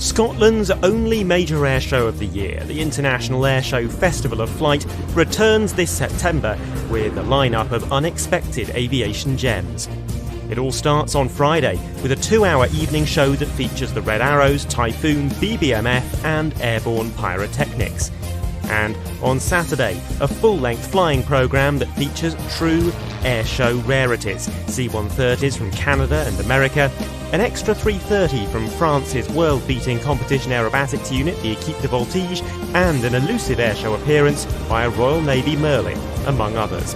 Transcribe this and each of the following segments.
Scotland's only major air show of the year, the International Ayr Show Festival of Flight, returns this September with a lineup of unexpected aviation gems. It all starts on Friday with a 2-hour evening show that features the Red Arrows, Typhoon, BBMF and airborne pyrotechnics. And on Saturday, a full-length flying programme that features true air show rarities, C-130s from Canada and America, an extra 330 from France's world-beating competition aerobatics unit, the Équipe de Voltige, and an elusive airshow appearance by a Royal Navy Merlin, among others.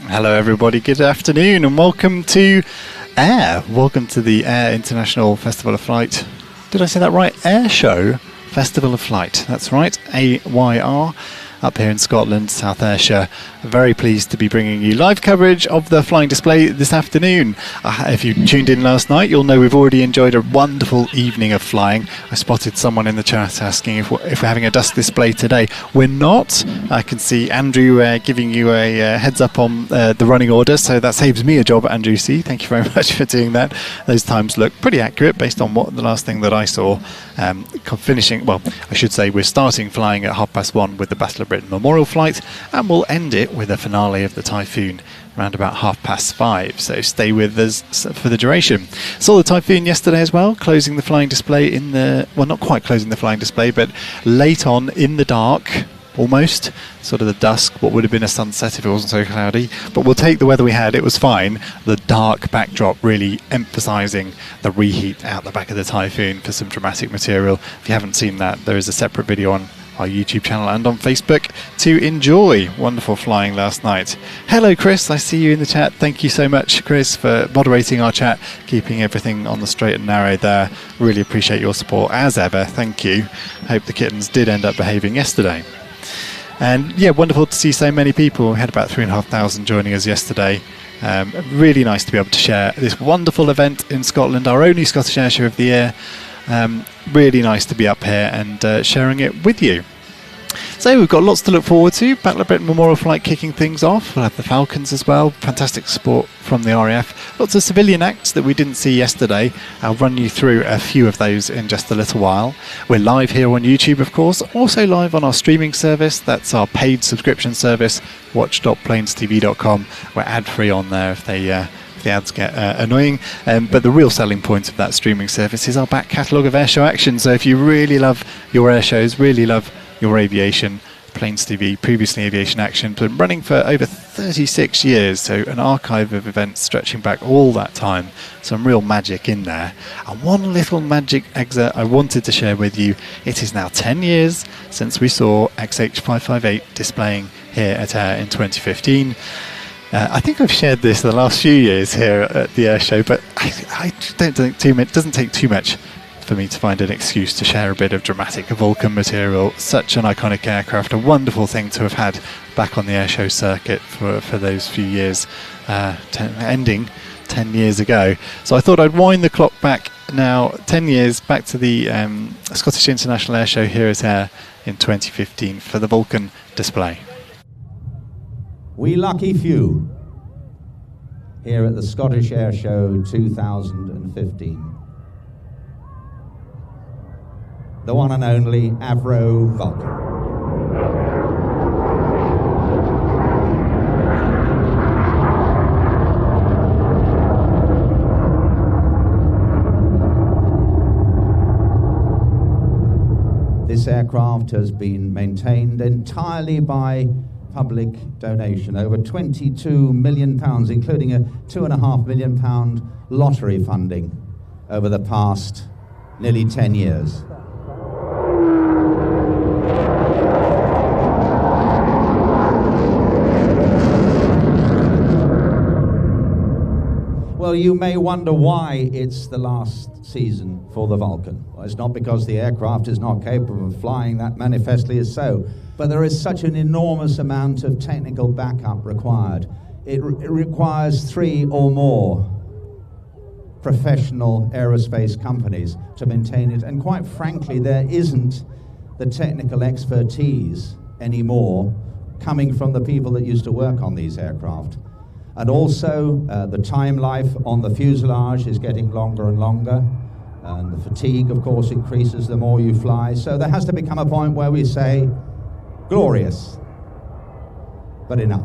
Hello everybody, good afternoon and welcome to Ayr. Welcome to the Ayr International Festival of Flight. Did I say that right? Ayr Show Festival of Flight. That's right, AYR, up here in Scotland, South Ayrshire. Very pleased to be bringing you live coverage of the flying display this afternoon. If you tuned in last night, you'll know we've already enjoyed a wonderful evening of flying. I spotted someone in the chat asking if we're having a dust display today. We're not. I can see Andrew giving you a heads up on the running order, so that saves me a job, Andrew C. Thank you very much for doing that. Those times look pretty accurate based on what the last thing that I saw. Finishing, well, I should say we're starting flying at 1:30 with the Battle of Britain Memorial Flight, and we'll end it with a finale of the Typhoon around about 5:30. So stay with us for the duration. Saw the Typhoon yesterday as well, closing the flying display in the, well, not quite closing the flying display, but late on in the dark, almost, sort of the dusk, what would have been a sunset if it wasn't so cloudy. But we'll take the weather we had, it was fine. The dark backdrop really emphasising the reheat out the back of the Typhoon for some dramatic material. If you haven't seen that, there is a separate video on our YouTube channel and on Facebook to enjoy. Wonderful flying last night. Hello Chris, I see you in the chat. Thank you so much Chris for moderating our chat, keeping everything on the straight and narrow there. Really appreciate your support as ever, thank you. Hope the kittens did end up behaving yesterday. And yeah, wonderful to see so many people. We had about 3,500 joining us yesterday. Really nice to be able to share this wonderful event in Scotland, our only Scottish Air Show of the year. Really nice to be up here and sharing it with you. So we've got lots to look forward to. Battle of Britain Memorial Flight kicking things off. We'll have the Falcons as well. Fantastic support from the RAF. Lots of civilian acts that we didn't see yesterday. I'll run you through a few of those in just a little while. We're live here on YouTube, of course. Also live on our streaming service. That's our paid subscription service, watch.planestv.com. We're ad-free on there if the ads get annoying, but the real selling point of that streaming service is our back catalogue of airshow action. So if you really love your air shows, really love your aviation, Planes TV, previously Aviation Action, been running for over 36 years, so an archive of events stretching back all that time. Some real magic in there. And one little magic excerpt I wanted to share with you. It is now 10 years since we saw XH558 displaying here at Ayr in 2015. I think I've shared this the last few years here at the Air Show, but I don't think it doesn't take too much for me to find an excuse to share a bit of dramatic Vulcan material. Such an iconic aircraft, a wonderful thing to have had back on the Air Show circuit for those few years, ending 10 years ago. So I thought I'd wind the clock back now 10 years back to the Scottish International Ayr Show here at Ayr in 2015 for the Vulcan display. We lucky few here at the Scottish Air Show 2015. The one and only Avro Vulcan. This aircraft has been maintained entirely by public donation, over £22 million, including a £2.5 million lottery funding over the past nearly 10 years. Well, you may wonder why it's the last season for the Vulcan. Well, it's not because the aircraft is not capable of flying, that manifestly is so, but there is such an enormous amount of technical backup required. It requires 3 or more professional aerospace companies to maintain it, and quite frankly, there isn't the technical expertise anymore coming from the people that used to work on these aircraft. And also, the time life on the fuselage is getting longer and longer, and the fatigue, of course, increases the more you fly. So there has to become a point where we say, glorious, but enough.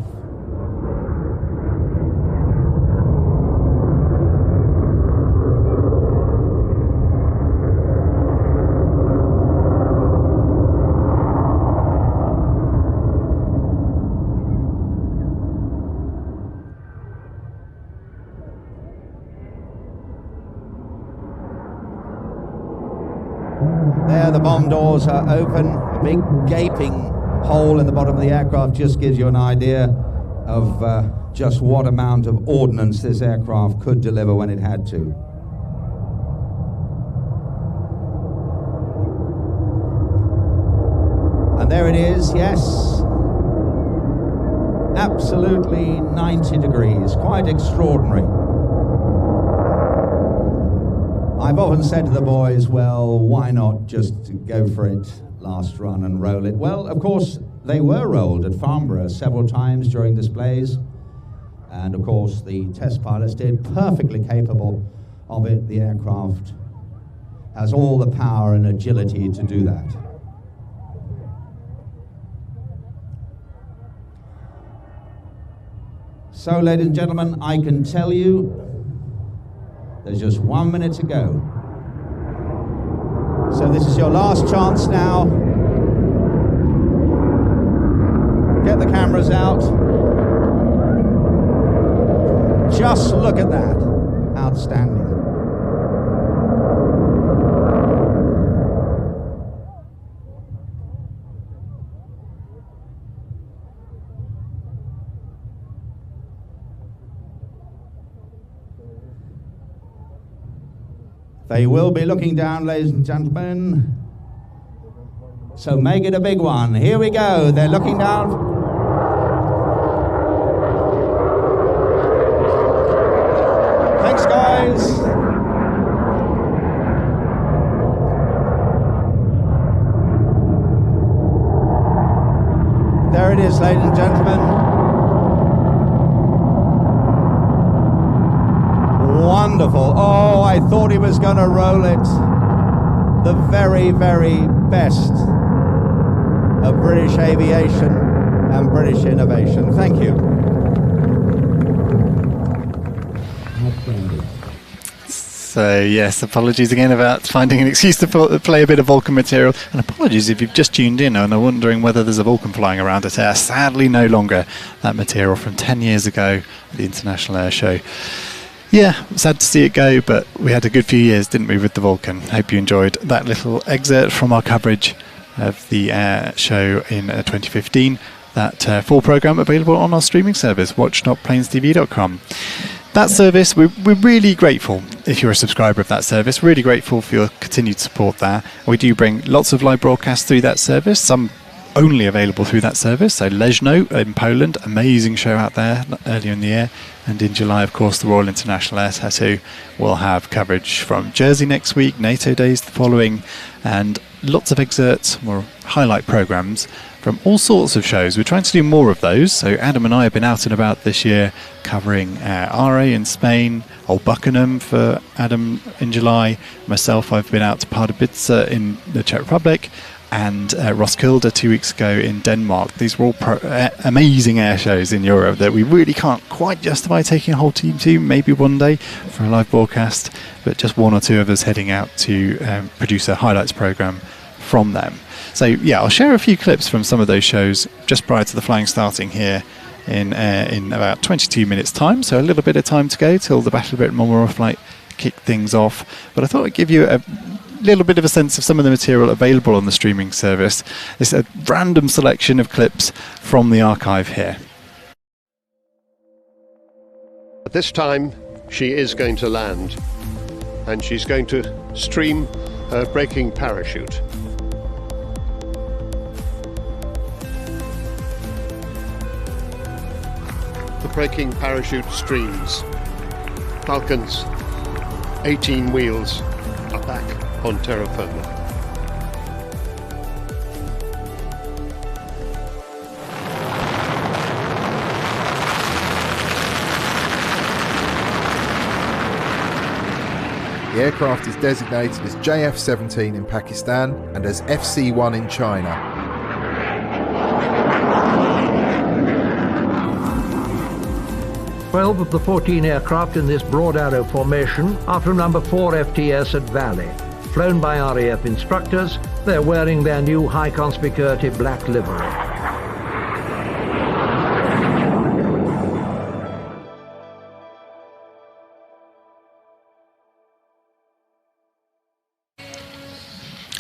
There, the bomb doors are open. A big gaping hole in the bottom of the aircraft just gives you an idea of just what amount of ordnance this aircraft could deliver when it had to. And there it is, yes. Absolutely 90 degrees, quite extraordinary. I've often said to the boys, well, why not just go for it last run and roll it? Well, of course, they were rolled at Farnborough several times during displays. And of course, the test pilots did, perfectly capable of it. The aircraft has all the power and agility to do that. So, ladies and gentlemen, I can tell you there's just 1 minute to go. So this is your last chance now. Get the cameras out. Just look at that. Outstanding. They will be looking down, ladies and gentlemen. So make it a big one. Here we go. They're looking down. Thanks, guys. There it is, ladies and gentlemen. Wonderful. Oh, I thought he was going to roll it. The very, very best of British aviation and British innovation. Thank you. So yes, apologies again about finding an excuse to play a bit of Vulcan material, and apologies if you've just tuned in and are wondering whether there's a Vulcan flying around at Ayr. Sadly, no longer. That material from 10 years ago at the International Ayr Show. Yeah, sad to see it go, but we had a good few years, didn't we, with the Vulcan? Hope you enjoyed that little excerpt from our coverage of the Ayr Show in 2015. That full programme available on our streaming service, watch.planestv.com. That service, we're really grateful if you're a subscriber of that service, really grateful for your continued support there. We do bring lots of live broadcasts through that service, some only available through that service. So Leszno in Poland, amazing show out there earlier in the year. And in July, of course, the Royal International Air Tattoo will have coverage from Jersey next week, NATO Days the following, and lots of excerpts or highlight programmes from all sorts of shows. We're trying to do more of those. So Adam and I have been out and about this year covering RA in Spain, Old Buckingham for Adam in July. Myself, I've been out to Pardubice in the Czech Republic, and Roskilde 2 weeks ago in Denmark. These were all amazing air shows in Europe that we really can't quite justify taking a whole team to, maybe one day for a live broadcast, but just one or two of us heading out to produce a highlights programme from them. So yeah, I'll share a few clips from some of those shows just prior to the flying starting here in about 22 minutes time, so a little bit of time to go till the Battle of Britain Memorial flight kick things off. But I thought I'd give you a little bit of a sense of some of the material available on the streaming service. It's a random selection of clips from the archive here. At this time, she is going to land, and she's going to stream her braking parachute. The braking parachute streams. Falcons, 18 wheels are back on terra firma. The aircraft is designated as JF-17 in Pakistan and as FC-1 in China. Twelve of the 14 aircraft in this broad arrow formation are from number 4 FTS at Valley. Flown by RAF instructors, they're wearing their new high conspicuity black livery.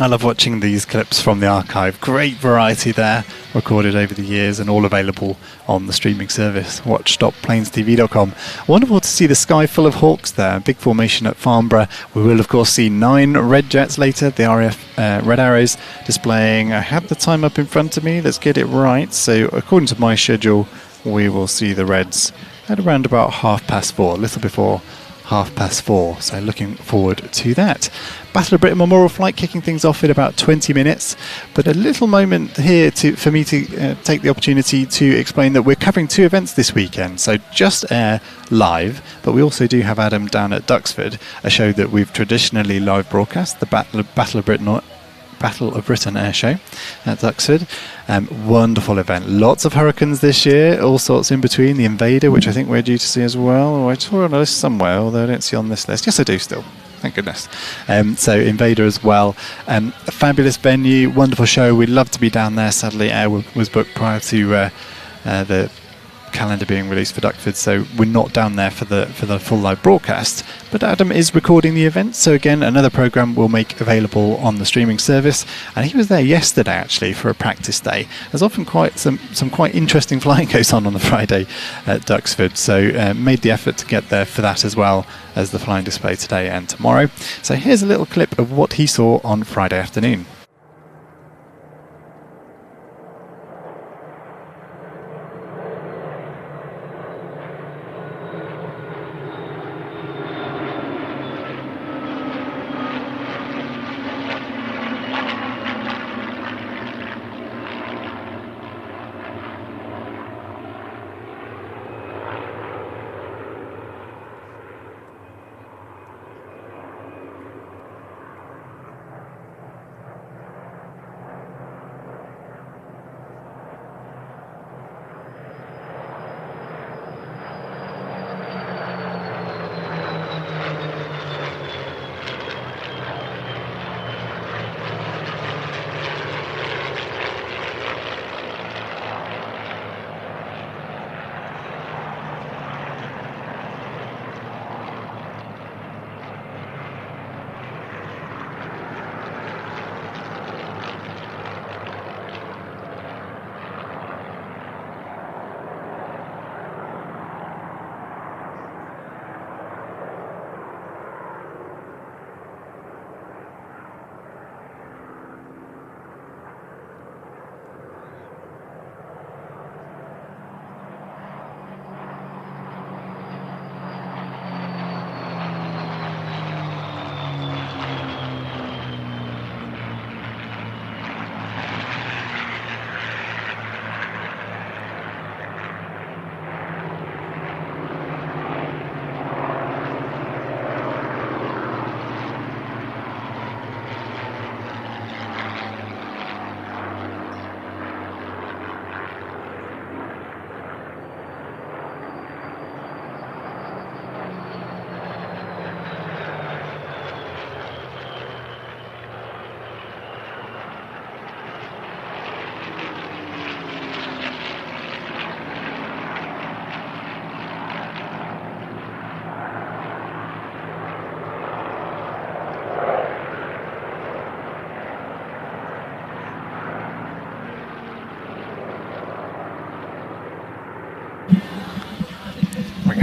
I love watching these clips from the archive. Great variety there, recorded over the years and all available on the streaming service, watch.planestv.com. Wonderful to see the sky full of Hawks there, big formation at Farnborough. We will of course see 9 red jets later, the RAF Red Arrows displaying. I have the time up in front of me, let's get it right. So according to my schedule, we will see the Reds at around about 4:30, a little before 4:30, so looking forward to that. Battle of Britain Memorial Flight kicking things off in about 20 minutes, but a little moment here for me to take the opportunity to explain that we're covering 2 events this weekend, so Just Air live, but we also do have Adam down at Duxford, a show that we've traditionally live broadcast, the Battle of Britain Air Show at Duxford. Wonderful event. Lots of Hurricanes this year, all sorts in between. The Invader, which I think we're due to see as well. Oh, I saw it on a list somewhere, although I don't see on this list. Yes, I do still. Thank goodness. So Invader as well. A fabulous venue, wonderful show. We'd love to be down there. Sadly, air was booked prior to the calendar being released for Duxford, so we're not down there for the full live broadcast. But Adam is recording the event, so again, another programme we'll make available on the streaming service. And he was there yesterday actually for a practice day. There's often quite some quite interesting flying goes on the Friday at Duxford, so made the effort to get there for that as well as the flying display today and tomorrow. So here's a little clip of what he saw on Friday afternoon.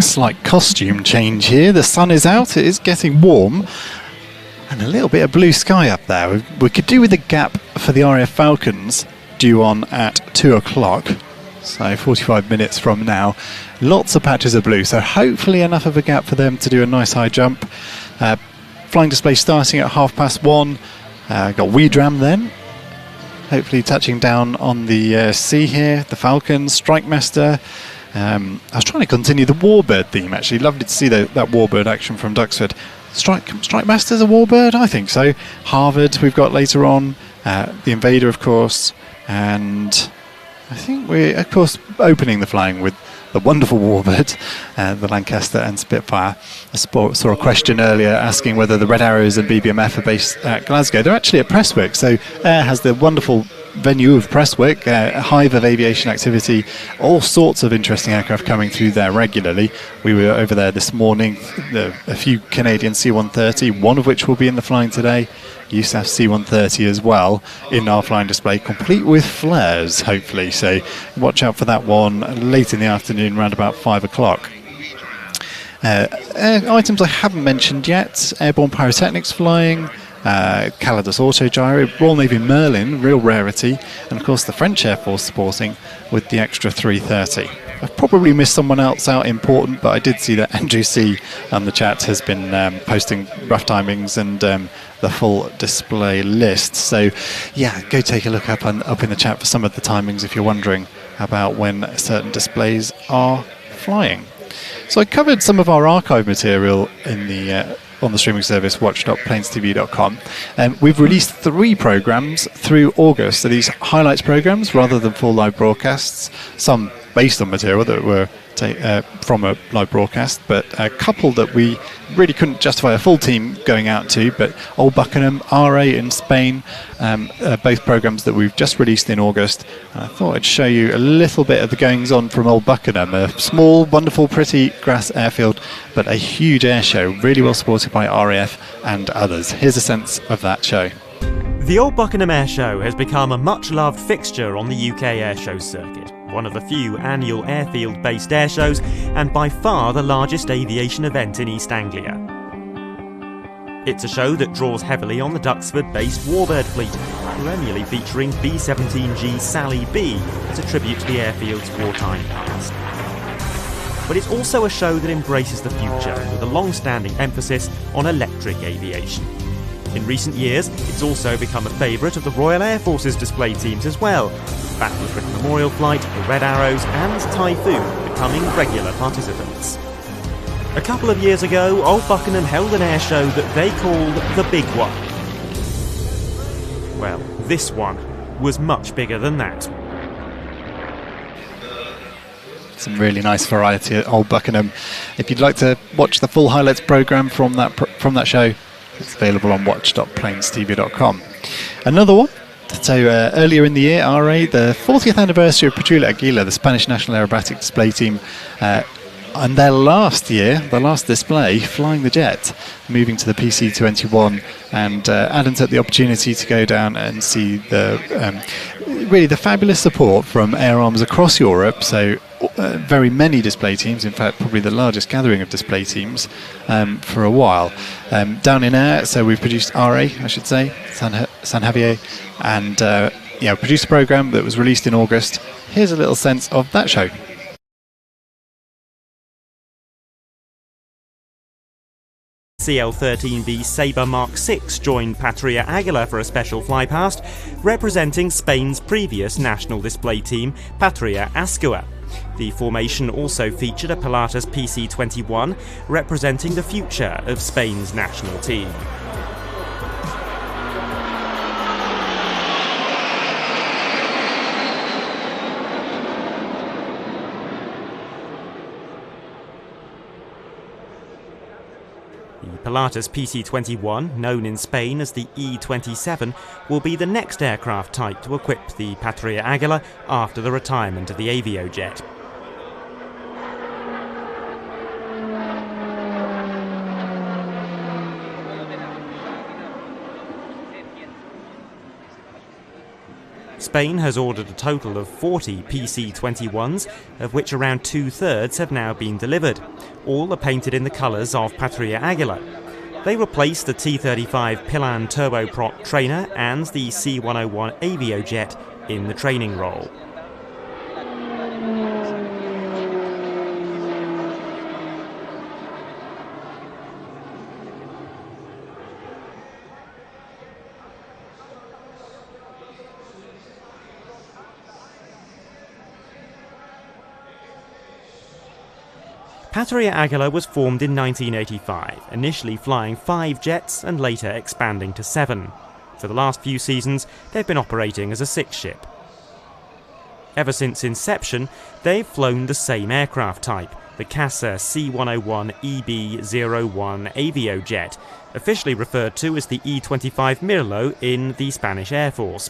Slight costume change here. The sun is out, it is getting warm, and a little bit of blue sky up there. We could do with a gap for the RAF Falcons due on at 2 o'clock, so 45 minutes from now. Lots of patches of blue, so hopefully enough of a gap for them to do a nice high jump. Flying display starting at 1:30. Got Weedram then, hopefully touching down on the sea here. The Falcons, Strike Master. I was trying to continue the Warbird theme actually. Lovely to see that Warbird action from Duxford. Strike Master's a Warbird? I think so. Harvard we've got later on, the Invader of course, and I think we're of course opening the flying with the wonderful Warbird, the Lancaster and Spitfire. I saw a question earlier asking whether the Red Arrows and BBMF are based at Glasgow. They're actually at Prestwick, so Ayr has the wonderful venue of Prestwick, a hive of aviation activity, all sorts of interesting aircraft coming through there regularly. We were over there this morning, a few Canadian C-130, one of which will be in the flying today, USAF C-130 as well, in our flying display, complete with flares, hopefully, so watch out for that one late in the afternoon, around about 5 o'clock. Items I haven't mentioned yet: Airborne Pyrotechnics flying, Calidus Auto Gyro, Royal Navy Merlin, real rarity, and of course the French Air Force supporting with the extra 330. I've probably missed someone else out important, but I did see that Andrew C on the chat has been posting rough timings and the full display list. So yeah, go take a look up in the chat for some of the timings if you're wondering about when certain displays are flying. So I covered some of our archive material in the on the streaming service watch.planestv.com, and we've released 3 programs through August. So these highlights programs rather than full live broadcasts, some based on material that were from a live broadcast, but a couple that we really couldn't justify a full team going out to, but Old Buckingham, RA in Spain, both programs that we've just released in August. I thought I'd show you a little bit of the goings on from Old Buckingham, a small, wonderful, pretty grass airfield, but a huge air show, really well supported by RAF and others. Here's a sense of that show. The Old Buckingham Air Show has become a much-loved fixture on the UK air show circuit, one of the few annual airfield-based air shows and by far the largest aviation event in East Anglia. It's a show that draws heavily on the Duxford-based Warbird fleet, perennially featuring B-17G Sally B as a tribute to the airfield's wartime past. But it's also a show that embraces the future with a long-standing emphasis on electric aviation. In recent years, it's also become a favourite of the Royal Air Force's display teams as well, with Battleship Memorial Flight, the Red Arrows and Typhoon becoming regular participants. A couple of years ago, Old Buckingham held an air show that they called the Big One. Well, this one was much bigger than that. Some really nice variety at Old Buckingham. If you'd like to watch the full highlights programme from that show, it's available on watch.planestv.com. Another one. So earlier in the year, RA, the 40th anniversary of Patrulla Aguila, the Spanish National Aerobatic Display team, and their last display, flying the jet, moving to the PC-21, and Adam took the opportunity to go down and see really the fabulous support from Air Arms across Europe. So very many display teams, in fact probably the largest gathering of display teams for a while. Down in Ayr, so we've produced RA, I should say, San Javier, and produced a programme that was released in August. Here's a little sense of that show. CL-13B Sabre Mark 6 joined Patria Aguila for a special flypast, representing Spain's previous national display team, Patria Ascua. The formation also featured a Pilatus PC-21, representing the future of Spain's national team. The Pilatus PC-21, known in Spain as the E-27, will be the next aircraft type to equip the Patria Aguila after the retirement of the Aviojet. Spain has ordered a total of 40 PC-21s, of which around 2/3 have now been delivered. All are painted in the colours of Patria Aguila. They replace the T-35 Pilan turboprop trainer and the C-101 Aviojet in the training role. Patria Aguilar was formed in 1985, initially flying 5 jets and later expanding to 7. For the last few seasons, they've been operating as a 6-ship. Ever since inception, they've flown the same aircraft type, the CASA C101 EB-01 Avio jet, officially referred to as the E-25 Mirlo in the Spanish Air Force.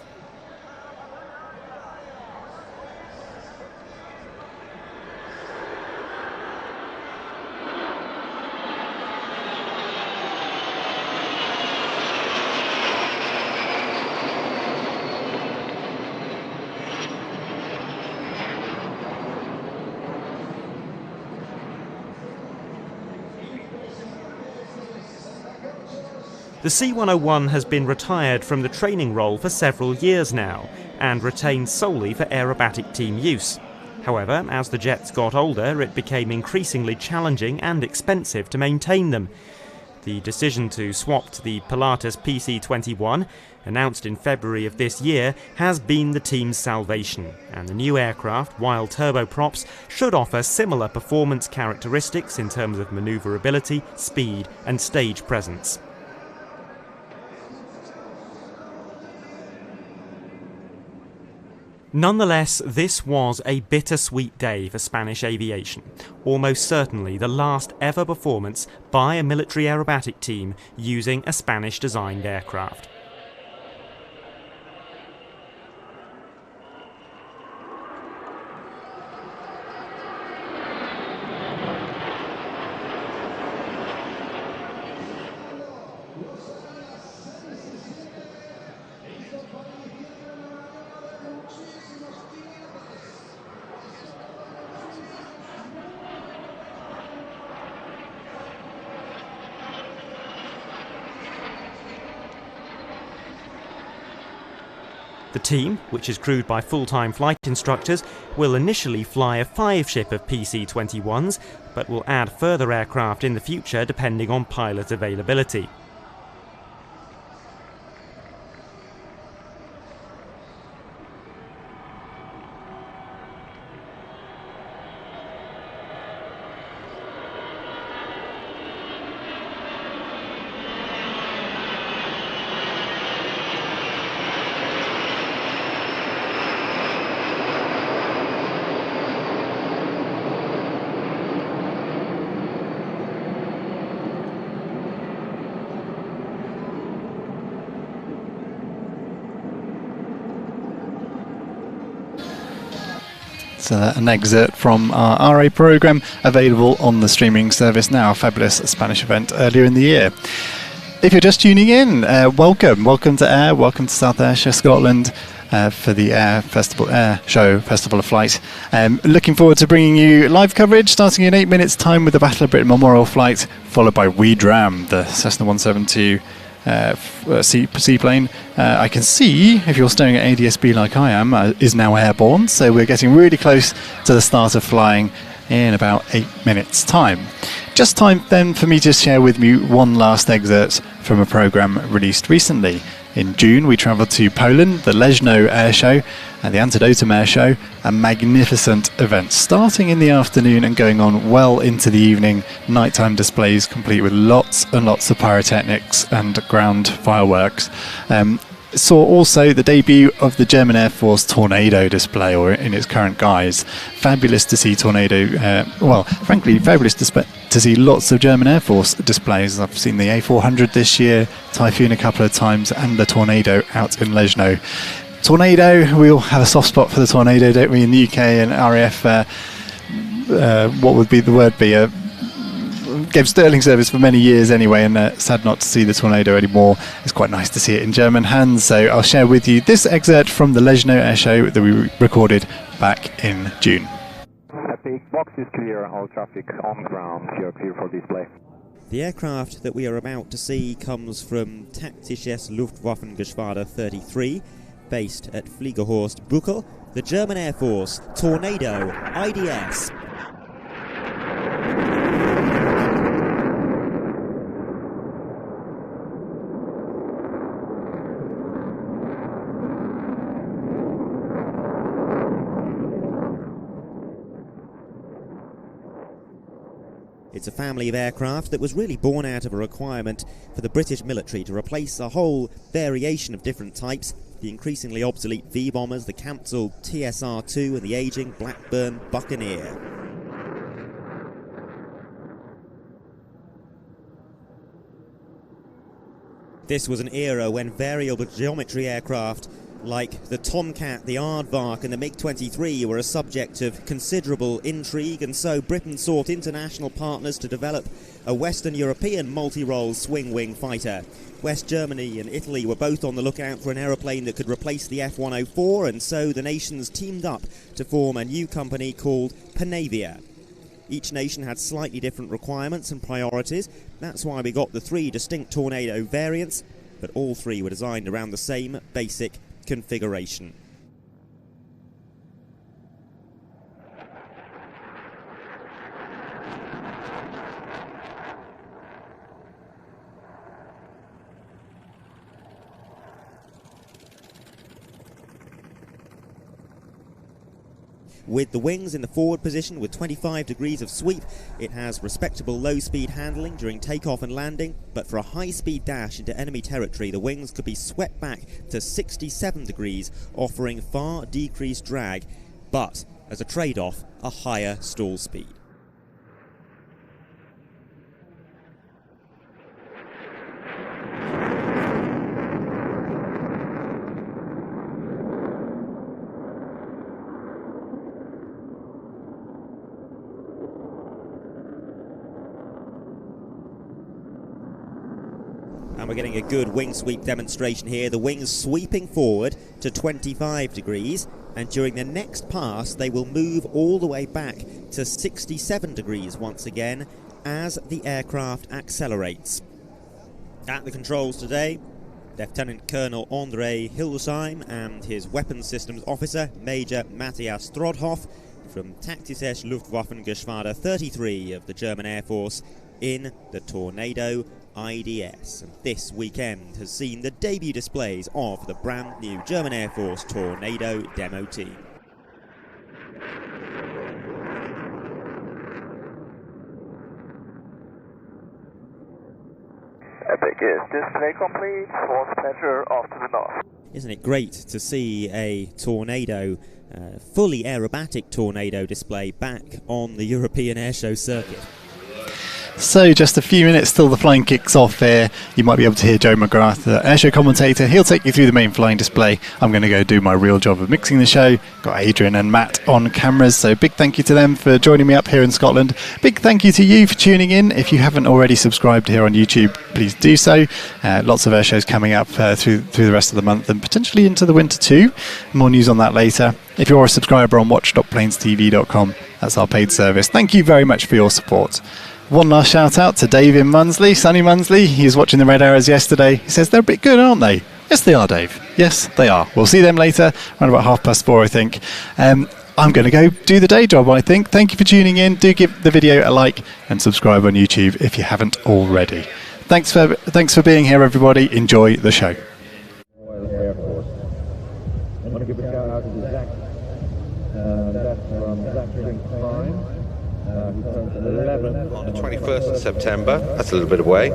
The C101 has been retired from the training role for several years now and retained solely for aerobatic team use. However, as the jets got older, it became increasingly challenging and expensive to maintain them. The decision to swap to the Pilatus PC-21, announced in February of this year, has been the team's salvation, and the new aircraft, while turboprops, should offer similar performance characteristics in terms of manoeuvrability, speed and stage presence. Nonetheless, this was a bittersweet day for Spanish aviation, almost certainly the last ever performance by a military aerobatic team using a Spanish-designed aircraft. The team, which is crewed by full-time flight instructors, will initially fly a 5-ship of PC-21s, but will add further aircraft in the future depending on pilot availability. So an excerpt from our RA programme, available on the streaming service now. A fabulous Spanish event earlier in the year. If you're just tuning in, welcome to Ayr, welcome to South Ayrshire, Scotland, for the Ayr Show Festival of Flight. Looking forward to bringing you live coverage starting in 8 minutes time with the Battle of Britain Memorial Flight, followed by We Dram, the Cessna 172 seaplane. I can see, if you're staring at ADSB like I am, is now airborne, so we're getting really close to the start of flying in about 8 minutes time. Just time then for me to share with you one last excerpt from a programme released recently. In June we travelled to Poland, the Leszno Air Show and the Antidotum Air Show, a magnificent event starting in the afternoon and going on well into the evening. Nighttime displays complete with lots and lots of pyrotechnics and ground fireworks. Saw also the debut of the German Air Force Tornado display, or in its current guise. Fabulous to see Tornado, frankly fabulous to see lots of German Air Force displays. I've seen the A400 this year, Typhoon a couple of times, and the Tornado out in Leszno. Tornado, we all have a soft spot for the Tornado, don't we, in the UK, and RAF, what would the word be? Gave sterling service for many years anyway, and sad not to see the Tornado anymore. It's quite nice to see it in German hands, so I'll share with you this excerpt from the Leszno Air Show that we recorded back in June. Box is clear, all traffic on ground, you're clear for display. The aircraft that we are about to see comes from Taktisches Luftwaffengeschwader 33, based at Fliegerhorst Buchel, the German Air Force Tornado IDS. It's a family of aircraft that was really born out of a requirement for the British military to replace a whole variation of different types, the increasingly obsolete V-bombers, the cancelled TSR-2 and the ageing Blackburn Buccaneer. This was an era when variable geometry aircraft like the Tomcat, the Aardvark and the MiG-23 were a subject of considerable intrigue, and so Britain sought international partners to develop a Western European multi-role swing-wing fighter. West Germany and Italy were both on the lookout for an aeroplane that could replace the F-104, and so the nations teamed up to form a new company called Panavia. Each nation had slightly different requirements and priorities. That's why we got the 3 distinct Tornado variants, but all 3 were designed around the same basic configuration. With the wings in the forward position with 25 degrees of sweep, it has respectable low-speed handling during takeoff and landing, but for a high-speed dash into enemy territory, the wings could be swept back to 67 degrees, offering far decreased drag, but, as a trade-off, a higher stall speed. And we're getting a good wing sweep demonstration here. The wings sweeping forward to 25 degrees, and during the next pass they will move all the way back to 67 degrees once again as the aircraft accelerates. At the controls today, Lieutenant Colonel André Hildesheim and his Weapons Systems Officer, Major Matthias Strodhoff from Taktische Luftwaffengeschwader 33 of the German Air Force in the Tornado IDS. And this weekend has seen the debut displays of the brand new German Air Force Tornado demo team. Epic is display complete, force pleasure off to the north. Isn't it great to see a Tornado, fully aerobatic Tornado display back on the European Air Show circuit? So just a few minutes till the flying kicks off here. You might be able to hear Joe McGrath, the airshow commentator. He'll take you through the main flying display. I'm going to go do my real job of mixing the show. Got Adrian and Matt on cameras, so big thank you to them for joining me up here in Scotland. Big thank you to you for tuning in. If you haven't already subscribed here on YouTube, please do so. Lots of air shows coming up through the rest of the month and potentially into the winter too. More news on that later. If you're a subscriber on watch.planestv.com, that's our paid service. Thank you very much for your support. One last shout out to Dave in Munsley, Sonny Munsley. He was watching the Red Arrows yesterday. He says they're a bit good, aren't they? Yes, they are, Dave. Yes, they are. We'll see them later, around about 4:30, I think. I'm going to go do the day job, I think. Thank you for tuning in. Do give the video a like and subscribe on YouTube if you haven't already. Thanks for being here, everybody. Enjoy the show. Air Force. I want to give a shout out to Zach. That's from Zach Drink Prime. On the 21st of September, that's a little bit away,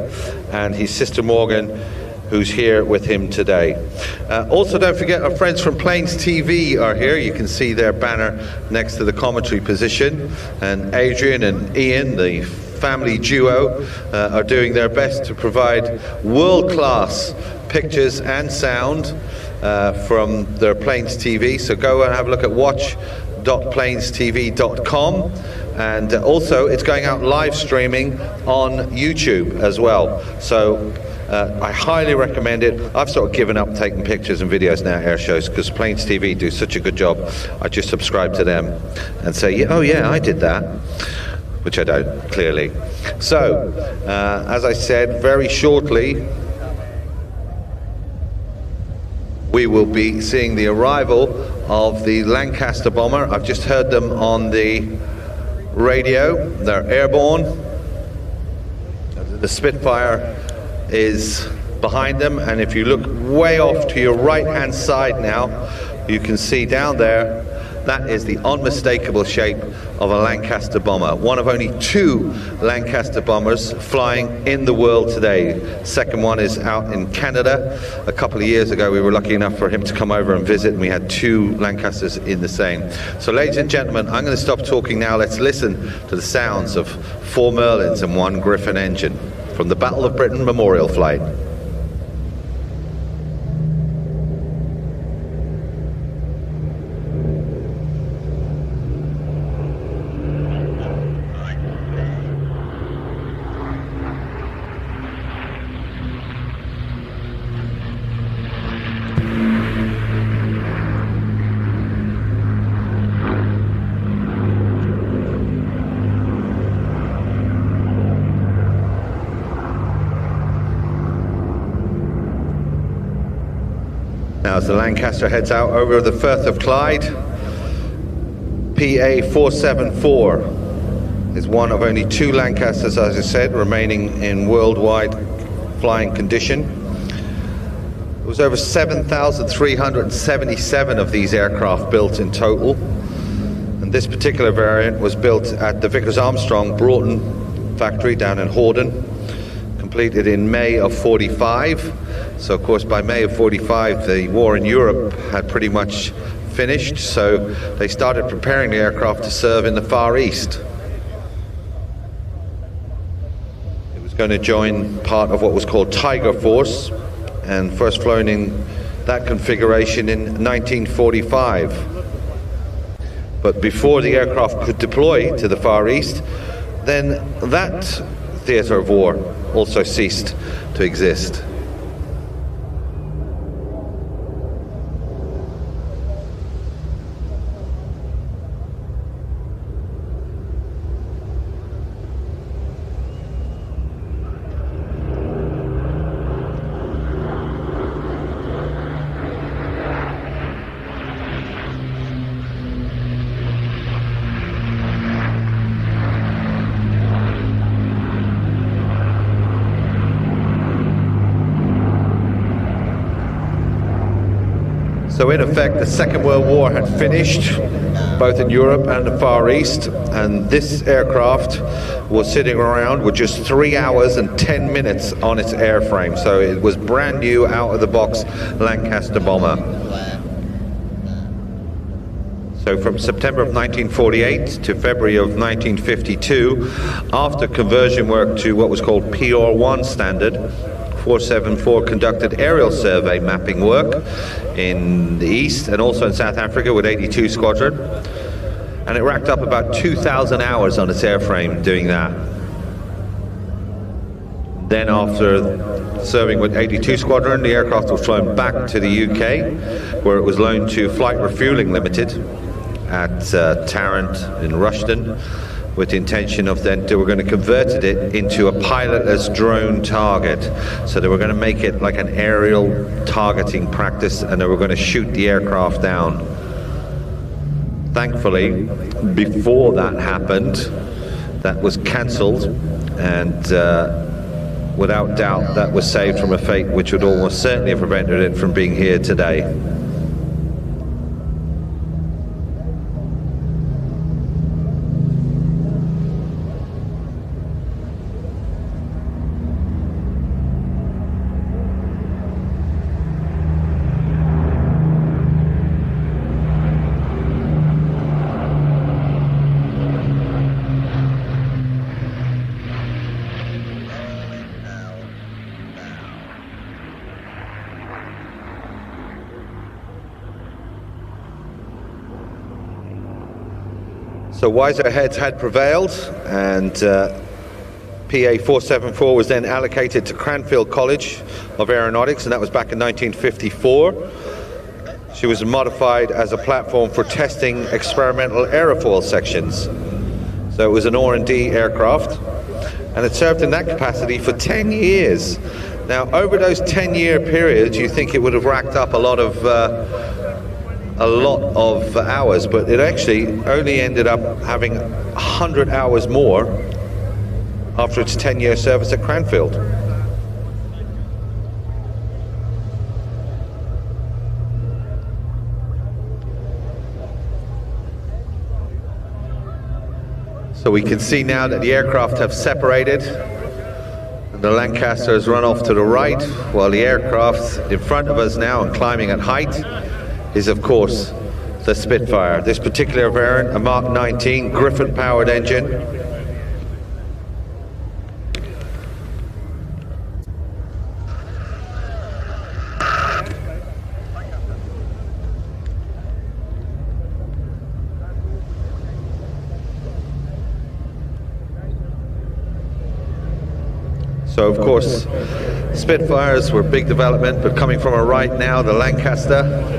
and his sister Morgan, who's here with him today. Also, don't forget our friends from Planes TV are here. You can see their banner next to the commentary position, and Adrian and Ian, the family duo, are doing their best to provide world-class pictures and sound from their Planes TV. So go and have a look at watch.planestv.com. And also, it's going out live streaming on YouTube as well. So I highly recommend it. I've sort of given up taking pictures and videos now at air shows because Planes TV do such a good job. I just subscribe to them and say, oh yeah, I did that, which I don't, clearly. So, as I said, very shortly, we will be seeing the arrival of the Lancaster bomber. I've just heard them on the radio. They're airborne. The Spitfire is behind them, and if you look way off to your right hand side now, you can see down there That is the unmistakable shape of a Lancaster bomber. One of only 2 Lancaster bombers flying in the world today. Second one is out in Canada. A couple of years ago we were lucky enough for him to come over and visit, and we had 2 Lancasters in the same. So ladies and gentlemen, I'm going to stop talking now. Let's listen to the sounds of 4 Merlins and 1 Griffon engine from the Battle of Britain Memorial Flight. Now as the Lancaster heads out over the Firth of Clyde, PA474 is one of only 2 Lancasters, as I said, remaining in worldwide flying condition. There was over 7,377 of these aircraft built in total, and this particular variant was built at the Vickers Armstrong Broughton factory down in Hordern, completed in May of 45. So of course by May of 45 the war in Europe had pretty much finished, so they started preparing the aircraft to serve in the Far East. It was going to join part of what was called Tiger Force, and first flown in that configuration in 1945. But before the aircraft could deploy to the Far East, then that theatre of war also ceased to exist. So in effect, the Second World War had finished, both in Europe and the Far East, and this aircraft was sitting around with just 3 hours and 10 minutes on its airframe. So it was brand new, out-of-the-box Lancaster bomber. So from September of 1948 to February of 1952, after conversion work to what was called PR1 standard, 474 conducted aerial survey mapping work in the East and also in South Africa with 82 Squadron, and it racked up about 2,000 hours on its airframe doing that. Then after serving with 82 Squadron, the aircraft was flown back to the UK, where it was loaned to Flight Refuelling Limited at Tarrant in Rushden, with the intention of then they were going to convert it into a pilotless drone target. So they were going to make it like an aerial targeting practice, and they were going to shoot the aircraft down. Thankfully, before that happened, that was cancelled, and without doubt that was saved from a fate which would almost certainly have prevented it from being here today. So wiser heads had prevailed, and PA474 was then allocated to Cranfield College of Aeronautics, and that was back in 1954. She was modified as a platform for testing experimental aerofoil sections. So it was an R&D aircraft, and it served in that capacity for 10 years. Now, over those 10-year periods, you think it would have racked up a lot of hours, but it actually only ended up having 100 hours more after its 10-year service at Cranfield. So we can see now that the aircraft have separated. And the Lancaster has run off to the right, while the aircraft in front of us now and climbing at height is, of course, the Spitfire. This particular variant, a Mark 19 Griffon-powered engine. So of course, Spitfires were big development, but coming from our right now, the Lancaster.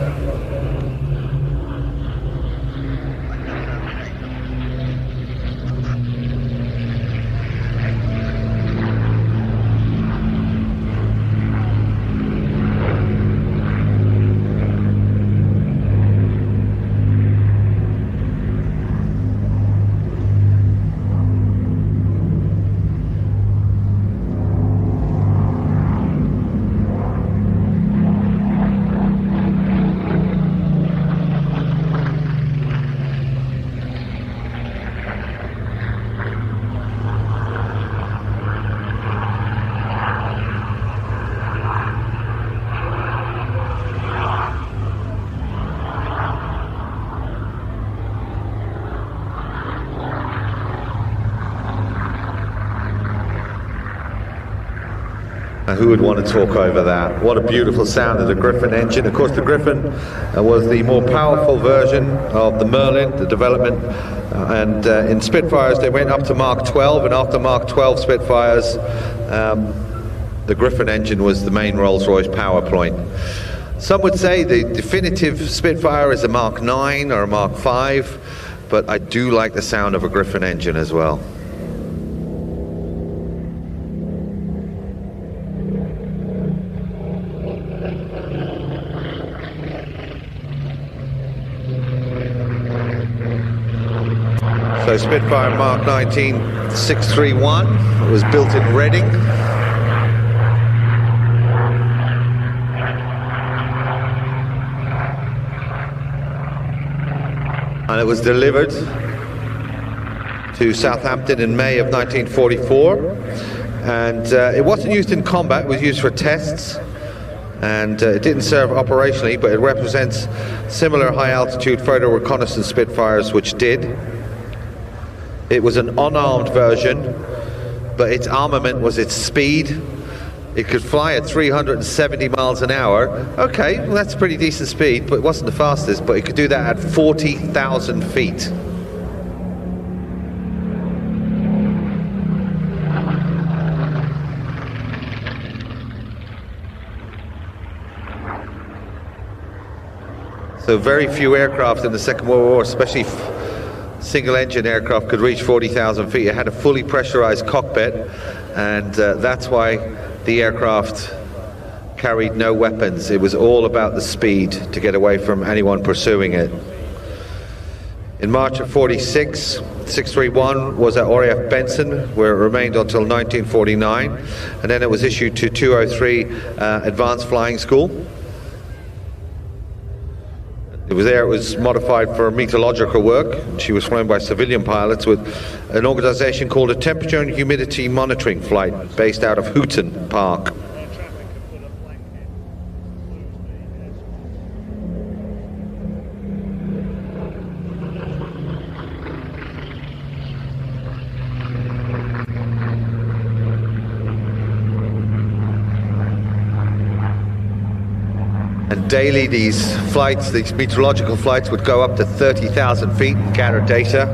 Who would want to talk over that? What a beautiful sound of the Griffon engine. Of course, the Griffon was the more powerful version of the Merlin, the development. And in Spitfires, they went up to Mark 12, and after Mark 12 Spitfires, the Griffon engine was the main Rolls-Royce power point. Some would say the definitive Spitfire is a Mark 9 or a Mark 5, but I do like the sound of a Griffon engine as well. So Spitfire Mark 19 631, it was built in Reading. And it was delivered to Southampton in May of 1944. And it wasn't used in combat, it was used for tests. And it didn't serve operationally, but it represents similar high altitude photo reconnaissance Spitfires, which did. It was an unarmed version, but its armament was its speed. It could fly at 370 miles an hour. Okay, well, that's pretty decent speed, but it wasn't the fastest, but it could do that at 40,000 feet. So very few aircraft in the Second World War, especially single-engine aircraft, could reach 40,000 feet. It had a fully pressurized cockpit, and that's why the aircraft carried no weapons. It was all about the speed to get away from anyone pursuing it. In March of 46, 631 was at RAF Benson, where it remained until 1949, and then it was issued to 203 Advanced Flying School. It was there, it was modified for meteorological work. She was flown by civilian pilots with an organization called a Temperature and Humidity Monitoring Flight, based out of Houghton Park. And daily these flights, these meteorological flights, would go up to 30,000 feet and gather data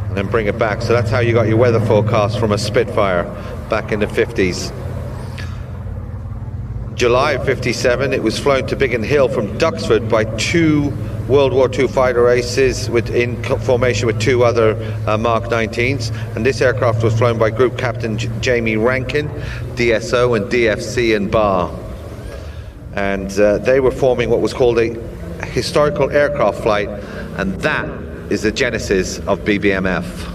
and then bring it back. So that's how you got your weather forecast from a Spitfire back in the 50s. July of 57, it was flown to Biggin Hill from Duxford by two World War II fighter aces in formation with two other Mark 19s. And this aircraft was flown by Group Captain Jamie Rankin, DSO and DFC in Bar. And they were forming what was called a historical aircraft flight, and that is the genesis of BBMF.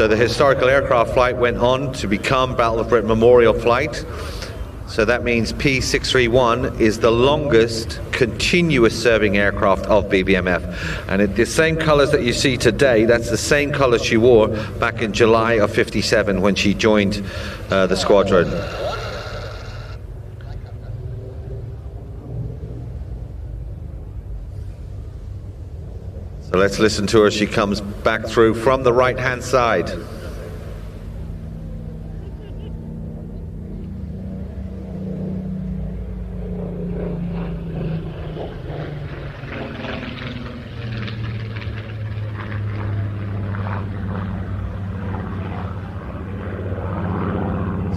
So the historical aircraft flight went on to become Battle of Britain Memorial Flight. So that means P631 is the longest continuous serving aircraft of BBMF. And the same colours that you see today, that's the same colours she wore back in July of '57 when she joined the squadron. So let's listen to her. She comes back through from the right-hand side.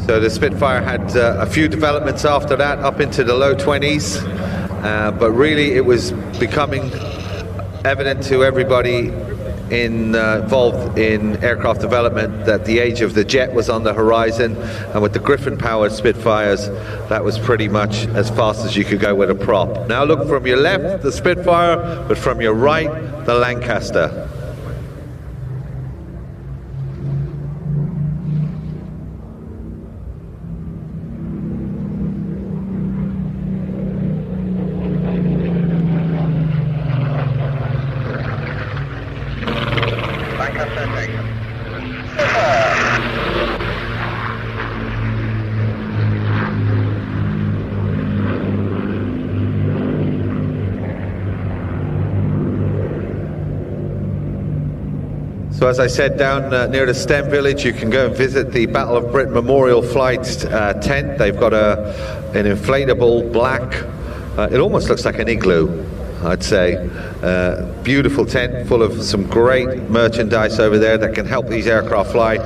So the Spitfire had a few developments after that, up into the low 20s, but really it was becoming evident to everybody involved in aircraft development that the age of the jet was on the horizon, and with the Griffin-powered Spitfires, that was pretty much as fast as you could go with a prop. Now look from your left, the Spitfire, but from your right, the Lancaster. So as I said, down near the Stem Village, you can go and visit the Battle of Britain Memorial Flight tent. They've got an inflatable black, it almost looks like an igloo, I'd say. Beautiful tent full of some great merchandise over there that can help these aircraft fly.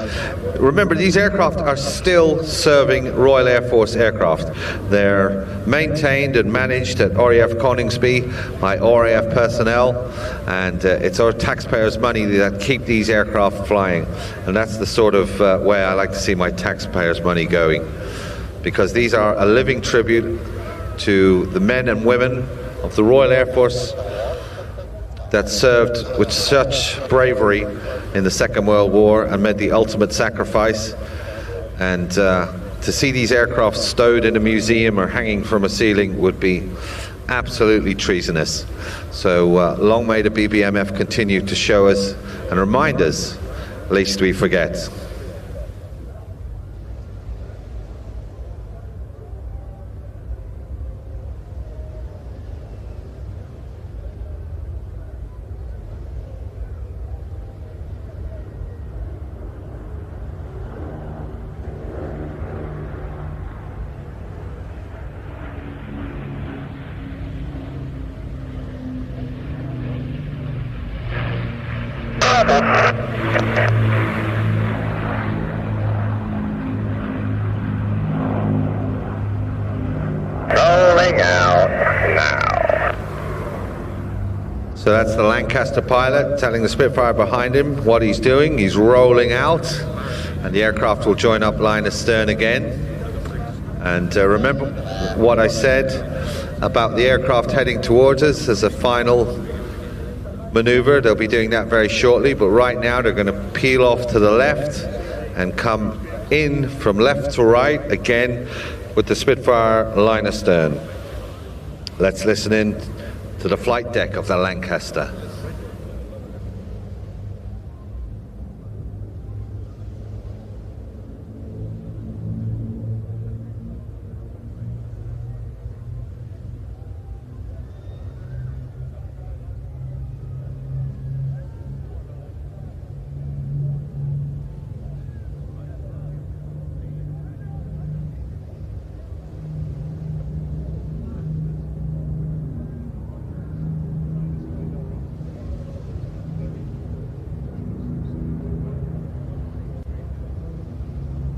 Remember, these aircraft are still serving Royal Air Force aircraft. They're maintained and managed at RAF Coningsby by RAF personnel, and it's our taxpayers' money that keep these aircraft flying. And that's the sort of way I like to see my taxpayers' money going, because these are a living tribute to the men and women of the Royal Air Force that served with such bravery in the Second World War and made the ultimate sacrifice. And to see these aircraft stowed in a museum or hanging from a ceiling would be absolutely treasonous. So long may the BBMF continue to show us and remind us, lest we forget. Rolling out now. So that's the Lancaster pilot telling the Spitfire behind him what he's doing. He's rolling out, and the aircraft will join up line astern again. And remember what I said about the aircraft heading towards us as a final maneuver. They'll be doing that very shortly, but right now they're going to peel off to the left and come in from left to right again with the Spitfire line astern. Let's listen in to the flight deck of the Lancaster.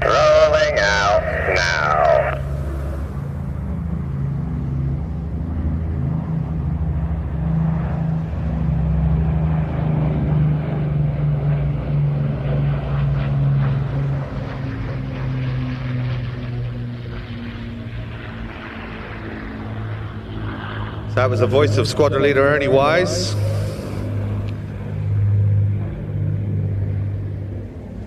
Rolling out now. So that was the voice of Squadron Leader Ernie Wise.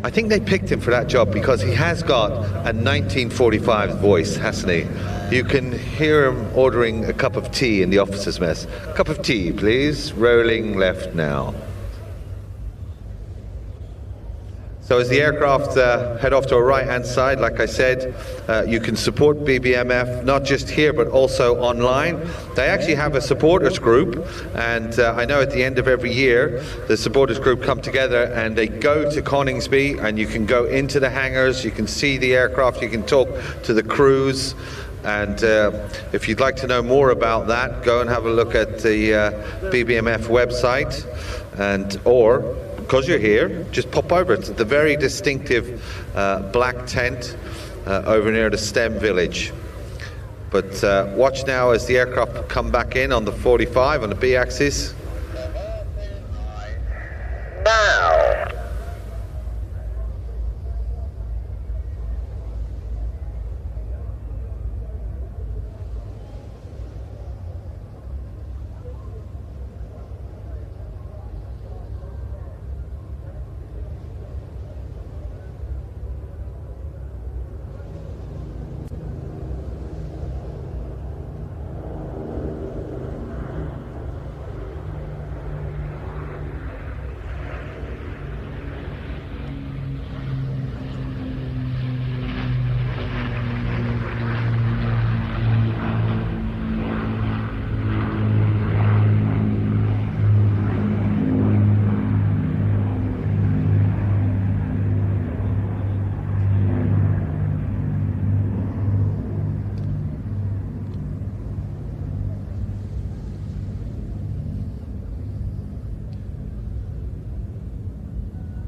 I think they picked him for that job because he has got a 1945 voice, hasn't he? You can hear him ordering a cup of tea in the officer's mess. Cup of tea, please. Rolling left now. So as the aircraft head off to a right-hand side, like I said, you can support BBMF, not just here, but also online. They actually have a supporters group, and I know at the end of every year, the supporters group come together and they go to Coningsby, and you can go into the hangars, you can see the aircraft, you can talk to the crews. And if you'd like to know more about that, go and have a look at the BBMF website, or because you're here, just pop over. It's the very distinctive black tent over near the STEM village. But watch now as the aircraft come back in on the 45 on the B axis. Now.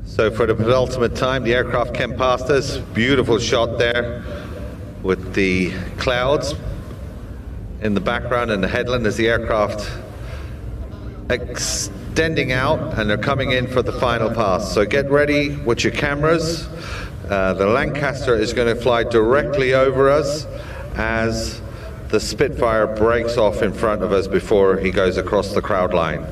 So for the penultimate time, the aircraft came past us. Beautiful shot there with the clouds in the background and the headland as the aircraft extending out, and they're coming in for the final pass. So get ready with your cameras. The Lancaster is going to fly directly over us as the Spitfire breaks off in front of us before he goes across the crowd line.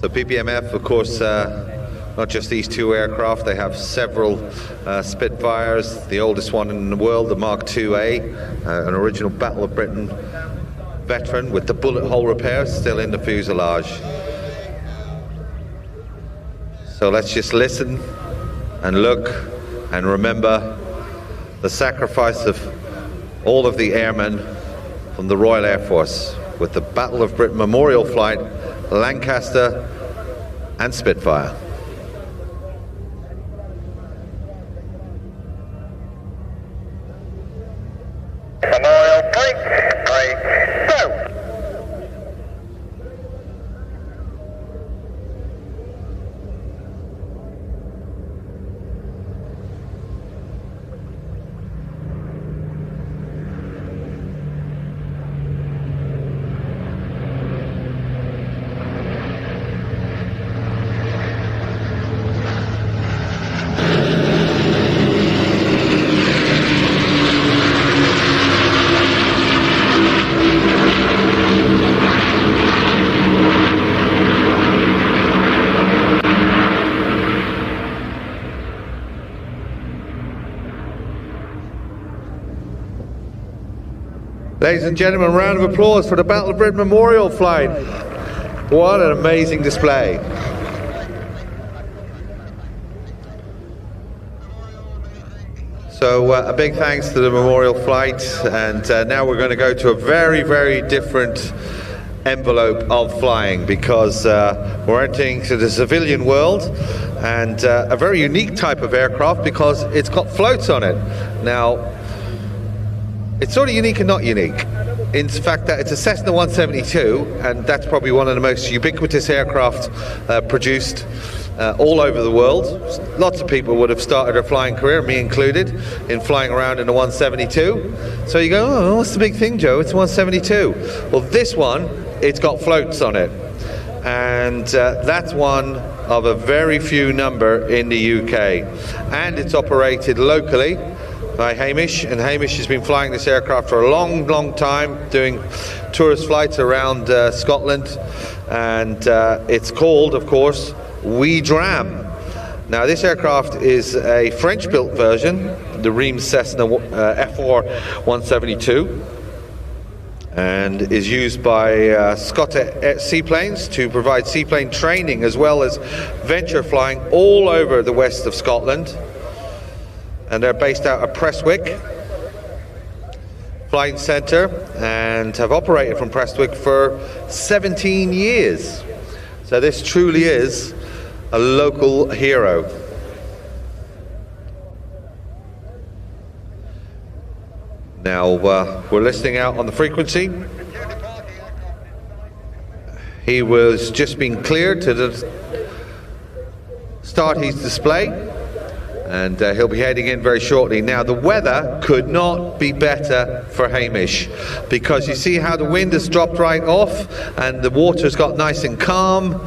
So BBMF, of course, not just these two aircraft, they have several Spitfires, the oldest one in the world, the Mark IIA, an original Battle of Britain veteran with the bullet hole repair still in the fuselage. So let's just listen and look and remember the sacrifice of all of the airmen from the Royal Air Force with the Battle of Britain Memorial Flight, Lancaster and Spitfire. Memorial break, go! Ladies and gentlemen, round of applause for the Battle of Britain Memorial Flight. What an amazing display. So a big thanks to the Memorial Flight, and now we're going to go to a very, very different envelope of flying, because we're entering into the civilian world, and a very unique type of aircraft because it's got floats on it. Now, it's sort of unique and not unique. In fact, that it's a Cessna 172, and that's probably one of the most ubiquitous aircraft produced all over the world. Lots of people would have started their flying career, me included, in flying around in a 172. So you go, oh, what's the big thing, Joe? It's a 172. Well, this one, it's got floats on it. And that's one of a very few number in the UK. And it's operated locally by Hamish, and Hamish has been flying this aircraft for a long time, doing tourist flights around Scotland, and it's called, of course, WeDram. Now, this aircraft is a French-built version, the Reims Cessna FR-172, and is used by Scottish Seaplanes to provide seaplane training as well as venture flying all over the west of Scotland. And they're based out of Prestwick Flight Centre and have operated from Prestwick for 17 years. So this truly is a local hero. Now we're listening out on the frequency. He was just been cleared to start his display, and he'll be heading in very shortly. Now, the weather could not be better for Hamish, because you see how the wind has dropped right off and the water's got nice and calm.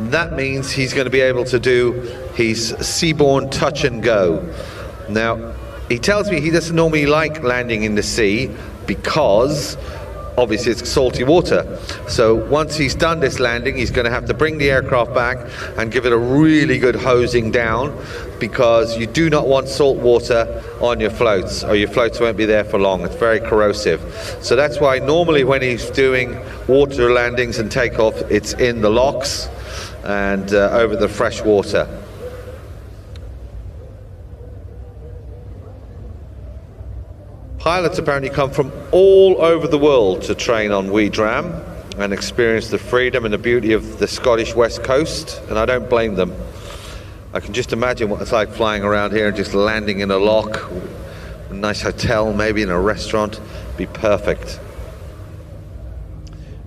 That means he's going to be able to do his seaborne touch and go. Now, he tells me he doesn't normally like landing in the sea because obviously it's salty water. So once he's done this landing, he's going to have to bring the aircraft back and give it a really good hosing down, because you do not want salt water on your floats, or your floats won't be there for long. It's very corrosive. So that's why normally when he's doing water landings and takeoff, it's in the locks and over the fresh water. Pilots apparently come from all over the world to train on WeDram and experience the freedom and the beauty of the Scottish West Coast, and I don't blame them. I can just imagine what it's like flying around here and just landing in a lock, a nice hotel, maybe in a restaurant. Be perfect.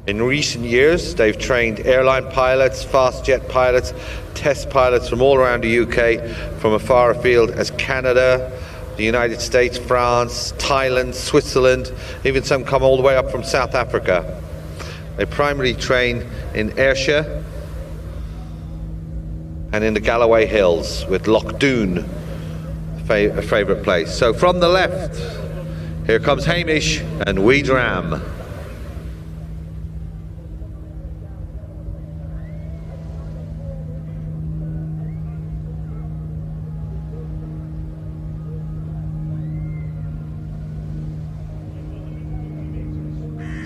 In recent years, they've trained airline pilots, fast jet pilots, test pilots from all around the UK, from as far afield as Canada, the United States, France, Thailand, Switzerland, even some come all the way up from South Africa. They primarily train in Ayrshire and in the Galloway Hills, with Loch Doon a favourite place. So from the left, here comes Hamish and WeDram.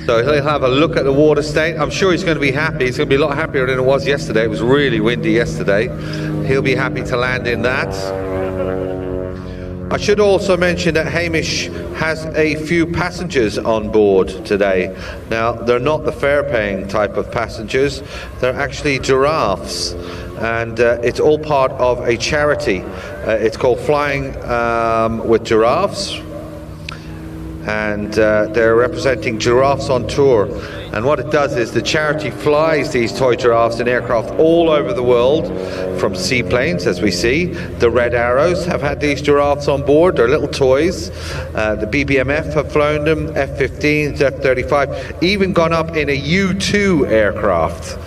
So he'll have a look at the water state. I'm sure he's going to be happy. He's going to be a lot happier than it was yesterday. It was really windy yesterday. He'll be happy to land in that. I should also mention that Hamish has a few passengers on board today. Now, they're not the fare-paying type of passengers. They're actually giraffes. And it's all part of a charity. It's called Flying with Giraffes. And they're representing Giraffes on Tour. And what it does is the charity flies these toy giraffes in aircraft all over the world, from seaplanes, as we see. The Red Arrows have had these giraffes on board. They're little toys. The BBMF have flown them, F-15s, F-35, even gone up in a U-2 aircraft.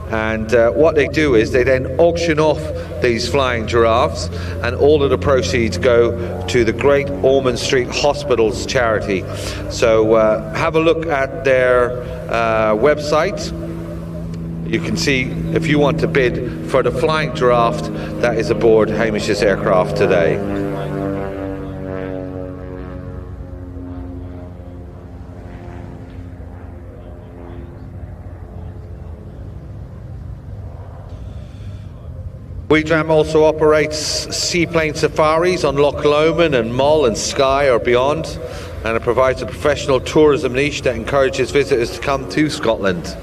And what they do is they then auction off these flying giraffes, and all of the proceeds go to the Great Ormond Street Hospitals charity. So have a look at their website. You can see if you want to bid for the flying giraffe that is aboard Hamish's aircraft today. WeDram also operates seaplane safaris on Loch Lomond and Mull and Skye or beyond, and it provides a professional tourism niche that encourages visitors to come to Scotland.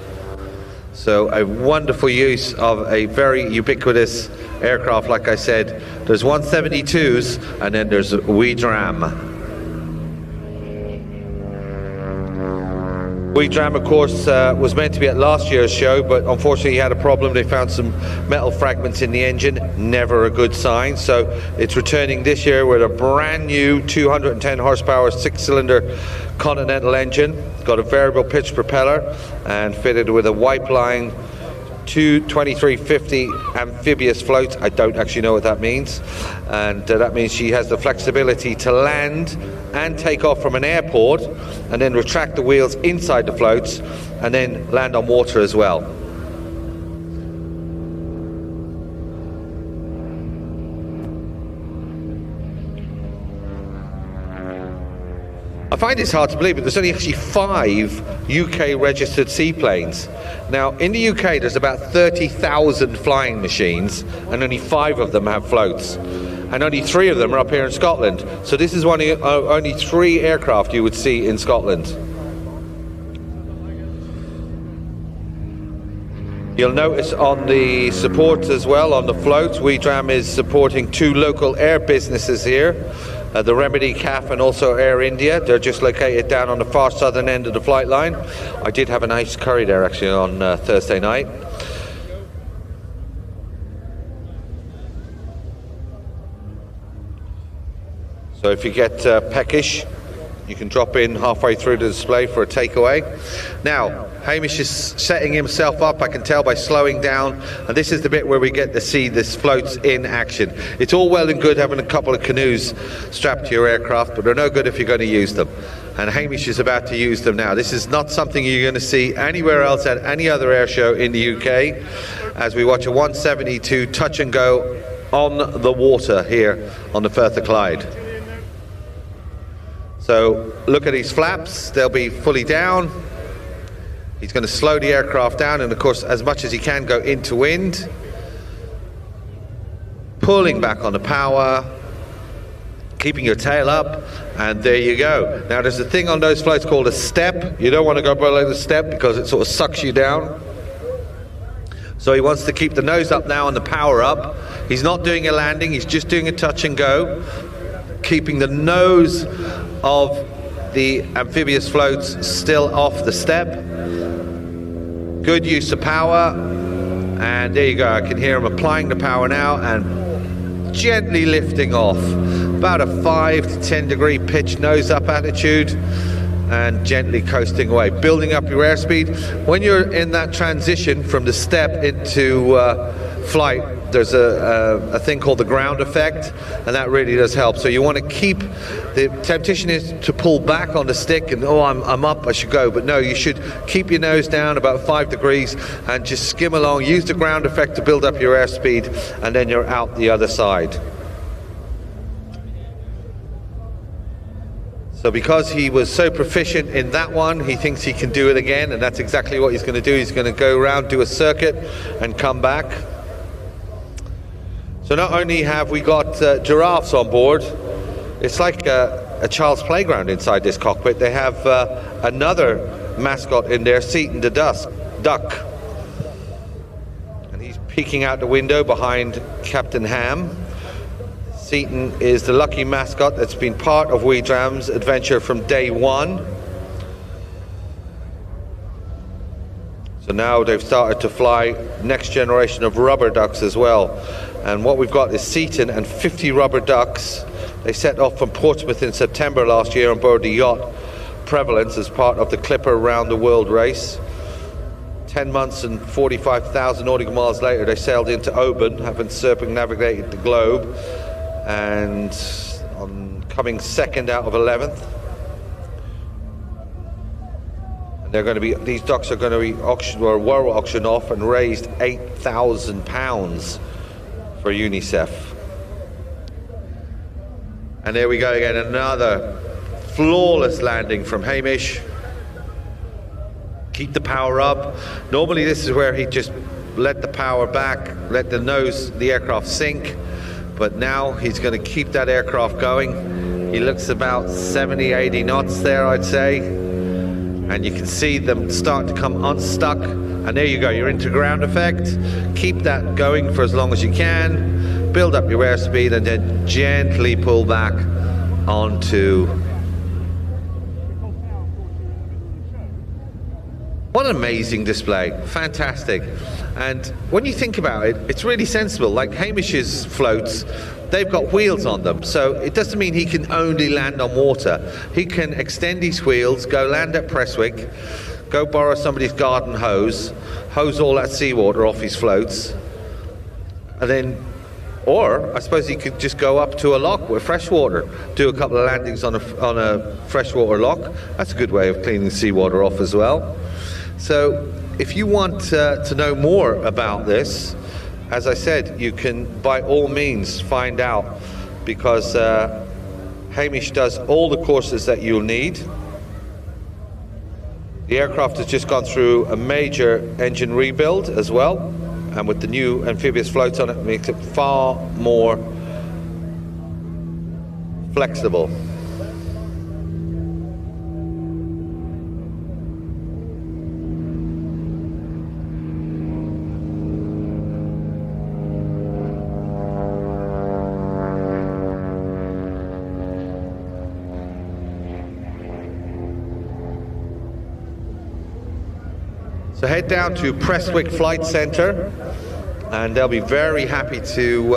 So a wonderful use of a very ubiquitous aircraft. Like I said, there's 172s and then there's WeDram. WeDram, of course, was meant to be at last year's show, but unfortunately he had a problem. They found some metal fragments in the engine, never a good sign. So it's returning this year with a brand new 210 horsepower 6-cylinder Continental engine. Got a variable pitch propeller and fitted with a wipe line two 2350 amphibious floats. I don't actually know what that means, and that means she has the flexibility to land and take off from an airport and then retract the wheels inside the floats and then land on water as well. I find it's hard to believe, but there's only actually 5 UK registered seaplanes. Now, in the UK, there's about 30,000 flying machines, and only 5 of them have floats. And only 3 of them are up here in Scotland. So this is only 3 aircraft you would see in Scotland. You'll notice on the support as well, on the floats, WeDram is supporting 2 local air businesses here. The Remedy CAF and also Air India. They're just located down on the far southern end of the flight line. I did have a nice curry there actually on Thursday night. So if you get peckish, you can drop in halfway through the display for a takeaway. Now, Hamish is setting himself up, I can tell by slowing down, and this is the bit where we get to see this floats in action. It's all well and good having a couple of canoes strapped to your aircraft, but they're no good if you're going to use them. And Hamish is about to use them now. This is not something you're going to see anywhere else at any other air show in the UK, as we watch a 172 touch and go on the water here on the Firth of Clyde. So look at these flaps, they'll be fully down. He's going to slow the aircraft down, and of course as much as he can go into wind, pulling back on the power, keeping your tail up, and there you go. Now there's a thing on those floats called a step. You don't want to go below the step because it sort of sucks you down. So he wants to keep the nose up now and the power up. He's not doing a landing, he's just doing a touch and go, keeping the nose of the amphibious floats still off the step. Good use of power, and there you go. I can hear him applying the power now and gently lifting off. About a 5 to 10 degree pitch nose up attitude, and gently coasting away, building up your airspeed. When you're in that transition from the step into flight, there's a thing called the ground effect, and that really does help. So you want to keep, the temptation is to pull back on the stick and, oh, I'm up, I should go. But no, you should keep your nose down about 5 degrees and just skim along. Use the ground effect to build up your airspeed, and then you're out the other side. So because he was so proficient in that one, he thinks he can do it again, and that's exactly what he's going to do. He's going to go around, do a circuit, and come back. So not only have we got giraffes on board, it's like a child's playground inside this cockpit. They have another mascot in there, Seaton the duck. And he's peeking out the window behind Captain Ham. Seaton is the lucky mascot that's been part of WeDram's adventure from day one. So now they've started to fly next generation of rubber ducks as well. And what we've got is Seaton and 50 rubber ducks. They set off from Portsmouth in September last year on board the yacht Prevalence as part of the Clipper Round the World race. 10 months and 45,000 nautical miles later, they sailed into Oban, having circumnavigated the globe, and on coming second out of 11th. They're going to be, these ducks are going to be auctioned, or were auctioned off, and raised £8,000 for UNICEF. And there we go again, another flawless landing from Hamish. Keep the power up. Normally this is where he just let the power back, let the nose, the aircraft sink, but now he's going to keep that aircraft going. He looks about 70, 80 knots there, I'd say. And you can see them start to come unstuck, and there you go, you're into ground effect. Keep that going for as long as you can, build up your airspeed, and then gently pull back onto. What an amazing display, fantastic. And when you think about it, it's really sensible. Like Hamish's floats, they've got wheels on them, so it doesn't mean he can only land on water. He can extend his wheels, go land at Prestwick, go borrow somebody's garden hose all that seawater off his floats, and then, or I suppose he could just go up to a lock with fresh water, do a couple of landings on a freshwater lock. That's a good way of cleaning seawater off as well. So if you want to know more about this, as I said, you can by all means find out, because Hamish does all the courses that you'll need. The aircraft has just gone through a major engine rebuild as well, and with the new amphibious floats on it, it makes it far more flexible. So head down to Prestwick Flight Centre, and they'll be very happy to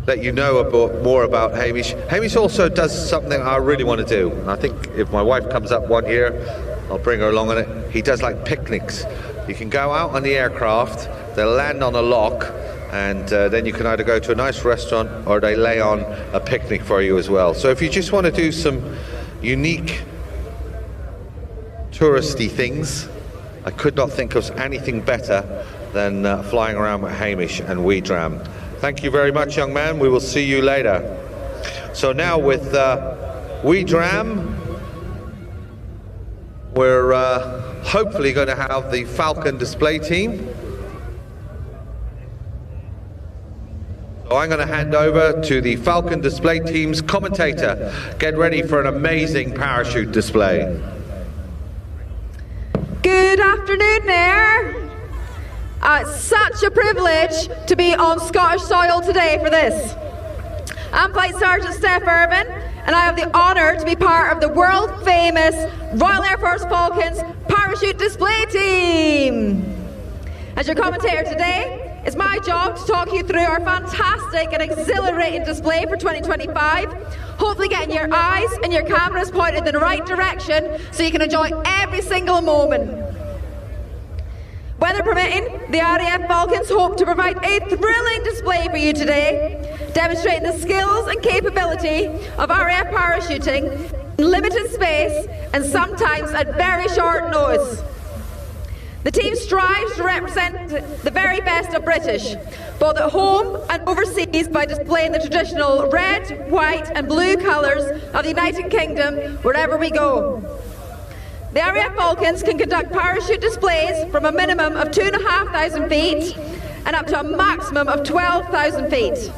let you know more about Hamish. Hamish also does something I really want to do, and I think if my wife comes up one year, I'll bring her along on it. He does like picnics. You can go out on the aircraft, they'll land on a lock, and then you can either go to a nice restaurant or they lay on a picnic for you as well. So if you just want to do some unique touristy things, I could not think of anything better than flying around with Hamish and WeDram. Thank you very much, young man. We will see you later. So now with WeDram, we're hopefully going to have the Falcon Display team. So I'm going to hand over to the Falcon Display team's commentator. Get ready for an amazing parachute display. Good afternoon there. It's such a privilege to be on Scottish soil today for this. I'm Flight Sergeant Steph Irvin, and I have the honour to be part of the world-famous Royal Air Force Falcons Parachute Display team. As your commentator today, it's my job to talk you through our fantastic and exhilarating display for 2025, hopefully getting your eyes and your cameras pointed in the right direction so you can enjoy every single moment. Weather permitting, the RAF Falcons hope to provide a thrilling display for you today, demonstrating the skills and capability of RAF parachuting in limited space and sometimes at very short notice. The team strives to represent the very best of British, both at home and overseas, by displaying the traditional red, white and blue colours of the United Kingdom wherever we go. The RAF Falcons can conduct parachute displays from a minimum of 2,500 feet and up to a maximum of 12,000 feet.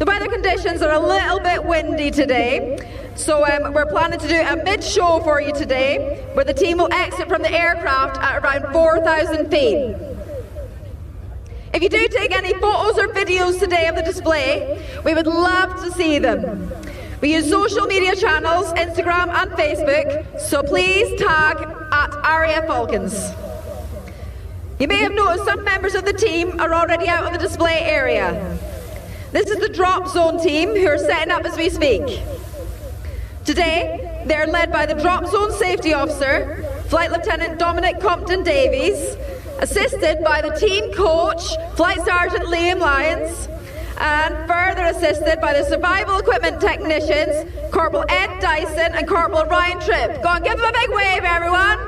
The weather conditions are a little bit windy today, so we're planning to do a mid-show for you today, where the team will exit from the aircraft at around 4,000 feet. If you do take any photos or videos today of the display, we would love to see them. We use social media channels, Instagram and Facebook, so please tag at RAF Falcons. You may have noticed some members of the team are already out on the display area. This is the drop zone team who are setting up as we speak. Today, they're led by the drop zone safety officer, Flight Lieutenant Dominic Compton Davies, assisted by the team coach, Flight Sergeant Liam Lyons, and further assisted by the survival equipment technicians, Corporal Ed Dyson and Corporal Ryan Tripp. Go on, give them a big wave, everyone.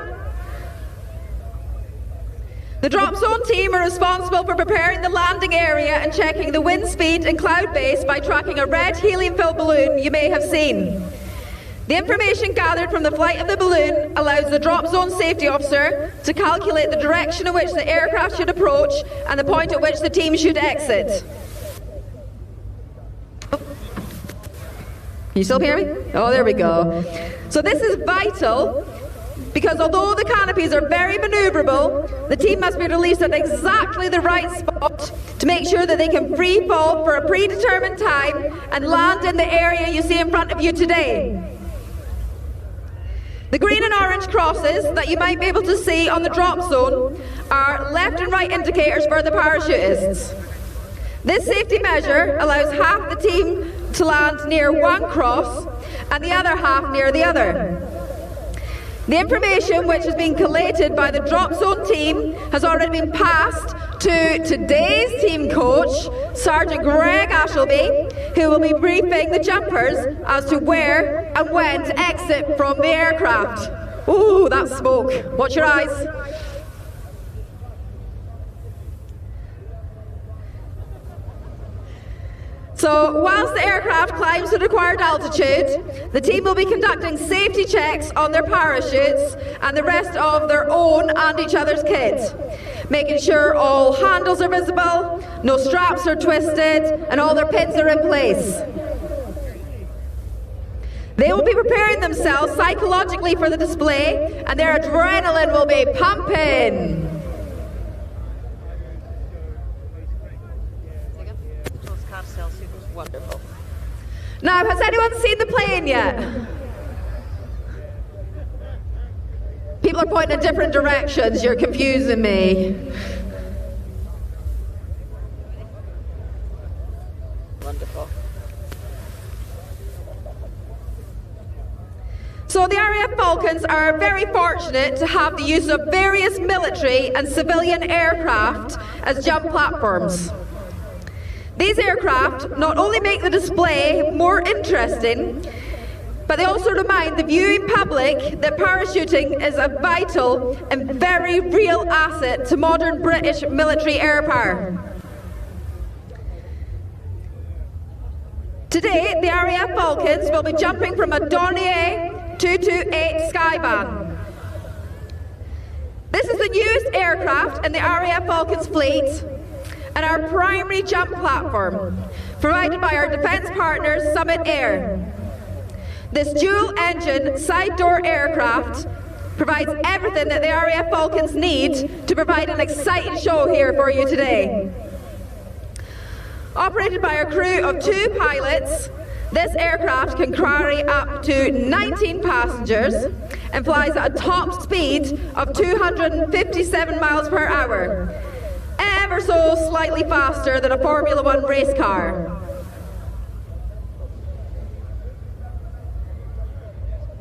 The drop zone team are responsible for preparing the landing area and checking the wind speed and cloud base by tracking a red helium-filled balloon you may have seen. The information gathered from the flight of the balloon allows the drop zone safety officer to calculate the direction in which the aircraft should approach and the point at which the team should exit. Can you still hear me? Oh, there we go. So this is vital, because although the canopies are very manoeuvrable, the team must be released at exactly the right spot to make sure that they can free fall for a predetermined time and land in the area you see in front of you today. The green and orange crosses that you might be able to see on the drop zone are left and right indicators for the parachutists. This safety measure allows half the team to land near one cross and the other half near the other. The information which has been collated by the drop zone team has already been passed to today's team coach, Sergeant Greg Ashleby, who will be briefing the jumpers as to where and when to exit from the aircraft. Ooh, that's smoke. Watch your eyes. So, whilst the aircraft climbs to the required altitude, the team will be conducting safety checks on their parachutes and the rest of their own and each other's kit, making sure all handles are visible, no straps are twisted, and all their pins are in place. They will be preparing themselves psychologically for the display, and their adrenaline will be pumping. Wonderful. Now, has anyone seen the plane yet? People are pointing in different directions. You're confusing me. Wonderful. So the RAF Falcons are very fortunate to have the use of various military and civilian aircraft as jump platforms. These aircraft not only make the display more interesting, but they also remind the viewing public that parachuting is a vital and very real asset to modern British military air power. Today, the RAF Falcons will be jumping from a Dornier 228 Skyvan. This is the newest aircraft in the RAF Falcons fleet, and our primary jump platform, provided by our defence partners Summit Air. This dual-engine, side-door aircraft provides everything that the RAF Falcons need to provide an exciting show here for you today. Operated by a crew of 2 pilots, this aircraft can carry up to 19 passengers and flies at a top speed of 257 miles per hour. Ever so slightly faster than a Formula 1 race car.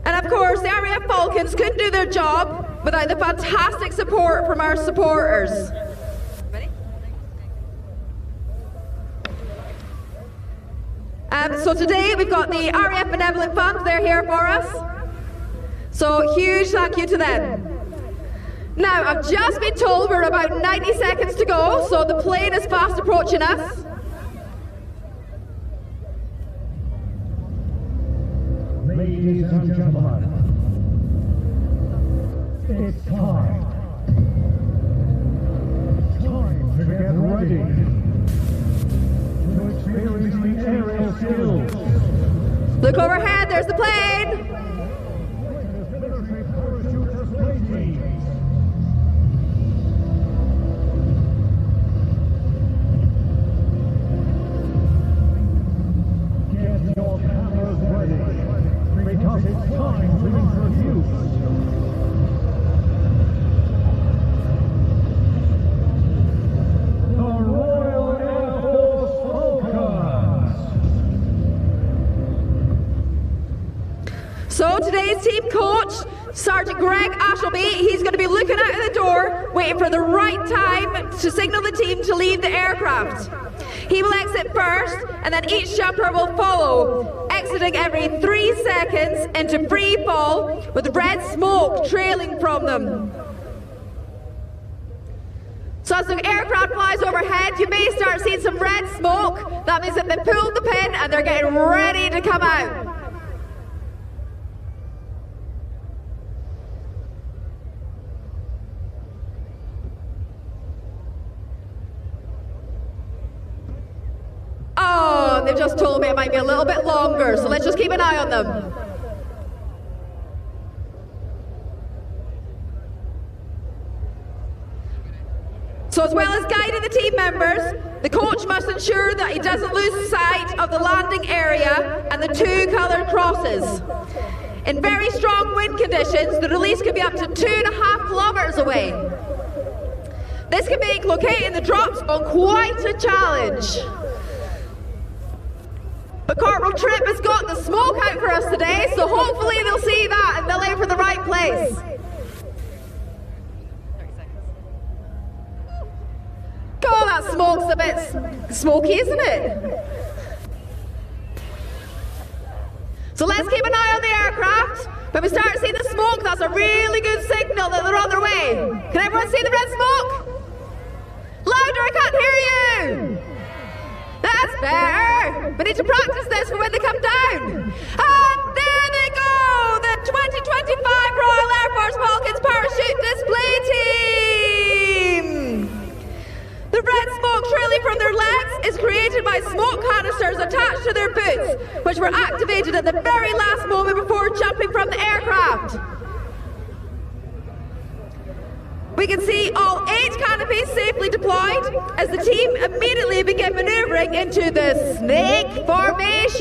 And of course, the RAF Falcons couldn't do their job without the fantastic support from our supporters. So today we've got the RAF Benevolent Fund, they're here for us. So huge thank you to them. Now, I've just been told we're about 90 seconds to go, so the plane is fast approaching us. Ladies and gentlemen, it's time. Time to get ready to experience the aerial skills. Look overhead, there's the plane. So today's team coach, Sergeant Greg Ashleby, he's going to be looking out of the door, waiting for the right time to signal the team to leave the aircraft. He will exit first, and then each jumper will follow, exiting every 3 seconds into free fall with red smoke trailing from them. So as the aircraft flies overhead, you may start seeing some red smoke. That means that they pulled the pin and they're getting ready to come out. Oh, they've just told me it might be a little bit longer, so let's just keep an eye on them. So as well as guiding the team members, the coach must ensure that he doesn't lose sight of the landing area and the 2 coloured crosses. In very strong wind conditions, the release can be up to 2.5 kilometres away. This can make locating the drops on quite a challenge. But Corporal Tripp has got the smoke out for us today, so hopefully they'll see that and they'll aim for the right place. God, that smoke's a bit smoky, isn't it? So let's keep an eye on the aircraft. When we start to see the smoke, that's a really good signal that they're on their way. Can everyone see the red smoke? Louder, I can't hear you. That's better. We need to practice this for when they come down. And there they go, the 2025 Royal Air Force Falcons Parachute Display Team. The red smoke trailing from their legs is created by smoke canisters attached to their boots, which were activated at the very last moment before jumping from the aircraft. We can see all 8 canopies safely deployed as the team immediately begin maneuvering into the snake formation.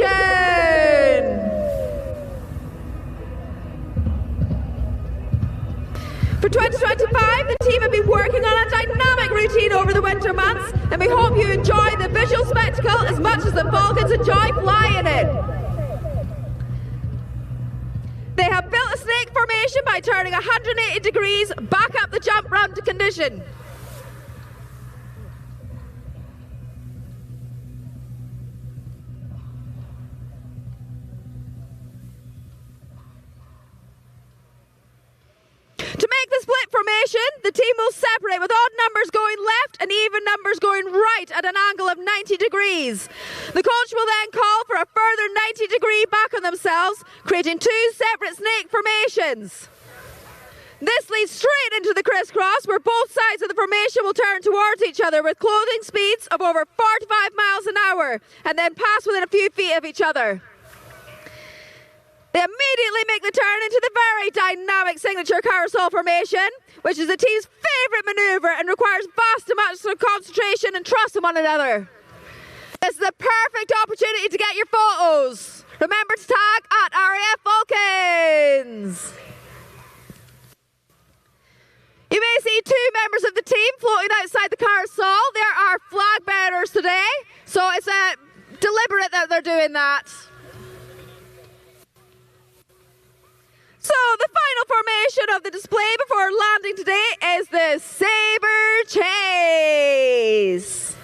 For 2025, the team have been working on a dynamic routine over the winter months, and we hope you enjoy the visual spectacle as much as the Falcons enjoy flying it. They have built a snake formation by turning 180 degrees back up the jump ramp to condition. To make the split formation, the team will separate with odd numbers going left and even numbers going right at an angle of 90 degrees. The coach will then call for a further 90-degree back on themselves, creating 2 separate snake formations. This leads straight into the crisscross, where both sides of the formation will turn towards each other with closing speeds of over 45 miles an hour and then pass within a few feet of each other. They immediately make the turn into the very dynamic signature carousel formation, which is the team's favourite manoeuvre and requires vast amounts of concentration and trust in one another. This is the perfect opportunity to get your photos. Remember to tag at RAF Falcons. You may see 2 members of the team floating outside the carousel. There are flag bearers today, so it's deliberate that they're doing that. So the final formation of the display before landing today is the Sabre Chase.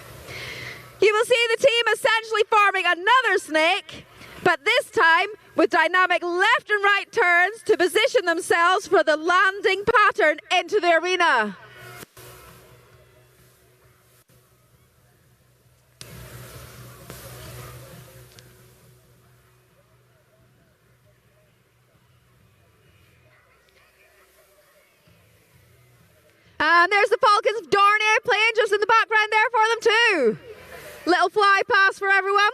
You will see the team essentially forming another snake, but this time with dynamic left and right turns to position themselves for the landing pattern into the arena. And there's the Falcons Dornier playing just in the background there for them too. Little fly pass for everyone.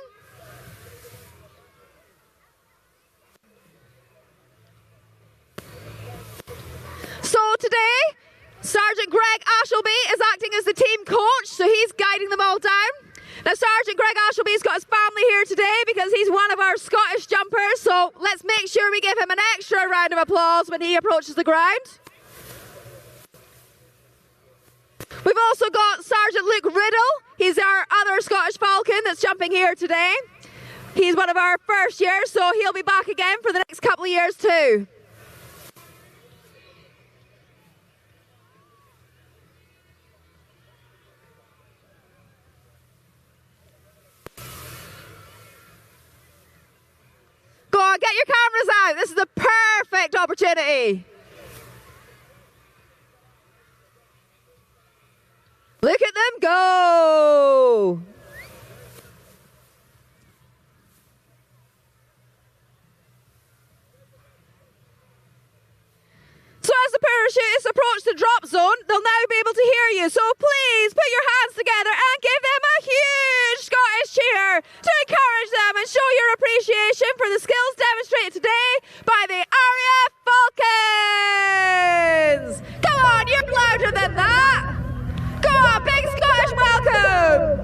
So today, Sergeant Greg Ashleby is acting as the team coach, so he's guiding them all down. Now Sergeant Greg Ashleby's got his family here today because he's one of our Scottish jumpers, so let's make sure we give him an extra round of applause when he approaches the ground. We've also got Sergeant Luke Riddle. He's our other Scottish Falcon that's jumping here today. He's one of our first years, so he'll be back again for the next couple of years too. Go on, get your cameras out. This is the perfect opportunity. Look at them go! So as the parachutists approach the drop zone, they'll now be able to hear you. So please put your hands together and give them a huge Scottish cheer to encourage them and show your appreciation for the skills demonstrated today by the RAF Falcons. Come on, you're louder than that. Go on, big Scottish welcome!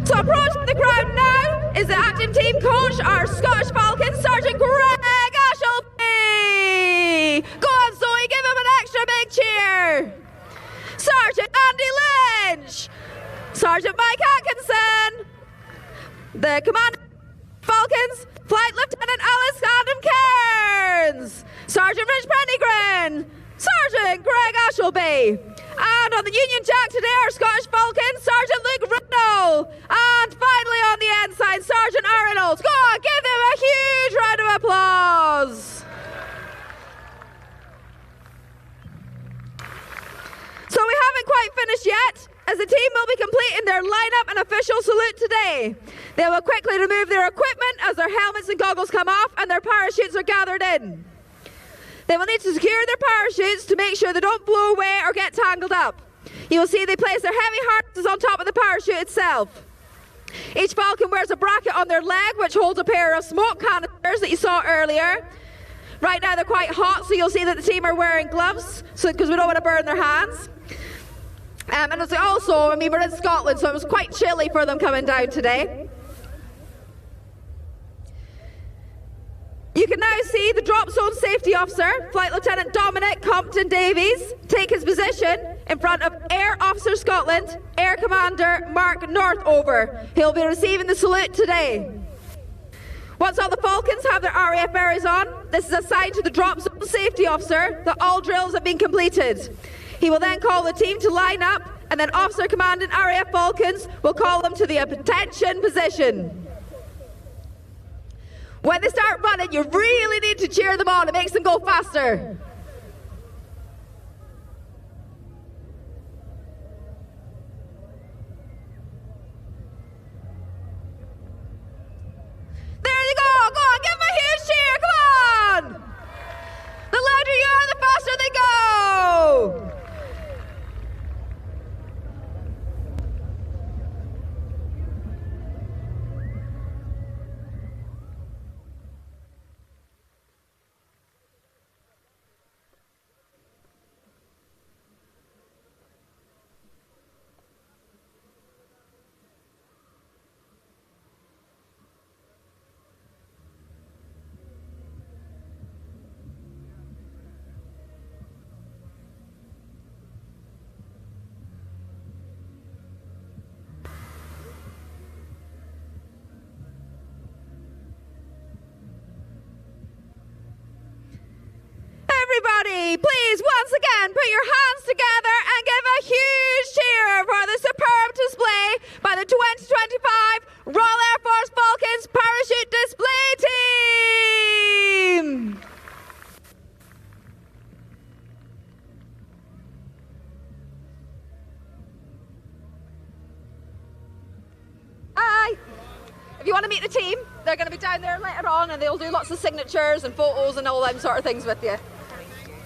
So approaching the crowd now is the acting team coach, our Scottish Falcons, Sergeant Greg Ashleby! Go on, Zoe, give him an extra big cheer! Sergeant Andy Lynch! Sergeant Mike Atkinson. The Commander Falcons, Flight Lieutenant Alice Adam Cairns. Sergeant Rich Pentigran. Sergeant Greg Ashleby. And on the Union Jack today, our Scottish Falcon, Sergeant Luke Riddle. And finally on the ensign, Sergeant Arnold. Go on, give them a huge round of applause. So we haven't quite finished yet, as the team will be completing their lineup and official salute today. They will quickly remove their equipment as their helmets and goggles come off and their parachutes are gathered in. They will need to secure their parachutes to make sure they don't blow away or get tangled up. You will see they place their heavy harnesses on top of the parachute itself. Each Falcon wears a bracket on their leg which holds a pair of smoke canisters that you saw earlier. Right now they're quite hot, so you'll see that the team are wearing gloves because we don't want to burn their hands. And it's also, we're in Scotland, so it was quite chilly for them coming down today. You can now see the drop zone safety officer, Flight Lieutenant Dominic Compton Davies, take his position in front of Air Officer Scotland, Air Commander Mark Northover. He'll be receiving the salute today. Once all the Falcons have their RAF berets on, this is assigned to the drop zone safety officer that all drills have been completed. He will then call the team to line up, and then Officer Commanding RAF Falcons will call them to the attention position. When they start running, you really need to cheer them on. It makes them go faster. There you go. Go on, give them a huge cheer. Come on. The louder you are, the faster they go. Everybody, please, once again, put your hands together and give a huge cheer for the superb display by the 2025 Royal Air Force Falcons Parachute Display Team. Hi. If you want to meet the team, they're going to be down there later on and they'll do lots of signatures and photos and all them sort of things with you.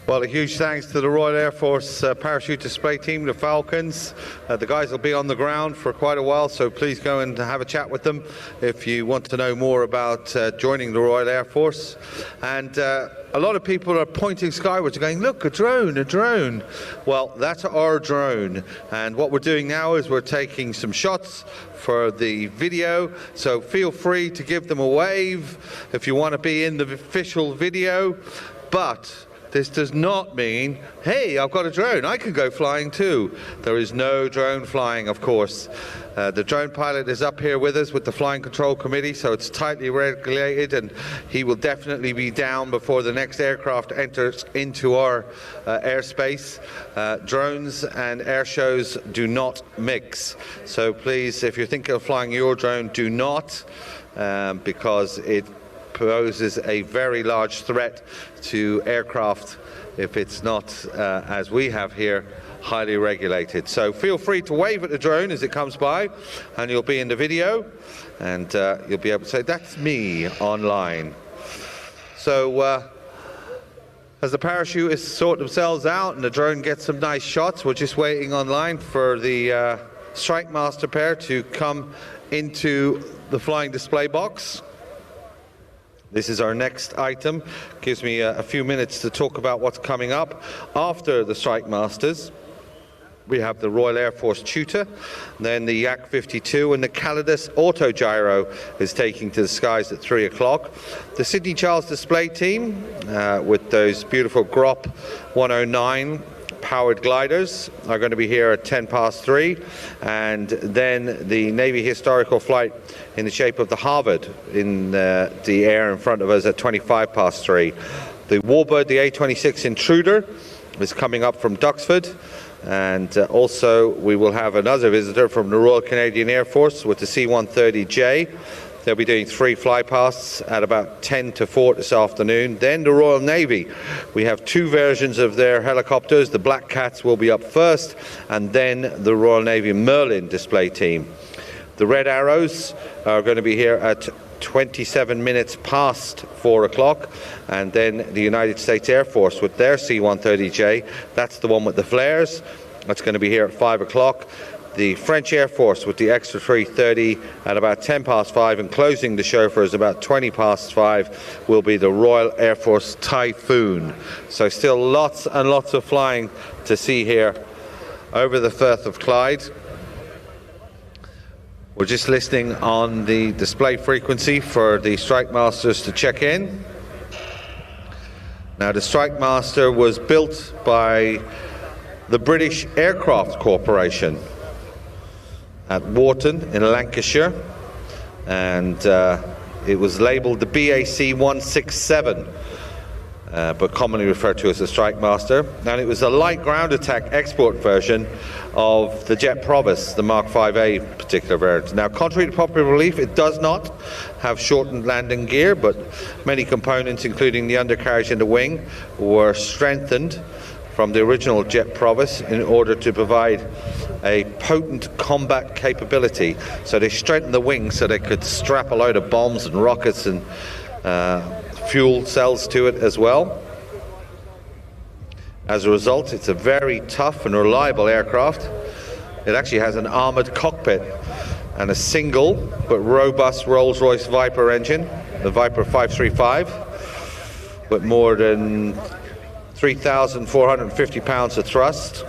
Well, a huge thanks to the Royal Air Force Parachute Display Team, the Falcons. The guys will be on the ground for quite a while, so please go and have a chat with them if you want to know more about joining the Royal Air Force. And a lot of people are pointing skywards, going, look, a drone, a drone. Well, that's our drone. And what we're doing now is we're taking some shots for the video, so feel free to give them a wave if you want to be in the official video. But this does not mean, hey, I've got a drone, I can go flying too. There is no drone flying, of course. The drone pilot is up here with us with the Flying Control Committee, so it's tightly regulated, and he will definitely be down before the next aircraft enters into our airspace. Drones and air shows do not mix. So please, if you're thinking of flying your drone, do not, because it poses a very large threat to aircraft if it's not, as we have here, highly regulated. So feel free to wave at the drone as it comes by, and you'll be in the video, and you'll be able to say, that's me online. So as the parachutists sort themselves out and the drone gets some nice shots, we're just waiting online for the Strike Master pair to come into the flying display box. This is our next item. Gives me a few minutes to talk about what's coming up. After the Strike Masters, we have the Royal Air Force Tutor, then the Yak-52, and the Calidus Auto Gyro is taking to the skies at 3 o'clock. The Sydney Charles Display Team, with those beautiful GROP 109 powered gliders are going to be here at 3:10, and then the Navy historical flight in the shape of the Harvard in the air in front of us at 3:25. The warbird, the A26 Intruder, is coming up from Duxford, and also we will have another visitor from the Royal Canadian Air Force with the C-130J. They'll be doing 3 flypasts at about 10 to 4 this afternoon. Then the Royal Navy. We have 2 versions of their helicopters. The Black Cats will be up first, and then the Royal Navy Merlin display team. The Red Arrows are going to be here at 27 minutes past 4 o'clock, and then the United States Air Force with their C-130J. That's the one with the flares. That's going to be here at 5 o'clock. The French Air Force with the Extra 330 at about 10 past 5, and closing the show for us about 20 past 5 will be the Royal Air Force Typhoon. So still lots and lots of flying to see here over the Firth of Clyde. We're just listening on the display frequency for the Strike Masters to check in. Now, the Strike Master was built by the British Aircraft Corporation at Wharton in Lancashire, and it was labelled the BAC 167, but commonly referred to as the Strike Master. And it was a light ground attack export version of the Jet Provis, the Mark 5A particular variant. Now, contrary to popular belief, it does not have shortened landing gear, but many components, including the undercarriage and the wing, were strengthened from the original Jet Provis in order to provide a potent combat capability. So they strengthened the wings so they could strap a load of bombs and rockets and fuel cells to it as well. As a result, it's a very tough and reliable aircraft. It actually has an armoured cockpit and a single but robust Rolls-Royce Viper engine, the Viper 535, with more than 3,450 pounds of thrust.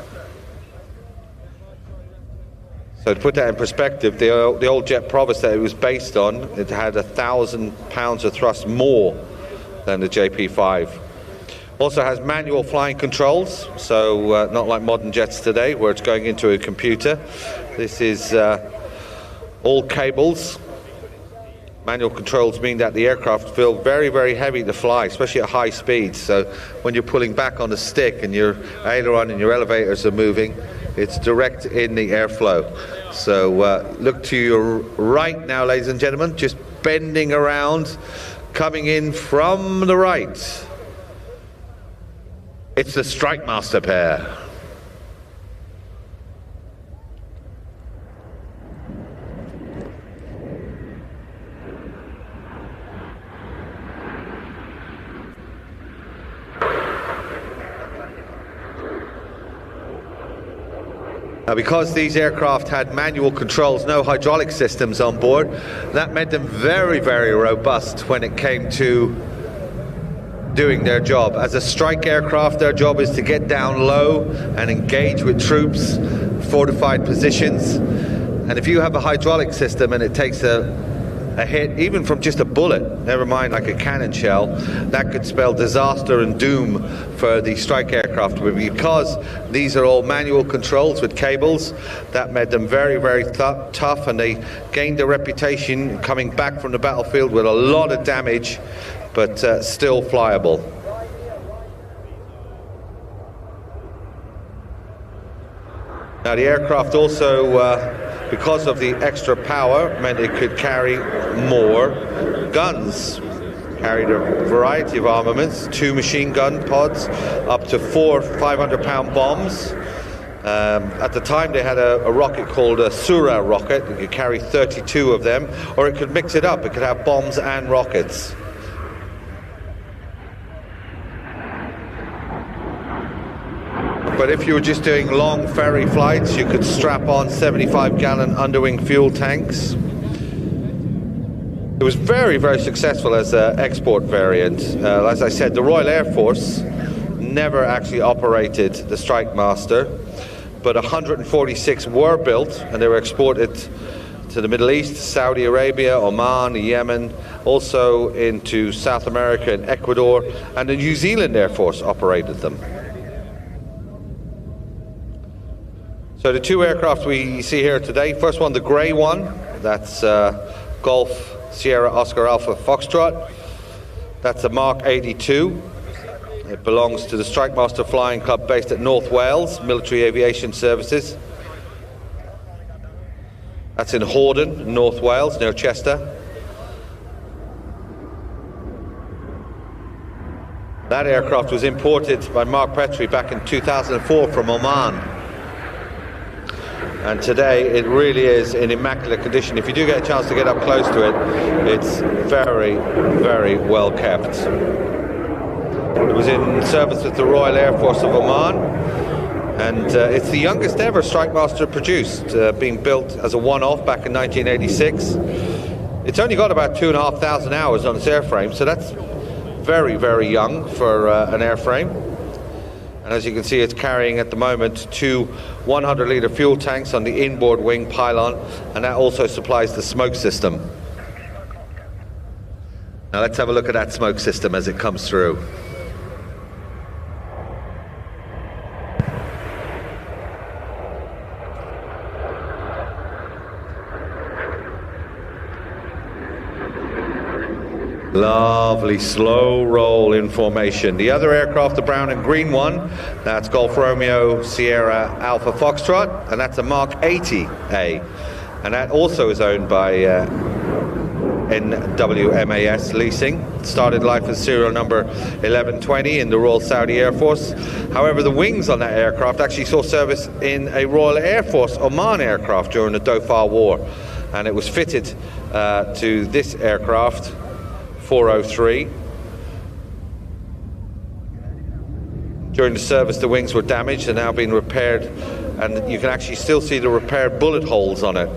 So to put that in perspective, the old Jet Provis that it was based on, it had 1,000 pounds of thrust more than the JP5. Also has manual flying controls, so not like modern jets today where it's going into a computer. This is all cables. Manual controls mean that the aircraft feel very, very heavy to fly, especially at high speeds. So when you're pulling back on the stick and your aileron and your elevators are moving, it's direct in the airflow. So look to your right now, ladies and gentlemen, just bending around, coming in from the right. It's the Strike Master pair. Now, because these aircraft had manual controls, no hydraulic systems on board, that made them very, very robust when it came to doing their job. As a strike aircraft, their job is to get down low and engage with troops, fortified positions. And if you have a hydraulic system and it takes a hit, even from just a bullet, never mind like a cannon shell, that could spell disaster and doom for the strike aircraft. But because these are all manual controls with cables, that made them very, very tough, and they gained a reputation coming back from the battlefield with a lot of damage, but still flyable. Now, the aircraft also, because of the extra power, meant it could carry more guns. Carried a variety of armaments, 2 machine gun pods, up to 4 500-pound bombs. At the time, they had a rocket called a Sura rocket. It could carry 32 of them, or it could mix it up. It could have bombs and rockets. But if you were just doing long ferry flights, you could strap on 75-gallon underwing fuel tanks. It was very, very successful as an export variant. As I said, the Royal Air Force never actually operated the Strike Master, but 146 were built, and they were exported to the Middle East, Saudi Arabia, Oman, Yemen, also into South America and Ecuador, and the New Zealand Air Force operated them. So the two aircraft we see here today, first one, the grey one, that's Golf Sierra Oscar Alpha Foxtrot. That's a Mark 82. It belongs to the Strike Master Flying Club based at North Wales, Military Aviation Services. That's in Hordern, North Wales, near Chester. That aircraft was imported by Mark Petrie back in 2004 from Oman. And today it really is in immaculate condition. If you do get a chance to get up close to it, it's very, very well kept. It was in service with the Royal Air Force of Oman, and it's the youngest ever Strike Master produced, being built as a one-off back in 1986. It's only got about 2,500 hours on its airframe, so that's very, very young for an airframe. And as you can see, it's carrying at the moment two 100-litre fuel tanks on the inboard wing pylon, and that also supplies the smoke system. Now let's have a look at that smoke system as it comes through. Lovely slow roll in formation. The other aircraft, the brown and green one, that's Golf Romeo Sierra Alpha Foxtrot, and that's a Mark 80A, and that also is owned by NWMAS Leasing. It started life as serial number 1120 in the Royal Saudi Air Force. However, the wings on that aircraft actually saw service in a Royal Air Force Oman aircraft during the Dhofar War, and it was fitted to this aircraft 403. During the service, the wings were damaged and now being repaired, and you can actually still see the repaired bullet holes on it.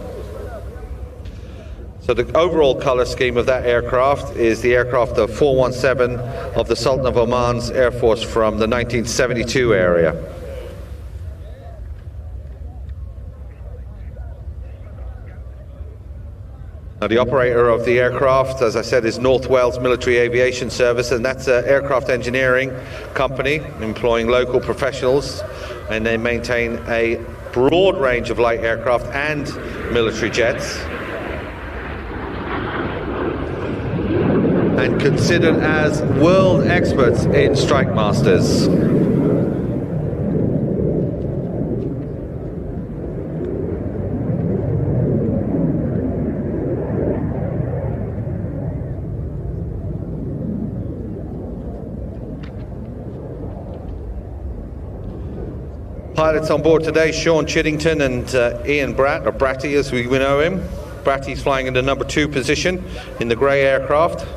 So the overall colour scheme of that aircraft is the aircraft of 417 of the Sultan of Oman's Air Force from the 1972 area. Now, the operator of the aircraft, as I said, is North Wales Military Aviation Service, and that's an aircraft engineering company employing local professionals, and they maintain a broad range of light aircraft and military jets, and considered as world experts in Strike Masters. Pilots on board today, Sean Chiddington and Ian Bratt, or Bratty as we know him. Bratty's flying in the number 2 position in the grey aircraft.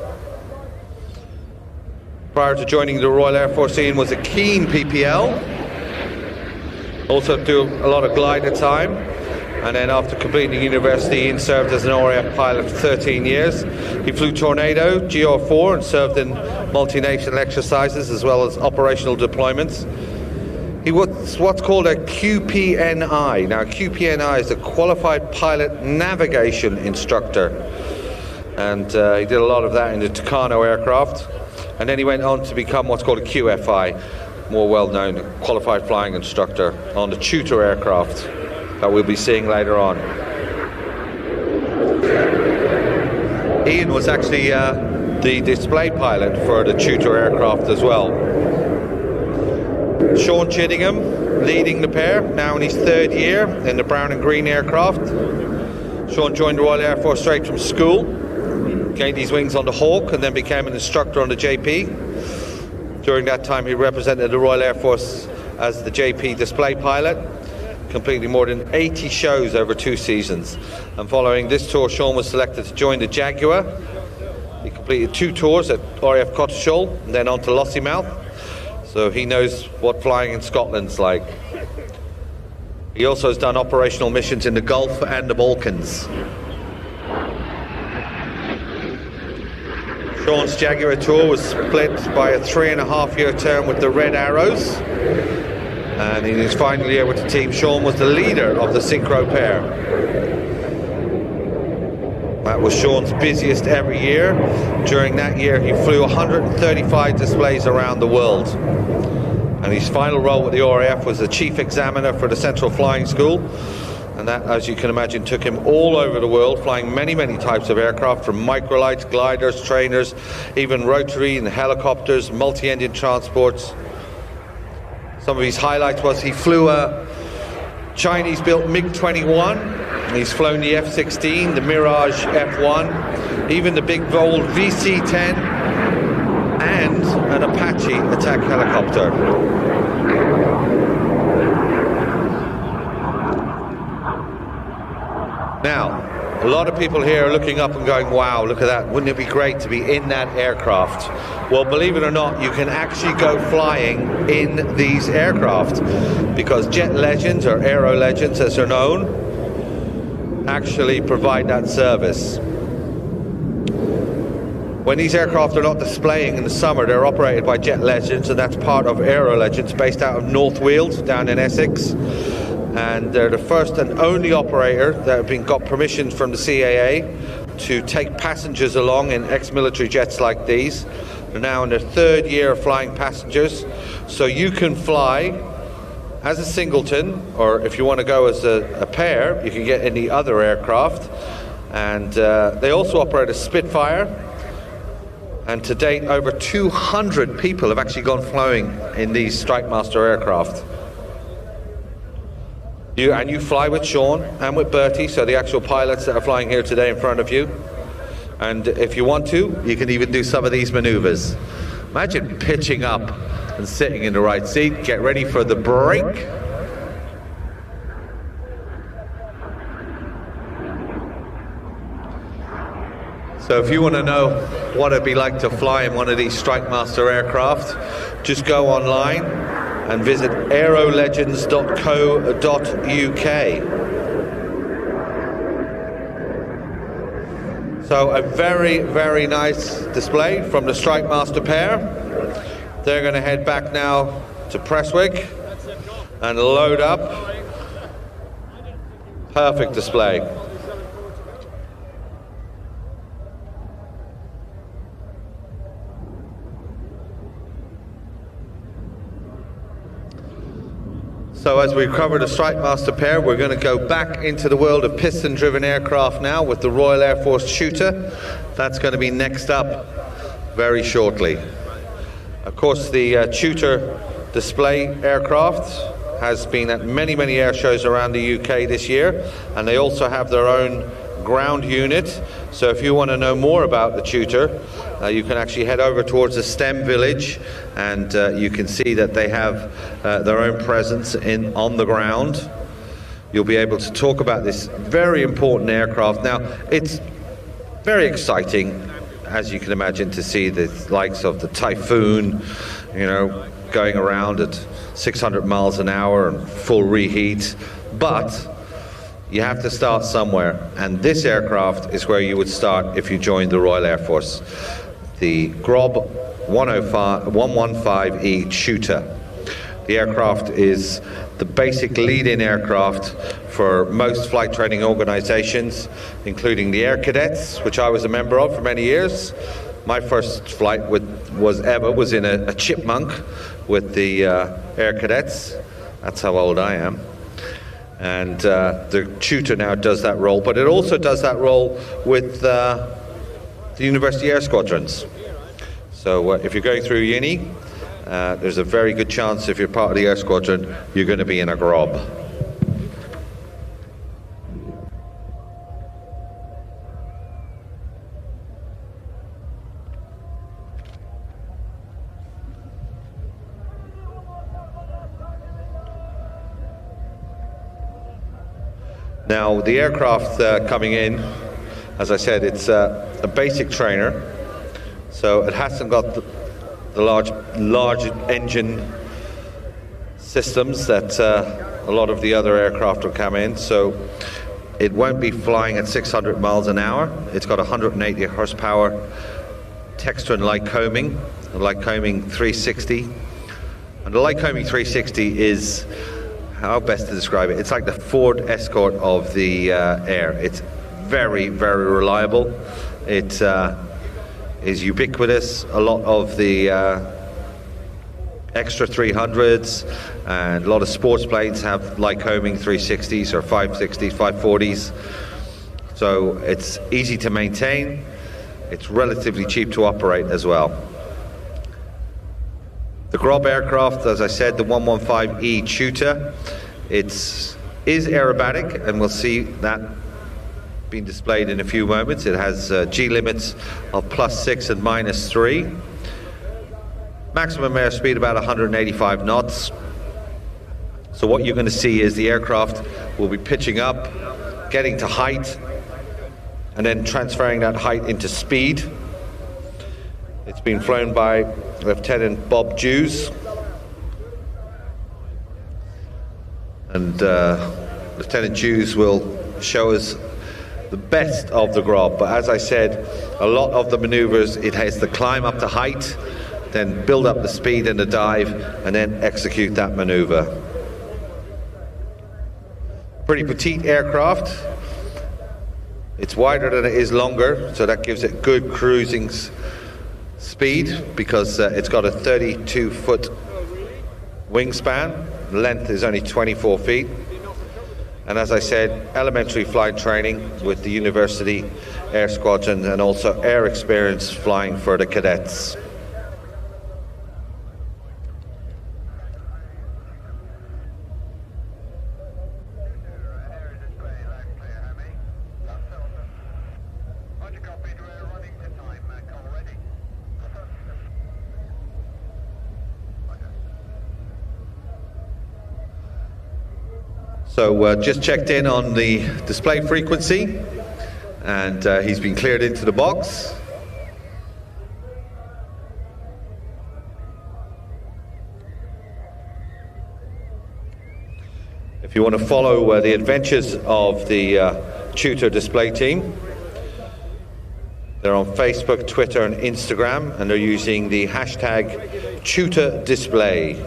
Prior to joining the Royal Air Force, Ian was a keen PPL. Also do a lot of glider time. And then after completing university, Ian served as an RAF pilot for 13 years. He flew Tornado, GR4, and served in multinational exercises as well as operational deployments. He was what's called a QPNI. Now, QPNI is a Qualified Pilot Navigation Instructor. And he did a lot of that in the Tucano aircraft. And then he went on to become what's called a QFI, more well-known Qualified Flying Instructor on the Tutor aircraft that we'll be seeing later on. Ian was actually the display pilot for the Tutor aircraft as well. Sean Chiddingham leading the pair, now in his 3rd year in the brown and green aircraft. Sean joined the Royal Air Force straight from school, gained his wings on the Hawk, and then became an instructor on the JP. During that time, he represented the Royal Air Force as the JP display pilot, completing more than 80 shows over 2 seasons. And following this tour, Sean was selected to join the Jaguar. He completed 2 tours at RAF Cotteshall and then on to Lossiemouth. So he knows what flying in Scotland's like. He also has done operational missions in the Gulf and the Balkans. Sean's Jaguar tour was split by a 3.5-year term with the Red Arrows. And in his final year with the team, Sean was the leader of the synchro pair. That was Sean's busiest every year. During that year, he flew 135 displays around the world. And his final role with the RAF was the chief examiner for the Central Flying School. And that, as you can imagine, took him all over the world, flying many, many types of aircraft, from microlights, gliders, trainers, even rotary and helicopters, multi-engine transports. Some of his highlights was he flew a Chinese-built MiG-21. He's flown the F-16, the Mirage F-1, even the big bold VC-10, and an Apache attack helicopter. Now, a lot of people here are looking up and going, wow, look at that, wouldn't it be great to be in that aircraft? Well, believe it or not, you can actually go flying in these aircraft, because Jet Legends, or Aero Legends as they're known, actually provide that service. When these aircraft are not displaying in the summer, they're operated by Jet Legends, and that's part of Aero Legends, based out of North Weald, down in Essex. And they're the first and only operator that have got permissions from the CAA to take passengers along in ex-military jets like these. They're now in their third year of flying passengers, so you can fly as a singleton, or if you want to go as a pair, you can get in the other aircraft. And they also operate a Spitfire. And to date, over 200 people have actually gone flying in these Strike Master aircraft. You fly with Sean and with Bertie, so the actual pilots that are flying here today in front of you. And if you want to, you can even do some of these maneuvers. Imagine pitching up and sitting in the right seat. Get ready for the brake. So if you want to know what it'd be like to fly in one of these Strike Master aircraft, just go online and visit aerolegends.co.uk. So a very, very nice display from the Strike Master pair. They're going to head back now to Prestwick and load up. Perfect display. So as we cover the Strike Master pair, we're going to go back into the world of piston-driven aircraft now with the Royal Air Force Tutor. That's going to be next up very shortly. Of course, the Tutor Display aircraft has been at many, many air shows around the UK this year, and they also have their own ground unit. So if you want to know more about the Tutor, you can actually head over towards the STEM village, and you can see that they have their own presence on the ground. You'll be able to talk about this very important aircraft. Now, it's very exciting, as you can imagine, to see the likes of the Typhoon, you know, going around at 600 miles an hour and full reheat. But you have to start somewhere, and this aircraft is where you would start if you joined the Royal Air Force. The Grob 115E Tutor. The aircraft is the basic lead-in aircraft for most flight training organizations, including the Air Cadets, which I was a member of for many years. My first flight was in a Chipmunk with the Air Cadets. That's how old I am. And the Tutor now does that role, but it also does that role with the University Air Squadrons. So if you're going through uni, there's a very good chance if you're part of the Air Squadron, you're going to be in a Grob. Now, the aircraft coming in, as I said, it's a basic trainer, so it hasn't got the large engine systems that a lot of the other aircraft will come in, so it won't be flying at 600 miles an hour. It's got 180 horsepower Textron Lycoming, the Lycoming 360. And the Lycoming 360 is, how best to describe it? It's like the Ford Escort of the air. It's very, very reliable. It is ubiquitous. A lot of the extra 300s, and a lot of sports planes have Lycoming 360s or 560s, 540s. So it's easy to maintain. It's relatively cheap to operate as well. The Grob aircraft, as I said, the 115E Tutor, is aerobatic, and we'll see that being displayed in a few moments. It has G limits of +6 and -3. Maximum airspeed about 185 knots. So what you're going to see is the aircraft will be pitching up, getting to height, and then transferring that height into speed. It's been flown by Lieutenant Bob Jews. And Lieutenant Jews will show us the best of the Grob. But as I said, a lot of the maneuvers, it has to climb up to height, then build up the speed in the dive, and then execute that maneuver. Pretty petite aircraft. It's wider than it is longer, so that gives it good cruising speed, because it's got a 32-foot wingspan. The length is only 24 feet. And as I said, elementary flight training with the University Air Squadron, and also air experience flying for the cadets. So just checked in on the display frequency, and he's been cleared into the box. If you want to follow the adventures of the Tutor Display team, they're on Facebook, Twitter and Instagram, and they're using the hashtag Tutor Display.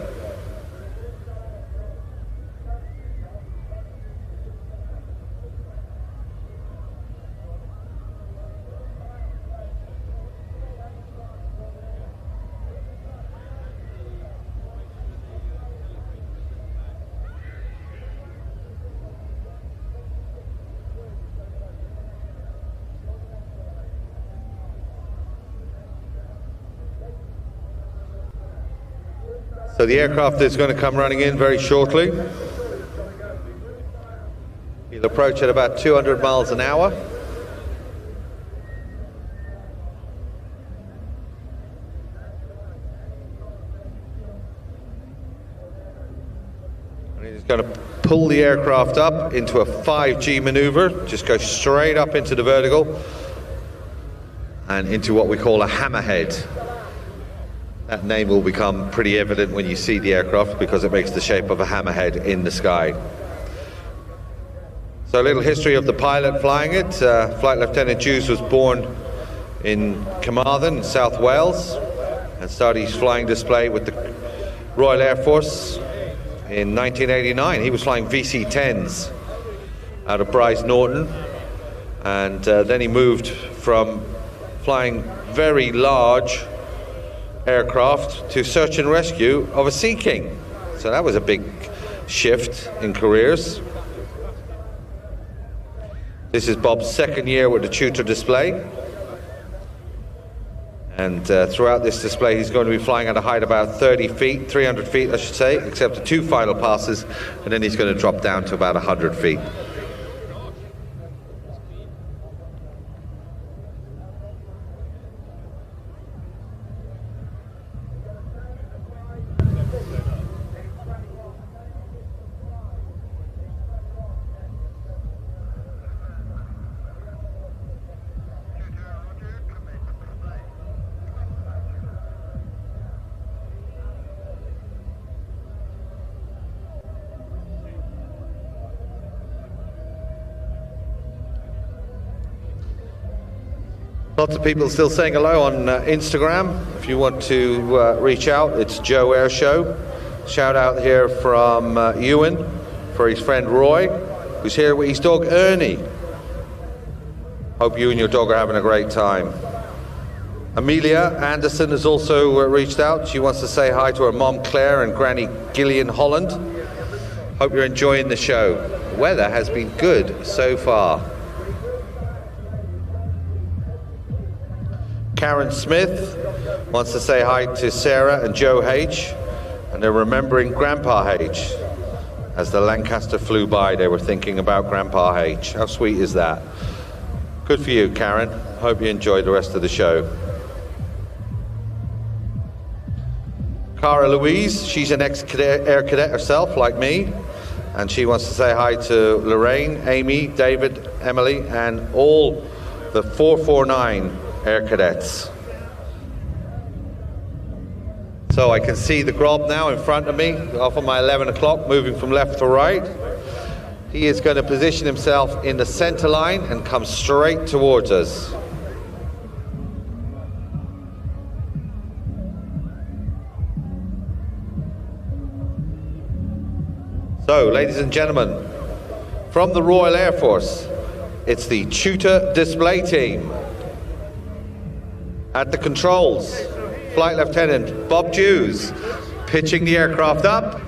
So the aircraft is going to come running in very shortly. He'll approach at about 200 miles an hour. And he's going to pull the aircraft up into a 5G maneuver, just go straight up into the vertical and into what we call a hammerhead. That name will become pretty evident when you see the aircraft, because it makes the shape of a hammerhead in the sky. So a little history of the pilot flying it. Flight Lieutenant Jews was born in Carmarthen, South Wales, and started his flying display with the Royal Air Force in 1989. He was flying VC-10s out of Bryce Norton, and then he moved from flying very large aircraft to search and rescue of a Sea King. So that was a big shift in careers. This is Bob's second year with the Tutor Display. And throughout this display he's going to be flying at a height about 30 feet, 300 feet I should say, except the 2 final passes, and then he's going to drop down to about 100 feet. Lots of people still saying hello on Instagram. If you want to reach out, it's Joe Ayr Show. Shout out here from Ewan for his friend Roy, who's here with his dog Ernie. Hope you and your dog are having a great time. Amelia Anderson has also reached out. She wants to say hi to her mom Claire and granny Gillian Holland. Hope you're enjoying the show. The weather has been good so far. Karen Smith wants to say hi to Sarah and Joe H. And they're remembering Grandpa H. As the Lancaster flew by, they were thinking about Grandpa H. How sweet is that? Good for you, Karen. Hope you enjoy the rest of the show. Cara Louise, she's an ex-air cadet herself, like me. And she wants to say hi to Lorraine, Amy, David, Emily, and all the 449 air cadets. So I can see the Grob now in front of me, off of my 11 o'clock, moving from left to right. He is going to position himself in the center line and come straight towards us. So, ladies and gentlemen, from the Royal Air Force, it's the Tutor Display team. At the controls, Flight Lieutenant Bob Dews, pitching the aircraft up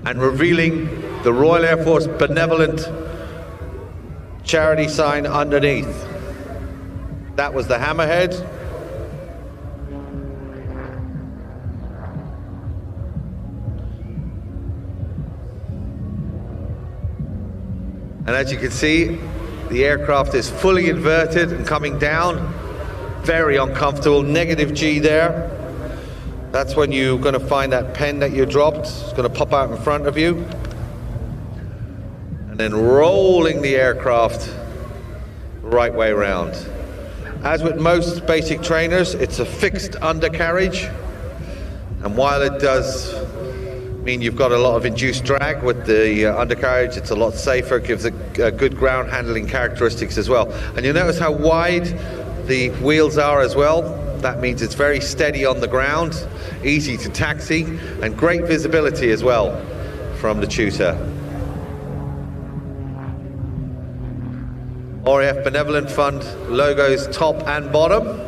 and revealing the Royal Air Force Benevolent charity sign underneath. That was the hammerhead. And as you can see, the aircraft is fully inverted and coming down. Very uncomfortable, negative G there. That's when you're going to find that pen that you dropped. It's going to pop out in front of you. And then rolling the aircraft the right way around. As with most basic trainers, it's a fixed undercarriage. And while it does mean you've got a lot of induced drag with the undercarriage, it's a lot safer, it gives a good ground handling characteristics as well. And you notice how wide the wheels are as well. That means it's very steady on the ground, easy to taxi, and great visibility as well from the Tutor. RAF Benevolent Fund logos top and bottom.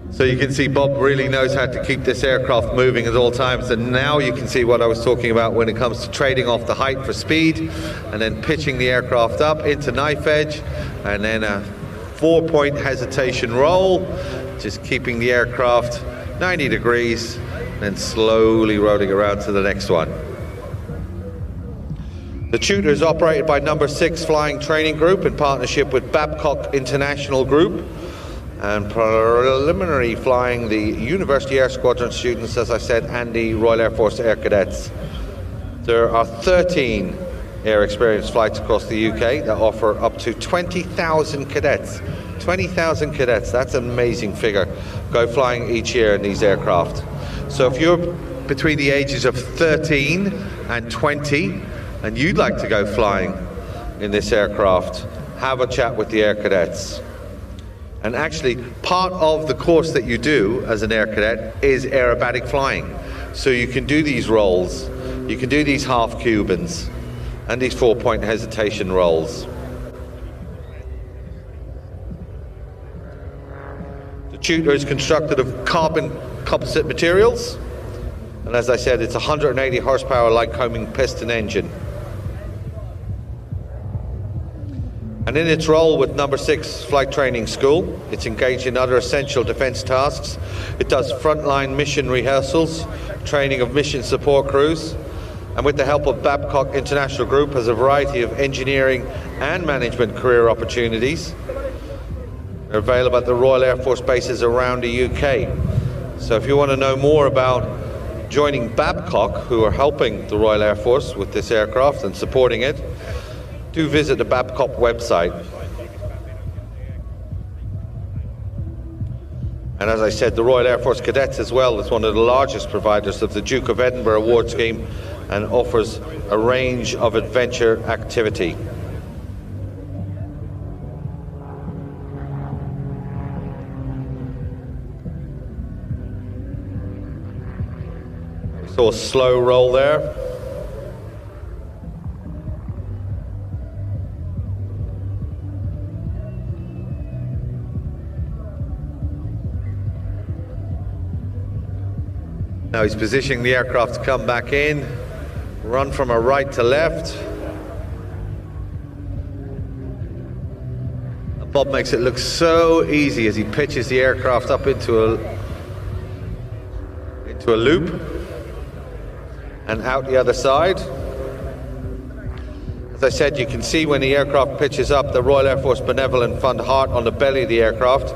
So you can see Bob really knows how to keep this aircraft moving at all times, and now you can see what I was talking about when it comes to trading off the height for speed and then pitching the aircraft up into knife edge and then a 4-point hesitation roll, just keeping the aircraft 90 degrees and then slowly rolling around to the next one. The Tutor is operated by Number 6 Flying Training Group in partnership with Babcock International Group, and preliminary flying the University Air Squadron students, as I said, and the Royal Air Force Air Cadets. There are 13 air experience flights across the UK that offer up to 20,000 cadets. 20,000 cadets, that's an amazing figure, go flying each year in these aircraft. So if you're between the ages of 13 and 20 and you'd like to go flying in this aircraft, have a chat with the air cadets. And actually, part of the course that you do as an air cadet is aerobatic flying. So you can do these rolls, you can do these half Cubans, and these 4-point hesitation rolls. The Tutor is constructed of carbon composite materials, and as I said, it's a 180 horsepower Lycoming piston engine. And in its role with Number 6 Flight Training School, it's engaged in other essential defence tasks. It does frontline mission rehearsals, training of mission support crews, and with the help of Babcock International Group has a variety of engineering and management career opportunities. They're available at the Royal Air Force bases around the UK. So if you want to know more about joining Babcock, who are helping the Royal Air Force with this aircraft and supporting it, do visit the Babcock website. And as I said, the Royal Air Force Cadets as well is one of the largest providers of the Duke of Edinburgh Award Scheme and offers a range of adventure activity. So a slow roll there. Now he's positioning the aircraft to come back in, run from a right to left. And Bob makes it look so easy as he pitches the aircraft up into a loop and out the other side. As I said, you can see when the aircraft pitches up the Royal Air Force Benevolent Fund heart on the belly of the aircraft.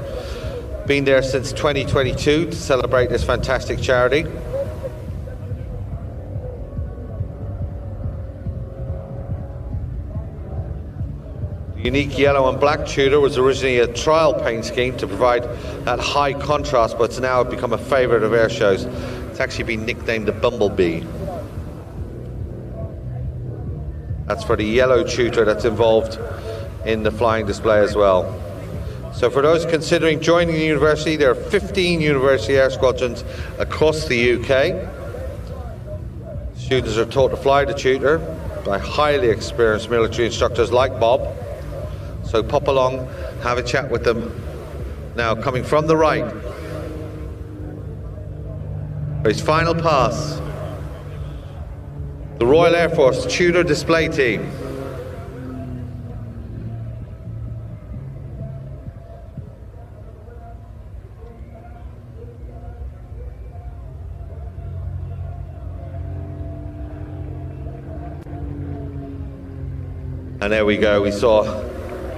Been there since 2022 to celebrate this fantastic charity. The unique yellow and black Tudor was originally a trial paint scheme to provide that high contrast, but it's now become a favourite of air shows. It's actually been nicknamed the Bumblebee. That's for the yellow Tudor that's involved in the flying display as well. So for those considering joining the university, there are 15 university air squadrons across the UK. Students are taught to fly the Tutor by highly experienced military instructors like Bob. So pop along, have a chat with them. Now coming from the right, for his final pass, the Royal Air Force Tutor Display team. And there we go, we saw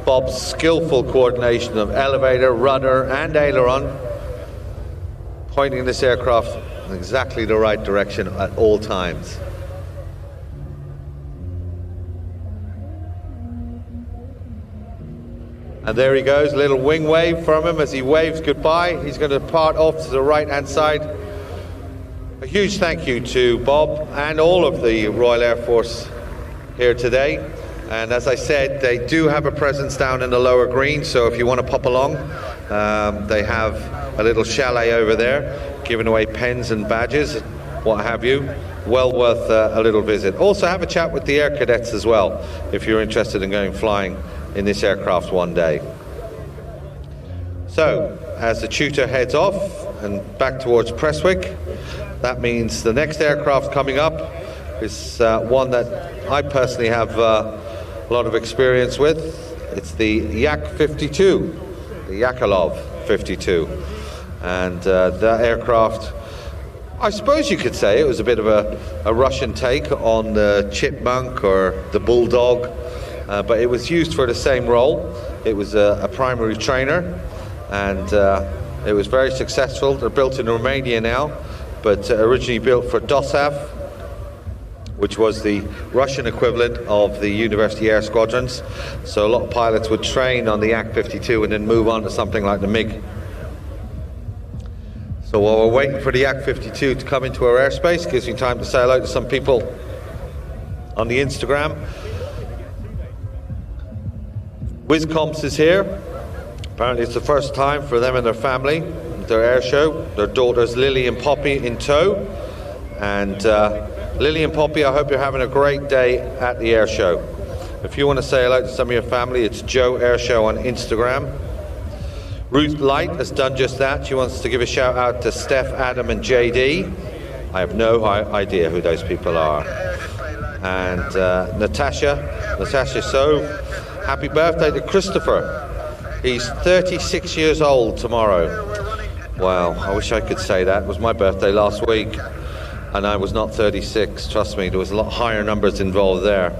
Bob's skillful coordination of elevator, rudder and aileron, pointing this aircraft in exactly the right direction at all times. And there he goes, a little wing wave from him as he waves goodbye. He's going to depart off to the right hand side. A huge thank you to Bob and all of the Royal Air Force here today. And as I said, they do have a presence down in the lower green, so if you want to pop along, they have a little chalet over there, giving away pens and badges, what have you. Well worth a little visit. Also have a chat with the air cadets as well, if you're interested in going flying in this aircraft one day. So, as the Tutor heads off and back towards Prestwick, that means the next aircraft coming up is one that I personally have a lot of experience with. It's the Yak-52, the Yakolov 52. And that aircraft, I suppose you could say it was a bit of a Russian take on the Chipmunk or the Bulldog, but it was used for the same role. It was a primary trainer, and it was very successful. They're built in Romania now, but originally built for DOSAF, which was the Russian equivalent of the University Air Squadrons. So a lot of pilots would train on the Yak-52 and then move on to something like the MiG. So while we're waiting for the Yak-52 to come into our airspace, gives me time to say hello to some people on the Instagram. WizComps is here. Apparently it's the first time for them and their family, their air show. Their daughters Lily and Poppy in tow. And Lily and Poppy, I hope you're having a great day at the air show. If you want to say hello to some of your family, it's Joe Air Show on Instagram. Ruth Light has done just that. She wants to give a shout out to Steph, Adam and JD. I have no idea who those people are. And Natasha, so happy birthday to Christopher. He's 36 years old tomorrow. Wow, I wish I could say that. It was my birthday last week. And I was not 36, trust me, there was a lot higher numbers involved there.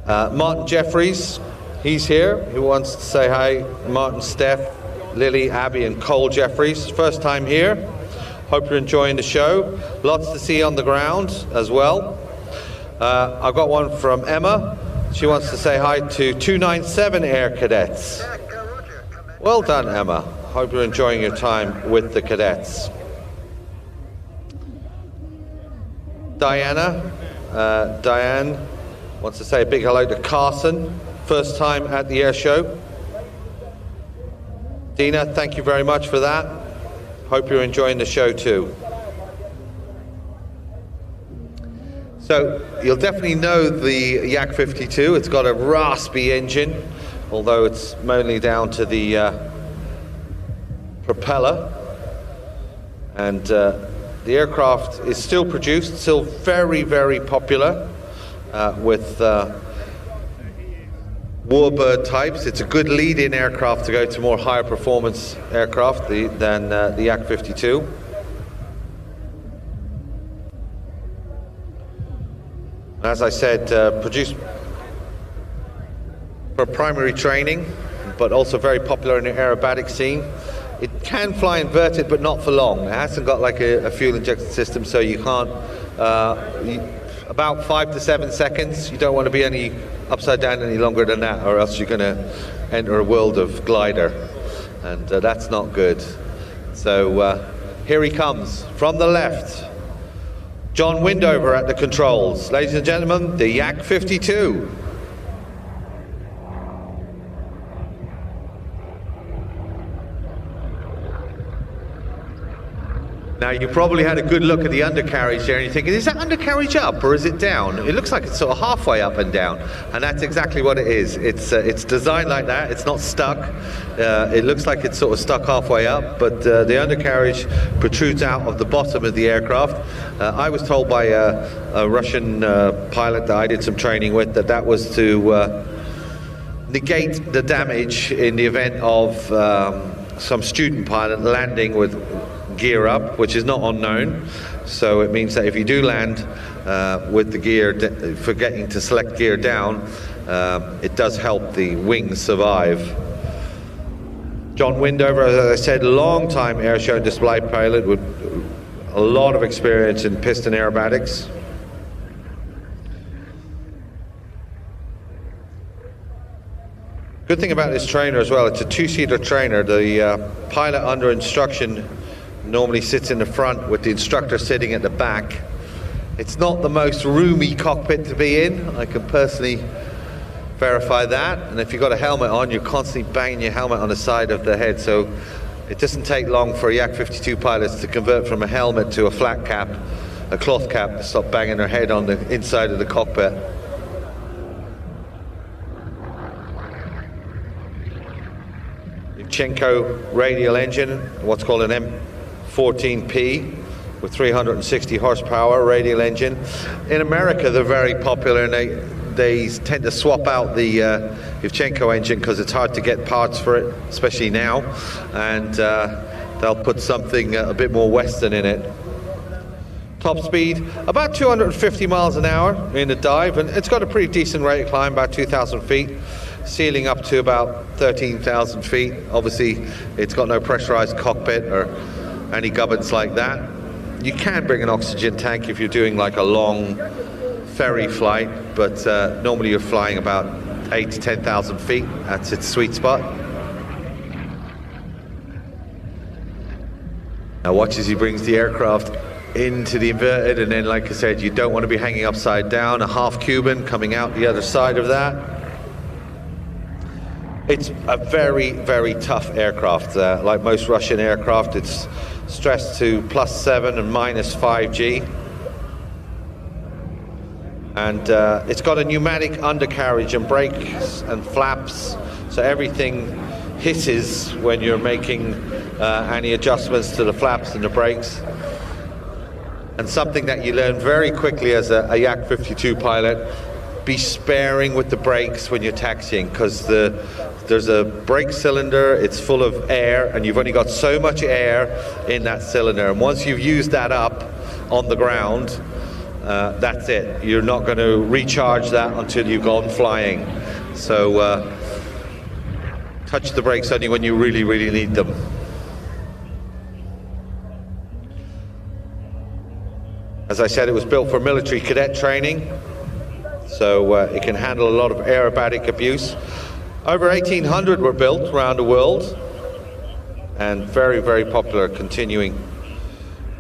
Martin Jeffries, he's here. He wants to say hi. Martin, Steph, Lily, Abby and Cole Jeffries. First time here. Hope you're enjoying the show. Lots to see on the ground as well. I've got one from Emma. She wants to say hi to 297 Air Cadets. Well done, Emma. Hope you're enjoying your time with the cadets. Diane wants to say a big hello to Carson, first time at the air show. Dina, thank you very much for that. Hope you're enjoying the show too. So you'll definitely know the Yak-52. It's got a raspy engine, although it's mainly down to the propeller. And the aircraft is still produced, still very, very popular with warbird types. It's a good lead-in aircraft to go to more higher performance aircraft than the Yak-52. As I said, produced for primary training, but also very popular in the aerobatic scene. It can fly inverted, but not for long. It hasn't got like a fuel injection system, so you can't. About 5 to 7 seconds. You don't want to be any upside down any longer than that, or else you're going to enter a world of glider, and that's not good. So here he comes from the left. John Windover at the controls. Ladies and gentlemen, the Yak-52. Now, you probably had a good look at the undercarriage there, and you're thinking, is that undercarriage up or is it down? It looks like it's sort of halfway up and down, and that's exactly what it is. It's designed like that. It's not stuck. It looks like it's sort of stuck halfway up, but the undercarriage protrudes out of the bottom of the aircraft. I was told by a Russian pilot that I did some training with that was to negate the damage in the event of some student pilot landing with gear up, which is not unknown. So it means that if you do land with the gear, forgetting to select gear down, it does help the wings survive. John Windover, as I said, long-time air show display pilot with a lot of experience in piston aerobatics. Good thing about this trainer as well, it's a two-seater trainer. The pilot under instruction normally sits in the front with the instructor sitting at the back. It's not the most roomy cockpit to be in. I can personally verify that. And if you've got a helmet on, you're constantly banging your helmet on the side of the head. So it doesn't take long for Yak-52 pilots to convert from a helmet to a flat cap, a cloth cap, to stop banging their head on the inside of the cockpit. Yevchenko radial engine, what's called an M14P with 360 horsepower radial engine. In America, they're very popular, and they tend to swap out the Yevchenko engine because it's hard to get parts for it, especially now, and they'll put something a bit more Western in it. Top speed, about 250 miles an hour in the dive, and it's got a pretty decent rate of climb, about 2,000 feet. Ceiling up to about 13,000 feet. Obviously, it's got no pressurized cockpit or any gubbins like that. You can bring an oxygen tank if you're doing like a long ferry flight, but normally you're flying about 8 to 10,000 feet. That's its sweet spot. Now watch as he brings the aircraft into the inverted, and then, like I said, you don't want to be hanging upside down. A half Cuban coming out the other side of that. It's a very, very tough aircraft. Like most Russian aircraft, it's stressed to +7 and -5 G. And it's got a pneumatic undercarriage and brakes and flaps, so everything hisses when you're making any adjustments to the flaps and the brakes. And something that you learn very quickly as a Yak-52 pilot, be sparing with the brakes when you're taxiing, because there's a brake cylinder, it's full of air, and you've only got so much air in that cylinder, and once you've used that up on the ground, that's it. You're not going to recharge that until you've gone flying. So touch the brakes only when you really, really need them. As I said, it was built for military cadet training, so it can handle a lot of aerobatic abuse. Over 1,800 were built around the world, and very, very popular, continuing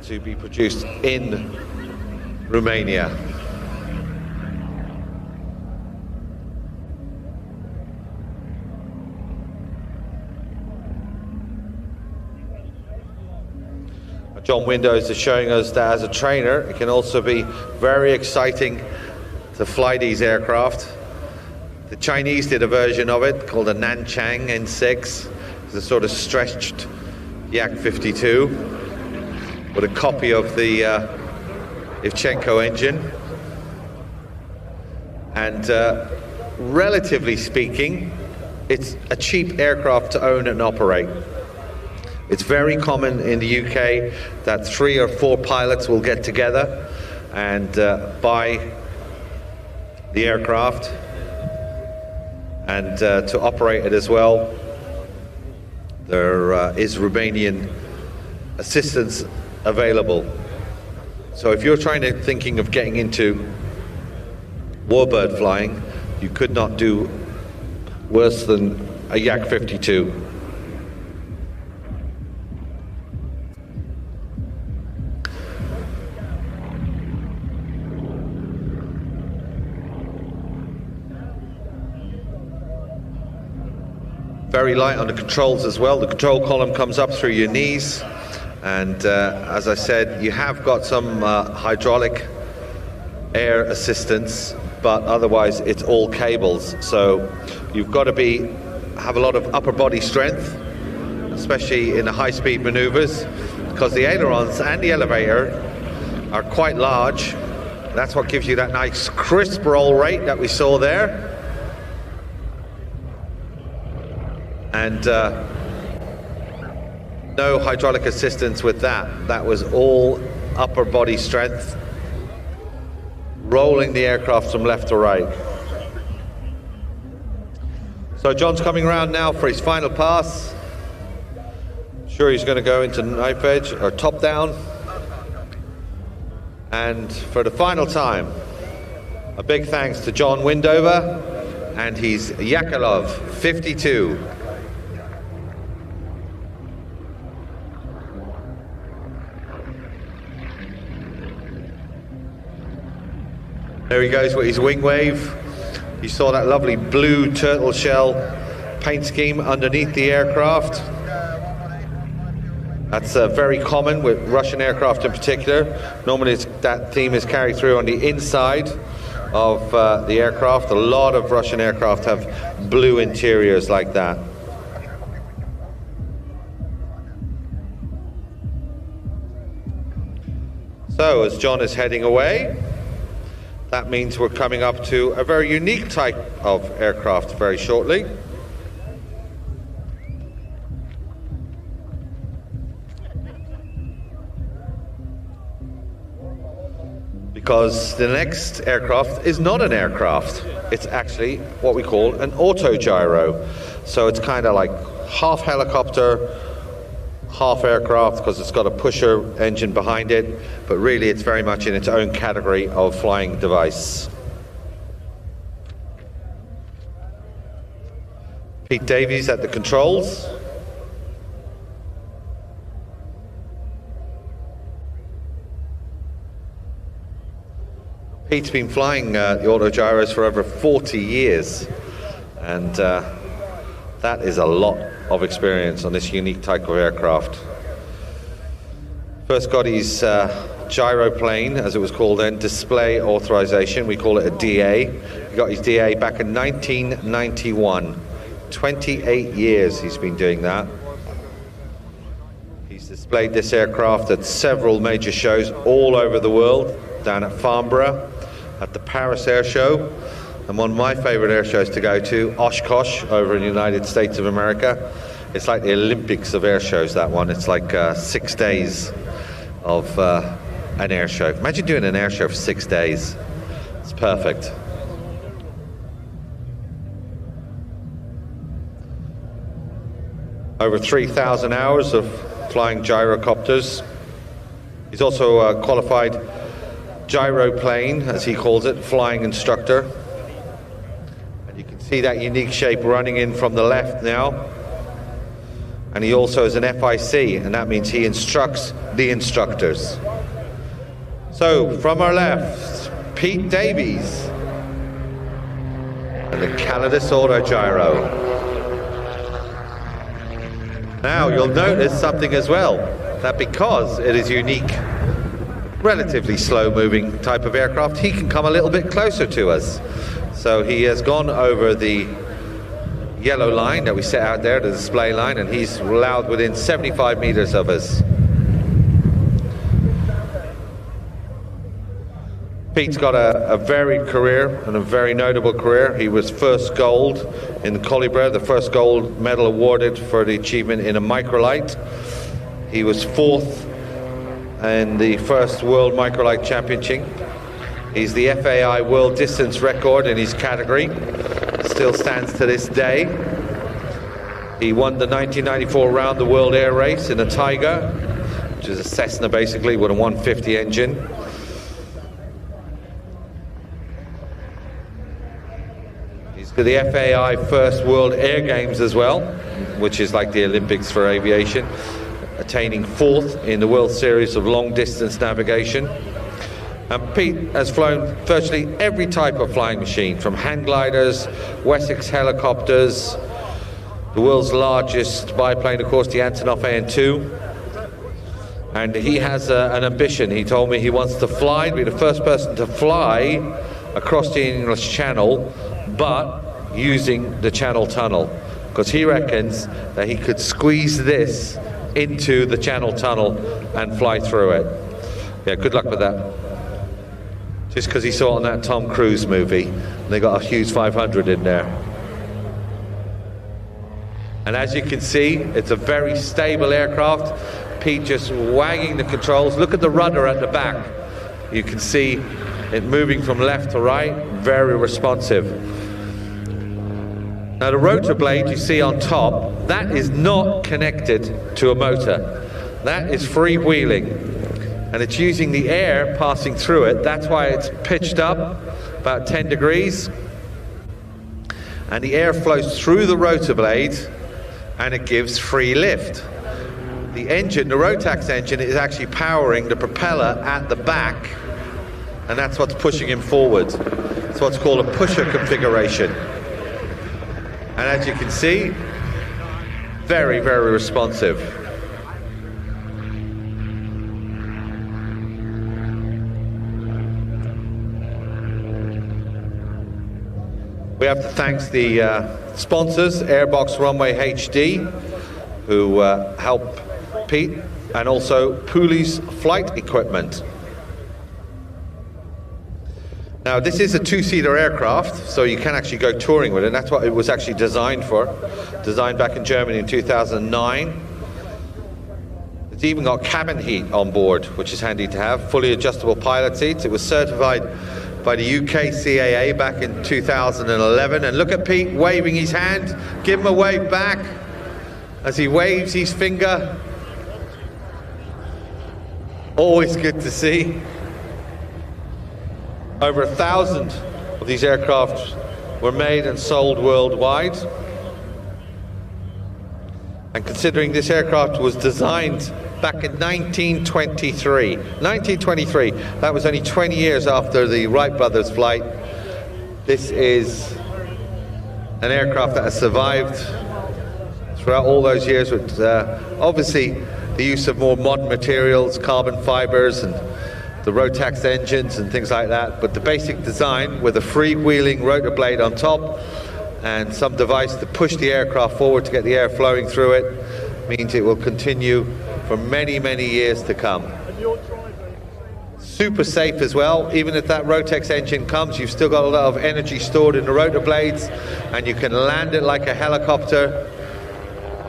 to be produced in Romania. John Windows is showing us that as a trainer, it can also be very exciting to fly these aircraft. The Chinese did a version of it called a Nanchang N6. It's a sort of stretched Yak-52 with a copy of the Ivchenko engine. And relatively speaking, it's a cheap aircraft to own and operate. It's very common in the UK that 3 or 4 pilots will get together and buy the aircraft and to operate it as well. There is Romanian assistance available. So if you're thinking of getting into warbird flying, you could not do worse than a Yak-52. Very light on the controls as well. The control column comes up through your knees, and as I said, you have got some hydraulic air assistance, but otherwise it's all cables. So you've got to have a lot of upper body strength, especially in the high-speed maneuvers, because the ailerons and the elevator are quite large. That's what gives you that nice crisp roll rate that we saw there. And no hydraulic assistance with that. That was all upper body strength, rolling the aircraft from left to right. So John's coming around now for his final pass. Sure, he's going to go into knife edge or top down. And for the final time, a big thanks to John Windover and his Yakolov 52. There he goes with his wing wave. You saw that lovely blue turtle shell paint scheme underneath the aircraft. That's very common with Russian aircraft in particular. Normally that theme is carried through on the inside of the aircraft. A lot of Russian aircraft have blue interiors like that. So as John is heading away, that means we're coming up to a very unique type of aircraft very shortly. Because the next aircraft is not an aircraft. It's actually what we call an auto-gyro. So it's kind of like half helicopter, half aircraft, because it's got a pusher engine behind it, but really it's very much in its own category of flying device. Pete Davies at the controls. Pete's been flying the autogyros for over 40 years, and that is a lot of experience on this unique type of aircraft. First got his gyro plane, as it was called then, display authorization. We call it a DA. He got his DA back in 1991. 28 years he's been doing that. He's displayed this aircraft at several major shows all over the world, down at Farnborough, at the Paris Air Show, and one of my favorite air shows to go to, Oshkosh, over in the United States of America. It's like the Olympics of air shows, that one. It's like 6 days of an air show. Imagine doing an air show for 6 days. It's perfect. Over 3,000 hours of flying gyrocopters. He's also a qualified gyroplane, as he calls it, flying instructor. And you can see that unique shape running in from the left now. And he also is an FIC, and that means he instructs the instructors. So, from our left, Pete Davies and the Calidus Autogyro. Now, you'll notice something as well. that because it is unique, relatively slow-moving type of aircraft, he can come a little bit closer to us. So he has gone over the yellow line that we set out there, the display line, and he's allowed within 75 meters of us. Pete's got a varied career and a very notable career. He was first gold in Colibra, the first gold medal awarded for the achievement in a microlight. He was fourth in the first World Microlight Championship. He's the FAI World Distance Record in his category. Still stands to this day. He won the 1994 Round the World Air Race in a Tiger, which is a Cessna basically with a 150 engine. He's got the FAI First World Air Games as well, which is like the Olympics for aviation, attaining fourth in the World Series of Long Distance Navigation. And Pete has flown virtually every type of flying machine, from hang gliders, Wessex helicopters, the world's largest biplane, of course, the Antonov AN-2. And he has an ambition. He told me he wants to fly, be the first person to fly across the English Channel, but using the Channel Tunnel, because he reckons that he could squeeze this into the Channel Tunnel and fly through it. Yeah, good luck with that. Just because he saw it on that Tom Cruise movie, and they got a Hughes 500 in there. And as you can see, it's a very stable aircraft. Pete just wagging the controls. Look at the rudder at the back. You can see it moving from left to right, very responsive. Now the rotor blade you see on top, that is not connected to a motor. That is freewheeling, and it's using the air passing through it. That's why it's pitched up about 10 degrees, and the air flows through the rotor blade and it gives free lift. The engine, the Rotax engine, is actually powering the propeller at the back, and that's what's pushing him forward. It's what's called a pusher configuration. And as you can see, very, very responsive. We have to thank the sponsors, Airbox Runway HD, who help Pete, and also Pooley's Flight Equipment. Now this is a two-seater aircraft, so you can actually go touring with it, and that's what it was actually designed for. Designed back in Germany in 2009. It's even got cabin heat on board, which is handy to have. Fully adjustable pilot seats. It was certified by the UK CAA back in 2011. And look at Pete waving his hand. Give him a wave back as he waves his finger. Always good to see. Over 1,000 of these aircraft were made and sold worldwide. And considering this aircraft was designed back in 1923, that was only 20 years after the Wright brothers flight, this is an aircraft that has survived throughout all those years with obviously the use of more modern materials, carbon fibers and the Rotax engines and things like that, but the basic design with a freewheeling rotor blade on top and some device to push the aircraft forward to get the air flowing through it means it will continue for many, many years to come. Super safe as well. Even if that Rotax engine comes, you've still got a lot of energy stored in the rotor blades, and you can land it like a helicopter.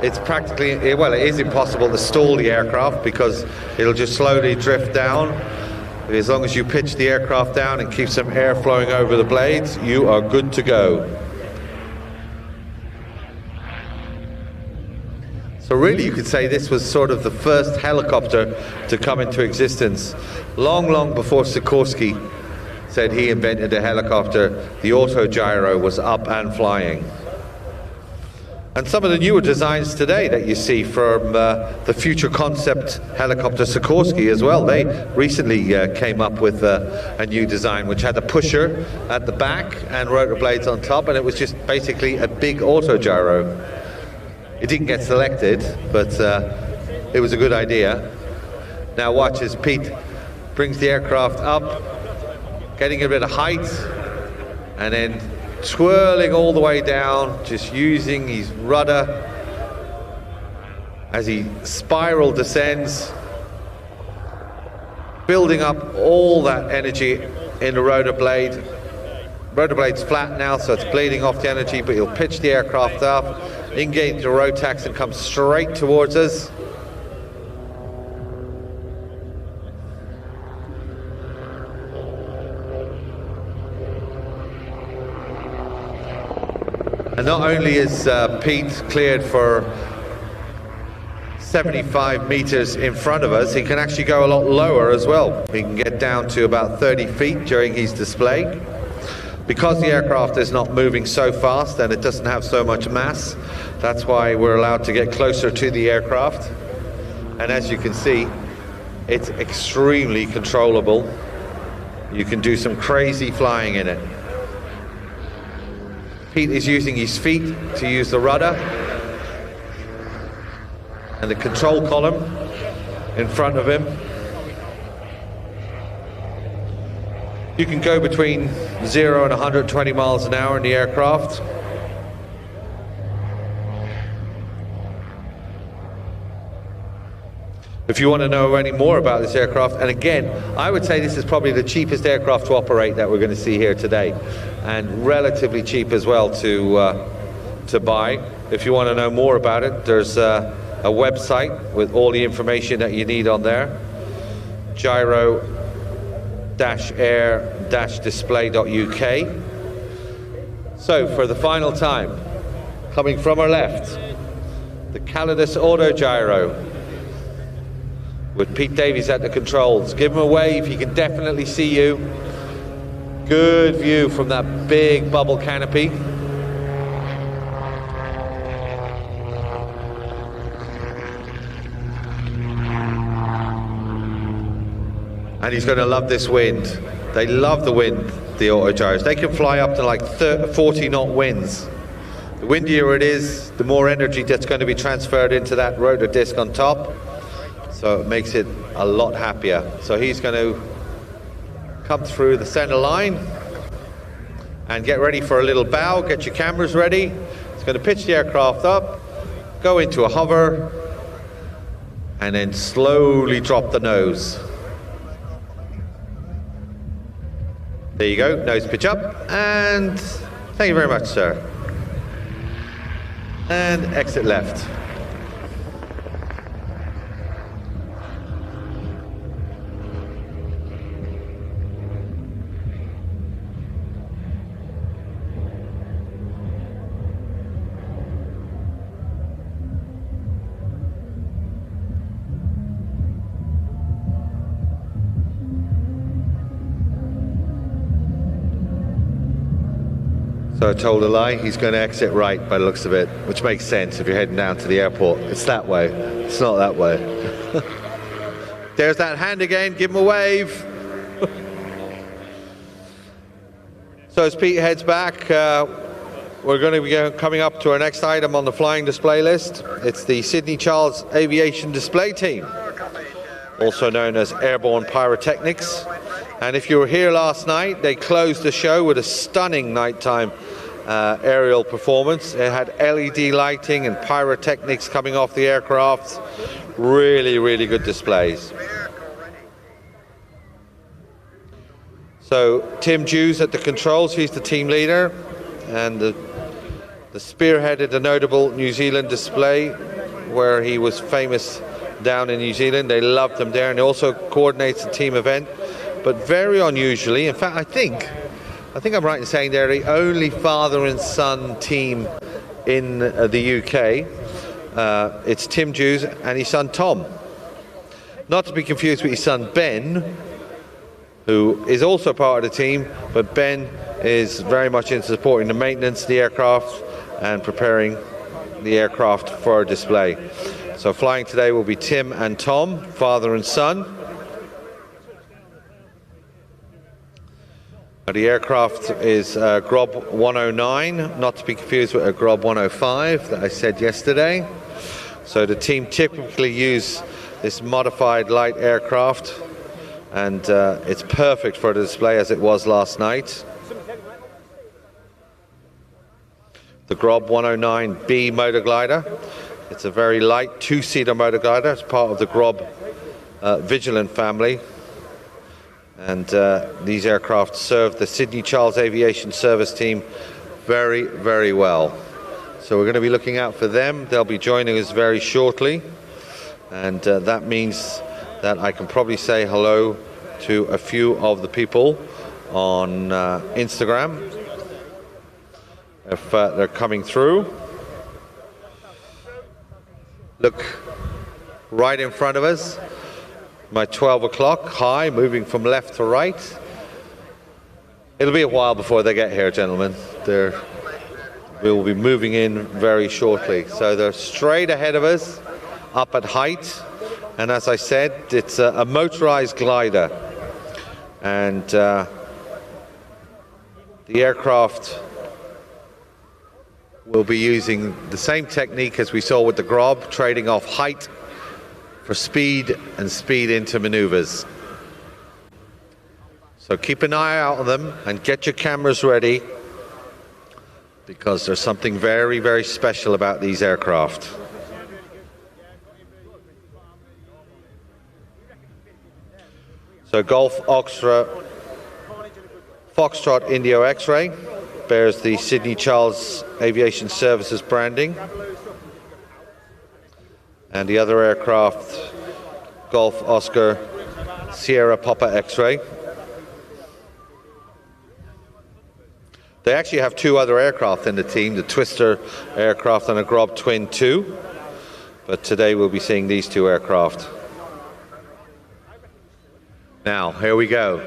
It's practically, well, it is impossible to stall the aircraft because it'll just slowly drift down. As long as you pitch the aircraft down and keep some air flowing over the blades, you are good to go. So really you could say this was sort of the first helicopter to come into existence. Long, long before Sikorsky said he invented a helicopter, the auto gyro was up and flying. And some of the newer designs today that you see from the future concept helicopter Sikorsky as well, they recently came up with a new design which had a pusher at the back and rotor blades on top, and it was just basically a big auto gyro. It didn't get selected, but it was a good idea. Now watch as Pete brings the aircraft up, getting a bit of height, and then swirling all the way down, just using his rudder as he spiral descends, building up all that energy in the rotor blade. Rotor blade's flat now, so it's bleeding off the energy, but he'll pitch the aircraft up, engage the Rotax and come straight towards us. And not only is Pete cleared for 75 meters in front of us, he can actually go a lot lower as well. He can get down to about 30 feet during his display. Because the aircraft is not moving so fast and it doesn't have so much mass, that's why we're allowed to get closer to the aircraft. And as you can see, it's extremely controllable. You can do some crazy flying in it. Pete is using his feet to use the rudder and the control column in front of him. You can go between 0 and 120 miles an hour in the aircraft. If you want to know any more about this aircraft, and again, I would say this is probably the cheapest aircraft to operate that we're going to see here today, and relatively cheap as well to buy. If you want to know more about it, there's a website with all the information that you need on there. Gyro-air-display.uk. So for the final time, coming from our left, the Calidus Auto Gyro with Pete Davies at the controls. Give him a wave, he can definitely see you. Good view from that big bubble canopy. And he's going to love this wind. They love the wind, the auto gyros. They can fly up to like 40 knot winds. The windier it is, the more energy that's going to be transferred into that rotor disc on top. So it makes it a lot happier. So he's going to come through the center line and get ready for a little bow. Get your cameras ready. He's going to pitch the aircraft up, go into a hover, and then slowly drop the nose. There you go, nose pitch up, and thank you very much, sir. And exit left. So I told a lie, he's going to exit right by the looks of it, which makes sense if you're heading down to the airport. It's that way, it's not that way. There's that hand again, give him a wave. So as Pete heads back, we're going to be coming up to our next item on the flying display list. It's the Sydney Charles Aviation Display Team, also known as Airborne Pyrotechnics. And if you were here last night, they closed the show with a stunning nighttime aerial performance. It had LED lighting and pyrotechnics coming off the aircraft. Really, really good displays. So Tim Dews at the controls, he's the team leader, and the spearheaded a notable New Zealand display where he was famous down in New Zealand. They loved him there, and he also coordinates the team event. But very unusually, in fact, I think I'm right in saying they're the only father and son team in the UK. It's Tim Dews and his son Tom. Not to be confused with his son Ben, who is also part of the team, but Ben is very much into supporting the maintenance of the aircraft and preparing the aircraft for display. So flying today will be Tim and Tom, father and son. The aircraft is Grob 109, not to be confused with a Grob 105 that I said yesterday. So the team typically use this modified light aircraft, and it's perfect for the display as it was last night. The Grob 109B motor glider. It's a very light two-seater motor glider. It's part of the Grob Vigilant family. And these aircraft serve the Sydney Charles Aviation Service team very, very well. So we're going to be looking out for them. They'll be joining us very shortly. And that means that I can probably say hello to a few of the people on Instagram if they're coming through. Look right in front of us, my 12 o'clock high, moving from left to right. It'll be a while before they get here, gentlemen. We'll be moving in very shortly. So they're straight ahead of us, up at height. And as I said, it's a motorized glider. And the aircraft will be using the same technique as we saw with the Grob, trading off height for speed and speed into maneuvers. So keep an eye out on them and get your cameras ready, because there's something very, very special about these aircraft. So Golf Foxtrot Indio X-Ray bears the Sydney Charles Aviation Services branding. And the other aircraft, Golf Oscar Sierra Papa X-Ray. They actually have two other aircraft in the team, the Twister aircraft and a Grob Twin 2. But today we'll be seeing these two aircraft. Now, here we go.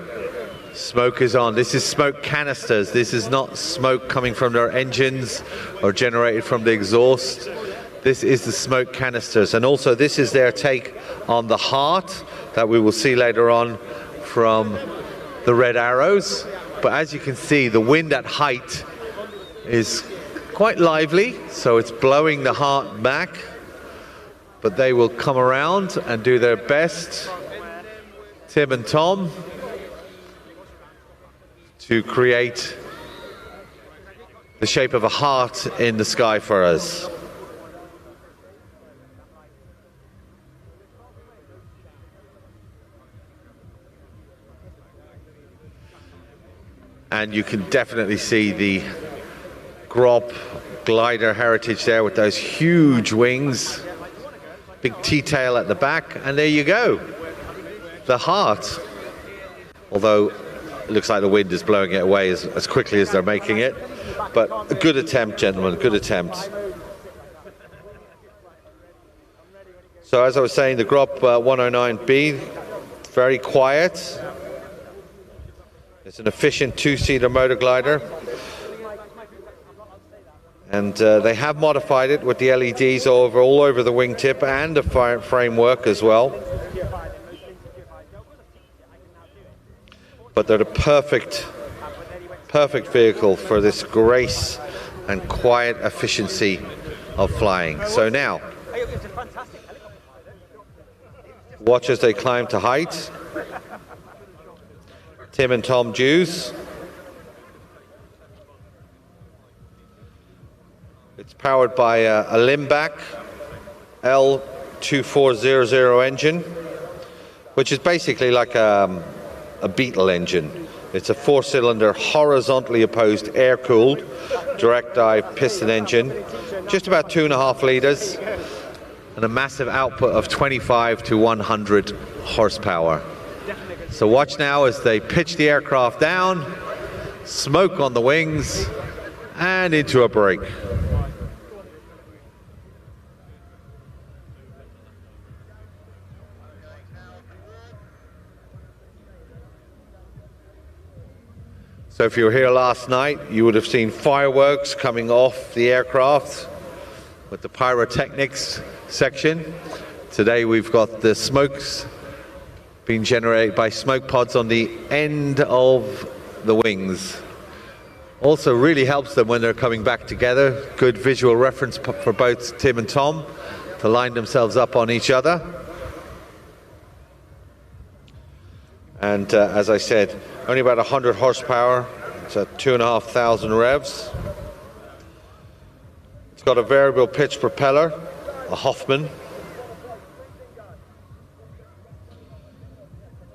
Smoke is on. This is smoke canisters. This is not smoke coming from their engines or generated from the exhaust. This is the smoke canisters. And also this is their take on the heart that we will see later on from the red arrows. But as you can see, the wind at height is quite lively, so it's blowing the heart back. But they will come around and do their best, Tim and Tom, to create the shape of a heart in the sky for us. And you can definitely see the Grob glider heritage there with those huge wings, big T-tail at the back, and there you go, the heart. Although it looks like the wind is blowing it away as quickly as they're making it. But a good attempt, gentlemen, good attempt. So as I was saying, the Grob 109B, very quiet. It's an efficient two-seater motor glider. And they have modified it with the LEDs all over the wingtip and the framework as well. But they're the perfect vehicle for this grace and quiet efficiency of flying. So now, watch as they climb to height. Tim and Tom Dews. It's powered by a Limback L2400 engine, which is basically like a Beetle engine. It's a four-cylinder, horizontally opposed, air-cooled, direct-dive piston engine, just about 2.5 litres, and a massive output of 25 to 100 horsepower. So watch now as they pitch the aircraft down, smoke on the wings, and into a break. So if you were here last night, you would have seen fireworks coming off the aircraft with the pyrotechnics section. Today we've got the smokes being generated by smoke pods on the end of the wings. Also really helps them when they're coming back together. Good visual reference for both Tim and Tom to line themselves up on each other. And as I said, only about 100 horsepower. It's at 2,500 revs. It's got a variable pitch propeller, a Hoffman.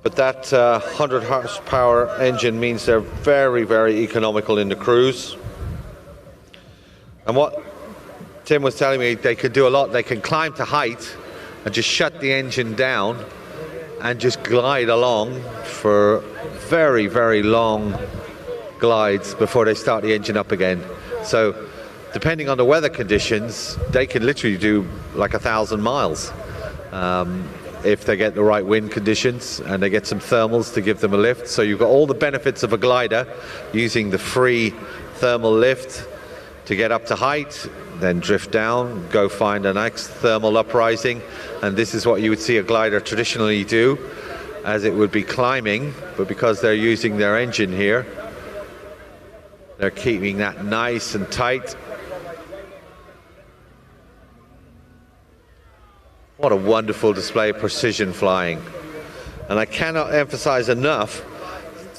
But that 100 horsepower engine means they're very, very economical in the cruise. And what Tim was telling me, they can do a lot. They can climb to height and just shut the engine down and just glide along for very, very long glides before they start the engine up again. So depending on the weather conditions, they can literally do like 1,000 miles if they get the right wind conditions and they get some thermals to give them a lift. So you've got all the benefits of a glider using the free thermal lift to get up to height, then drift down, go find a next thermal uprising, and this is what you would see a glider traditionally do, as it would be climbing, but because they're using their engine here, they're keeping that nice and tight. What a wonderful display of precision flying. And I cannot emphasize enough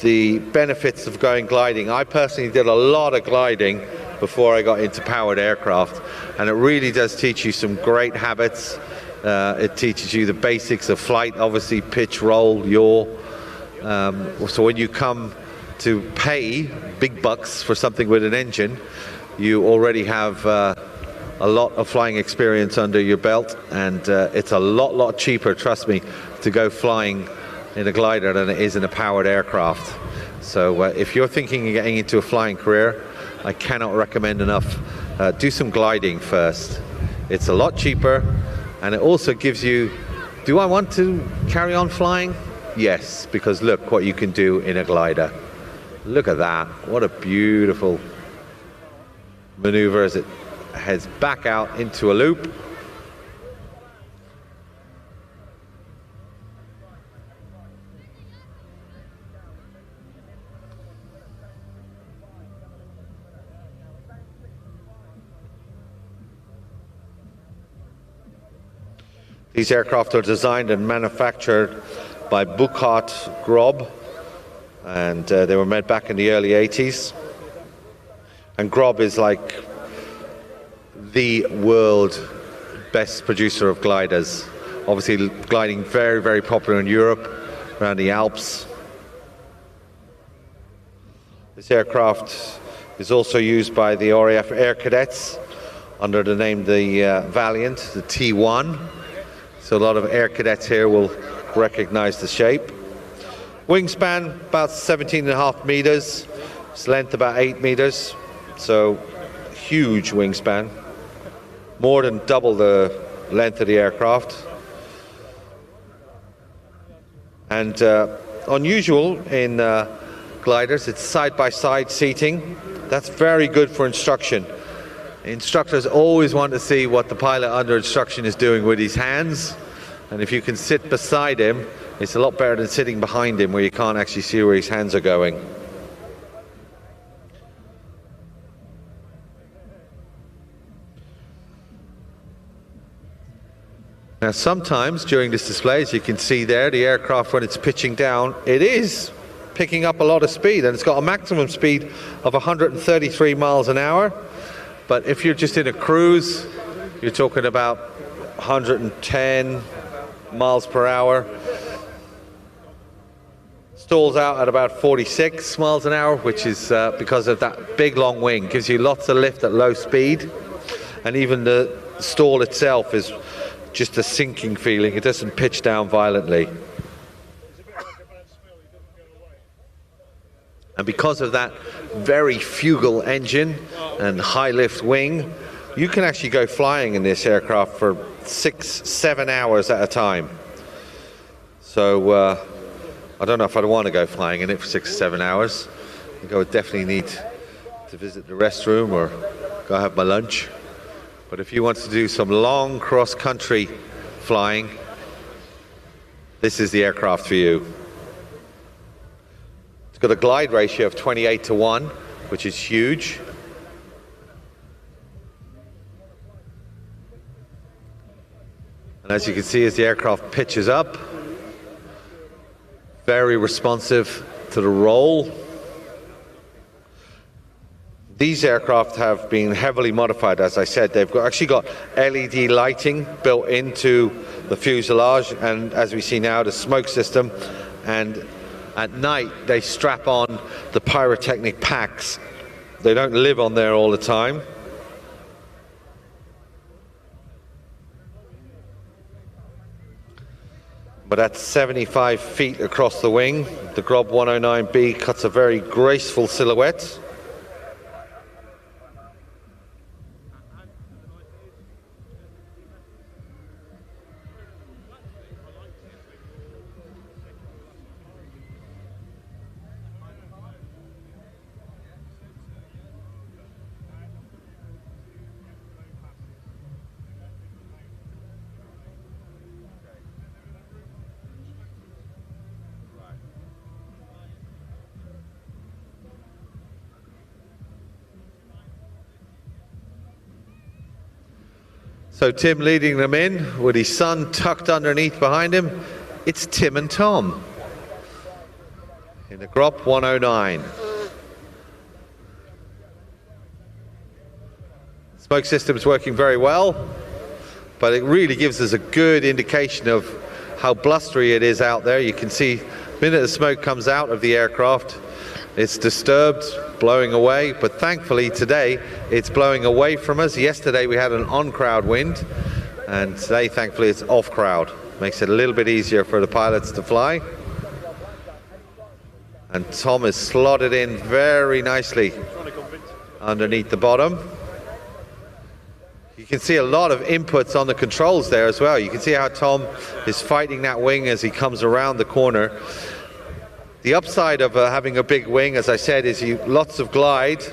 the benefits of going gliding. I personally did a lot of gliding before I got into powered aircraft, and it really does teach you some great habits. It teaches you the basics of flight, obviously pitch, roll, yaw. So when you come to pay big bucks for something with an engine, you already have a lot of flying experience under your belt, and it's a lot cheaper, trust me, to go flying in a glider than it is in a powered aircraft. So if you're thinking of getting into a flying career, I cannot recommend enough. Do some gliding first. It's a lot cheaper, and it also gives you, do I want to carry on flying? Yes, because look what you can do in a glider. Look at that. What a beautiful maneuver as it heads back out into a loop. These aircraft are designed and manufactured by Burkhardt Grob, and they were made back in the early 80s. And Grob is like the world best producer of gliders. Obviously gliding very, very popular in Europe, around the Alps. This aircraft is also used by the RAF Air Cadets under the name the Valiant, the T1. So a lot of Air Cadets here will recognize the shape. Wingspan about 17.5 meters, its length about 8 meters, so huge wingspan, more than double the length of the aircraft. And unusual in gliders, it's side-by-side seating. That's very good for instruction. Instructors always want to see what the pilot under instruction is doing with his hands, and if you can sit beside him, it's a lot better than sitting behind him where you can't actually see where his hands are going. Now sometimes during this display, as you can see there, the aircraft when it's pitching down, it is picking up a lot of speed, and it's got a maximum speed of 133 miles an hour. But if you're just in a cruise, you're talking about 110 miles per hour. Stalls out at about 46 miles an hour, which is because of that big long wing. Gives you lots of lift at low speed. And even the stall itself is just a sinking feeling. It doesn't pitch down violently. And because of that very fugal engine and high lift wing, you can actually go flying in this aircraft for 6-7 hours at a time. So I don't know if I'd want to go flying in it for 6 or 7 hours. I think I would definitely need to visit the restroom or go have my lunch. But if you want to do some long cross-country flying, this is the aircraft for you. It's got a glide ratio of 28:1, which is huge. And as you can see, as the aircraft pitches up, very responsive to the role. These aircraft have been heavily modified, as I said. They've actually got LED lighting built into the fuselage, and as we see now, the smoke system. And at night, they strap on the pyrotechnic packs. They don't live on there all the time. But at 75 feet across the wing, the Grob 109B cuts a very graceful silhouette. So Tim leading them in with his son tucked underneath behind him. It's Tim and Tom in the Grob 109. Smoke system's working very well, but it really gives us a good indication of how blustery it is out there. You can see the minute the smoke comes out of the aircraft, it's disturbed, blowing away, but thankfully today it's blowing away from us. Yesterday we had an on-crowd wind, and today thankfully it's off-crowd. Makes it a little bit easier for the pilots to fly. And Tom is slotted in very nicely underneath the bottom. You can see a lot of inputs on the controls there as well. You can see how Tom is fighting that wing as he comes around the corner. The upside of having a big wing, as I said, is lots of glide.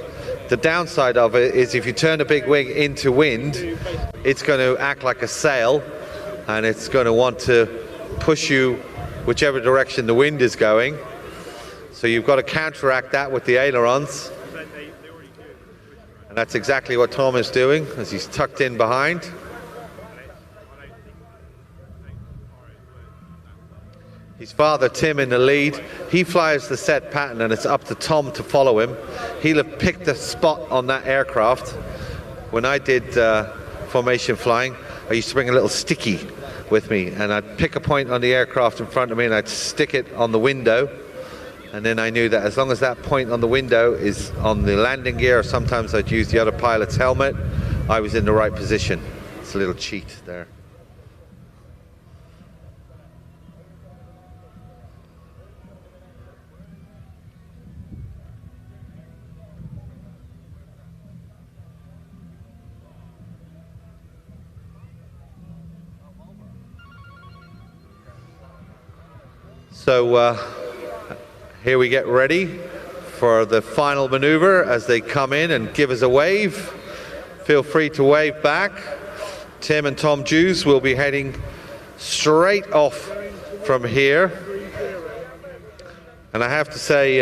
The downside of it is if you turn a big wing into wind, it's going to act like a sail, and it's going to want to push you whichever direction the wind is going. So you've got to counteract that with the ailerons. And that's exactly what Tom is doing as he's tucked in behind. His father, Tim, in the lead. He flies the set pattern, and it's up to Tom to follow him. He'll have picked a spot on that aircraft. When I did formation flying, I used to bring a little sticky with me, and I'd pick a point on the aircraft in front of me, and I'd stick it on the window. And then I knew that as long as that point on the window is on the landing gear, or sometimes I'd use the other pilot's helmet, I was in the right position. It's a little cheat there. So here we get ready for the final maneuver as they come in and give us a wave. Feel free to wave back. Tim and Tom Jews will be heading straight off from here. And I have to say,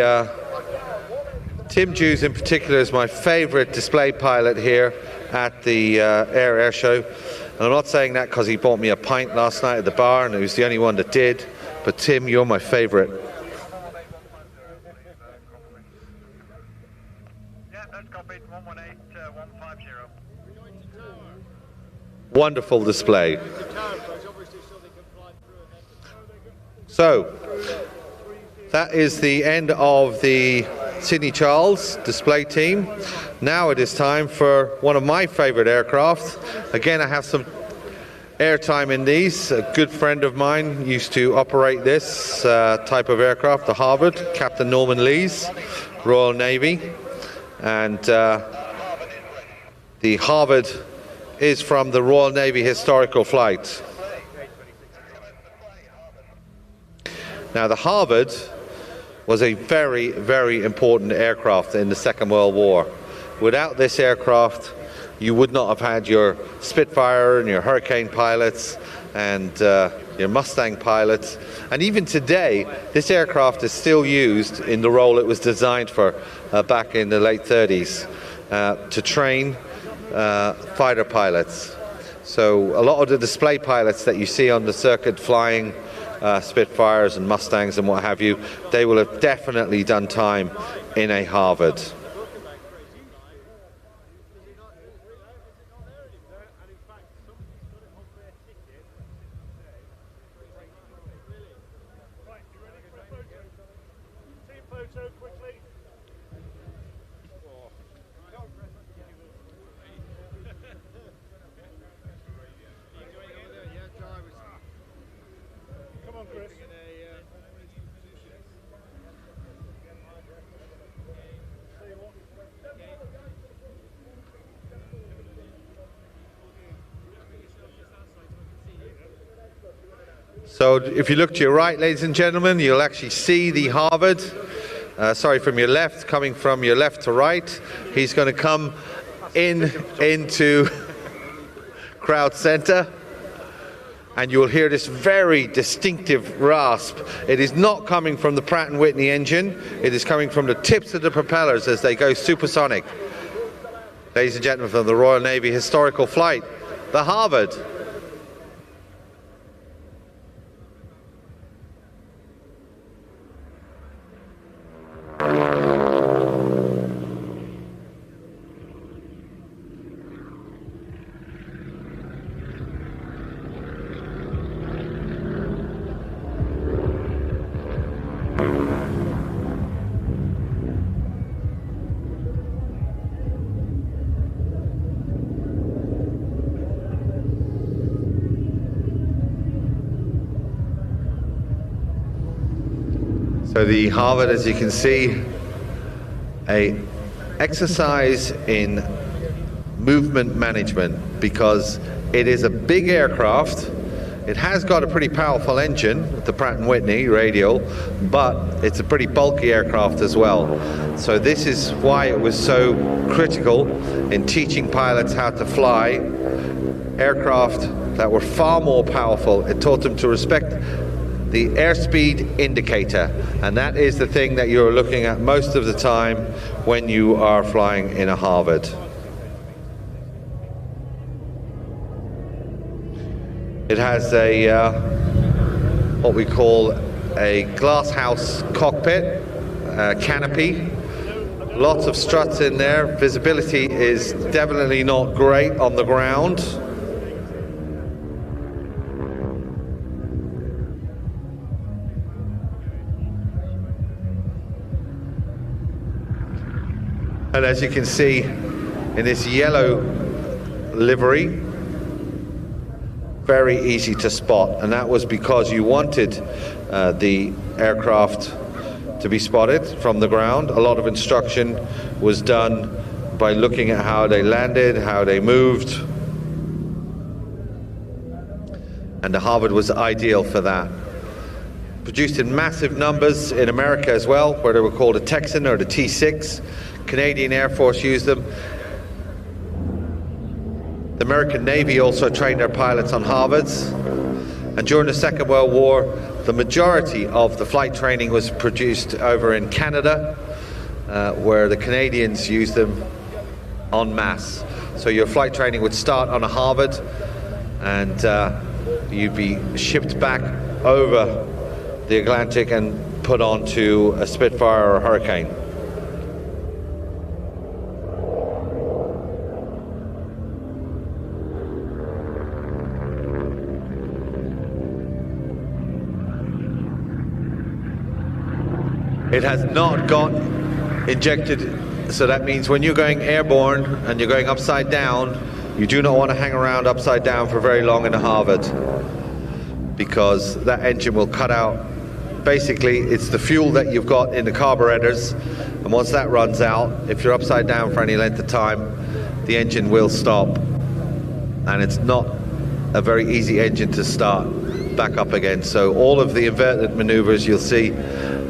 Tim Jews in particular is my favorite display pilot here at the Ayr Show. And I'm not saying that because he bought me a pint last night at the bar and he was the only one that did. But Tim, you're my favorite. Yeah, that's copied. 118150. Wonderful display. So, that is the end of the Sydney Charles display team. Now it is time for one of my favorite aircraft. Again, I have some airtime in these. A good friend of mine used to operate this type of aircraft, the Harvard, Captain Norman Lees, Royal Navy. And the Harvard is from the Royal Navy Historical Flight. Now the Harvard was a very, very important aircraft in the Second World War. Without this aircraft, you would not have had your Spitfire and your Hurricane pilots and your Mustang pilots. And even today, this aircraft is still used in the role it was designed for back in the late 30s, to train fighter pilots. So a lot of the display pilots that you see on the circuit flying Spitfires and Mustangs and what have you, they will have definitely done time in a Harvard. So if you look to your right, ladies and gentlemen, you'll actually see the Harvard, from your left, coming from your left to right. He's going to come into crowd center, and you'll hear this very distinctive rasp. It is not coming from the Pratt & Whitney engine, it is coming from the tips of the propellers as they go supersonic. Ladies and gentlemen, from the Royal Navy historical flight, the Harvard. So the Harvard, as you can see, a exercise in movement management, because it is a big aircraft. It has got a pretty powerful engine, the Pratt & Whitney radial, but it's a pretty bulky aircraft as well. So this is why it was so critical in teaching pilots how to fly aircraft that were far more powerful. It taught them to respect the airspeed indicator, and that is the thing that you're looking at most of the time when you are flying in a Harvard. It has a what we call a glass house cockpit, canopy, lots of struts in there. Visibility is definitely not great on the ground. And as you can see in this yellow livery, very easy to spot, and that was because you wanted the aircraft to be spotted from the ground. A lot of instruction was done by looking at how they landed, how they moved, and the Harvard was ideal for that. Produced in massive numbers in America as well, where they were called a Texan or the T6. Canadian Air Force used them. The American Navy also trained their pilots on Harvards. And during the Second World War, the majority of the flight training was produced over in Canada, where the Canadians used them en masse. So your flight training would start on a Harvard, and you'd be shipped back over the Atlantic and put onto a Spitfire or a Hurricane. It has not got injected, so that means when you're going airborne and you're going upside down, you do not want to hang around upside down for very long in a Harvard, because that engine will cut out. Basically, it's the fuel that you've got in the carburetors, and once that runs out, if you're upside down for any length of time, the engine will stop, and it's not a very easy engine to start back up again. So all of the inverted maneuvers, you'll see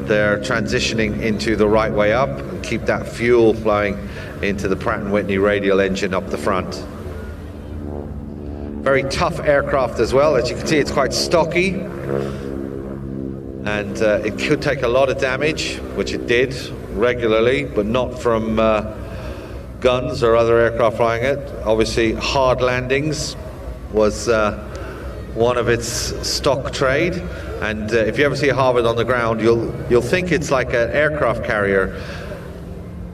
they're transitioning into the right way up and keep that fuel flowing into the Pratt & Whitney radial engine up the front. Very tough aircraft as well. As you can see, it's quite stocky, and it could take a lot of damage, which it did regularly, but not from guns or other aircraft flying it. Obviously, hard landings was one of its stock trade, And if you ever see a Harvard on the ground, you'll think it's like an aircraft carrier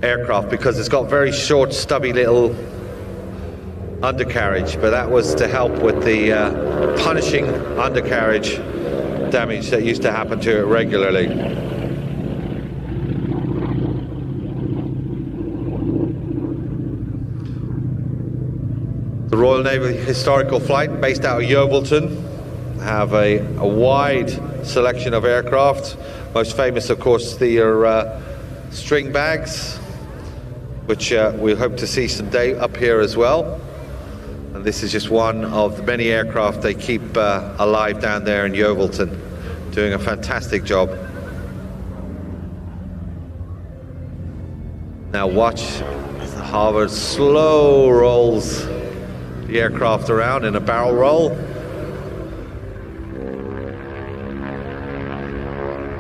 aircraft because it's got very short, stubby little undercarriage, but that was to help with the punishing undercarriage damage that used to happen to it regularly. The Royal Navy Historical Flight, based out of Yeovilton, have a wide selection of aircraft. Most famous, of course, the string bags, which we hope to see someday up here as well. And this is just one of the many aircraft they keep alive down there in Yeovilton, doing a fantastic job. Now watch as the Harvard slow rolls the aircraft around in a barrel roll.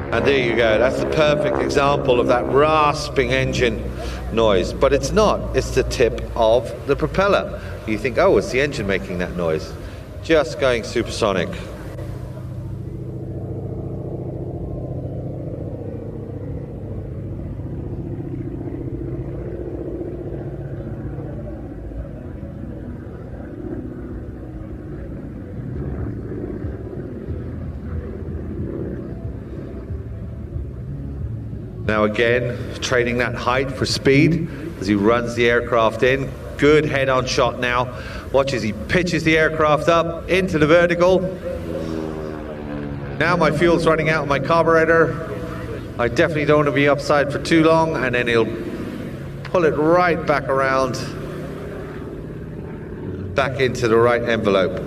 And there you go, that's the perfect example of that rasping engine noise. But it's not, it's the tip of the propeller. You think, oh, it's the engine making that noise. Just going supersonic. Now again, training that height for speed as he runs the aircraft in. Good head-on shot now. Watch as he pitches the aircraft up into the vertical. Now my fuel's running out of my carburetor. I definitely don't want to be upside for too long, and then he'll pull it right back around, back into the right envelope.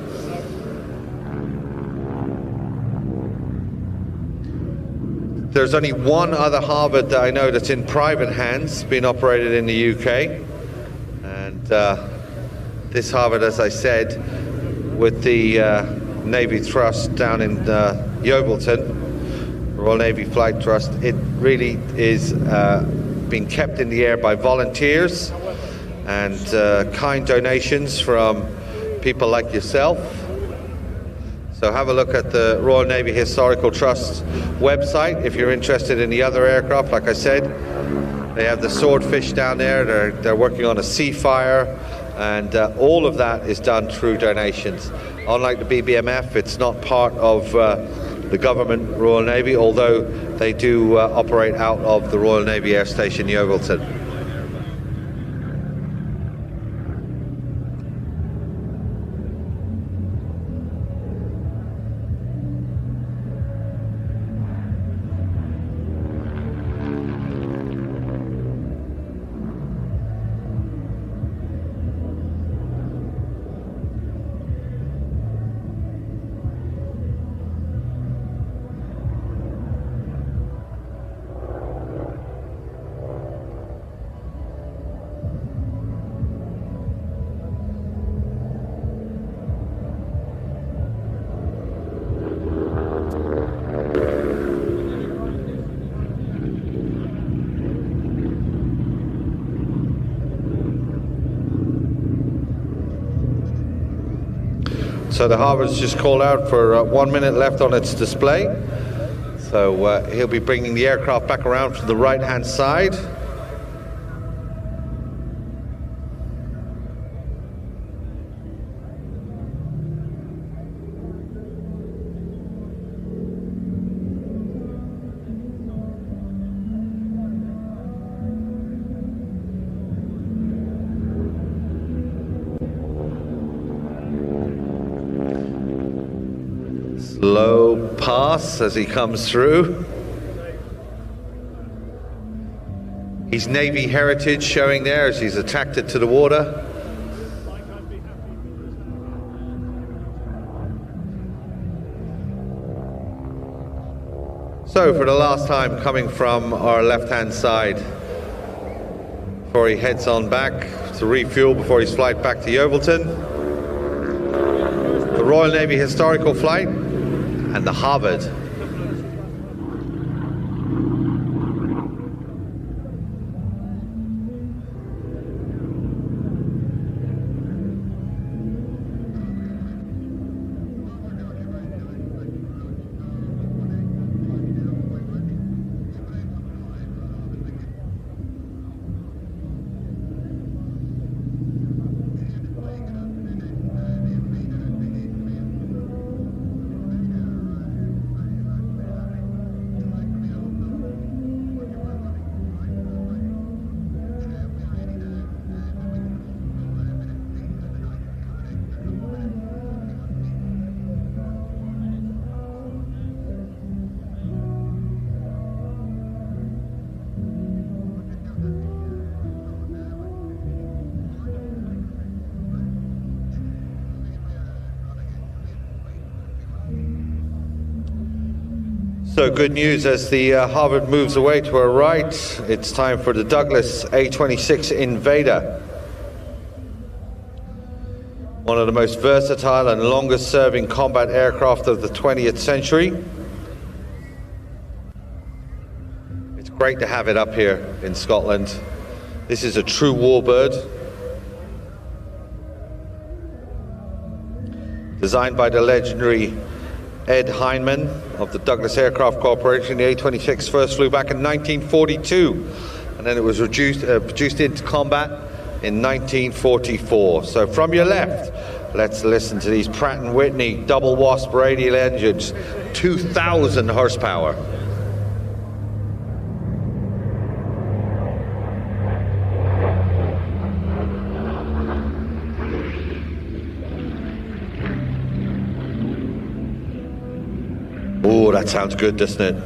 There's only one other Harvard that I know that's in private hands, being operated in the UK. And this Harvard, as I said, with the Navy thrust down in Yeovilton, Royal Navy Flight Thrust, it really is being kept in the air by volunteers and kind donations from people like yourself. So have a look at the Royal Navy Historical Trust website if you're interested in the other aircraft. Like I said, they have the Swordfish down there. They're working on a Seafire, and all of that is done through donations. Unlike the BBMF, it's not part of the government Royal Navy, although they do operate out of the Royal Navy Air Station Yeovilton. So the Harvard's just called out for 1 minute left on its display. So he'll be bringing the aircraft back around from the right-hand side. Low pass as he comes through. His Navy heritage showing there as he's attracted to the water. So for the last time, coming from our left-hand side before he heads on back to refuel before his flight back to Yeovilton. The Royal Navy Historical Flight and the Harvard. So good news as the Harvard moves away to our right. It's time for the Douglas A26 Invader. One of the most versatile and longest serving combat aircraft of the 20th century. It's great to have it up here in Scotland. This is a true warbird. Designed by the legendary Ed Heinemann of the Douglas Aircraft Corporation, the A26 first flew back in 1942, and then it was produced into combat in 1944. So from your left, let's listen to these Pratt & Whitney double Wasp radial engines, 2,000 horsepower. Oh, that sounds good, doesn't it?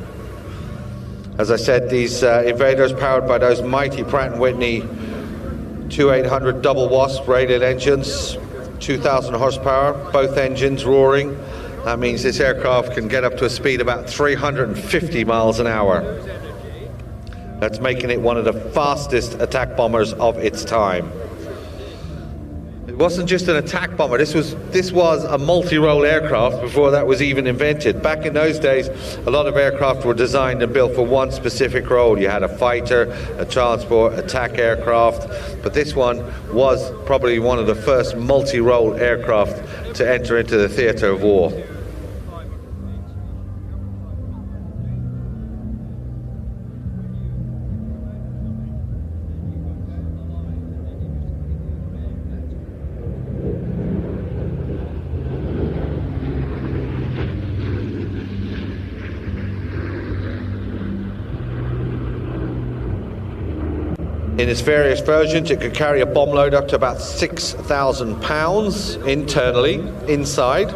As I said, these Invaders powered by those mighty Pratt & Whitney 2800 double Wasp radial engines, 2,000 horsepower, both engines roaring. That means this aircraft can get up to a speed of about 350 miles an hour. That's making it one of the fastest attack bombers of its time. It wasn't just an attack bomber, this was a multi-role aircraft before that was even invented. Back in those days, a lot of aircraft were designed and built for one specific role. You had a fighter, a transport, attack aircraft, but this one was probably one of the first multi-role aircraft to enter into the theatre of war. In its various versions, it could carry a bomb load up to about 6,000 pounds internally, inside,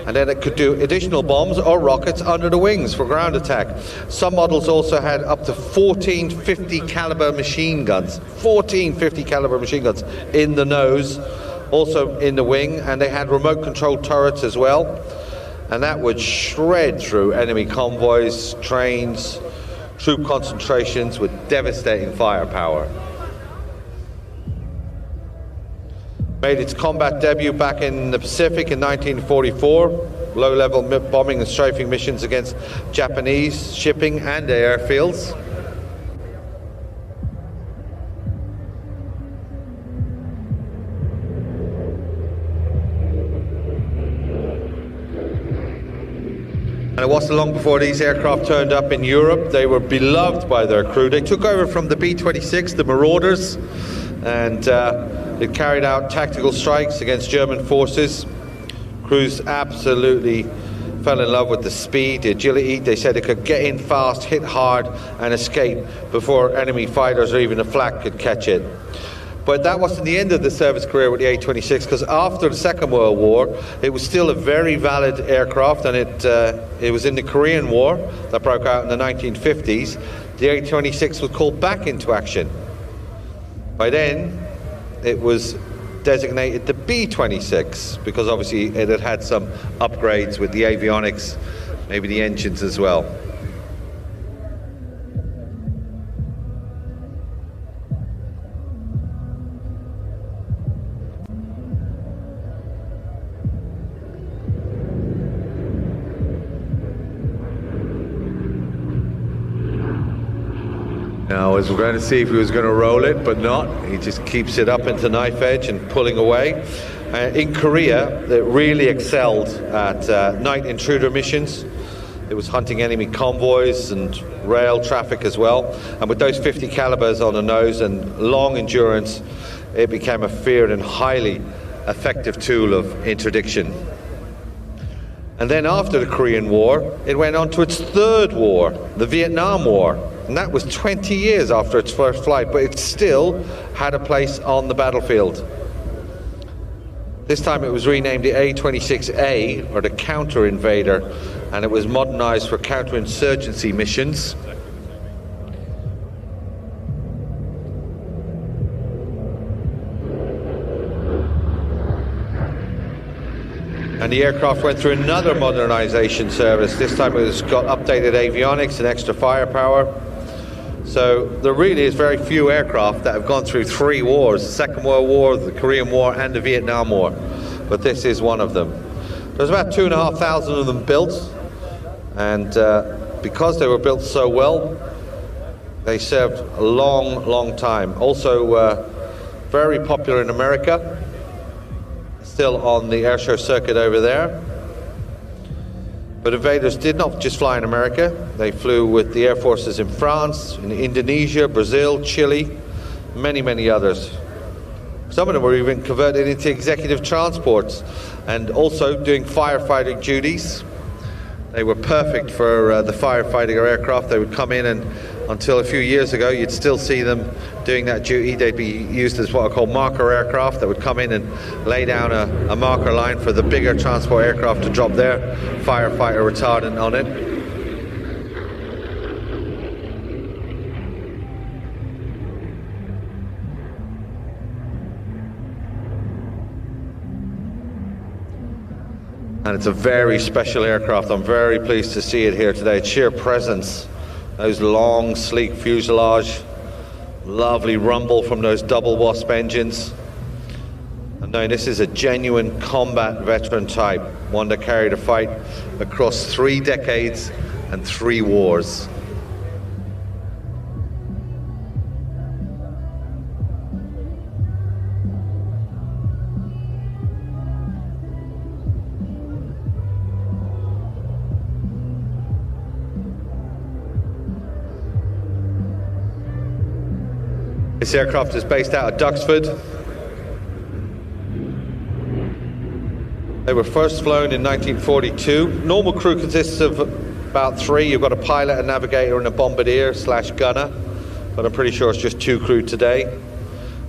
and then it could do additional bombs or rockets under the wings for ground attack. Some models also had up to 14 50 caliber machine guns, 14 50 caliber machine guns in the nose, also in the wing, and they had remote control turrets as well, and that would shred through enemy convoys, trains, troop concentrations with devastating firepower. Made its combat debut back in the Pacific in 1944, low-level bombing and strafing missions against Japanese shipping and airfields. And it wasn't long before these aircraft turned up in Europe. They were beloved by their crew. They took over from the B-26, the Marauders, and it carried out tactical strikes against German forces. Crews absolutely fell in love with the speed, the agility. They said it could get in fast, hit hard, and escape before enemy fighters or even a flak could catch it. But that wasn't the end of the service career with the A26, because after the Second World War, it was still a very valid aircraft, and it was in the Korean War that broke out in the 1950s. The A26 was called back into action. By then, it was designated the B-26, because obviously it had had some upgrades with the avionics, maybe the engines as well. Now, as we're going to see if he was going to roll it, but not. He just keeps it up into knife edge and pulling away. In Korea, it really excelled at night intruder missions. It was hunting enemy convoys and rail traffic as well. And with those 50 calibers on the nose and long endurance, it became a feared and highly effective tool of interdiction. And then after the Korean War, it went on to its third war, the Vietnam War. And that was 20 years after its first flight, but it still had a place on the battlefield. This time it was renamed the A26A, or the Counter Invader, and it was modernized for counterinsurgency missions. And the aircraft went through another modernization service. This time it's got updated avionics and extra firepower. So there really is very few aircraft that have gone through 3 wars: the Second World War, the Korean War, and the Vietnam War. But this is one of them. There's about 2,500 of them built, and because they were built so well, they served a long, long time. Also very popular in America, still on the airshow circuit over there. But Invaders did not just fly in America. They flew with the air forces in France, in Indonesia, Brazil, Chile, many, many others. Some of them were even converted into executive transports and also doing firefighting duties. They were perfect for the firefighting aircraft. They would come in, and until a few years ago, you'd still see them doing that duty. They'd be used as what are called marker aircraft that would come in and lay down a marker line for the bigger transport aircraft to drop their firefighter retardant on it. And it's a very special aircraft. I'm very pleased to see it here today. Its sheer presence, those long, sleek fuselage, lovely rumble from those double wasp engines. And now this is a genuine combat veteran type, one that carried a fight across 3 decades and 3 wars. This aircraft is based out of Duxford. They were first flown in 1942. Normal crew consists of about 3. You've got a pilot, a navigator, and a bombardier / gunner. But I'm pretty sure it's just 2 crew today.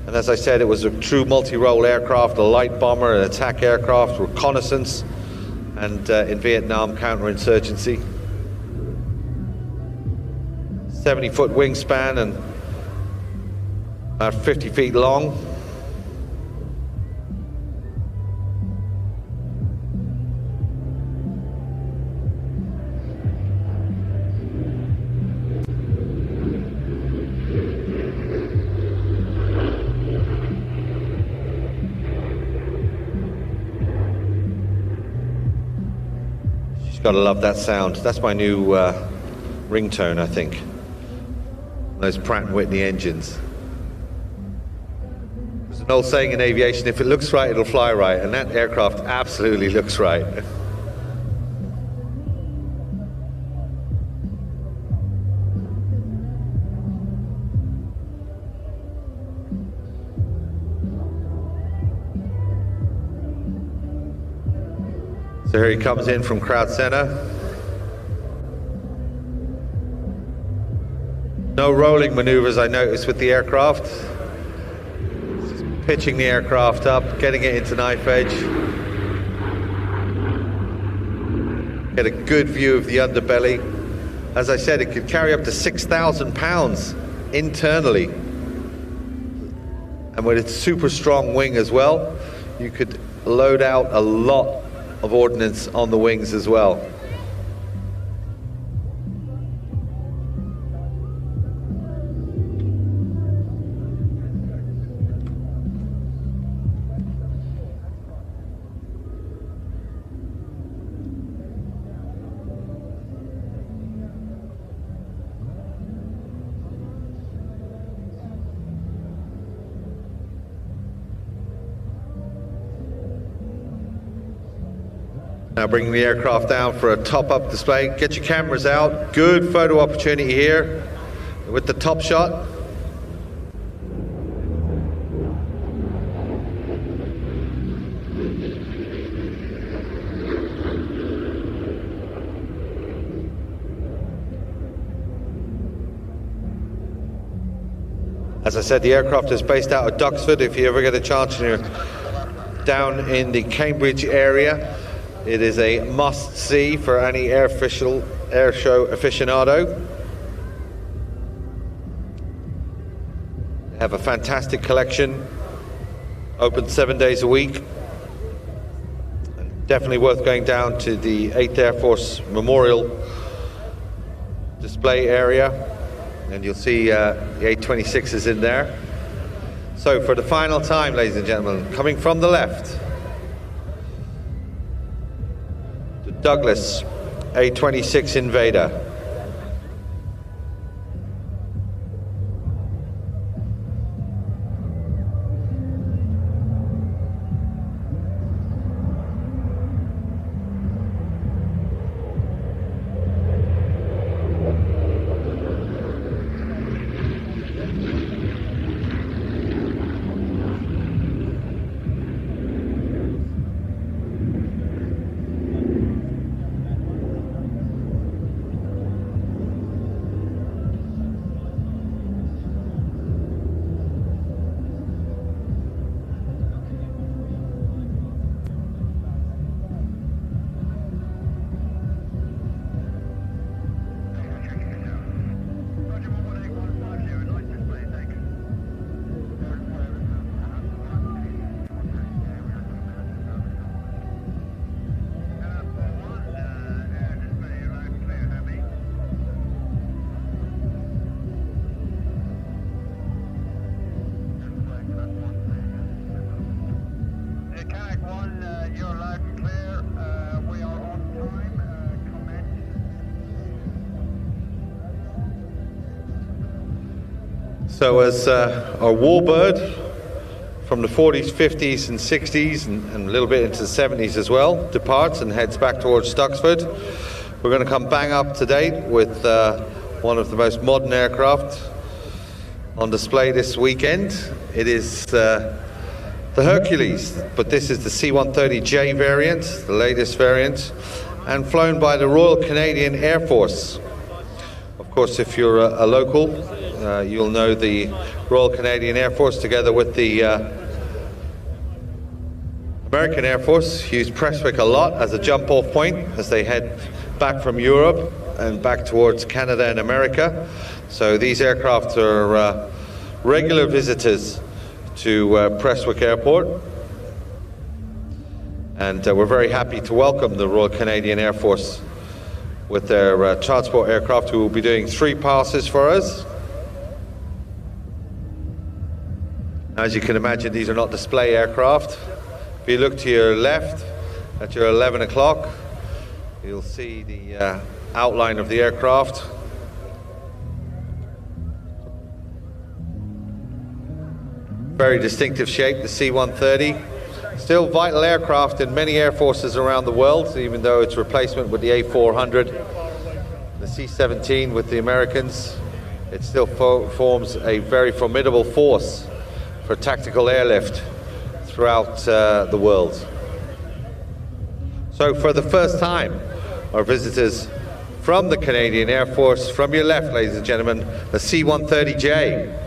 And as I said, it was a true multi-role aircraft, a light bomber, an attack aircraft, reconnaissance, and in Vietnam, counterinsurgency. 70-foot wingspan and about 50 feet long. She's got to love that sound. That's my new ringtone, I think. Those Pratt & Whitney engines. An old saying in aviation, if it looks right, it'll fly right, and that aircraft absolutely looks right. So here he comes in from crowd center. No rolling maneuvers, I noticed, with the aircraft. Pitching the aircraft up, getting it into knife edge. Get a good view of the underbelly. As I said, it could carry up to 6,000 pounds internally. And with its super strong wing as well, you could load out a lot of ordnance on the wings as well. Now bringing the aircraft down for a top-up display. Get your cameras out. Good photo opportunity here with the top shot. As I said, the aircraft is based out of Duxford. If you ever get a chance and you're down in the Cambridge area, it is a must-see for any air show aficionado. They have a fantastic collection, open 7 days a week. And Definitely worth going down to the 8th Air Force Memorial display area, and you'll see the A26 is in there. So for the final time, ladies and gentlemen, coming from the left, the Douglas A26 Invader. So as our warbird from the 40s, 50s and 60s and a little bit into the 70s as well departs and heads back towards Stuxford, we're going to come bang up to date with one of the most modern aircraft on display this weekend. It is the Hercules, but this is the C-130J variant, the latest variant, and flown by the Royal Canadian Air Force. Of course, if you're a local, you'll know the Royal Canadian Air Force together with the American Air Force use Prestwick a lot as a jump-off point as they head back from Europe and back towards Canada and America. So these aircraft are regular visitors to Prestwick Airport. And we're very happy to welcome the Royal Canadian Air Force with their transport aircraft, who will be doing 3 passes for us. As you can imagine, these are not display aircraft. If you look to your left at your 11 o'clock, you'll see the outline of the aircraft. Very distinctive shape, the C-130. Still vital aircraft in many air forces around the world, even though its replacement with the A400, the C-17 with the Americans. It still forms a very formidable force for tactical airlift throughout the world. So for the first time, our visitors from the Canadian Air Force, from your left, ladies and gentlemen, the C-130J.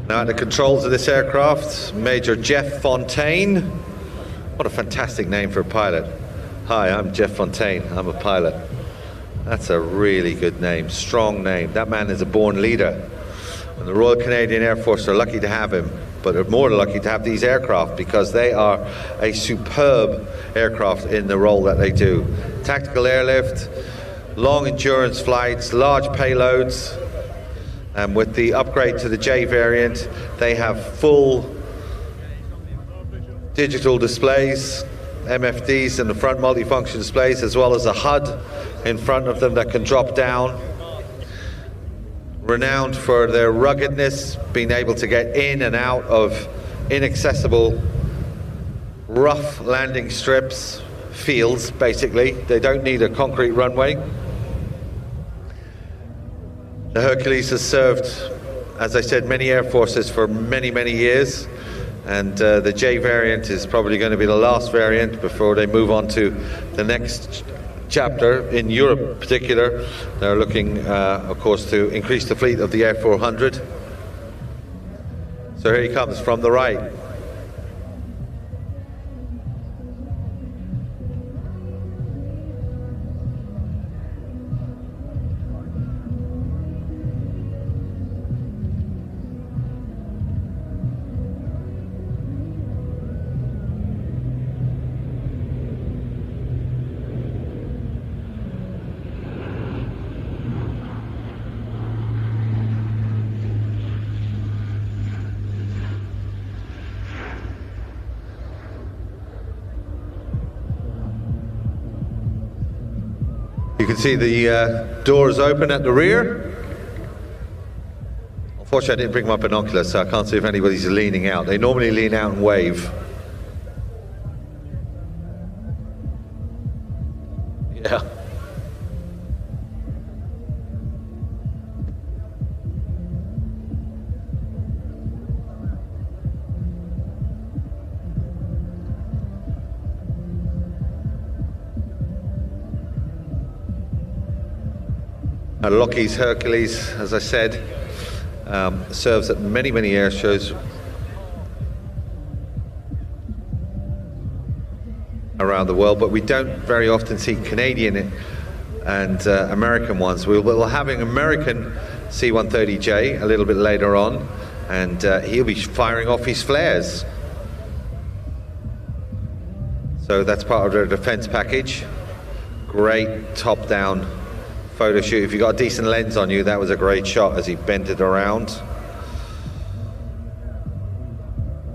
Now at the controls of this aircraft, Major Jeff Fontaine. What a fantastic name for a pilot. Hi, I'm Jeff Fontaine, I'm a pilot. That's a really good name, strong name. That man is a born leader. And the Royal Canadian Air Force are lucky to have him, but are more lucky to have these aircraft because they are a superb aircraft in the role that they do. Tactical airlift, long endurance flights, large payloads. And with the upgrade to the J variant, they have full digital displays, MFDs in the front, multifunction displays, as well as a HUD in front of them that can drop down. Renowned for their ruggedness, being able to get in and out of inaccessible, rough landing strips, fields, basically. They don't need a concrete runway. The Hercules has served, as I said, many air forces for many, many years, and the J variant is probably going to be the last variant before they move on to the next chapter in Europe in particular. They're looking, of course, to increase the fleet of the Air 400. So here he comes from the right. You can see the doors open at the rear. Unfortunately, I didn't bring my binoculars, so I can't see if anybody's leaning out. They normally lean out and wave. Yeah. Lockheed's Hercules, as I said, serves at many, many air shows around the world, but we don't very often see Canadian and American ones. We'll have an American C-130J a little bit later on, and he'll be firing off his flares. So that's part of their defense package. Great top-down photo shoot. If you got a decent lens on you, that was a great shot as he bent it around.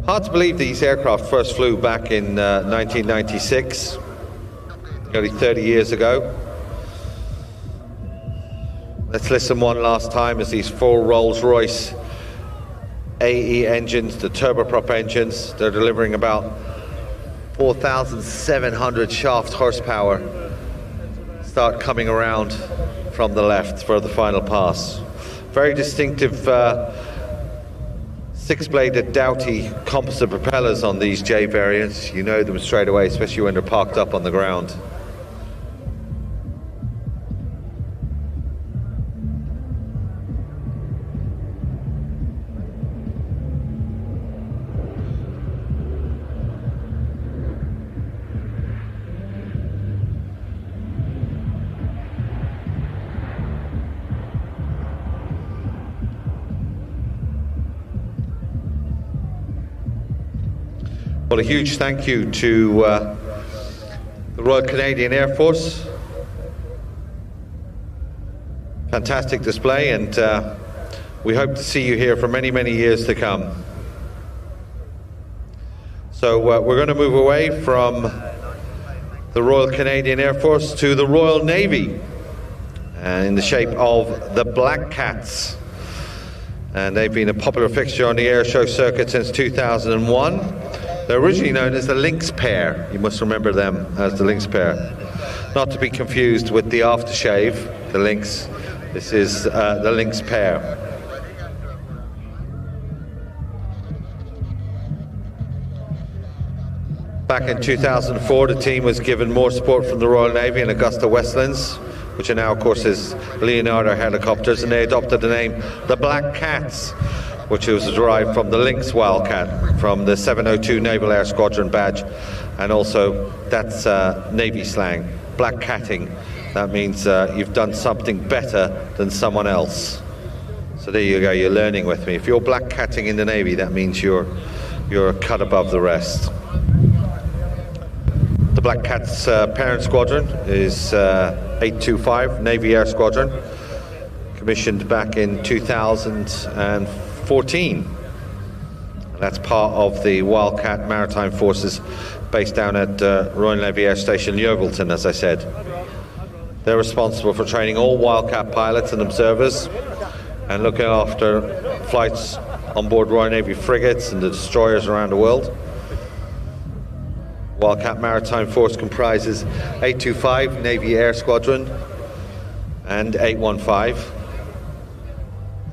Hard to believe these aircraft first flew back in 1996, nearly 30 years ago. Let's listen one last time as these four Rolls-Royce AE engines, the turboprop engines, they're delivering about 4,700 shaft horsepower, start coming around from the left for the final pass. Very distinctive six-bladed Doughty composite propellers on these J variants. You know them straight away, especially when they're parked up on the ground. Well, a huge thank you to the Royal Canadian Air Force. Fantastic display, and we hope to see you here for many, many years to come. So we're going to move away from the Royal Canadian Air Force to the Royal Navy, in the shape of the Black Cats. And they've been a popular fixture on the air show circuit since 2001. They're originally known as the Lynx Pair. You must remember them as the Lynx Pair. Not to be confused with the aftershave, the Lynx. This is the Lynx Pair. Back in 2004, the team was given more support from the Royal Navy and Augusta Westlands, which are now, of course, is Leonardo helicopters, and they adopted the name the Black Cats, which was derived from the Lynx Wildcat, from the 702 Naval Air Squadron badge, and also that's Navy slang, black catting. That means you've done something better than someone else. So there you go, you're learning with me. If you're black catting in the Navy, that means you're a cut above the rest. The Black Cat's parent squadron is 825 Navy Air Squadron, commissioned back in 2014. And that's part of the Wildcat Maritime Forces based down at Royal Navy Air Station Yeovilton, as I said. They're responsible for training all Wildcat pilots and observers and looking after flights on board Royal Navy frigates and the destroyers around the world. Wildcat Maritime Force comprises 825 Navy Air Squadron and 815.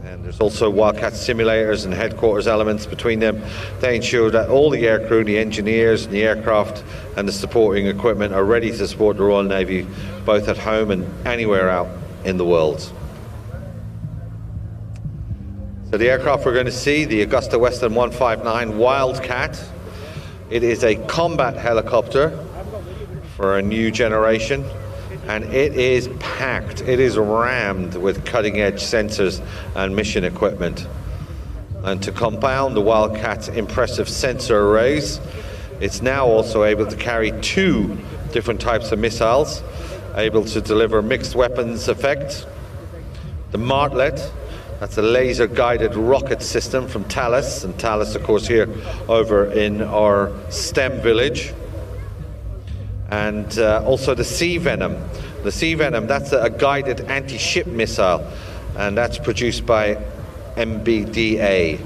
And There's also Wildcat simulators and headquarters elements between them. They ensure that all the aircrew, the engineers, and the aircraft and the supporting equipment are ready to support the Royal Navy, both at home and anywhere out in the world. So the aircraft we're going to see, the Augusta Western 159 Wildcat. It is a combat helicopter for a new generation, and it is packed, it is rammed with cutting-edge sensors and mission equipment. And to compound the Wildcat's impressive sensor arrays, it's now also able to carry 2 different types of missiles, able to deliver mixed weapons effect. The Martlet, that's a laser-guided rocket system from Thales, and Thales, of course, here over in our STEM village. And also the Sea Venom. The Sea Venom, that's a guided anti-ship missile, and that's produced by MBDA.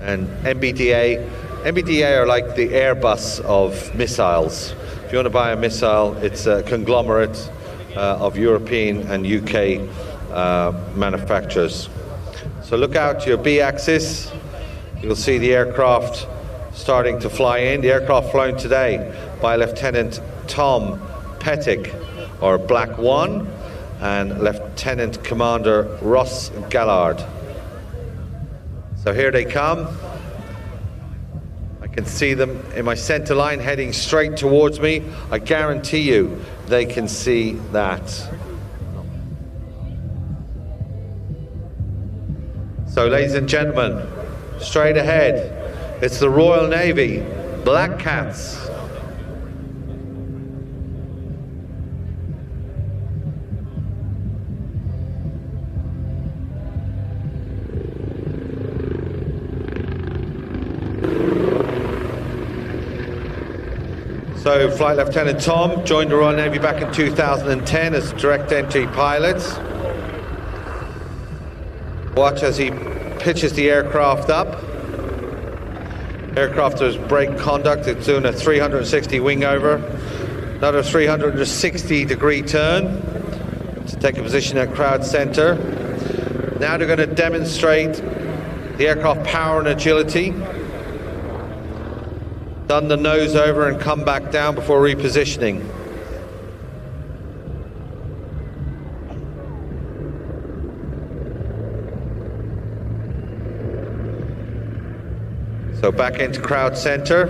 And MBDA are like the Airbus of missiles. If you want to buy a missile, it's a conglomerate of European and UK manufacturers. So look out to your B-axis. You'll see the aircraft starting to fly in. The aircraft flown today by Lieutenant Tom Pettick, or Black One, and Lieutenant Commander Ross Gallard. So here they come. I can see them in my center line heading straight towards me. I guarantee you they can see that. So ladies and gentlemen, straight ahead, it's the Royal Navy Black Cats. So Flight Lieutenant Tom joined the Royal Navy back in 2010 as direct entry pilot. Watch as he pitches the aircraft up. Aircraft has brake conduct, it's doing a 360 wing over, another 360 degree turn to take a position at crowd center. Now they're going to demonstrate the aircraft power and agility. Done the nose over and come back down before repositioning. So back into crowd center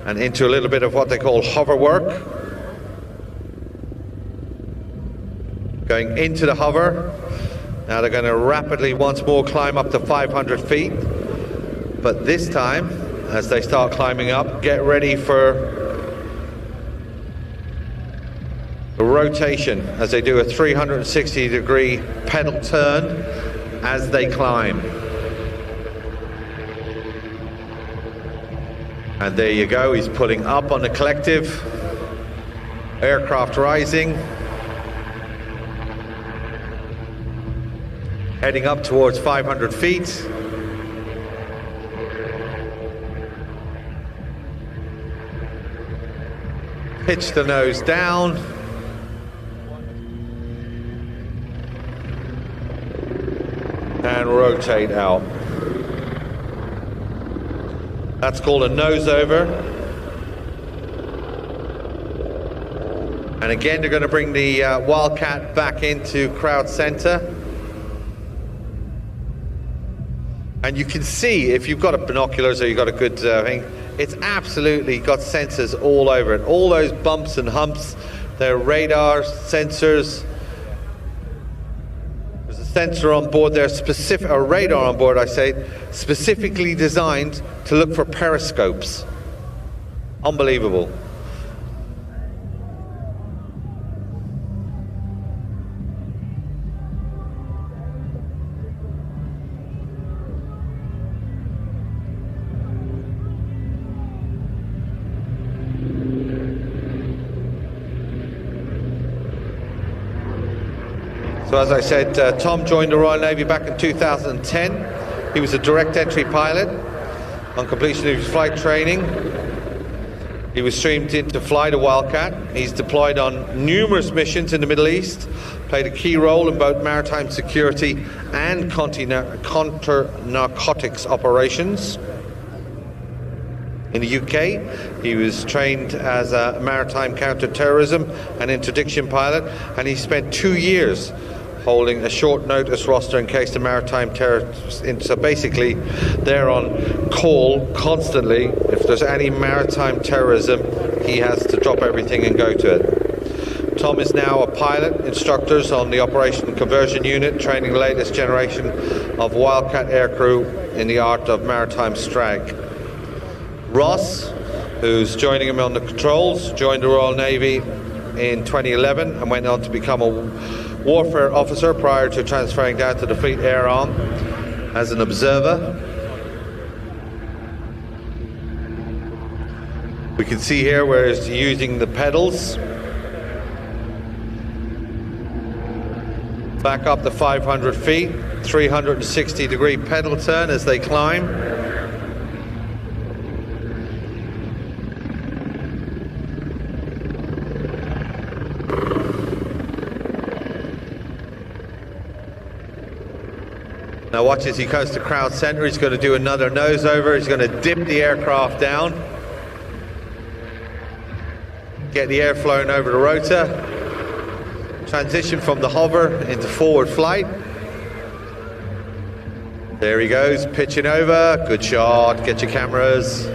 and into a little bit of what they call hover work. Going into the hover. Now they're going to rapidly once more climb up to 500 feet. But this time, as they start climbing up, get ready for the rotation as they do a 360 degree pedal turn as they climb. And there you go, he's pulling up on the collective, aircraft rising, heading up towards 500 feet. Pitch the nose down. And rotate out. That's called a nose over. And again, they're going to bring the Wildcat back into crowd center. And you can see, if you've got a binoculars or you've got a good thing, it's absolutely got sensors all over it. All those bumps and humps, they're radar sensors. There's a sensor on board there, a radar on board, I say, specifically designed to look for periscopes. Unbelievable. So as I said, Tom joined the Royal Navy back in 2010. He was a direct entry pilot. On completion of his flight training, he was streamed in to fly the Wildcat. He's deployed on numerous missions in the Middle East, played a key role in both maritime security and counter-narcotics operations. In the UK, he was trained as a maritime counter-terrorism and interdiction pilot, and he spent 2 years holding a short notice roster in case the maritime terrorists. So basically, they're on call constantly. If there's any maritime terrorism, he has to drop everything and go to it. Tom is now a pilot, instructors on the Operation Conversion Unit, training the latest generation of Wildcat aircrew in the art of maritime strike. Ross, who's joining him on the controls, joined the Royal Navy in 2011 and went on to become a warfare officer prior to transferring down to the Fleet Air Arm as an observer. We can see here where he's using the pedals. Back up to 500 feet, 360-degree pedal turn as they climb. Now watch as he goes to crowd center. He's going to do another nose over. He's going to dip the aircraft down. Get the air flowing over the rotor. Transition from the hover into forward flight. There he goes, pitching over. Good shot. Get your cameras.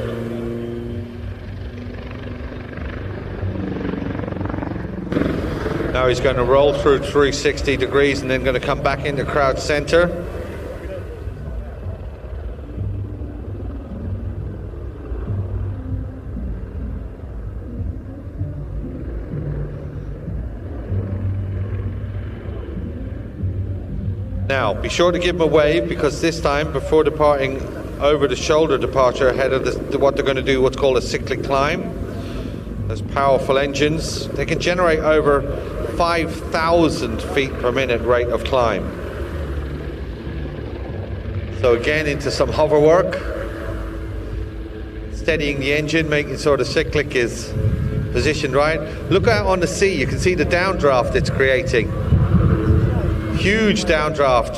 Now he's going to roll through 360 degrees and then going to come back into crowd center. Now, be sure to give them a wave, because this time, before departing over the shoulder departure ahead of what they're going to do, what's called a cyclic climb. Those powerful engines, they can generate over 5,000 feet per minute rate of climb. So again, into some hover work, steadying the engine, making sure the cyclic is positioned right. Look out on the sea, you can see the downdraft it's creating. Huge downdraft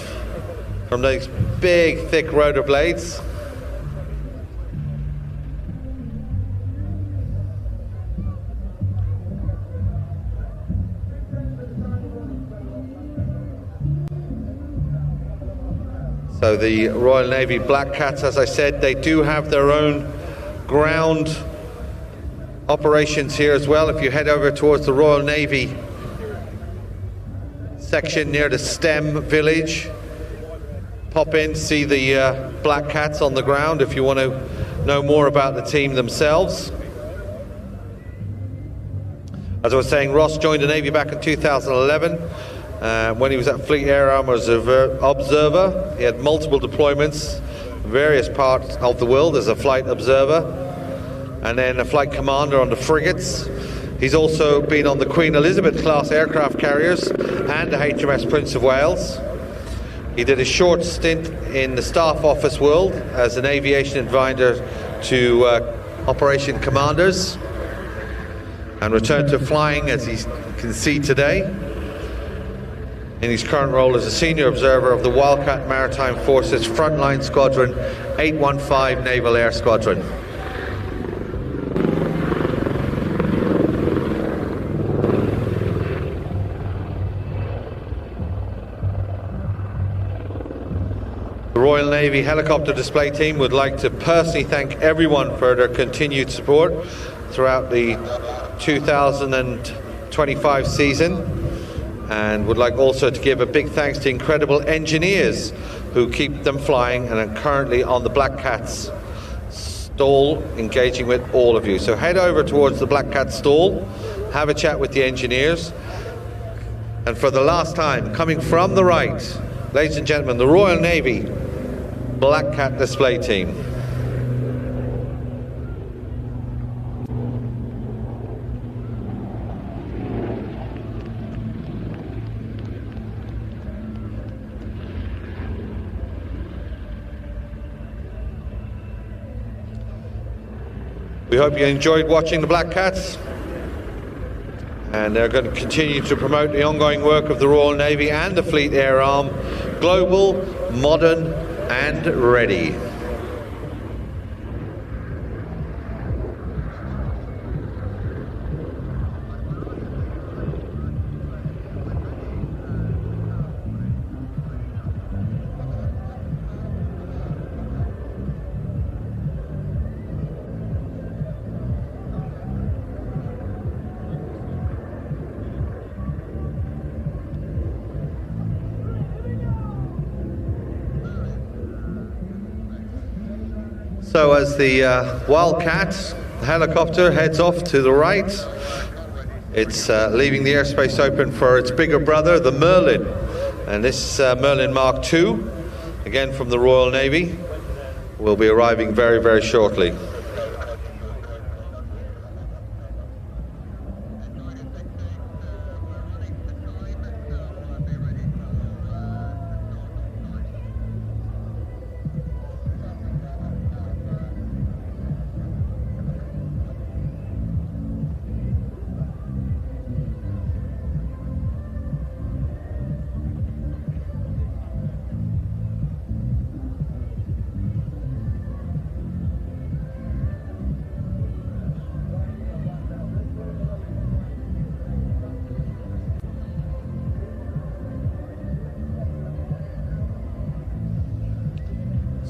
from those big, thick rotor blades. So the Royal Navy Black Cats, as I said, they do have their own ground operations here as well. If you head over towards the Royal Navy section near the STEM village, pop in, see the Black Cats on the ground if you want to know more about the team themselves. As I was saying, Ross joined the Navy back in 2011 when he was at Fleet Air Arm as an observer. He had multiple deployments in various parts of the world as a flight observer, and then a flight commander on the frigates. He's also been on the Queen Elizabeth class aircraft carriers and the HMS Prince of Wales. He did a short stint in the staff office world as an aviation advisor to operation commanders, and returned to flying, as you can see today, in his current role as a senior observer of the Wildcat Maritime Forces Frontline Squadron 815 Naval Air Squadron. The Royal Navy Helicopter Display team would like to personally thank everyone for their continued support throughout the 2025 season, and would like also to give a big thanks to incredible engineers who keep them flying and are currently on the Black Cats stall engaging with all of you. So head over towards the Black Cat stall, have a chat with the engineers, and for the last time, coming from the right, ladies and gentlemen, the Royal Navy Black Cat Display team. We hope you enjoyed watching the Black Cats, And they're going to continue to promote the ongoing work of the Royal Navy and the Fleet Air Arm, global, modern and ready. So as the Wildcat helicopter heads off to the right, it's leaving the airspace open for its bigger brother, the Merlin. And this Merlin Mark II, again from the Royal Navy, will be arriving very, very shortly.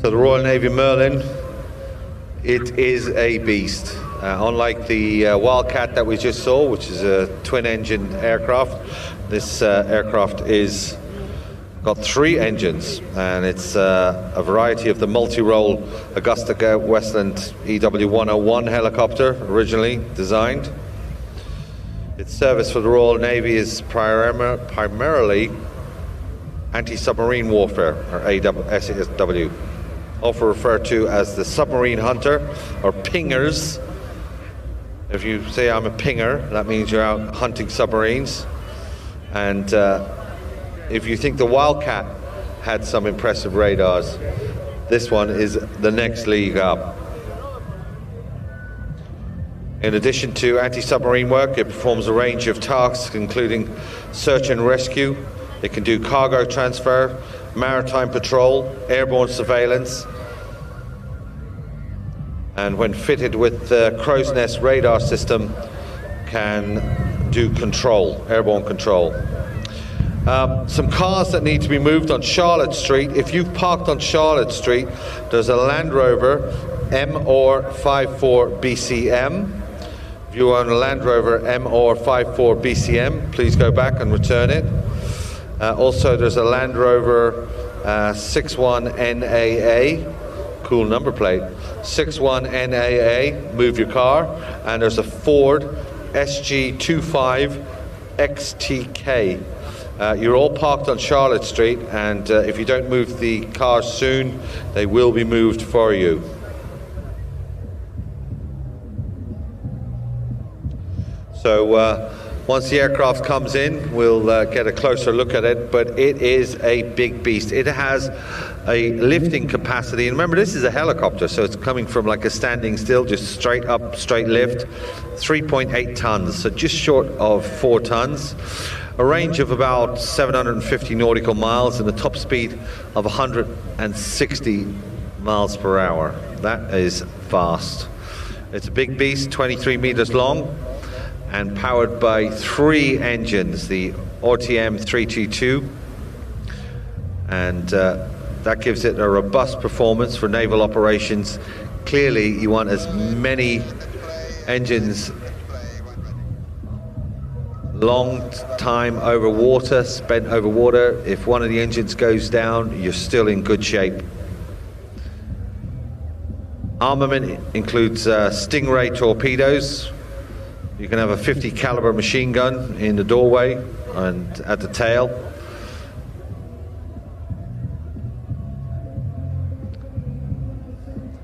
So the Royal Navy Merlin, it is a beast. Unlike the Wildcat that we just saw, which is a twin-engine aircraft, this aircraft is got 3 engines, and it's a variety of the multi-role Augusta Westland EW101 helicopter, originally designed. Its service for the Royal Navy is primarily anti-submarine warfare, or ASW. Often referred to as the submarine hunter, or pingers. If you say I'm a pinger, that means you're out hunting submarines. And if you think the Wildcat had some impressive radars, this one is the next league up. In addition to anti-submarine work, it performs a range of tasks, including search and rescue. It can do cargo transfer, maritime patrol, airborne surveillance, and when fitted with the crow's nest radar system, can do control, airborne control. Some cars that need to be moved on Charlotte Street. If you've parked on Charlotte Street, there's a Land Rover MR54 BCM. If you own a Land Rover MR54 BCM, please go back and return it. Also, there's a Land Rover 61NAA, cool number plate, 61NAA, move your car. And there's a Ford SG25 XTK. You're all parked on Charlotte Street, and if you don't move the cars soon, they will be moved for you. So once the aircraft comes in, we'll get a closer look at it, but it is a big beast. It has a lifting capacity, and remember, this is a helicopter, so it's coming from like a standing still, just straight up, straight lift, 3.8 tons, so just short of 4 tons. A range of about 750 nautical miles and a top speed of 160 miles per hour. That is fast. It's a big beast, 23 meters long, and powered by 3 engines, the RTM 322, and that gives it a robust performance for naval operations. Clearly, you want as many engines, long time over water, spent over water. If one of the engines goes down, you're still in good shape. Armament includes Stingray torpedoes. You can have a 50 caliber machine gun in the doorway and at the tail.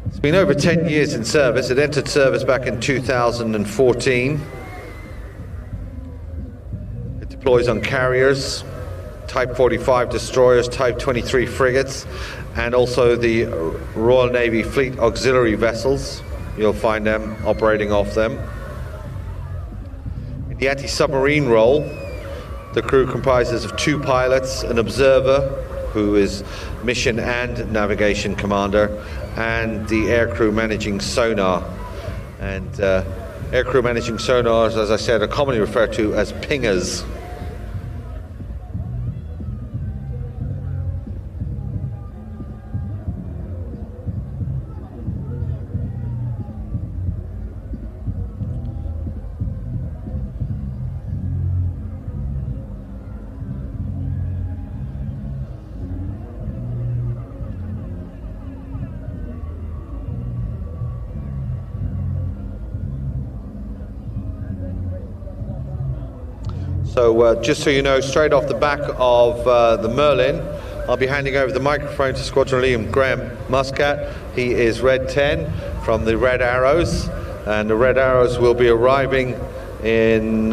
It's been over 10 years in service. It entered service back in 2014. It deploys on carriers, Type 45 destroyers, Type 23 frigates, and also the Royal Navy Fleet auxiliary vessels. You'll find them operating off them. In The anti-submarine role, the crew comprises of 2 pilots, an observer, who is mission and navigation commander, and the aircrew managing sonar. And aircrew managing sonars, as I said, are commonly referred to as pingers. So just so you know, straight off the back of the Merlin, I'll be handing over the microphone to Squadron Leader Graham Muscat. He is Red 10 from the Red Arrows, and the Red Arrows will be arriving in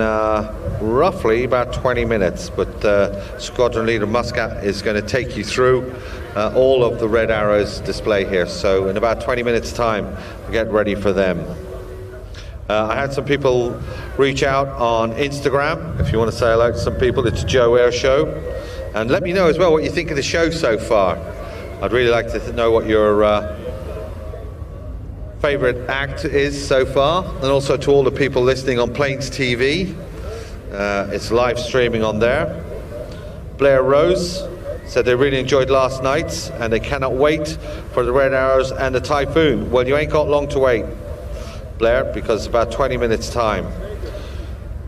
roughly about 20 minutes. But Squadron Leader Muscat is going to take you through all of the Red Arrows display here. So in about 20 minutes time, get ready for them. I had some people reach out on Instagram. If you want to say hello to some people, it's Joe Ayr Show. And let me know as well what you think of the show so far. I'd really like to know what your favorite act is so far. And also to all the people listening on Plains TV. It's live streaming on there. Blair Rose said they really enjoyed last night's and they cannot wait for the Red Arrows and the Typhoon. Well, you ain't got long to wait, Blair, because it's about 20 minutes time.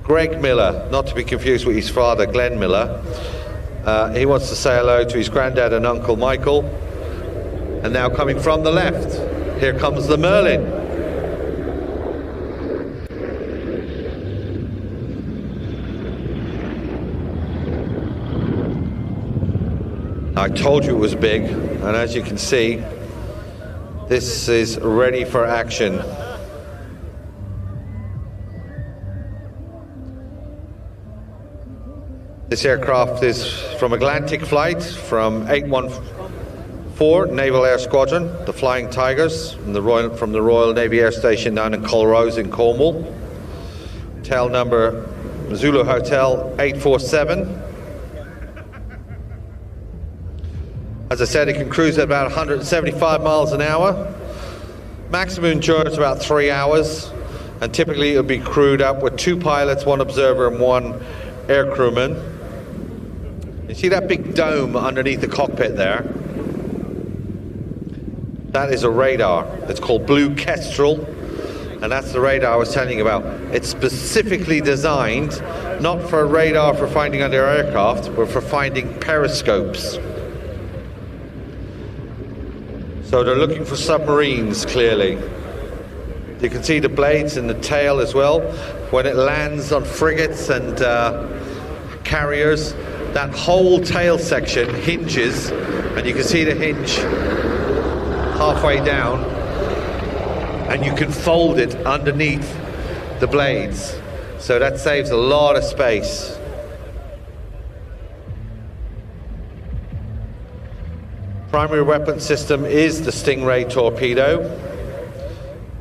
Greg Miller, not to be confused with his father Glenn Miller, he wants to say hello to his granddad and uncle Michael. And now coming from the left, here comes the Merlin. I told you it was big, and as you can see, this is ready for action. This aircraft is from Atlantic flight from 814 Naval Air Squadron, the Flying Tigers, from the Royal Navy Air Station down in Culrose in Cornwall. Tail number Zulu Hotel 847. As I said, it can cruise at about 175 miles an hour. Maximum endurance about 3 hours, and typically it would be crewed up with 2 pilots, 1 observer and 1 air crewman. You see that big dome underneath the cockpit there? That is a radar. It's called Blue Kestrel, and that's the radar I was telling you about. It's specifically designed not for a radar for finding under aircraft, but for finding periscopes. So they're looking for submarines, clearly. You can see the blades in the tail as well. When it lands on frigates and carriers, that whole tail section hinges, and you can see the hinge halfway down, and you can fold it underneath the blades. So that saves a lot of space. Primary weapon system is the Stingray torpedo,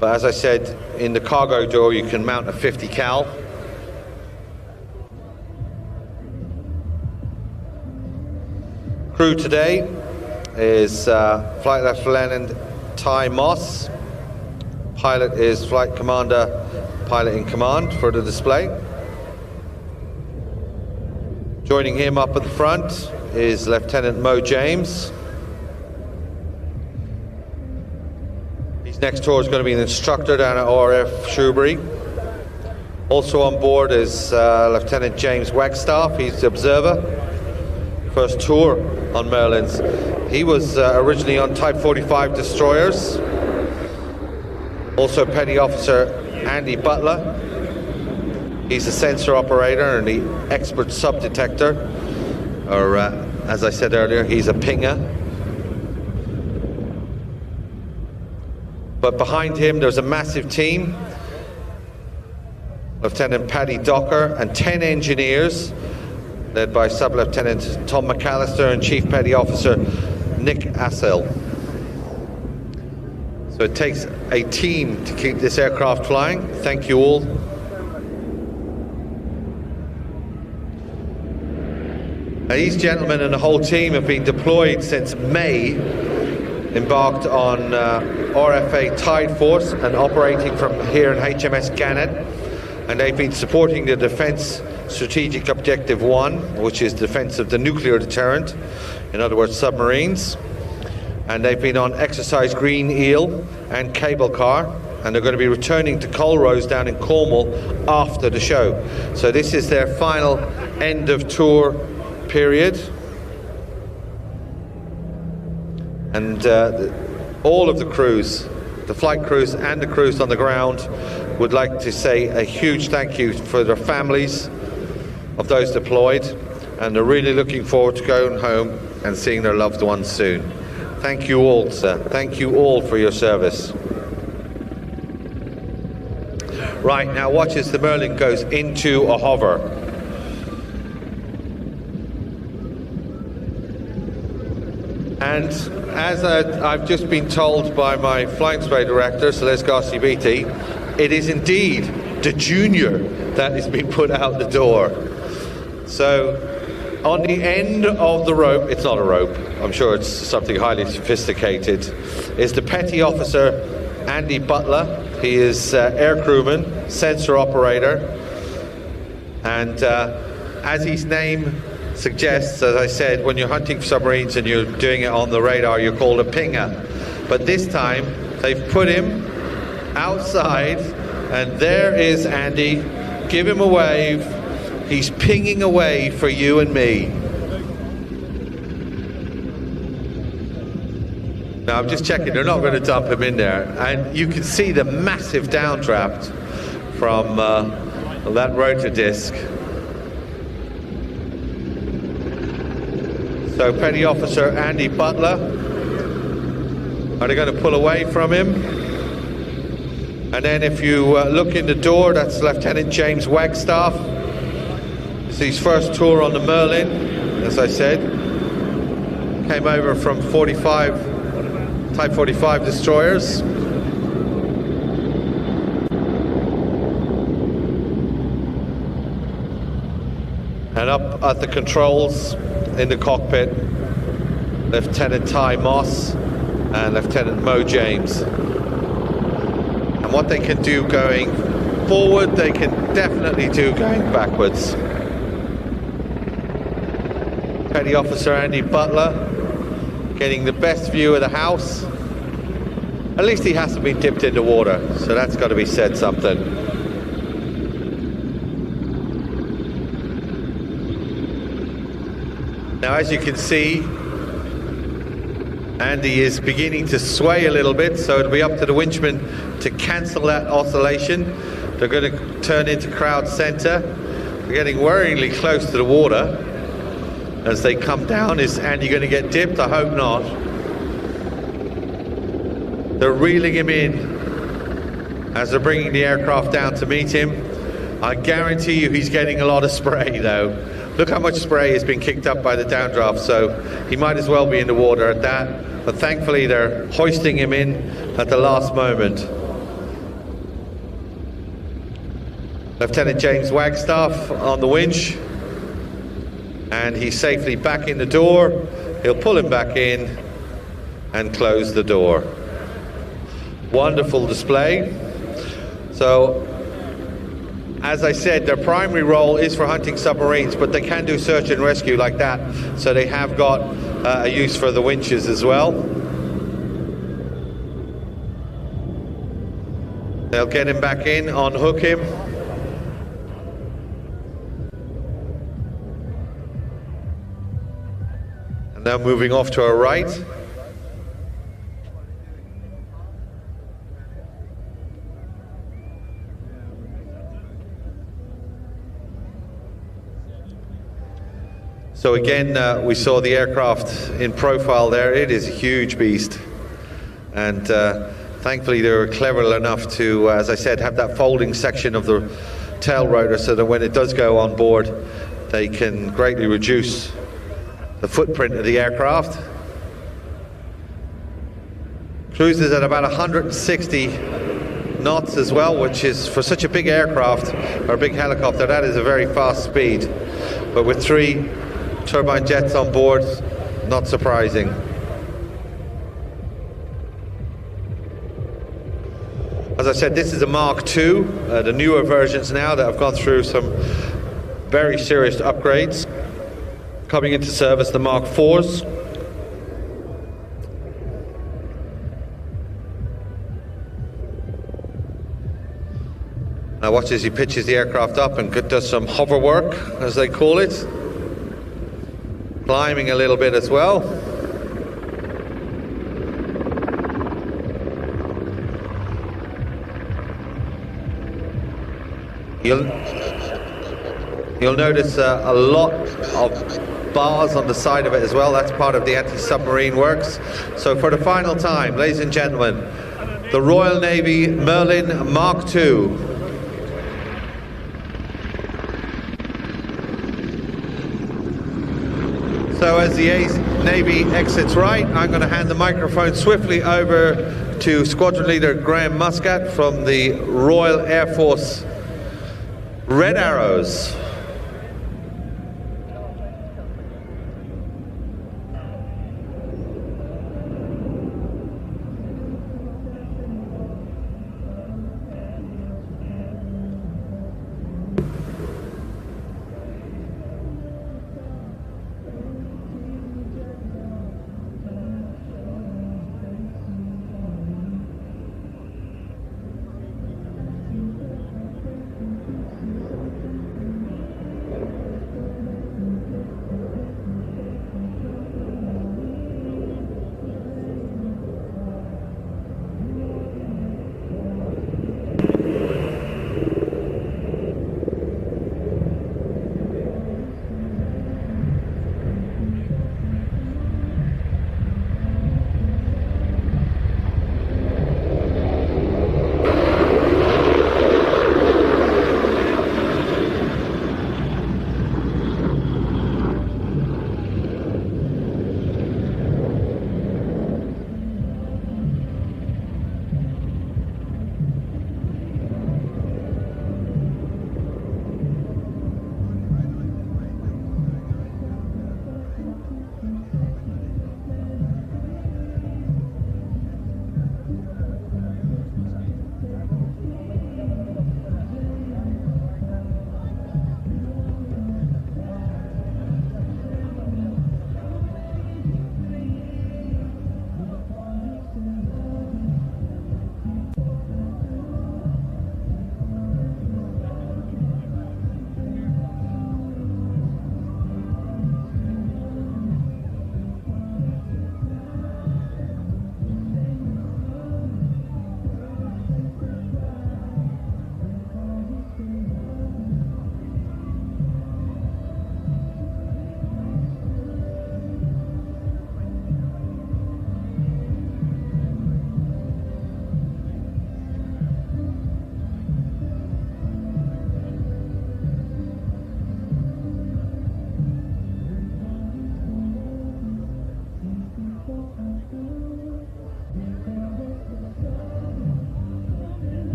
but as I said, in the cargo door you can mount a 50 cal. Crew today is Flight Lieutenant Ty Moss. Pilot is Flight Commander, Pilot in Command for the display. Joining him up at the front is Lieutenant Mo James. His next tour is going to be an instructor down at RAF Shrewsbury. Also on board is Lieutenant James Wagstaff. He's the observer. First tour on Merlins. He was originally on Type 45 destroyers. Also Petty Officer Andy Butler. He's a sensor operator and the expert sub-detector, or as I said earlier, he's a pinger. But behind him there's a massive team. Lieutenant Paddy Docker and 10 engineers, led by Sub-Lieutenant Tom McAllister and Chief Petty Officer Nick Assel. So it takes a team to keep this aircraft flying. Thank you all. These gentlemen and the whole team have been deployed since May, embarked on RFA Tide Force and operating from here in HMS Gannet, and they've been supporting the Defence Strategic Objective 1, which is defence of the nuclear deterrent, in other words submarines, and they've been on exercise Green Eel and Cable Car, and they're going to be returning to Colrose down in Cornwall after the show. So this is their final end of tour period, and all of the crews, the flight crews and the crews on the ground, would like to say a huge thank you for their families of those deployed, and they're really looking forward to going home and seeing their loved ones soon. Thank you all, sir. Thank you all for your service. Right, now watch as the Merlin goes into a hover. And as I've just been told by my flying spray director, Celeste Garcia-Beatty, it is indeed the Junior that has been put out the door. So on the end of the rope, it's not a rope, I'm sure it's something highly sophisticated, is the Petty Officer Andy Butler. He is air crewman, sensor operator, and as his name suggests, as I said, when you're hunting for submarines and you're doing it on the radar, you're called a pinger. But this time, they've put him outside, and there is Andy. Give him a wave. He's pinging away for you and me. Now, I'm just checking, they're not going to dump him in there. And you can see the massive downdraft from that rotor disc. So Petty Officer Andy Butler, are they going to pull away from him? And then if you look in the door, that's Lieutenant James Wagstaff. It's his first tour on the Merlin, as I said. Came over from Type 45 destroyers. And up at the controls in the cockpit, Lieutenant Ty Moss and Lieutenant Mo James. And what they can do going forward, they can definitely do going backwards. Petty Officer Andy Butler getting the best view of the house. At least he hasn't been dipped into water, so that's got to be said something. Now, as you can see, Andy is beginning to sway a little bit, so it'll be up to the winchman to cancel that oscillation. They're going to turn into crowd center. They're getting worryingly close to the water as they come down. Is Andy going to get dipped? I hope not. They're reeling him in as they're bringing the aircraft down to meet him. I guarantee you he's getting a lot of spray, though. Look how much spray has been kicked up by the downdraft, so he might as well be in the water at that. But thankfully they're hoisting him in at the last moment. Lieutenant James Wagstaff on the winch, and he's safely back in the door. He'll pull him back in and close the door. Wonderful display. So, as I said, their primary role is for hunting submarines, but they can do search and rescue like that, so they have got a use for the winches as well. They'll get him back in, unhook him. And now moving off to our right. So again, we saw the aircraft in profile there. It is a huge beast. And thankfully they were clever enough to, as I said, have that folding section of the tail rotor so that when it does go on board, they can greatly reduce the footprint of the aircraft. Cruises at about 160 knots as well, which is, for such a big aircraft or a big helicopter, that is a very fast speed. But with 3 turbine jets on board, not surprising. As I said, this is a Mark II, the newer versions now that have gone through some very serious upgrades. Coming into service, the Mark IVs. Now watch as he pitches the aircraft up and does some hover work, as they call it. Climbing a little bit as well. You'll notice a lot of bars on the side of it as well. That's part of the anti-submarine works. So for the final time, ladies and gentlemen, the Royal Navy Merlin Mark II. So as the Navy exits right, I'm going to hand the microphone swiftly over to Squadron Leader Graham Muscat from the Royal Air Force Red Arrows.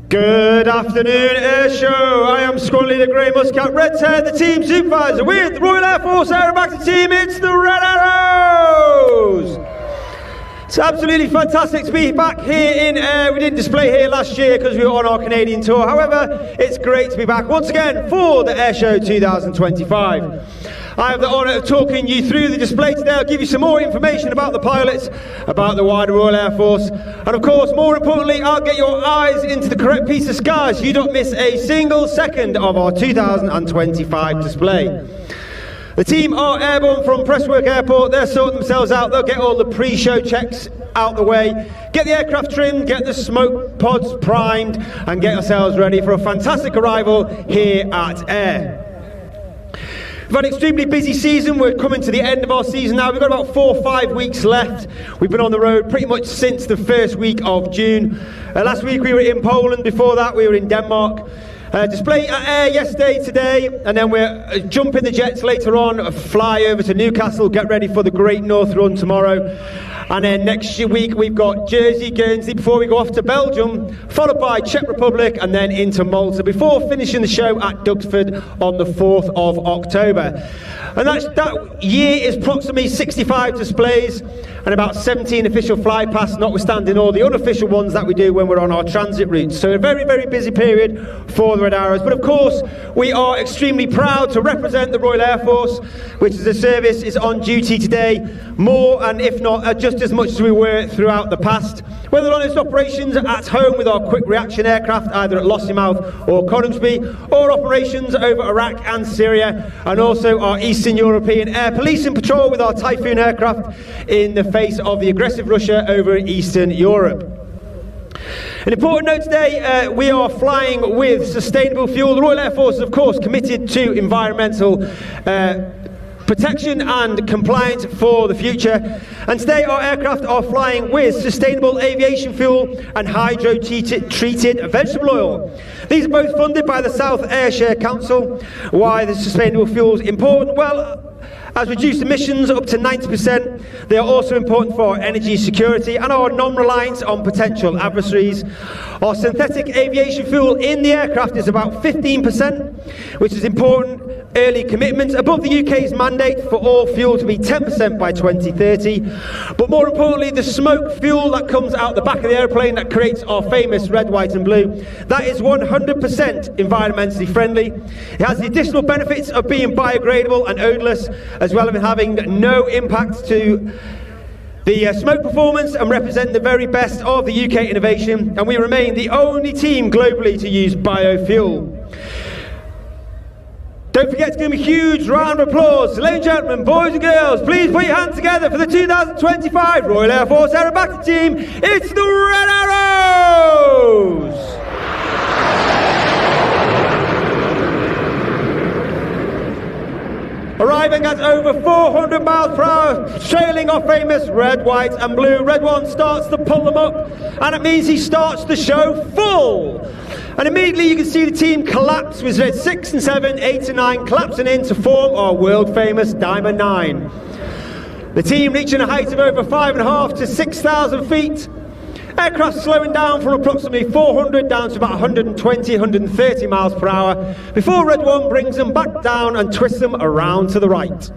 Good afternoon, Air Show. I am Squadron Leader Graham Muscat, Red 10, the team supervisor with the Royal Air Force Aerobacter team. It's the Red Arrows. It's absolutely fantastic to be back here in Ayr. We didn't display here last year because we were on our Canadian tour. However, it's great to be back once again for the Ayr Show 2025. I have the honour of talking you through the display today. I'll give you some more information about the pilots, about the wider Royal Air Force, and of course, more importantly, I'll get your eyes into the correct piece of sky so you don't miss a single second of our 2025 display. The team are airborne from Presswork Airport. They're sorting themselves out. They'll get all the pre-show checks out the way, get the aircraft trimmed, get the smoke pods primed, and get ourselves ready for a fantastic arrival here at Ayr. We've had an extremely busy season. We're coming to the end of our season now. We've got about 4 or 5 weeks left. We've been on the road pretty much since the first week of June. Last week we were in Poland. Before that we were in Denmark. Display at Ayr yesterday, today, and then we're jumping the jets later on, fly over to Newcastle, get ready for the Great North Run tomorrow. And then next week we've got Jersey, Guernsey, before we go off to Belgium, followed by Czech Republic, and then into Malta, before finishing the show at Duxford on the 4th of October. And that year is approximately 65 displays and about 17 official fly pasts, notwithstanding all the unofficial ones that we do when we're on our transit routes. So a very, very busy period for the Red Arrows. But of course, we are extremely proud to represent the Royal Air Force, which is a service is on duty today, more and if not just as much as we were throughout the past. Whether on its operations at home with our quick reaction aircraft, either at Lossiemouth or Coningsby, or operations over Iraq and Syria, and also our Eastern European Air Police and Patrol with our Typhoon aircraft in the face of the aggressive Russia over Eastern Europe. An important note today, we are flying with sustainable fuel. The Royal Air Force is of course committed to environmental protection and compliance for the future, and today our aircraft are flying with sustainable aviation fuel and hydro-treated vegetable oil. These are both funded by the South Ayrshire Council. Why the sustainable fuel is important? Well, as reduced emissions up to 90%, they are also important for our energy security and our non-reliance on potential adversaries. Our synthetic aviation fuel in the aircraft is about 15%, which is important early commitment, above the UK's mandate for all fuel to be 10% by 2030. But more importantly, the smoke fuel that comes out the back of the airplane that creates our famous red, white and blue, that is 100% environmentally friendly. It has the additional benefits of being biodegradable and odourless, as well as having no impact to the smoke performance, and represent the very best of the UK innovation, and we remain the only team globally to use biofuel. Don't forget to give them a huge round of applause. Ladies and gentlemen, boys and girls, please put your hands together for the 2025 Royal Air Force Aerobatic Team. It's the Red Arrows! Arriving at over 400 miles per hour, trailing our famous red, white and blue. Red one starts to pull them up, and it means he starts the show full. And immediately you can see the team collapse with red 6 and 7, 8 and 9 collapsing in to form our world famous Diamond 9. The team reaching a height of over 5,500 to 6,000 feet. Aircraft slowing down from approximately 400 down to about 120, 130 miles per hour before Red 1 brings them back down and twists them around to the right.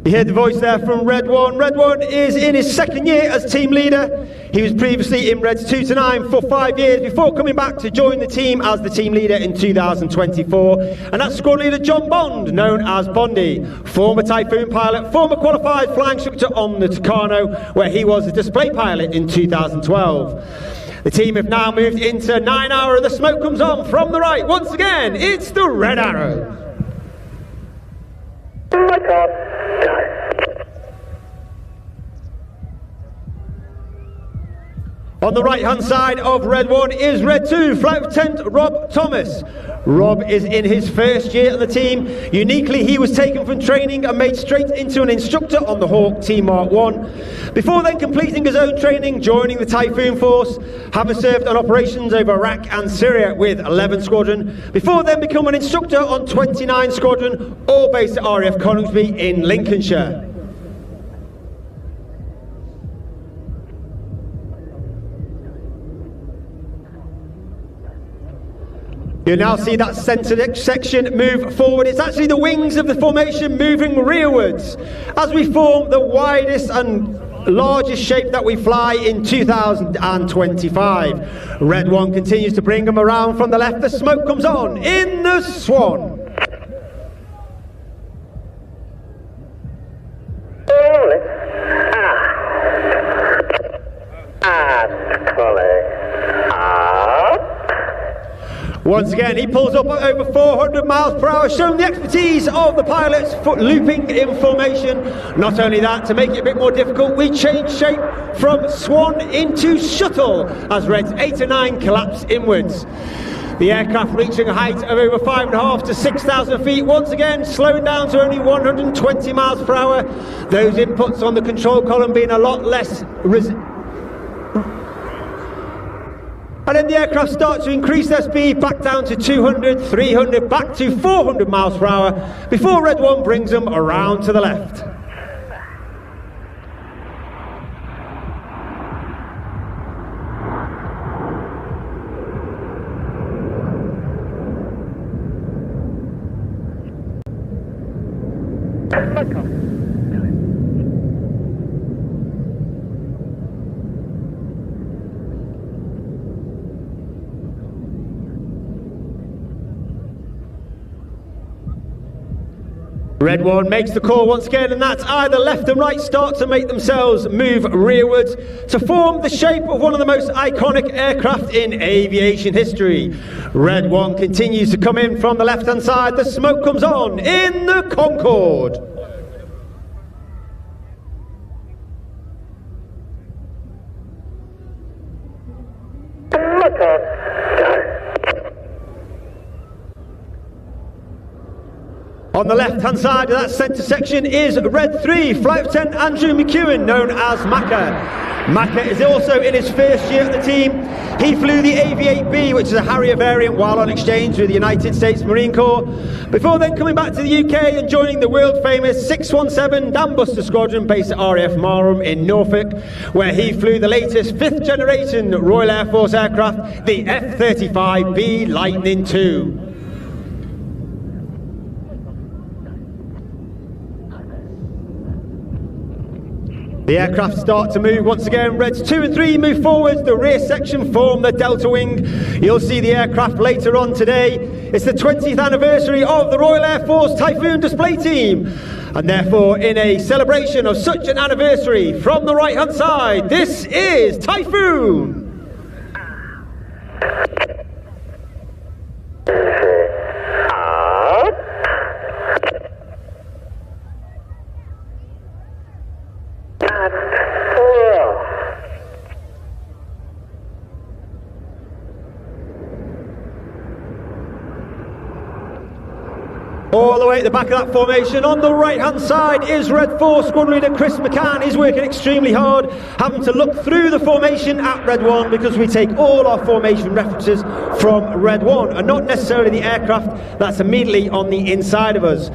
You heard the voice there from Red 1. Red 1 is in his second year as team leader. He was previously in Reds 2 to 9 for 5 years before coming back to join the team as the team leader in 2024. And that's squad leader John Bond, known as Bondy, former Typhoon pilot, former qualified flying instructor on the Tucano, where he was a display pilot in 2012. The team have now moved into 9 hour and the smoke comes on from the right. Once again, it's the Red Arrows. On the right-hand side of Red 1 is Red 2, Flight Lieutenant Rob Thomas. Rob is in his first year on the team. Uniquely, he was taken from training and made straight into an instructor on the Hawk T Mark 1. Before then completing his own training, joining the Typhoon Force, having served on operations over Iraq and Syria with 11 Squadron. Before then become an instructor on 29 Squadron, all based at RAF Coningsby in Lincolnshire. You'll now see that centre section move forward. It's actually the wings of the formation moving rearwards as we form the widest and largest shape that we fly in 2025. Red 1 continues to bring them around from the left. The smoke comes on in the Swan. Once again, he pulls up at over 400 miles per hour, showing the expertise of the pilots for looping in formation. Not only that, to make it a bit more difficult, we change shape from Swan into Shuttle as Reds 8 and 9 collapse inwards. The aircraft reaching a height of over 5,500 to 6,000 feet, once again slowing down to only 120 miles per hour. Those inputs on the control column being a lot less and then the aircraft start to increase their speed back down to 200, 300, back to 400 miles per hour before Red 1 brings them around to the left. Red 1 makes the call once again, and that's either left and right start to make themselves move rearwards to form the shape of one of the most iconic aircraft in aviation history. Red 1 continues to come in from the left-hand side. The smoke comes on in the Concorde. On the left-hand side of that centre section is Red 3, Flight Lieutenant Andrew McEwen, known as Macca. Macca is also in his first year at the team. He flew the AV-8B, which is a Harrier variant, while on exchange with the United States Marine Corps, before then coming back to the UK and joining the world-famous 617 Dambuster Squadron based at RAF Marham in Norfolk, where he flew the latest 5th-generation Royal Air Force aircraft, the F-35B Lightning II. The aircraft start to move once again. Reds 2 and 3 move forwards. The rear section form the delta wing. You'll see the aircraft later on today. It's the 20th anniversary of the Royal Air Force Typhoon Display team. And therefore, in a celebration of such an anniversary, from the right-hand side, this is Typhoon. All the way at the back of that formation, on the right-hand side is Red 4 Squadron Leader Chris McCann. He's working extremely hard, having to look through the formation at Red 1 because we take all our formation references from Red 1 and not necessarily the aircraft that's immediately on the inside of us.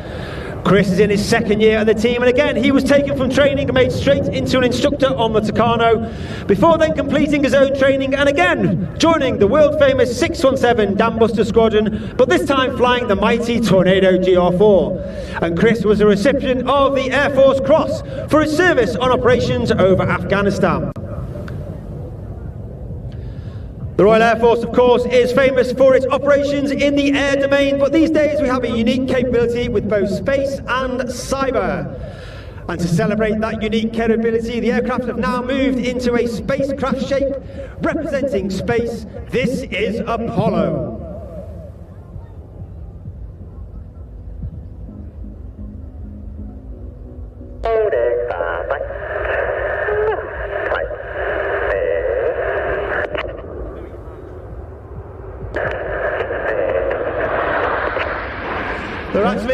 Chris is in his second year at the team, and again he was taken from training and made straight into an instructor on the Tucano, before then completing his own training and again joining the world famous 617 Dambuster Squadron, but this time flying the mighty Tornado GR4. And Chris was a recipient of the Air Force Cross for his service on operations over Afghanistan. The Royal Air Force, of course, is famous for its operations in the air domain, but these days we have a unique capability with both space and cyber. And to celebrate that unique capability, the aircraft have now moved into a spacecraft shape representing space. This is Apollo.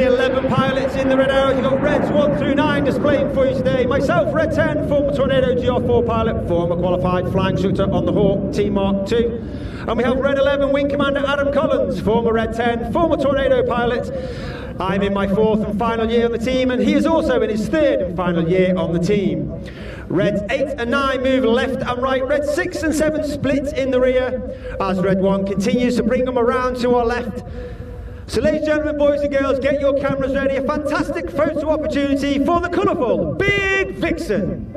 the 11 pilots in the Red Arrows. You've got Reds 1 through 9 displaying for you today. Myself, Red 10, former Tornado GR4 pilot, former qualified flying instructor on the Hawk Team Mark II. And we have Red 11 Wing Commander Adam Collins, former Red 10, former Tornado pilot. I'm in my 4th and final year on the team, and he is also in his 3rd and final year on the team. Reds 8 and 9 move left and right. Red 6 and 7 split in the rear as Red 1 continues to bring them around to our left. So ladies and gentlemen, boys and girls, get your cameras ready. A fantastic photo opportunity for the colourful Big Vixen.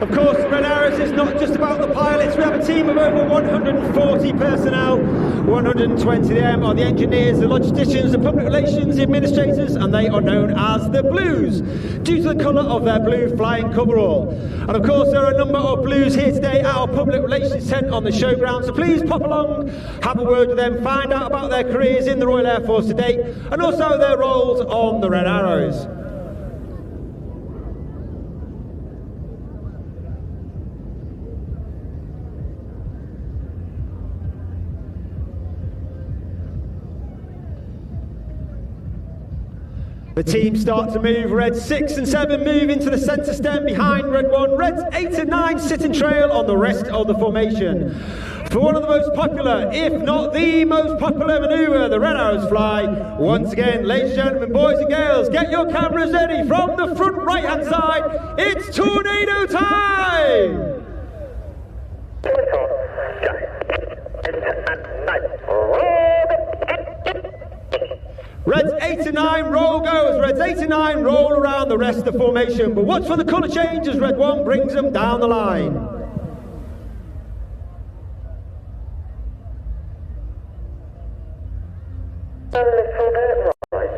Of course, Red Arrows is not just about the pilots. We have a team of over 140 personnel. 120 of them are the engineers, the logisticians, the public relations, the administrators, and they are known as the Blues, due to the colour of their blue flying coverall. And of course, there are a number of Blues here today at our public relations tent on the showground, so please pop along, have a word with them, find out about their careers in the Royal Air Force to date, and also their roles on the Red Arrows. The team start to move. Reds 6 and 7 move into the centre stem behind Red 1. Reds 8 and 9 sit and trail on the rest of the formation. For one of the most popular, if not the most popular manoeuvre the Red Arrows fly, once again, ladies and gentlemen, boys and girls, get your cameras ready. From the front right-hand side, it's tornado time! Reds 8 and 9 roll go as Reds 8 and 9 roll around the rest of the formation. But watch for the colour change as Red 1 brings them down the line. A little bit right.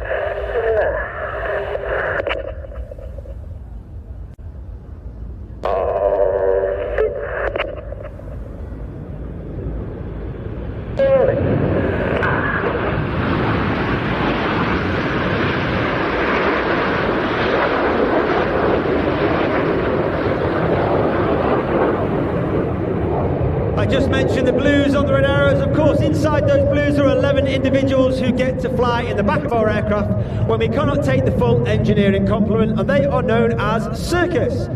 I just mentioned the Blues on the Red Arrows. Of course, inside those Blues are 11 individuals who get to fly in the back of our aircraft when we cannot take the full engineering complement, and they are known as Circus.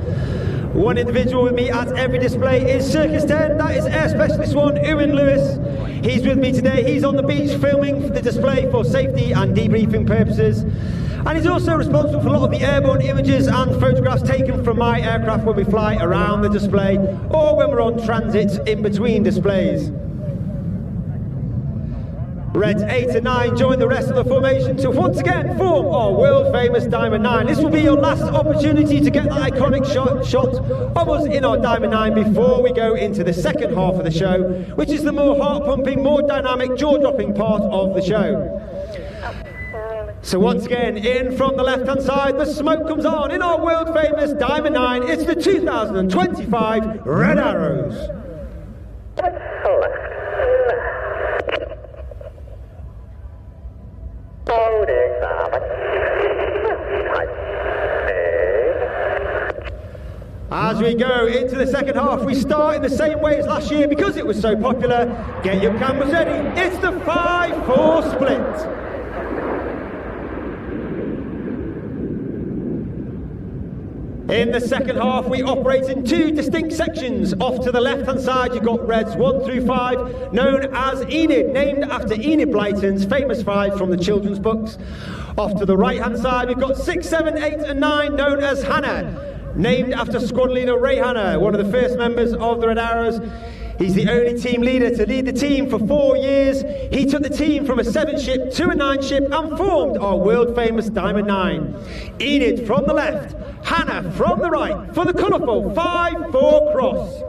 One individual with me at every display is Circus 10. That is Air Specialist 1, Ewan Lewis. He's with me today. He's on the beach filming the display for safety and debriefing purposes. And he's also responsible for a lot of the airborne images and photographs taken from my aircraft when we fly around the display or when we're on transit in between displays. Reds 8 and 9 join the rest of the formation to once again form our world famous Diamond 9. This will be your last opportunity to get that iconic shot of us in our Diamond 9 before we go into the second half of the show, which is the more heart-pumping, more dynamic, jaw-dropping part of the show. So once again, in from the left-hand side, the smoke comes on in our world-famous Diamond 9. It's the 2025 Red Arrows. As we go into the second half, we start in the same way as last year because it was so popular. Get your cameras ready. It's the 5-4 split. In the second half, we operate in two distinct sections. Off to the left-hand side, you've got Reds 1 through 5, known as Enid, named after Enid Blyton's famous 5 from the children's books. Off to the right-hand side, we've got 6, 7, 8 and 9, known as Hannah, named after Squad Leader Ray Hannah, one of the first members of the Red Arrows. He's the only team leader to lead the team for 4 years. He took the team from a 7-ship to a 9-ship and formed our world-famous Diamond 9. Enid from the left, Hannah from the right for the colourful 5-4 cross.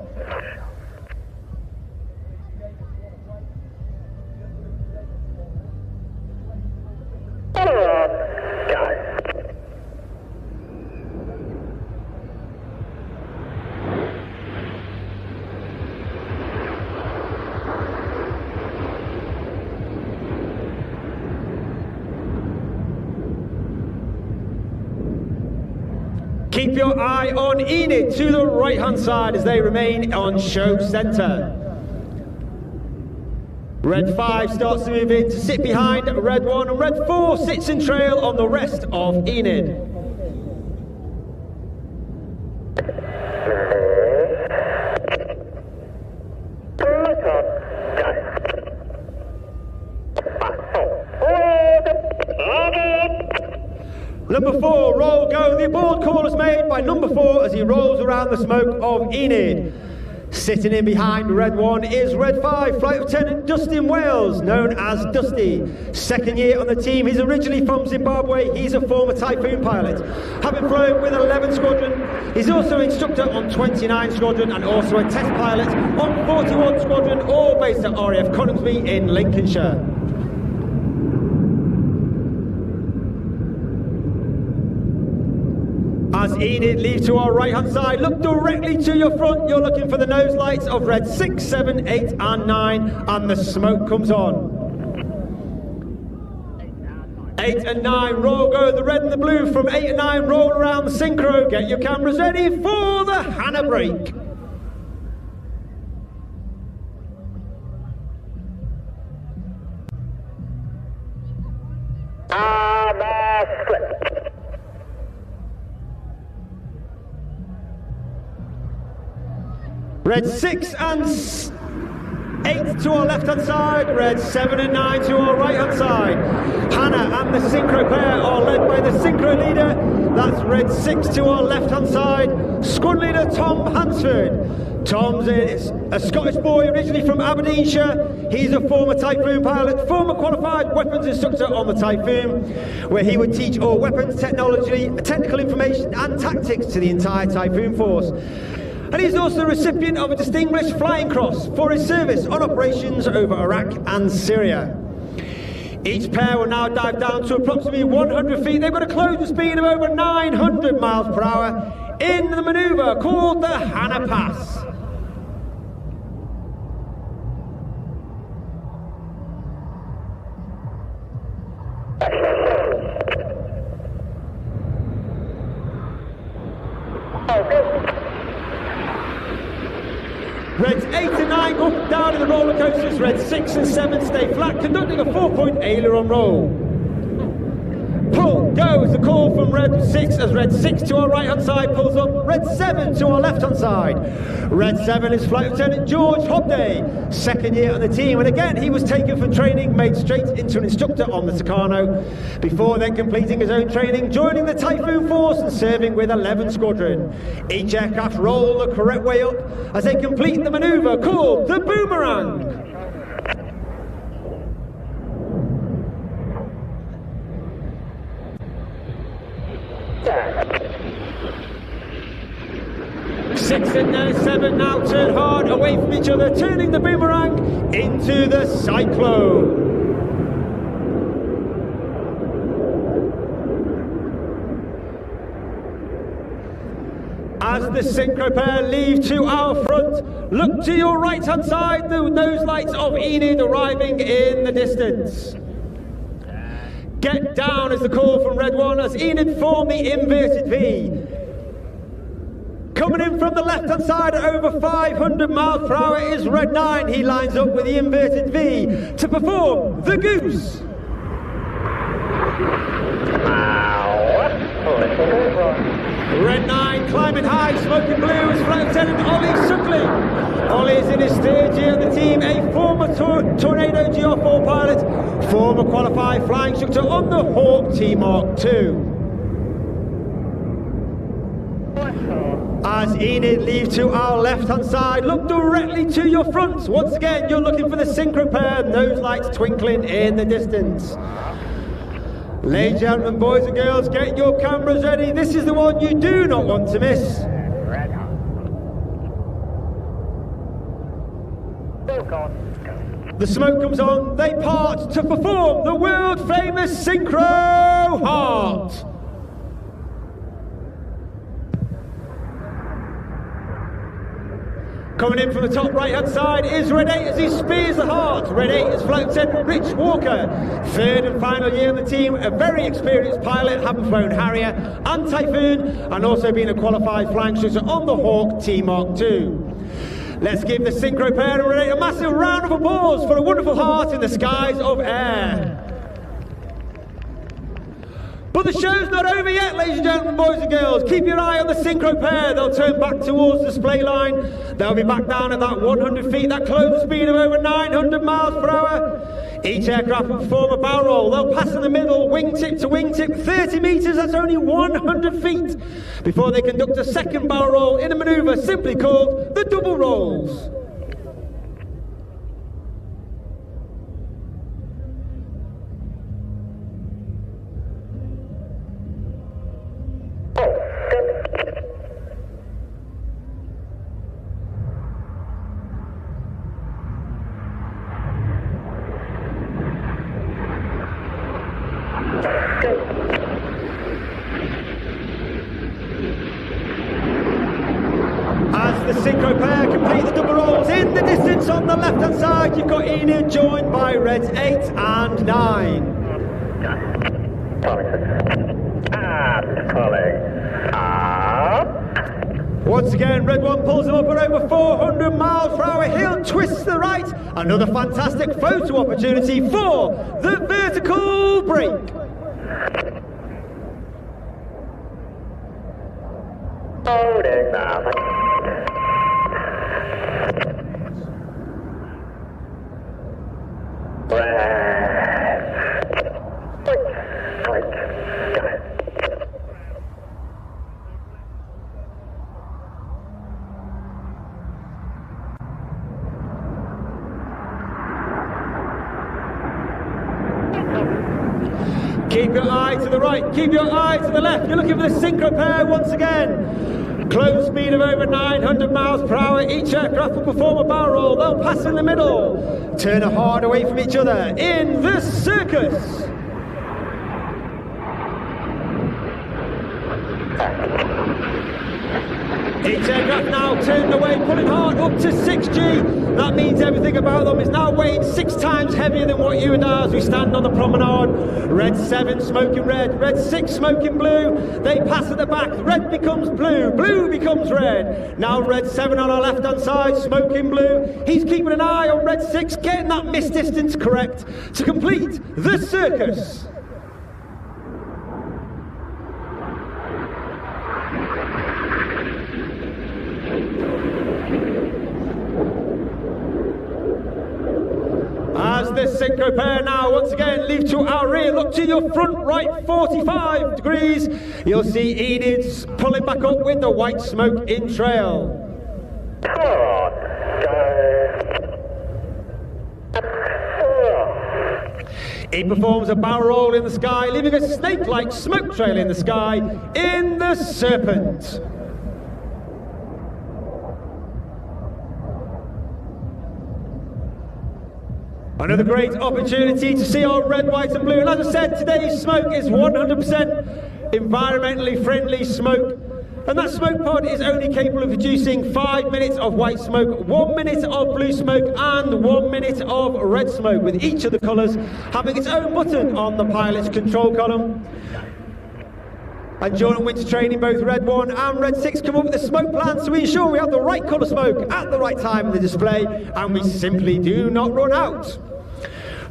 your eye on Enid to the right hand side as they remain on show centre. Red 5 starts to move in to sit behind Red 1, and Red 4 sits in trail on the rest of Enid. Number 4, roll go. The abort call is made by number 4 as he rolls around the smoke of Enid. Sitting in behind Red 1 is Red 5, Flight Lieutenant Dustin Wales, known as Dusty. Second year on the team, he's originally from Zimbabwe, he's a former Typhoon pilot. Having flown with 11 Squadron, he's also an instructor on 29 Squadron and also a test pilot on 41 Squadron, all based at RAF Coningsby in Lincolnshire. As Enid leaves to our right hand side, look directly to your front. You're looking for the nose lights of Red 6, 7, 8 and 9, and the smoke comes on. 8 and 9, roll go. The red and the blue from 8 and 9 roll around the synchro. Get your cameras ready for the Hannah break. Red 6 and 8 to our left-hand side, Red 7 and 9 to our right-hand side. Hannah and the synchro pair are led by the synchro leader. That's Red 6 to our left-hand side. Squad leader Tom Hansford. Tom's a Scottish boy originally from Aberdeenshire. He's a former Typhoon pilot, former qualified weapons instructor on the Typhoon, where he would teach all weapons technology, technical information and tactics to the entire Typhoon force. And he's also the recipient of a Distinguished Flying Cross for his service on operations over Iraq and Syria. Each pair will now dive down to approximately 100 feet. They've got a closing speed of over 900 miles per hour in the manoeuvre called the Hannah Pass. Reds 8 and 9 go down in the roller coasters. Reds 6 and 7 stay flat, conducting a 4-point aileron roll. Pull, go is the call from Red 6 as Red 6 to our right hand side pulls up. Red 7 to our left hand side. Red 7 is Flight Lieutenant George Hobday, second year on the team, and again he was taken for training, made straight into an instructor on the Tucano, before then completing his own training, joining the Typhoon force and serving with 11 Squadron. Each aircraft roll the correct way up as they complete the manoeuvre called the Boomerang. Six and 7 now turn hard away from each other, turning the Boomerang into the Cyclone. As the synchro pair leave to our front, look to your right hand side, the nose lights of Enid arriving in the distance. Get down is the call from Red 1 as Enid form the inverted V. Coming in from the left-hand side at over 500 miles per hour is Red 9. He lines up with the inverted V to perform the Goose. Red 9 climbing high, smoking blue is Flight Lieutenant Ollie Suckling. Ollie is in his third year on the team, a former Tornado GR4 pilot, former qualified flying instructor on the Hawk T Mark II. As Enid leaves to our left-hand side, look directly to your front. Once again, you're looking for the synchro pair, nose lights twinkling in the distance. Ladies and gentlemen, boys and girls, get your cameras ready. This is the one you do not want to miss. The smoke comes on, they part to perform the world-famous Synchro Heart. Coming in from the top right-hand side is Red 8 as he spears the heart. Red 8 is Flight Lieutenant Rich Walker. Third and final year on the team, a very experienced pilot, having flown Harrier and Typhoon, and also being a qualified flying instructor on the Hawk T-Mark II. Let's give the synchro pair and Red 8 a massive round of applause for a wonderful heart in the skies of Ayr. But the show's not over yet, ladies and gentlemen, boys and girls. Keep your eye on the synchro pair. They'll turn back towards the display line. They'll be back down at that 100 feet, that closing speed of over 900 miles per hour. Each aircraft will perform a barrel roll. They'll pass in the middle, wingtip to wingtip, 30 metres, that's only 100 feet, before they conduct a second barrel roll in a manoeuvre simply called the double rolls. As the synchro pair complete the double rolls, in the distance on the left hand side you've got Enid joined by Reds 8 and 9. Once again, Red 1 pulls him up at over 400 miles per hour. He'll twist to the right. Another fantastic photo opportunity for the vertical brake. Loading now. Keep your eye to the right, keep your eye to the left. You're looking for the synchro pair once again. Close speed of over 900 miles per hour. Each aircraft will perform a barrel roll. They'll pass in the middle. Turn a hard away from each other in the circus. Each aircraft now turned away, pulling hard up to 6G. That means everything about them is now weighing 6 times heavier than what you and I as we stand on the promenade. Red 7 smoking red, Red 6 smoking blue. They pass at the back, red becomes blue, blue becomes red. Now Red 7 on our left hand side, smoking blue. He's keeping an eye on Red 6, getting that miss distance correct to complete the circus. As the synchro pair now once again leave to our rear, look to your front right 45 degrees. You'll see Enid's pulling back up with the white smoke in trail. He performs a barrel roll in the sky, leaving a snake-like smoke trail in the sky in the Serpent. Another great opportunity to see our red, white and blue. And as I said, today's smoke is 100% environmentally friendly smoke. And that smoke pod is only capable of producing 5 minutes of white smoke, 1 minute of blue smoke and 1 minute of red smoke, with each of the colours having its own button on the pilot's control column. And during winter training, both Red 1 and Red 6 come up with a smoke plan so we ensure we have the right colour smoke at the right time in the display, and we simply do not run out.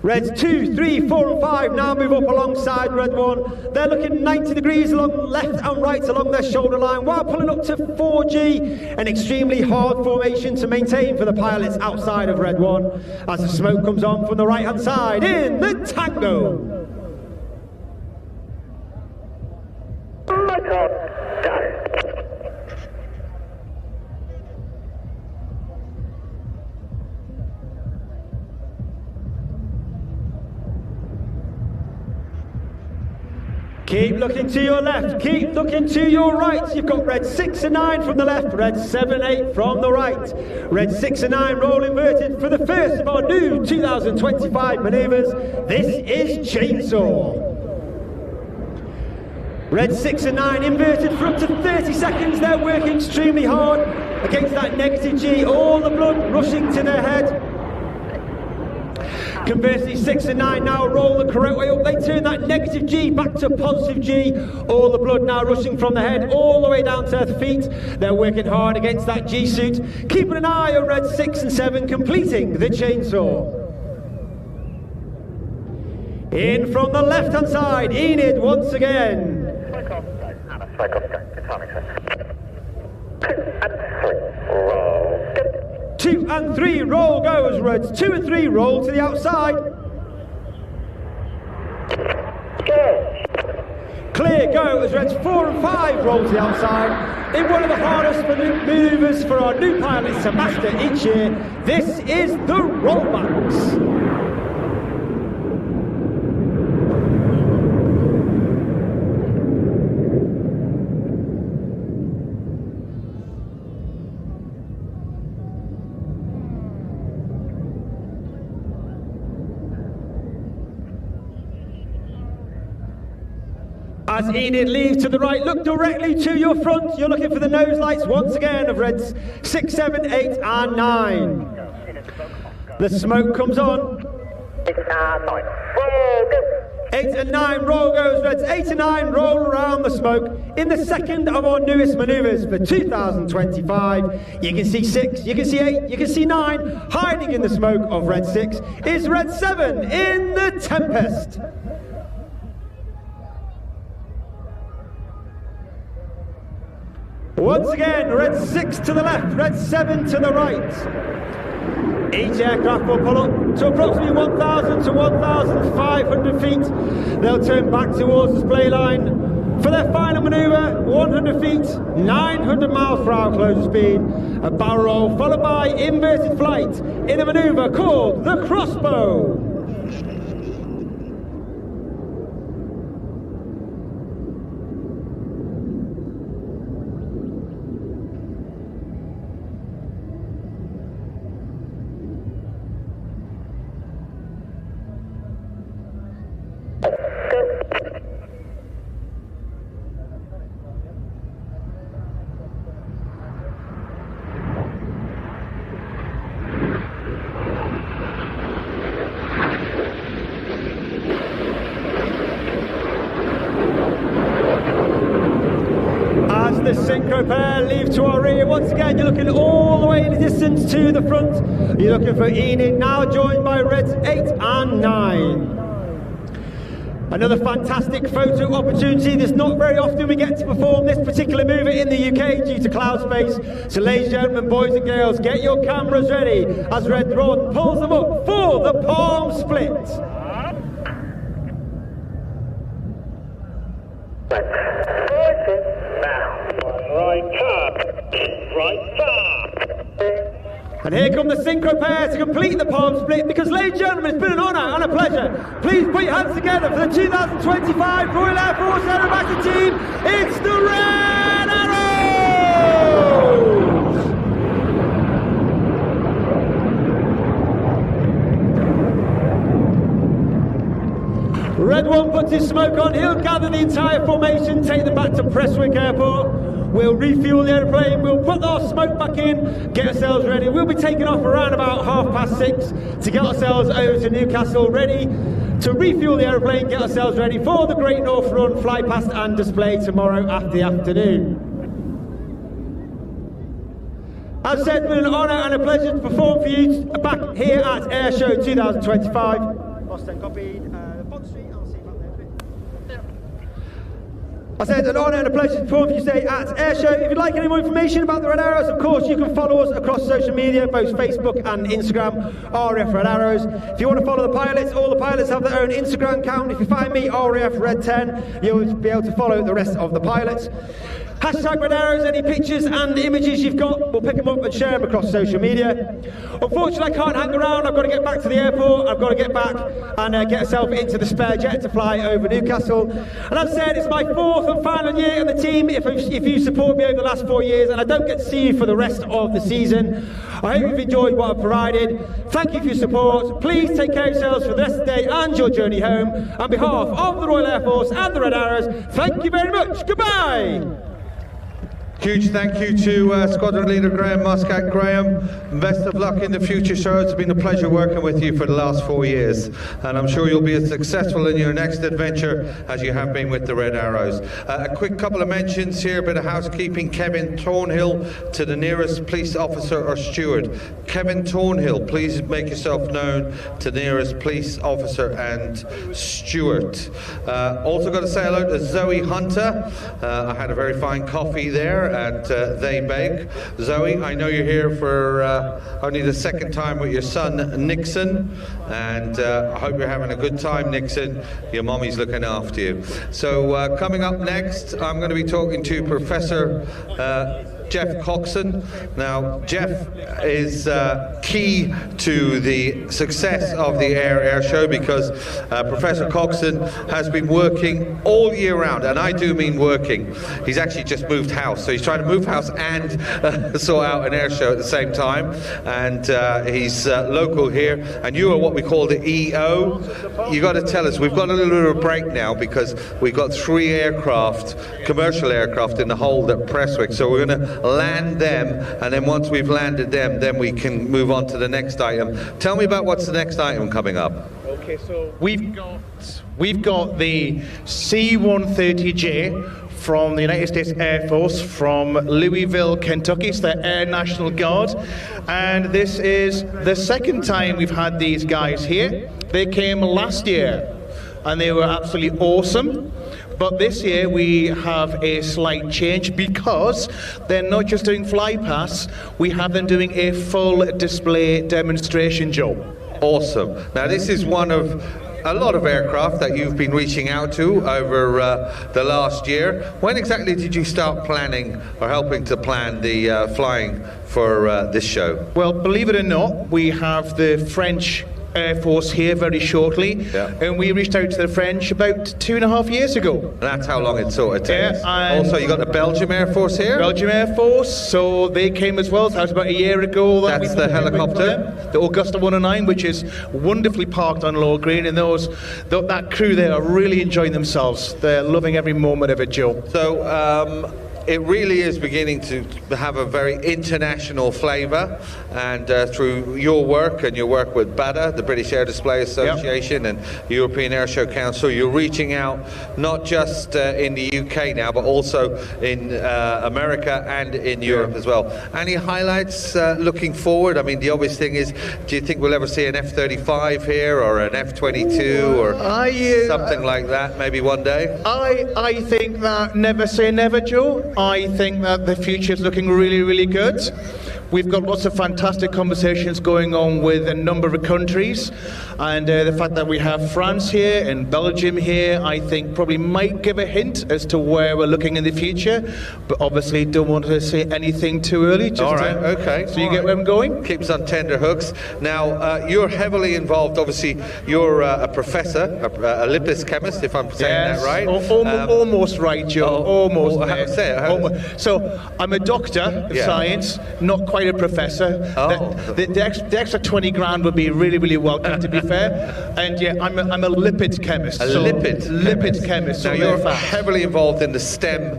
Reds 2, 3, 4 and 5 now move up alongside Red 1. They're looking 90 degrees along left and right along their shoulder line while pulling up to 4G, an extremely hard formation to maintain for the pilots outside of Red 1 as the smoke comes on from the right hand side in the Tango. Keep looking to your left, keep looking to your right. You've got Red 6 and 9 from the left, Red 7 8 from the right. Red 6 and 9 roll inverted for the first of our new 2025 manoeuvres. This is Chainsaw. Red 6 and 9 inverted for up to 30 seconds. They're working extremely hard. against that negative G, all the blood rushing to their head. Conversely, 6 and 9 now roll the correct way up. They turn that negative G back to positive G. All the blood now rushing from the head all the way down to their feet. They're working hard against that G suit. Keeping an eye on red 6 and 7 completing the chainsaw. In from the left-hand side, Enid once again. 2 and 3, roll goes Reds. 2 and 3, roll to the outside. Clear go as Reds 4 and 5 roll to the outside. In one of the hardest manoeuvres for our new pilots to master each year, this is the rollbacks. As Enid leaves to the right, look directly to your front. You're looking for the nose lights once again of Reds 6, 7, 8 and 9. The smoke comes on. 8 and 9, roll goes Reds. 8 and 9, roll around the smoke. In the second of our newest manoeuvres for 2025, you can see 6, you can see 8, you can see 9. Hiding in the smoke of Red 6 is Red 7 in the Tempest. Once again, Red 6 to the left, Red 7 to the right. Each aircraft will pull up to approximately 1,000 to 1,500 feet. They'll turn back towards the display line for their final manoeuvre, 100 feet, 900 miles per hour closing speed, a barrel roll followed by inverted flight in a manoeuvre called the crossbow. The synchro pair leave to our rear. Once again, you're looking all the way in the distance to the front. You're looking for Enid, now joined by Reds 8 and 9. Another fantastic photo opportunity. There's not very often we get to perform this particular move in the UK due to cloud space. So ladies and gentlemen, boys and girls, get your cameras ready as Red Rod pulls them up for the palm split. And here come the synchro pair to complete the palm split, because ladies and gentlemen, it's been an honour and a pleasure. Please put your hands together for the 2025 Royal Air Force Aerobatic Team. It's the Red Arrows! Red 1 puts his smoke on. He'll gather the entire formation, take them back to Prestwick Airport. We'll refuel the aeroplane, we'll put our smoke back in, get ourselves ready. We'll be taking off around about 6:30 to get ourselves over to Newcastle, ready to refuel the aeroplane, get ourselves ready for the Great North Run fly past and display tomorrow after the afternoon. As said, it's been an honour and a pleasure to perform for you back here at Air Show 2025. Lost 10 copied. Bond Street, I'll see you back there in a bit. I said an honour and a pleasure to perform for you today at Air Show. If you'd like any more information about the Red Arrows, of course, you can follow us across social media, both Facebook and Instagram, RAF Red Arrows. If you want to follow the pilots, all the pilots have their own Instagram account. If you find me, RAF Red 10, you'll be able to follow the rest of the pilots. Hashtag Red Arrows, any pictures and images you've got, we'll pick them up and share them across social media. Unfortunately, I can't hang around. I've got to get back to the airport. I've got to get back and get myself into the spare jet to fly over Newcastle. And as said, it's my 4th and final year on the team. If you support me over the last 4 years and I don't get to see you for the rest of the season, I hope you've enjoyed what I've provided. Thank you for your support. Please take care of yourselves for the rest of the day and your journey home. On behalf of the Royal Air Force and the Red Arrows, thank you very much. Goodbye. Huge thank you to Squadron Leader Graham Muscat. Graham, best of luck in the future show. It's been a pleasure working with you for the last 4 years, and I'm sure you'll be as successful in your next adventure as you have been with the Red Arrows. A quick couple of mentions here, a bit of housekeeping. Kevin Thornhill to the nearest police officer or steward. Kevin Thornhill, please make yourself known to the nearest police officer and steward. Also got to say hello to Zoe Hunter. I had a very fine coffee there at They Bake. Zoe, I know you're here for only the second time with your son Nixon, and I hope you're having a good time, Nixon. Your mommy's looking after you. So coming up next, I'm going to be talking to Professor Jeff Coxon. Now, Jeff is key to the success of the Ayr Show because Professor Coxon has been working all year round, and I do mean working. He's actually just moved house, so he's trying to move house and sort out an air show at the same time, and he's local here, and you are what we call the EO. You got to tell us, we've got a little bit of a break now because we've got 3 aircraft, commercial aircraft in the hold at Prestwick, so we're going to land them, and then once we've landed them, then we can move on to the next item. Tell me about what's the next item coming up. Okay, so we've got the C-130J from the United States Air Force from Louisville, Kentucky. It's the Air National Guard, and this is the second time we've had these guys here. They came last year and they were absolutely awesome. But this year we have a slight change because they're not just doing fly pass, we have them doing a full display demonstration job. Awesome. Now this is one of a lot of aircraft that you've been reaching out to over the last year. When exactly did you start planning or helping to plan the flying for this show? Well, believe it or not, we have the French Air Force here very shortly, and we reached out to the French about 2.5 years ago. And that's how long it sort of takes. Also, you got the Belgium Air Force here? Belgium Air Force, so they came as well. So that was about a year ago. That's the helicopter? The Augusta 109, which is wonderfully parked on Lower Green, and that crew there are really enjoying themselves. They're loving every moment of it, Joe. So, it really is beginning to have a very international flavour, and through your work and your work with BADA, the British Air Display Association, and European Air Show Council, you're reaching out not just in the UK now, but also in America and in Europe as well. Any highlights looking forward? I mean, the obvious thing is, do you think we'll ever see an F-35 here, or an F-22, or something like that, maybe one day? I think that never say never, Joe. I think that the future is looking really, really good. We've got lots of fantastic conversations going on with a number of countries, and the fact that we have France here and Belgium here, I think probably might give a hint as to where we're looking in the future, but obviously don't want to say anything too early. All right, okay. So you get where I'm going? Keeps on tender hooks. Now, you're heavily involved, obviously, you're a professor, a lipid chemist, if I'm saying that right. Almost right, Joe, almost. So, I'm a doctor of science, not quite a professor. The extra 20 grand would be really, really welcome, to be fair. And yeah, I'm a lipid chemist. Lipid chemist. Now you're heavily involved in the STEM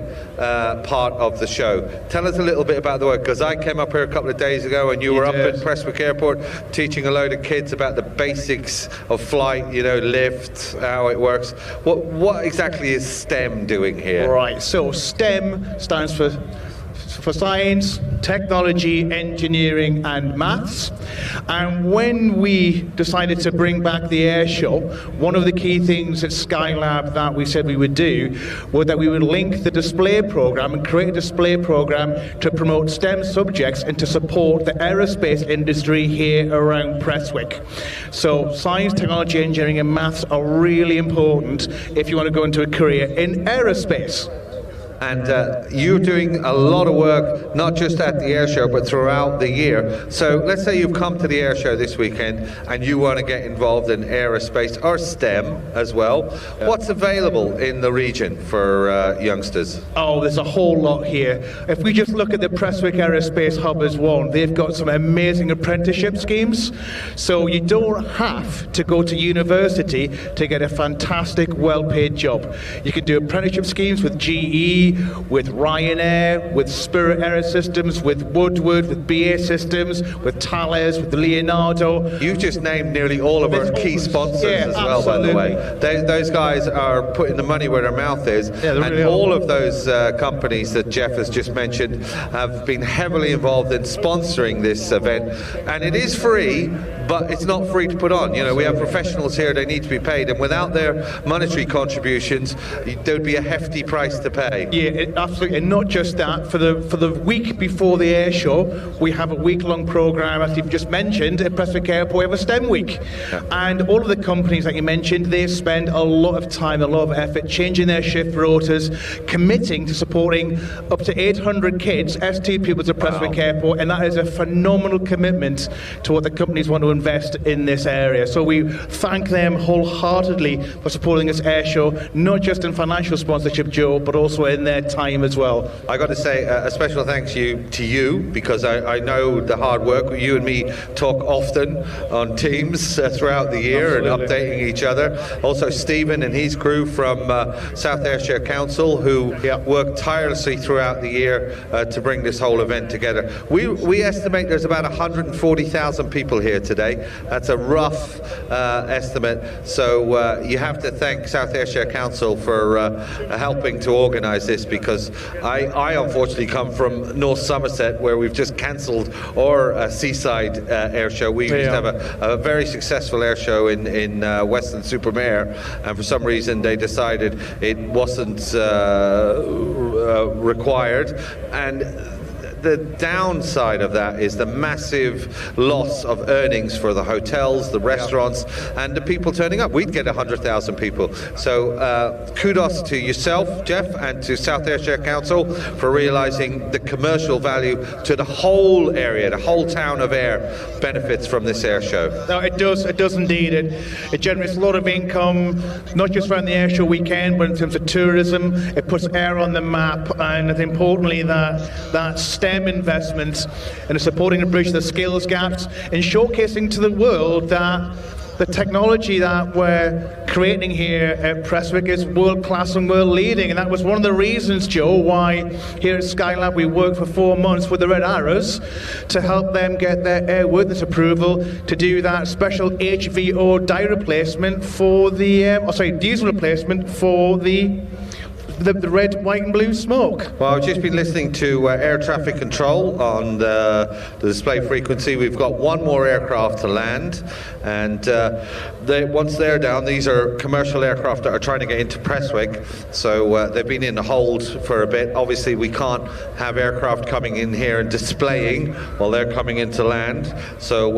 part of the show. Tell us a little bit about the work, because I came up here a couple of days ago and you were up at Prestwick Airport teaching a load of kids about the basics of flight, you know, lift, how it works. What exactly is STEM doing here? Right, so STEM stands for science, technology, engineering and maths. And when we decided to bring back the air show, one of the key things at Skylab that we said we would do was that we would link the display program and create a display program to promote STEM subjects and to support the aerospace industry here around Prestwick. So science, technology, engineering and maths are really important if you want to go into a career in aerospace. And you're doing a lot of work, not just at the air show, but throughout the year. So let's say you've come to the air show this weekend and you want to get involved in aerospace or STEM as well. Yeah. What's available in the region for youngsters? Oh, there's a whole lot here. If we just look at the Prestwick Aerospace Hub as one, they've got some amazing apprenticeship schemes. So you don't have to go to university to get a fantastic, well-paid job. You can do apprenticeship schemes with GE, with Ryanair, with Spirit Aerosystems, with Woodward, with BA Systems, with Thales, with Leonardo. You just named nearly all of our key sponsors as well, by the way. Those guys are putting the money where their mouth is. Yeah, and all of those companies that Jeff has just mentioned have been heavily involved in sponsoring this event. And it is free, but it's not free to put on. You know, we have professionals here, they need to be paid, and without their monetary contributions, there would be a hefty price to pay. Yeah, absolutely. And not just that, for the week before the air show, we have a week-long program, as you've just mentioned, at Prestwick Airport. We have a STEM week. Yeah. And all of the companies that you mentioned, they spend a lot of time, a lot of effort, changing their shift rotas, committing to supporting up to 800 kids, ST pupils at Prestwick Airport, and that is a phenomenal commitment to what the companies want to invest in this area. So we thank them wholeheartedly for supporting this air show, not just in financial sponsorship, Joe, but also in their time as well. I got to say a special thanks to you, because I know the hard work. You and me talk often on Teams throughout the year. Absolutely. And updating each other. Also Stephen and his crew from South Ayrshire Council, who work tirelessly throughout the year to bring this whole event together. We estimate there's about 140,000 people here today. That's a rough estimate. So you have to thank South Ayrshire Council for helping to organise this, because I unfortunately come from North Somerset, where we've just cancelled our seaside air show. We used to have a very successful air show in Weston-super-Mare, and for some reason they decided it wasn't required. And the downside of that is the massive loss of earnings for the hotels, the restaurants, and the people turning up. We'd get 100,000 people. So kudos to yourself, Jeff, and to South Ayrshire Council for realising the commercial value to the whole area, the whole town of Ayr benefits from this air show. No, it does indeed. It generates a lot of income, not just around the air show weekend, but in terms of tourism. It puts Ayr on the map, and importantly that STEM investment and supporting the bridge the skills gaps and showcasing to the world that the technology that we're creating here at Prestwick is world-class and world-leading. And that was one of the reasons, Joe, why here at Skylab we worked for 4 months with the Red Arrows to help them get their airworthiness approval to do that special HVO dye replacement for the, diesel replacement for the red, white and blue smoke. Well, I've just been listening to air traffic control on the display frequency. We've got one more aircraft to land, and once they're down, these are commercial aircraft that are trying to get into Prestwick, so they've been in the hold for a bit. Obviously we can't have aircraft coming in here and displaying while they're coming into land, so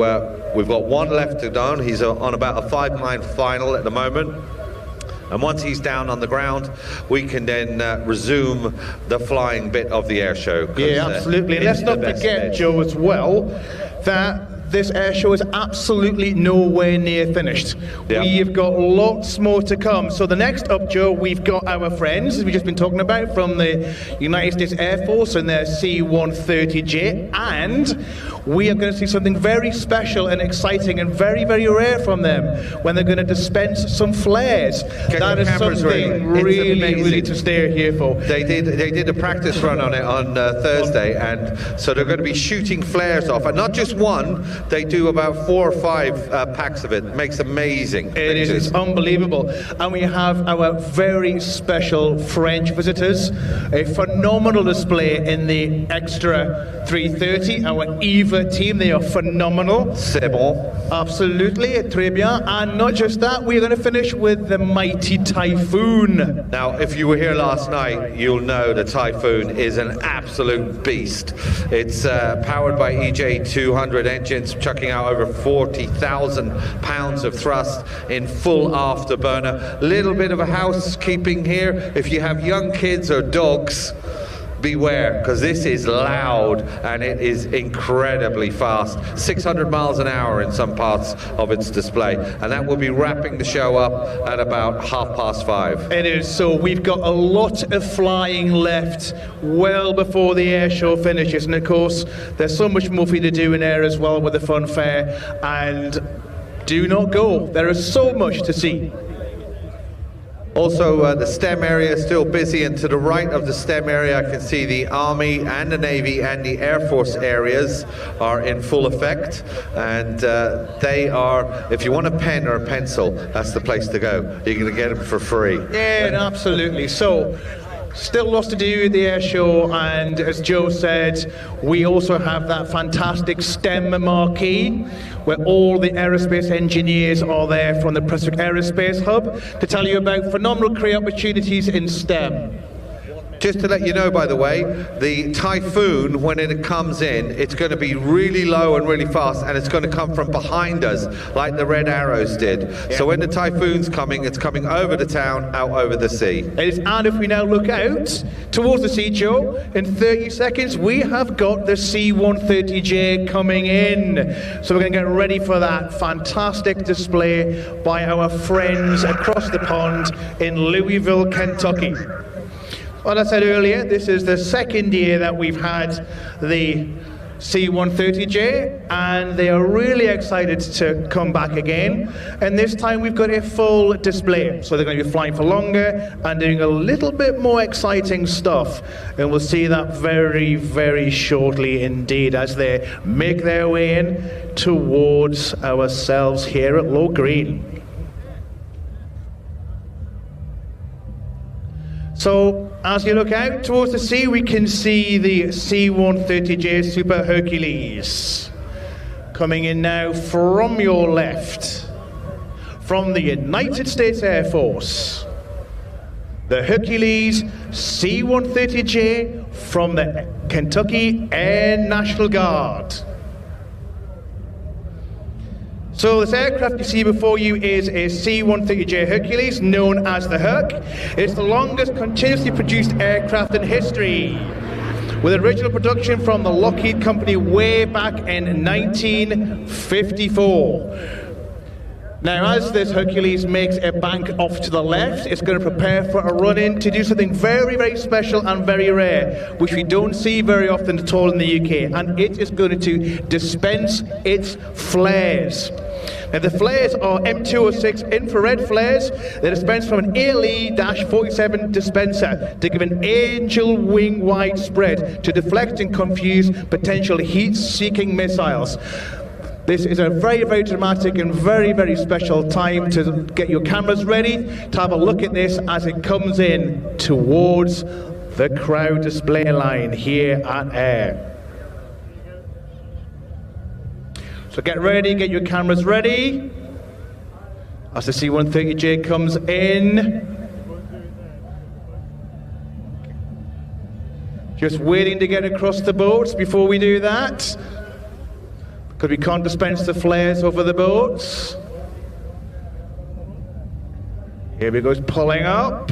we've got one left to down. He's on about a 5-9 final at the moment. And once he's down on the ground, we can then resume the flying bit of the air show. Yeah, absolutely. And let's not forget, Joe, as well, that this air show is absolutely nowhere near finished. Yep. We've got lots more to come. So the next up, Joe, we've got our friends, as we've just been talking about, from the United States Air Force and their C-130J, and we are going to see something very special and exciting and very, very rare from them when they're going to dispense some flares. That is something really to stay here for. They did a practice run on it on Thursday, and so they're going to be shooting flares off, and not just one. They do about 4 or 5 packs of it. It makes amazing pictures. It's unbelievable. And we have our very special French visitors, a phenomenal display in the Extra 330, our EVA team. They are phenomenal. C'est bon. Absolutely, très bien. And not just that, we're going to finish with the mighty Typhoon. Now, if you were here last night, you'll know the Typhoon is an absolute beast. It's powered by EJ200 engines, chucking out over 40,000 pounds of thrust in full afterburner. Little bit of a housekeeping here. If you have young kids or dogs, beware, because this is loud and it is incredibly fast. 600 miles an hour in some parts of its display, and that will be wrapping the show up at about 5:30. It is. So we've got a lot of flying left well before the air show finishes, and of course there's so much more for you to do in Ayr as well with the fun fair, and do not go. There is so much to see. Also, the STEM area is still busy, and to the right of the STEM area I can see the Army and the Navy and the Air Force areas are in full effect, and they are, if you want a pen or a pencil, that's the place to go. You're going to get them for free. Yeah, absolutely. So, still lots to do at the air show, and as Joe said, we also have that fantastic STEM marquee where all the aerospace engineers are there from the Prestwick Aerospace Hub to tell you about phenomenal career opportunities in STEM. Just to let you know, by the way, the Typhoon, when it comes in, it's going to be really low and really fast, and it's going to come from behind us, like the Red Arrows did. Yeah. So when the Typhoon's coming, it's coming over the town, out over the sea. And if we now look out towards the sea, Joe, in 30 seconds, we have got the C-130J coming in. So we're going to get ready for that fantastic display by our friends across the pond in Louisville, Kentucky. Well, I said earlier, this is the second year that we've had the C-130J, and they are really excited to come back again. And this time we've got a full display. So they're going to be flying for longer and doing a little bit more exciting stuff. And we'll see that very, very shortly indeed as they make their way in towards ourselves here at Low Green. So, as you look out towards the sea, we can see the C-130J Super Hercules coming in now from your left, from the United States Air Force. The Hercules C-130J from the Kentucky Air National Guard. So this aircraft you see before you is a C-130J Hercules, known as the Herc. It's the longest continuously produced aircraft in history, with original production from the Lockheed Company way back in 1954. Now, as this Hercules makes a bank off to the left, it's going to prepare for a run-in to do something very, very special and very rare, which we don't see very often at all in the UK, and it is going to dispense its flares. Now, the flares are M206 infrared flares. They're dispensed from an ALE-47 dispenser to give an angel wing wide spread to deflect and confuse potential heat-seeking missiles. This is a very, very dramatic and very, very special time to get your cameras ready to have a look at this as it comes in towards the crowd display line here at Ayr. So get ready, get your cameras ready as the C-130J comes in. Just waiting to get across the boats before we do that, because we can't dispense the flares over the boats. Here we go, it's pulling up.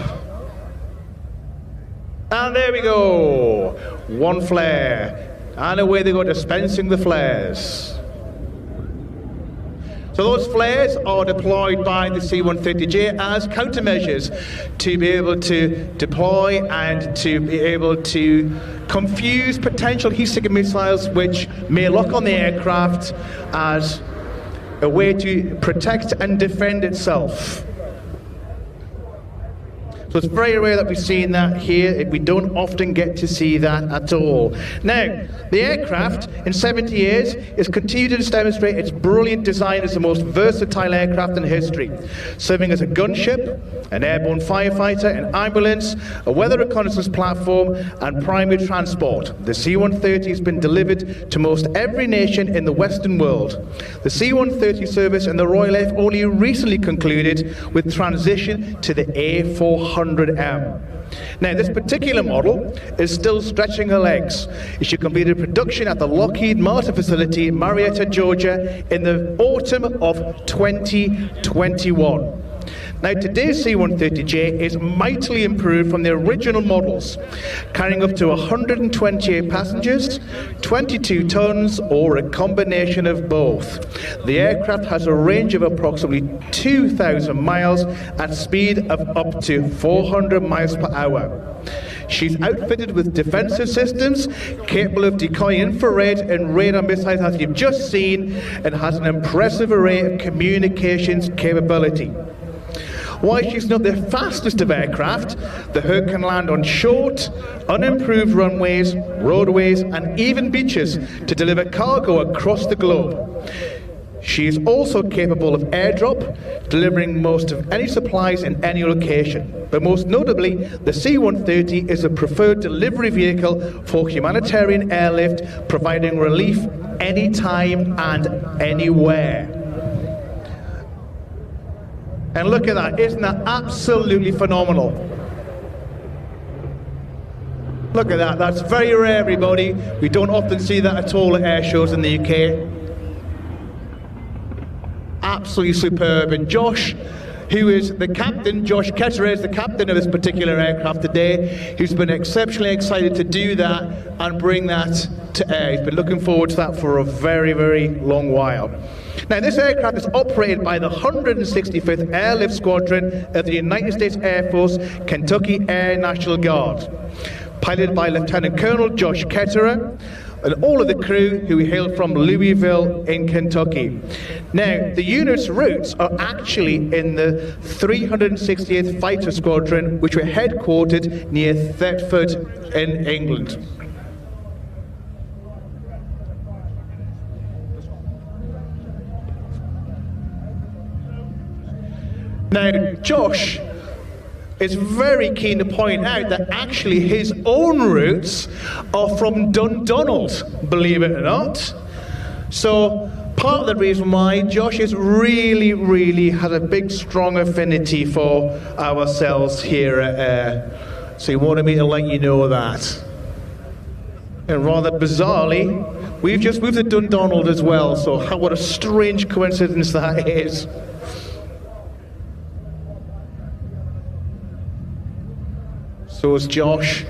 And there we go. One flare. And away they go, dispensing the flares. So those flares are deployed by the C-130J as countermeasures to be able to deploy and to be able to confuse potential heat-seeking missiles which may lock on the aircraft as a way to protect and defend itself. So it's very rare that we've seen that here. We don't often get to see that at all. Now, the aircraft, in 70 years, has continued to demonstrate its brilliant design as the most versatile aircraft in history, serving as a gunship, an airborne firefighter, an ambulance, a weather reconnaissance platform, and primary transport. The C-130 has been delivered to most every nation in the Western world. The C-130 service in the Royal Air only recently concluded with transition to the A400M. Now, this particular model is still stretching her legs. She completed production at the Lockheed Martin facility in Marietta, Georgia in the autumn of 2021. Now, today's C-130J is mightily improved from the original models, carrying up to 128 passengers, 22 tons, or a combination of both. The aircraft has a range of approximately 2,000 miles at speed of up to 400 miles per hour. She's outfitted with defensive systems capable of decoying infrared and radar missiles, as you've just seen, and has an impressive array of communications capability. While she's not the fastest of aircraft, the Hawk can land on short, unimproved runways, roadways, and even beaches to deliver cargo across the globe. She is also capable of airdrop, delivering most of any supplies in any location. But most notably, the C-130 is a preferred delivery vehicle for humanitarian airlift, providing relief anytime and anywhere. And look at that, isn't that absolutely phenomenal? Look at that, that's very rare, everybody. We don't often see that at all at air shows in the UK. Absolutely superb. And Josh, who is the captain, Josh Ketterer is the captain of this particular aircraft today, who's been exceptionally excited to do that and bring that to air. He's been looking forward to that for a very, very long while. Now, this aircraft is operated by the 165th Airlift Squadron of the United States Air Force, Kentucky Air National Guard, piloted by Lieutenant Colonel Josh Ketterer, and all of the crew who hail from Louisville in Kentucky. Now, the unit's roots are actually in the 368th Fighter Squadron, which were headquartered near Thetford in England. Now, Josh is very keen to point out that actually his own roots are from Dundonald, believe it or not. So part of the reason why Josh is really has a big, strong affinity for ourselves here at Ayr. So he wanted me to let you know that. And rather bizarrely, we've just moved to Dundonald as well, so what a strange coincidence that is. So as Josh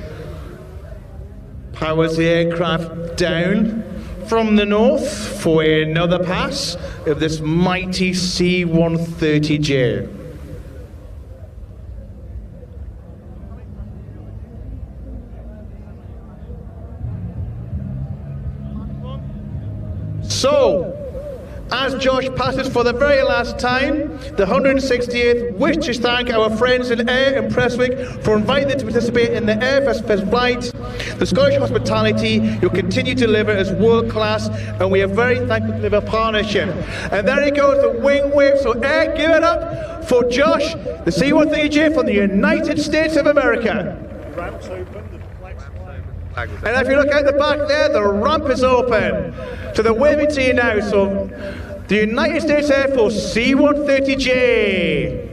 powers the aircraft down from the north for another pass of this mighty C-130J. So, as Josh passes for the very last time, the 168th wish to thank our friends in Ayr and Prestwick for inviting them to participate in the Ayr Fest flight. The Scottish hospitality you'll continue to deliver is world class, and we are very thankful to deliver partnership. And there he goes, the wing wave. So Ayr, give it up for Josh, the C-130J from the United States of America. And if you look out the back there, the ramp is open. So they're waving to you now. So the United States Air Force C-130J.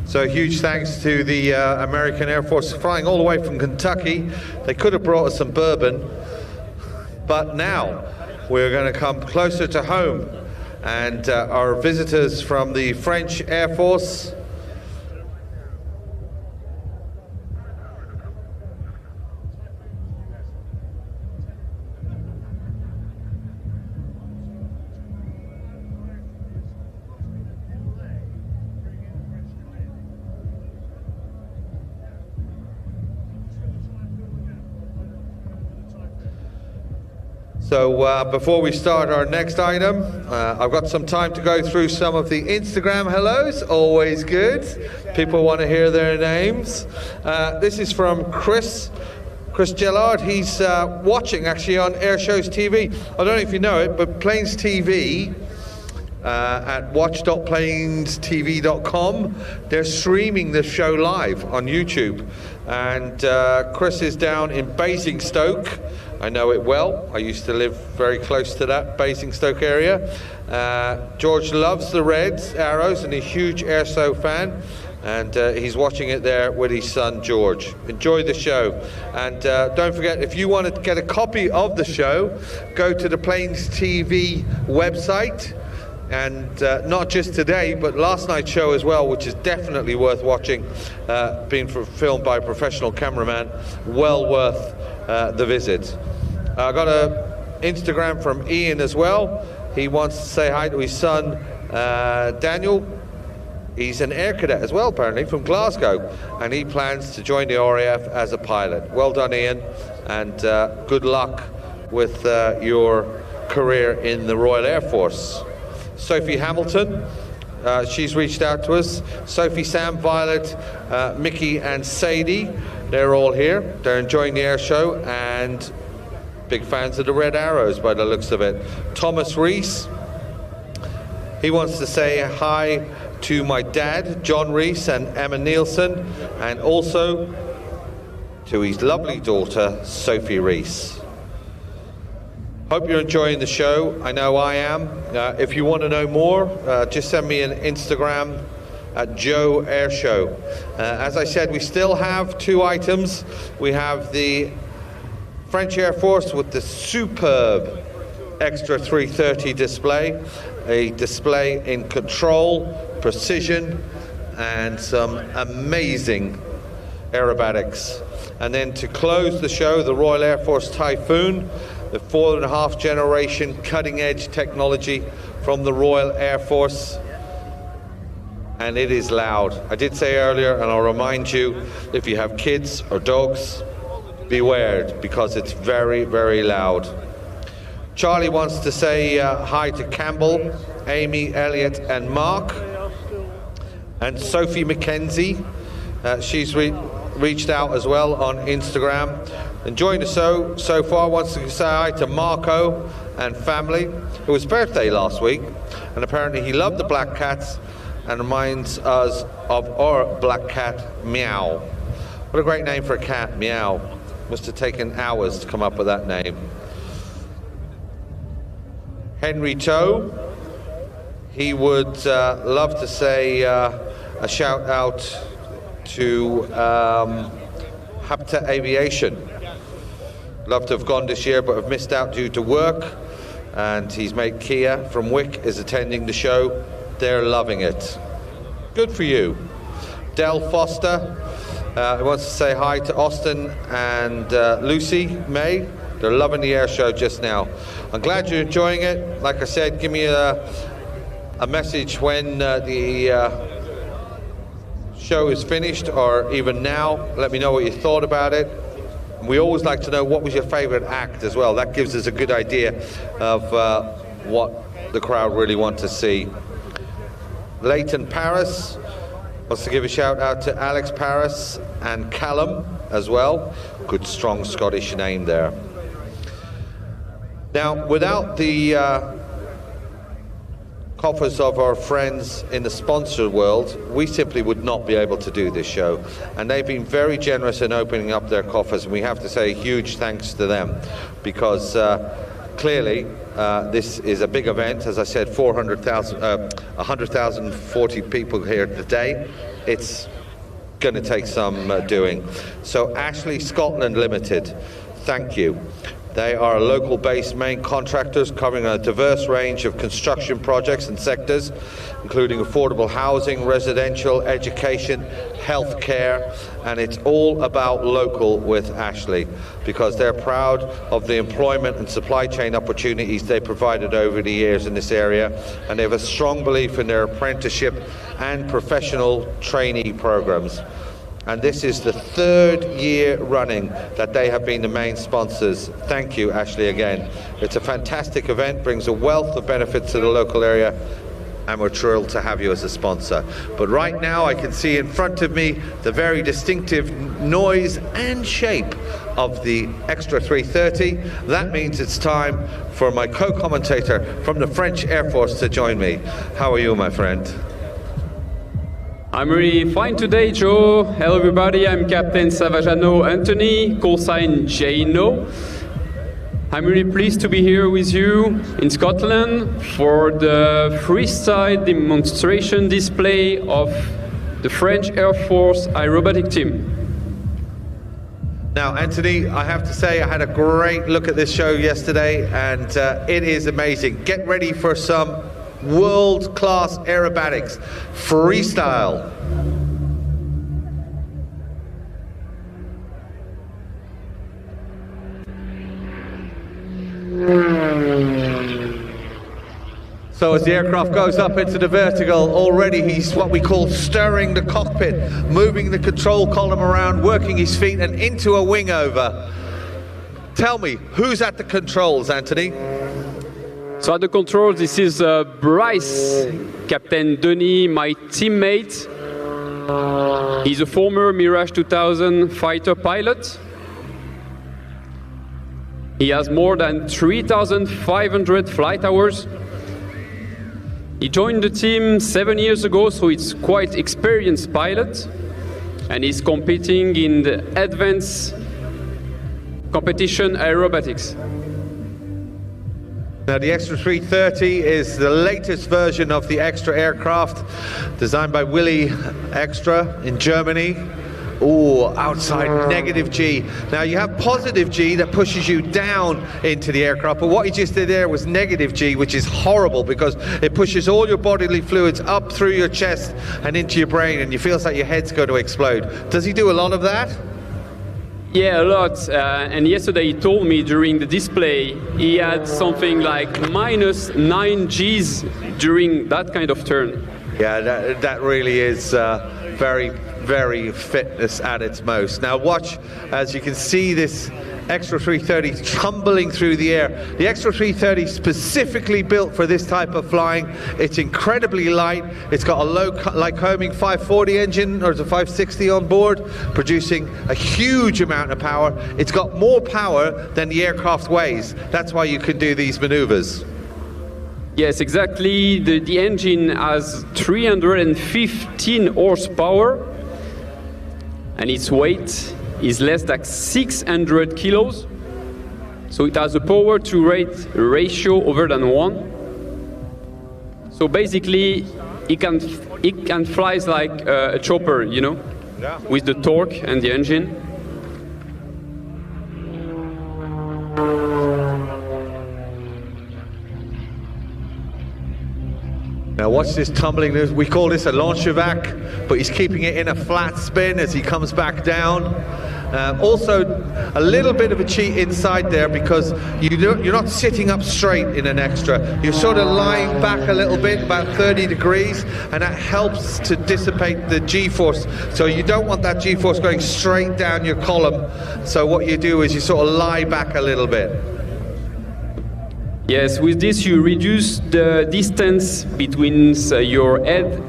So huge thanks to the American Air Force flying all the way from Kentucky. They could have brought us some bourbon, but now we're going to come closer to home, and our visitors from the French Air Force So before we start our next item, I've got some time to go through some of the Instagram hellos, always good. People want to hear their names. This is from Chris Gellard. He's watching actually on Air Shows TV. I don't know if you know it, but Planes TV at watch.planestv.com, they're streaming the show live on YouTube. And Chris is down in Basingstoke. I know it well. I used to live very close to that Basingstoke area. George loves the Reds, Arrows, and a huge Air Show fan. And he's watching it there with his son, George. Enjoy the show. And don't forget, if you want to get a copy of the show, go to the Planes TV website. And not just today, but last night's show as well, which is definitely worth watching, being filmed by a professional cameraman, well worth the visit. I got an Instagram from Ian as well. He wants to say hi to his son, Daniel. he's an air cadet as well, apparently, from Glasgow, and he plans to join the RAF as a pilot. Well done, Ian, and good luck with your career in the Royal Air Force. Sophie Hamilton, she's reached out to us. Sophie, Sam, Violet, Mickey and Sadie, they're all here. They're enjoying the air show and big fans of the Red Arrows by the looks of it. Thomas Rees, he wants to say hi to my dad, John Rees, and Emma Nielsen, and also to his lovely daughter, Sophie Rees. Hope you're enjoying the show. I know I am. If you want to know more, just send me an Instagram at Joe Air Show. As I said, we still have 2 items. We have the French Air Force with the superb Extra 330 display, a display in control, precision, and some amazing aerobatics. And then to close the show, the Royal Air Force Typhoon, the 4.5 generation cutting edge technology from the Royal Air Force. And it is loud. I did say earlier, and I'll remind you, if you have kids or dogs, beware, because it's very, very loud. Charlie wants to say hi to Campbell, Amy, Elliot, and Mark. And Sophie McKenzie, she's reached out as well on Instagram. Enjoying the show so far. Wants to say hi to Marco and family. It was his birthday last week, and apparently he loved the black cats and reminds us of our black cat, Meow. What a great name for a cat, Meow. Must have taken hours to come up with that name. Henry Toe, he would love to say a shout out to Hapta Aviation. Love to have gone this year, but have missed out due to work. And his mate Kia from Wick is attending the show. They're loving it. Good for you. Del Foster wants to say hi to Austin and Lucy May. They're loving the air show just now. I'm glad you're enjoying it. Like I said, give me a message when the show is finished, or even now. Let me know what you thought about it. We always like to know what was your favorite act as well. That gives us a good idea of what the crowd really want to see. Leighton Paris wants to give a shout out to Alex Paris and Callum as well. Good strong Scottish name there. Now, without the coffers of our friends in the sponsor world, we simply would not be able to do this show. And they've been very generous in opening up their coffers, and we have to say huge thanks to them, because clearly this is a big event. As I said, 140 people here today. It's going to take some doing. So Ashley Scotland Limited, thank you. They are local-based main contractors covering a diverse range of construction projects and sectors, including affordable housing, residential, education, healthcare, and it's all about local with Ashley, because they're proud of the employment and supply chain opportunities they provided over the years in this area, and they have a strong belief in their apprenticeship and professional trainee programs. And this is the 3rd year running that they have been the main sponsors. Thank you, Ashley, again. It's a fantastic event, brings a wealth of benefits to the local area, and we're thrilled to have you as a sponsor. But right now I can see in front of me the very distinctive noise and shape of the Extra 330. That means it's time for my co-commentator from the French Air Force to join me. How are you, my friend? I'm really fine today, Joe. Hello everybody, I'm Captain Savajano Anthony, call sign JNO. I'm really pleased to be here with you in Scotland for the freestyle demonstration display of the French Air Force aerobatic team. Now, Anthony, I have to say I had a great look at this show yesterday, and it is amazing. Get ready for some world-class aerobatics, freestyle. So as the aircraft goes up into the vertical, already he's what we call stirring the cockpit, moving the control column around, working his feet and into a wing over. Tell me, who's at the controls, Anthony? So at the controls, this is Bryce, Captain Denis, my teammate. He's a former Mirage 2000 fighter pilot. He has more than 3,500 flight hours. He joined the team 7 years ago, so he's quite experienced pilot, and he's competing in the advanced competition aerobatics. Now the Extra 330 is the latest version of the Extra aircraft, designed by Willy Extra in Germany. Oh, outside negative G. Now you have positive G that pushes you down into the aircraft, but what he just did there was negative G, which is horrible because it pushes all your bodily fluids up through your chest and into your brain, and you feel like your head's going to explode. Does he do a lot of that? Yeah, a lot. And yesterday he told me during the display he had something like -9 Gs during that kind of turn. Yeah, that really is very fitness at its most. Now watch as you can see this Extra 330 tumbling through the air. The Extra 330 specifically built for this type of flying. It's incredibly light. It's got a low Lycoming 540 engine, or it's a 560 on board, producing a huge amount of power. It's got more power than the aircraft weighs. That's why you can do these maneuvers. Yes, exactly. The engine has 315 horsepower, and its weight is less than 600 kilos. So it has a power to weight ratio over than 1. So basically, it can fly like a chopper, you know, yeah, with the torque and the engine. Now watch this tumbling. We call this a launch-evac, but he's keeping it in a flat spin as he comes back down. Also, a little bit of a cheat inside there because you're not sitting up straight in an Extra. You're sort of lying back a little bit, about 30 degrees, and that helps to dissipate the G-force. So you don't want that G-force going straight down your column. So what you do is you sort of lie back a little bit. Yes, with this you reduce the distance between your head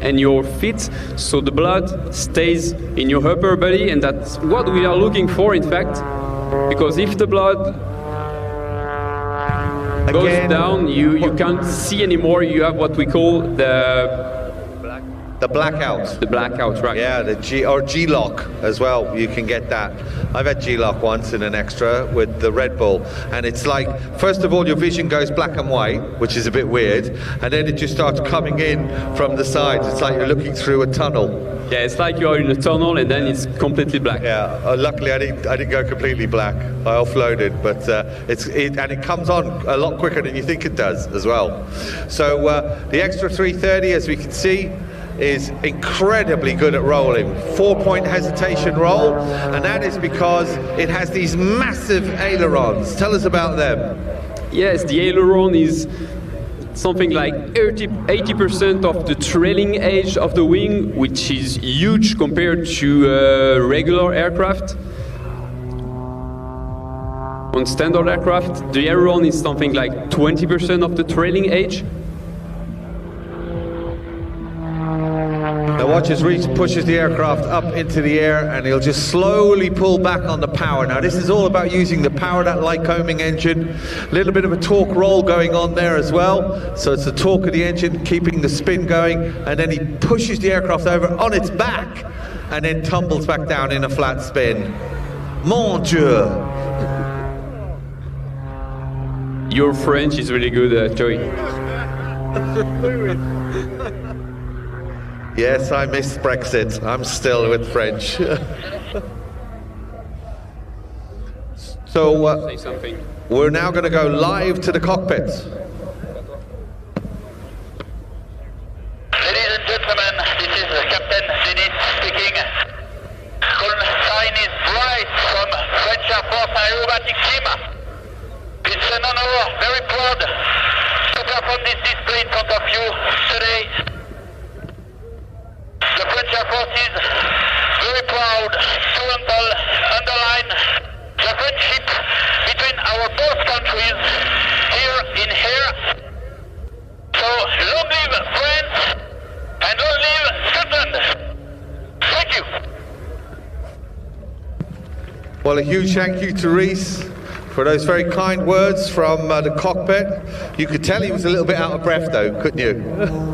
and your feet, so the blood stays in your upper body, and that's what we are looking for, in fact, because if the blood goes down, you can't see anymore. You have what we call the blackout. The blackout, right. Yeah, the G-lock as well. You can get that. I've had G-lock once in an Extra with the Red Bull, and it's like, first of all, your vision goes black and white, which is a bit weird, and then it just starts coming in from the sides. It's like you're looking through a tunnel. Yeah, it's like you're in a tunnel, and then it's completely black. Yeah, luckily I didn't go completely black. I offloaded, but it comes on a lot quicker than you think it does as well. So the Extra 330, as we can see, is incredibly good at rolling. 4-point hesitation roll, and that is because it has these massive ailerons. Tell us about them. Yes, the aileron is something like 80% of the trailing edge of the wing, which is huge compared to regular aircraft. On standard aircraft, the aileron is something like 20% of the trailing edge. Now watch as Reese pushes the aircraft up into the air, and he'll just slowly pull back on the power. Now this is all about using the power of that Lycoming engine. A little bit of a torque roll going on there as well. So it's the torque of the engine keeping the spin going, and then he pushes the aircraft over on its back and then tumbles back down in a flat spin. Mon Dieu! Your French is really good, Joey. Yes, I miss Brexit. I'm still with French. So we're now going to go live to the cockpit. Ladies and gentlemen, this is Captain Denis speaking. Call sign is Bryce from French Air Force Aerobatic Team. It's an honor, very proud to pleasure from this display in front of you today. The French Air Force is very proud to underline the friendship between our both countries here in Ayr. So long live France and long live Scotland. Thank you. Well, a huge thank you to Reese for those very kind words from the cockpit. You could tell he was a little bit out of breath though, couldn't you?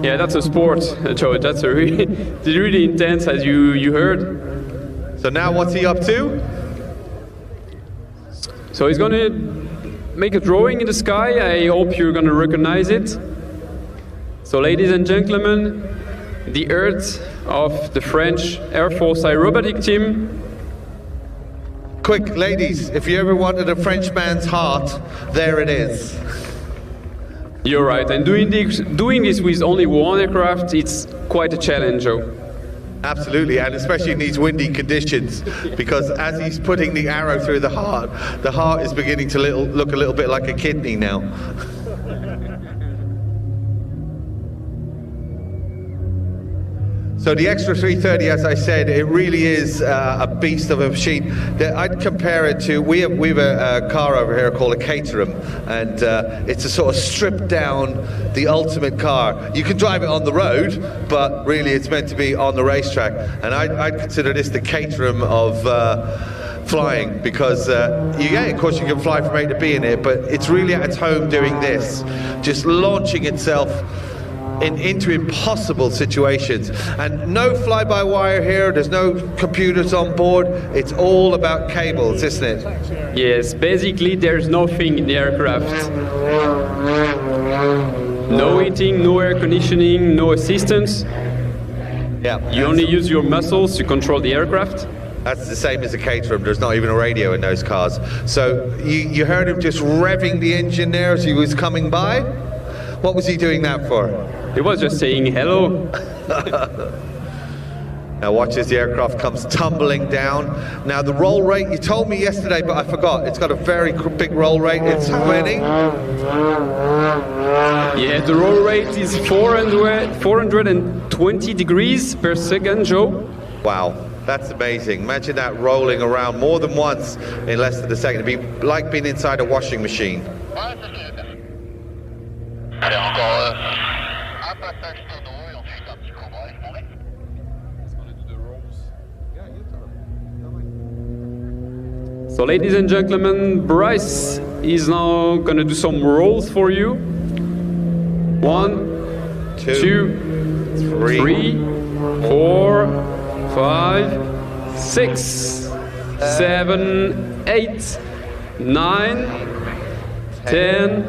Yeah, that's a sport, Joe. That's a really intense, as you heard. So now what's he up to? So he's going to make a drawing in the sky. I hope you're going to recognize it. So ladies and gentlemen, the Earth of the French Air Force aerobatic team. Quick, ladies, if you ever wanted a Frenchman's heart, there it is. You're right, and doing this with only one aircraft, it's quite a challenge, Joe. Absolutely, and especially in these windy conditions, because as he's putting the arrow through the heart is beginning to look a little bit like a kidney now. So the Extra 330, as I said, it really is a beast of a machine. I'd compare it to, we have a car over here called a Caterham, and it's a sort of stripped down, the ultimate car. You can drive it on the road, but really it's meant to be on the racetrack. And I'd consider this the Caterham of flying, because of course you can fly from A to B in it, but it's really at its home doing this, just launching itself into impossible situations. And no fly-by-wire here, there's no computers on board, it's all about cables, isn't it? Yes, basically there's nothing in the aircraft. No heating, no air conditioning, no assistance. Yeah. You only use your muscles to control the aircraft. That's the same as a Caterham, there's not even a radio in those cars. So you heard him just revving the engine there as he was coming by? What was he doing that for? He was just saying hello. Now watch as the aircraft comes tumbling down. Now the roll rate, you told me yesterday, but I forgot. It's got a very big roll rate. It's how many? Yeah, the roll rate is 420 degrees per second, Joe. Wow, that's amazing. Imagine that rolling around more than once in less than a second. It'd be like being inside a washing machine. Allez, encore un passage tonneau et ensuite un petit cobra. So ladies and gentlemen, Bryce is now going to do some rolls for you. 1, 2, 3, 4, 5, 6, 7, 8, 9, 10,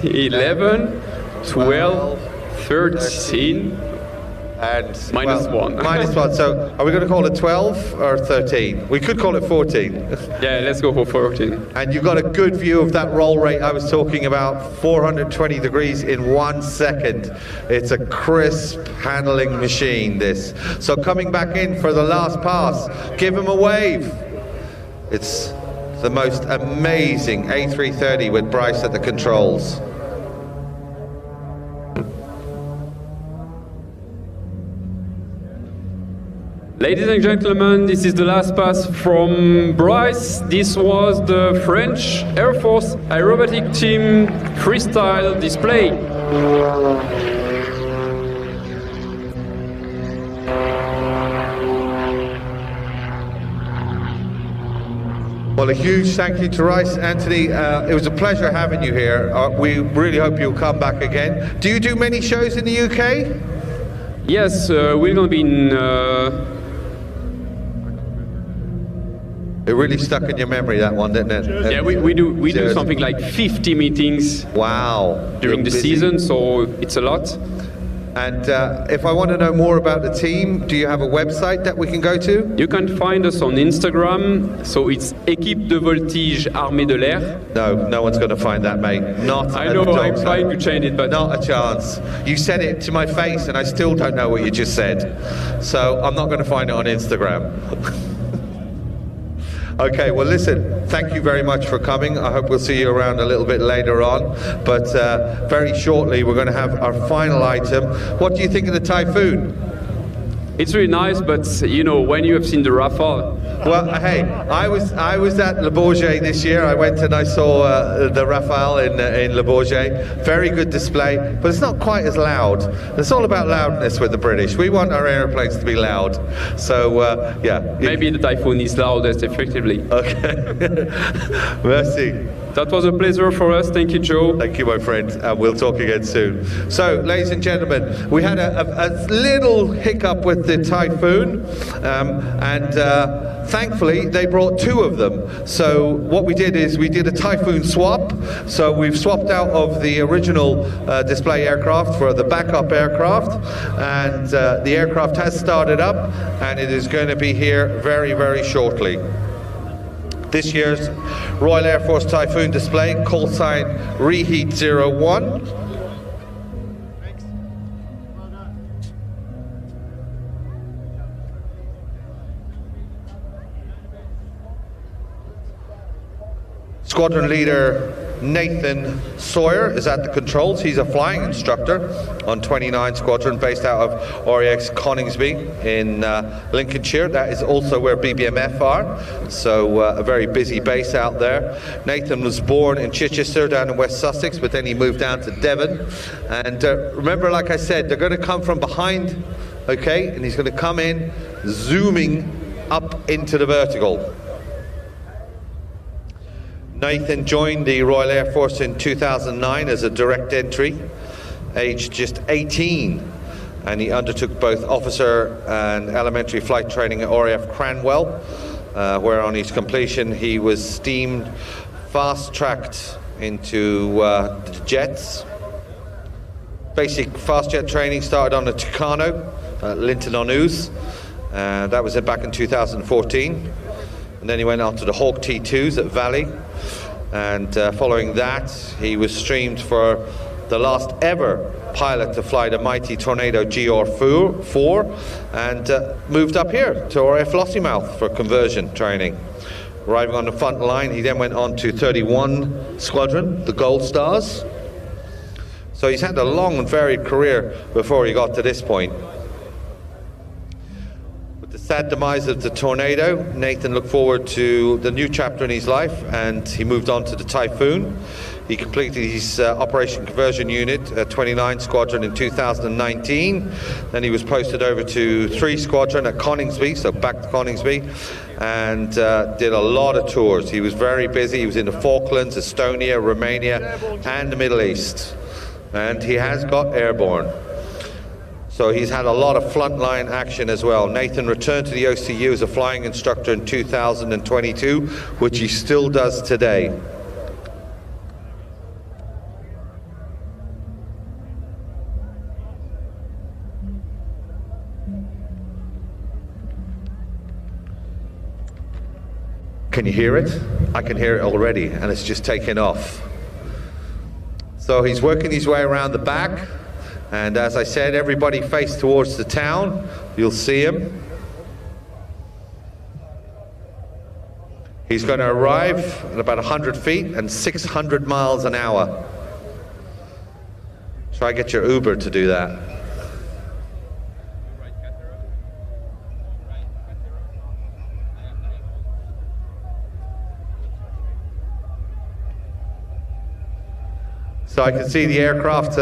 11, 12, 13, and minus 1. Minus 1. So are we going to call it 12 or 13? We could call it 14. Yeah, let's go for 14. And you've got a good view of that roll rate I was talking about, 420 degrees in 1 second. It's a crisp handling machine, this. So coming back in for the last pass, give him a wave. It's the most amazing A330 with Bryce at the controls. Ladies and gentlemen, this is the last pass from Bryce. This was the French Air Force aerobatic team freestyle display. Well, a huge thank you to Rice, Anthony. It was a pleasure having you here. We really hope you'll come back again. Do you do many shows in the UK? Yes, we're going to be in... It really stuck in your memory, that one, didn't it? Yeah, we do something like 50 meetings. Wow! During the season, so it's a lot. And if I want to know more about the team, do you have a website that we can go to? You can find us on Instagram, so it's Équipe de Voltige Armée de l'Air. No one's going to find that, mate. I know, I'm trying to change it, but... Not a chance. You said it to my face and I still don't know what you just said. So I'm not going to find it on Instagram. Okay, well listen, thank you very much for coming. I hope we'll see you around a little bit later on. But very shortly we're going to have our final item. What do you think of the Typhoon? It's really nice, but you know, when you have seen the Rafale. Well, hey, I was at Le Bourget this year. I went and I saw the Rafale in Le Bourget. Very good display, but it's not quite as loud. It's all about loudness with the British. We want our aeroplanes to be loud. So, yeah. Maybe the Typhoon is loudest, effectively. Okay. Merci. That was a pleasure for us. Thank you, Joe. Thank you, my friend. And we'll talk again soon. So, ladies and gentlemen, we had a little hiccup with the Typhoon, and thankfully they brought two of them. So what we did is we did a Typhoon swap. So we've swapped out of the original display aircraft for the backup aircraft, and the aircraft has started up, and it is going to be here very, very shortly. This year's Royal Air Force Typhoon display, call sign Reheat 01. Squadron leader Nathan Sawyer is at the controls. He's a flying instructor on 29 Squadron based out of RAF Coningsby in Lincolnshire. That is also where BBMF are, so a very busy base out there. Nathan was born in Chichester down in West Sussex, but then he moved down to Devon. And remember, like I said, they're going to come from behind, okay, and he's going to come in zooming up into the vertical. Nathan joined the Royal Air Force in 2009 as a direct entry, aged just 18, and he undertook both officer and elementary flight training at RAF Cranwell, where on his completion he was steamed fast-tracked into the jets. Basic fast jet training started on the Tucano at Linton-on-Ouse, that was back in 2014. And then he went on to the Hawk T2s at Valley, and following that he was streamed for the last ever pilot to fly the mighty Tornado GR4 and moved up here to RAF Lossiemouth for conversion training. Arriving on the front line, he then went on to 31 Squadron, the Gold Stars. So he's had a long and varied career before he got to this point. The sad demise of the Tornado, Nathan looked forward to the new chapter in his life, and he moved on to the Typhoon. He completed his Operation Conversion Unit at 29 Squadron in 2019. Then he was posted over to 3 Squadron at Coningsby, so back to Coningsby, and did a lot of tours. He was very busy. He was in the Falklands, Estonia, Romania, and the Middle East. And he has got airborne. So he's had a lot of frontline action as well. Nathan returned to the OCU as a flying instructor in 2022, which he still does today. Can you hear it? I can hear it already, and it's just taken off. So he's working his way around the back. And as I said, everybody face towards the town. You'll see him. He's going to arrive at about 100 feet and 600 miles an hour. Try get your Uber to do that. So I can see the aircraft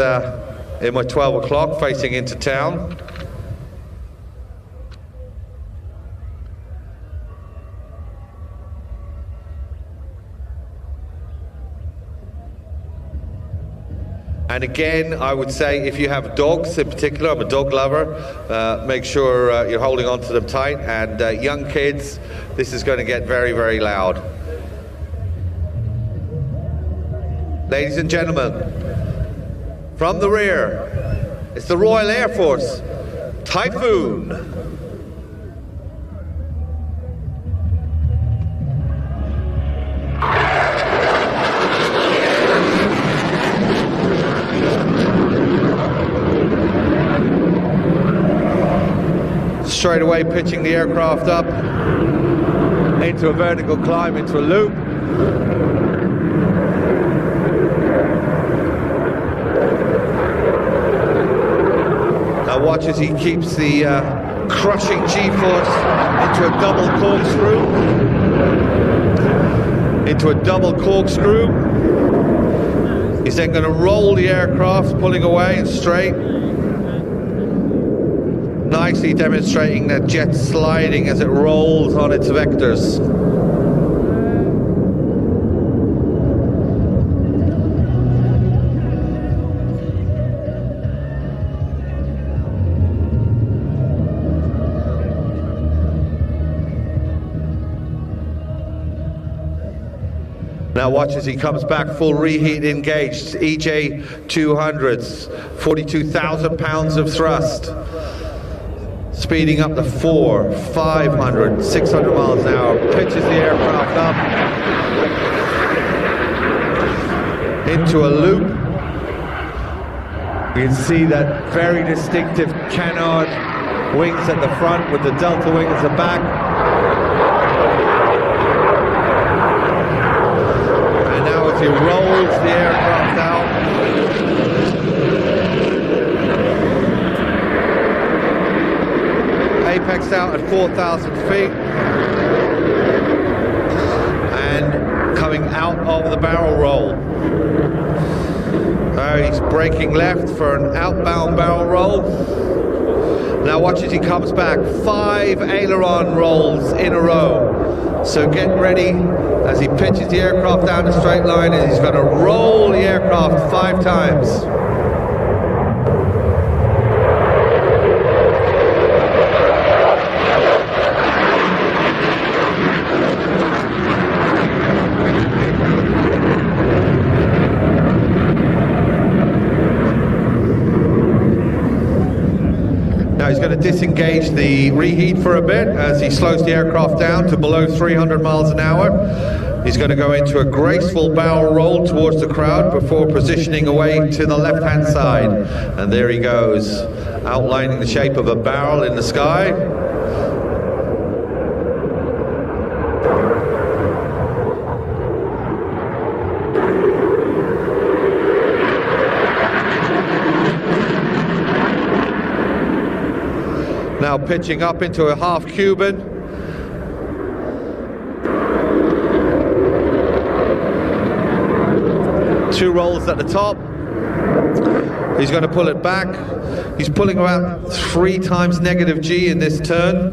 in my 12 o'clock facing into town. And again, I would say if you have dogs in particular, I'm a dog lover, make sure you're holding on to them tight, and young kids, this is going to get very, very loud. Ladies and gentlemen, from the rear, it's the Royal Air Force Typhoon. Straight away pitching the aircraft up. into a vertical climb, into a loop. Now watch as he keeps the crushing G-force into a double corkscrew. Into a double corkscrew. He's then going to roll the aircraft, pulling away and straight. Nicely demonstrating that jet sliding as it rolls on its vectors. Now watch as he comes back, full reheat engaged, EJ200s, 42,000 pounds of thrust. Speeding up to 400, 500, 600 miles an hour, pitches the aircraft up into a loop. You can see that very distinctive canard wings at the front with the delta wing at the back. And now as he rolls the aircraft out, apex out at 4,000 feet and coming out of the barrel roll. He's braking left for an outbound barrel roll. Now watch as he comes back, 5 aileron rolls in a row. So get ready as he pitches the aircraft down the straight line, and he's going to roll the aircraft 5 times. Now he's going to disengage the reheat for a bit as he slows the aircraft down to below 300 miles an hour. He's going to go into a graceful barrel roll towards the crowd before positioning away to the left-hand side. And there he goes, outlining the shape of a barrel in the sky. Now pitching up into a half Cuban. Two rolls at the top. He's going to pull it back. He's pulling about 3 times negative G in this turn.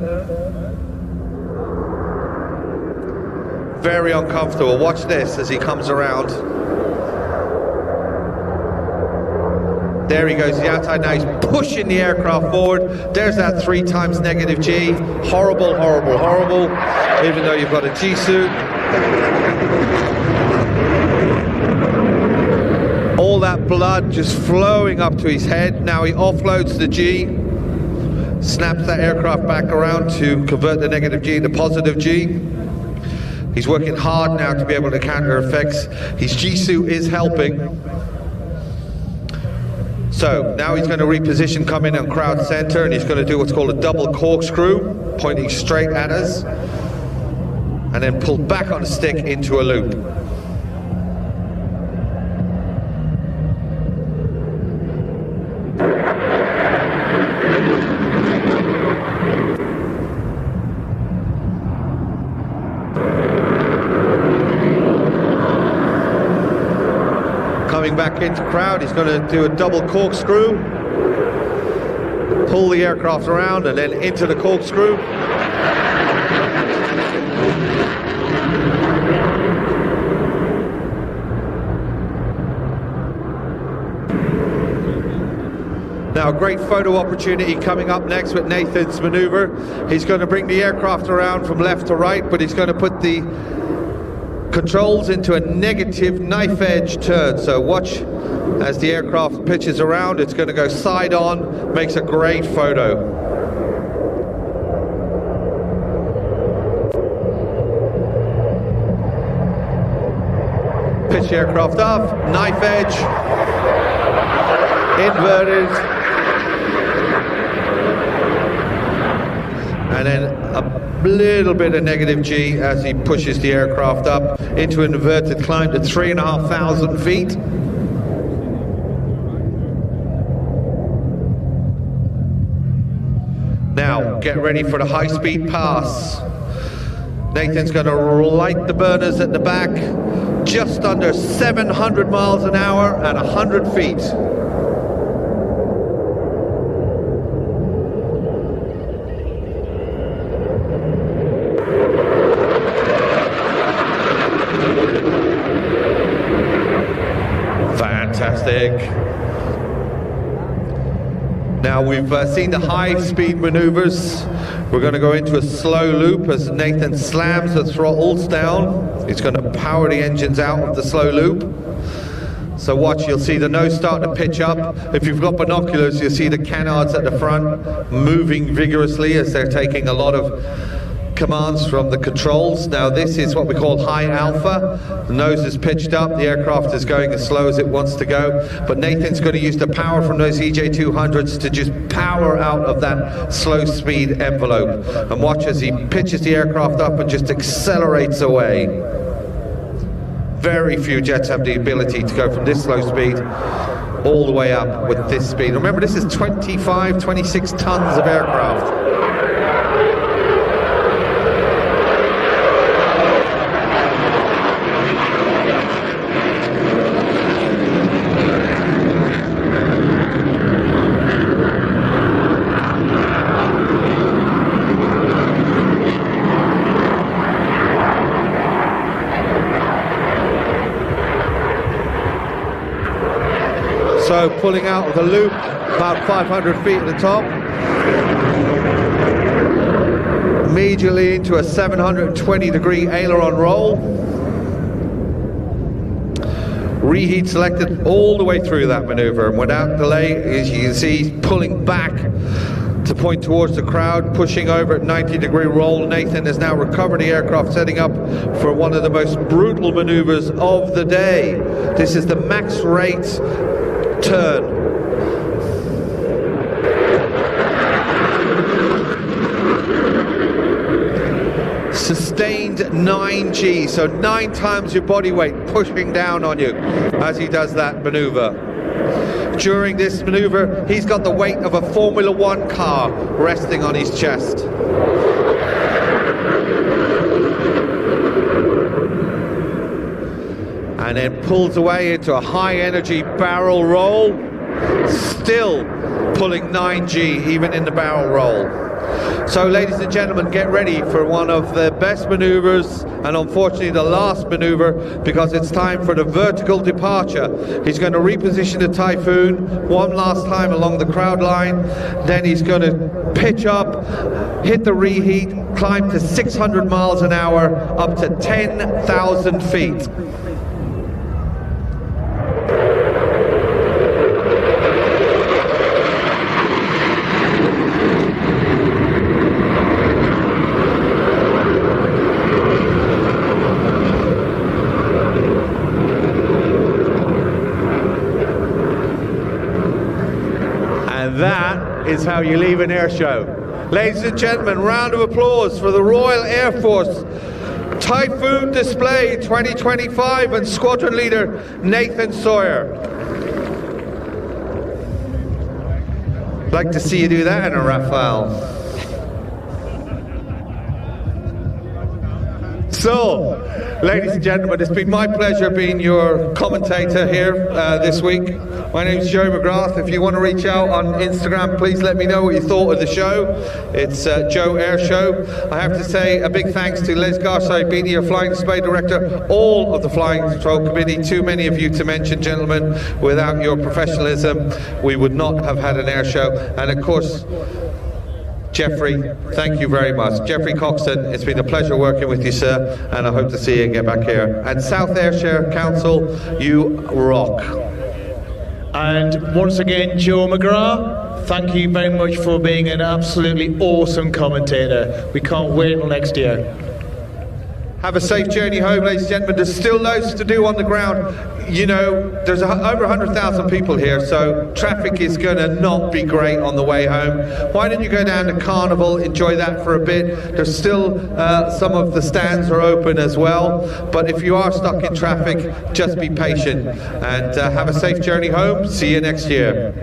Very uncomfortable. Watch this as he comes around. There he goes, the outside. Now he's pushing the aircraft forward. There's that 3 times negative G. Horrible, horrible, horrible. Even though you've got a G suit. All that blood just flowing up to his head. Now he offloads the G. Snaps that aircraft back around to convert the negative G to positive G. He's working hard now to be able to counter effects. His G suit is helping. So now he's going to reposition, come in on crowd center, and he's going to do what's called a double corkscrew, pointing straight at us, and then pull back on the stick into a loop. Coming back into crowd, he's going to do a double corkscrew, pull the aircraft around and then into the corkscrew. Now a great photo opportunity coming up next with Nathan's maneuver. He's going to bring the aircraft around from left to right, but he's going to put the controls into a negative knife edge turn. So watch as the aircraft pitches around. It's going to go side on, makes a great photo. Pitch the aircraft off, knife edge, inverted, and then a little bit of negative G as he pushes the aircraft up into an inverted climb to 3,500 feet. Now, get ready for the high-speed pass. Nathan's going to light the burners at the back, just under 700 miles an hour at 100 feet. Fantastic. Now we've seen the high-speed maneuvers. We're going to go into a slow loop as Nathan slams the throttles down. He's going to power the engines out of the slow loop. So watch, you'll see the nose start to pitch up. If you've got binoculars, you'll see the canards at the front moving vigorously as they're taking a lot of commands from the controls. Now this is what we call high alpha. The nose is pitched up, the aircraft is going as slow as it wants to go, but Nathan's going to use the power from those EJ200s to just power out of that slow speed envelope. And watch as he pitches the aircraft up and just accelerates away. Very few jets have the ability to go from this slow speed all the way up with this speed. Remember, this is 25, 26 tons of aircraft. So pulling out of the loop, about 500 feet at the top. Immediately into a 720-degree aileron roll. Reheat selected all the way through that maneuver, and without delay, as you can see, pulling back to point towards the crowd, pushing over at 90-degree roll. Nathan has now recovered the aircraft, setting up for one of the most brutal maneuvers of the day. This is the max rate turn. Sustained 9G, so 9 times your body weight pushing down on you as he does that maneuver. During this maneuver, he's got the weight of a Formula One car resting on his chest. And then pulls away into a high-energy barrel roll, still pulling 9G even in the barrel roll. So ladies and gentlemen, get ready for one of the best maneuvers, and unfortunately the last maneuver, because it's time for the vertical departure. He's going to reposition the Typhoon one last time along the crowd line, then he's going to pitch up, hit the reheat, climb to 600 miles an hour, up to 10,000 feet. That is how you leave an air show. Ladies and gentlemen, round of applause for the Royal Air Force Typhoon Display 2025 and Squadron Leader Nathan Sawyer. I'd like to see you do that in a Rafale. So, ladies and gentlemen, it's been my pleasure being your commentator here this week. My name is Joe McGrath. If you want to reach out on Instagram, please let me know what you thought of the show. It's Joe Ayr Show. I have to say a big thanks to Les Garside-Beatty, our Flying Display Director, all of the Flying Control Committee, too many of you to mention, gentlemen. Without your professionalism, we would not have had an air show. And of course, Jeffrey, thank you very much. Jeffrey Coxon, it's been a pleasure working with you, sir, and I hope to see you and get back here. And South Ayrshire Council, you rock. And once again, Joe McGrath, thank you very much for being an absolutely awesome commentator. We can't wait till next year. Have a safe journey home, ladies and gentlemen. There's still loads to do on the ground. You know, there's over 100,000 people here, so traffic is going to not be great on the way home. Why don't you go down to Carnival, enjoy that for a bit. There's still some of the stands are open as well, but if you are stuck in traffic, just be patient and have a safe journey home. See you next year.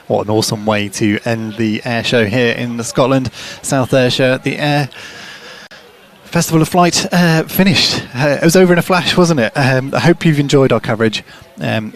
What an awesome way to end the air show here in Scotland, South Ayrshire. The Air Festival of Flight finished. It was over in a flash, wasn't it? I hope you've enjoyed our coverage.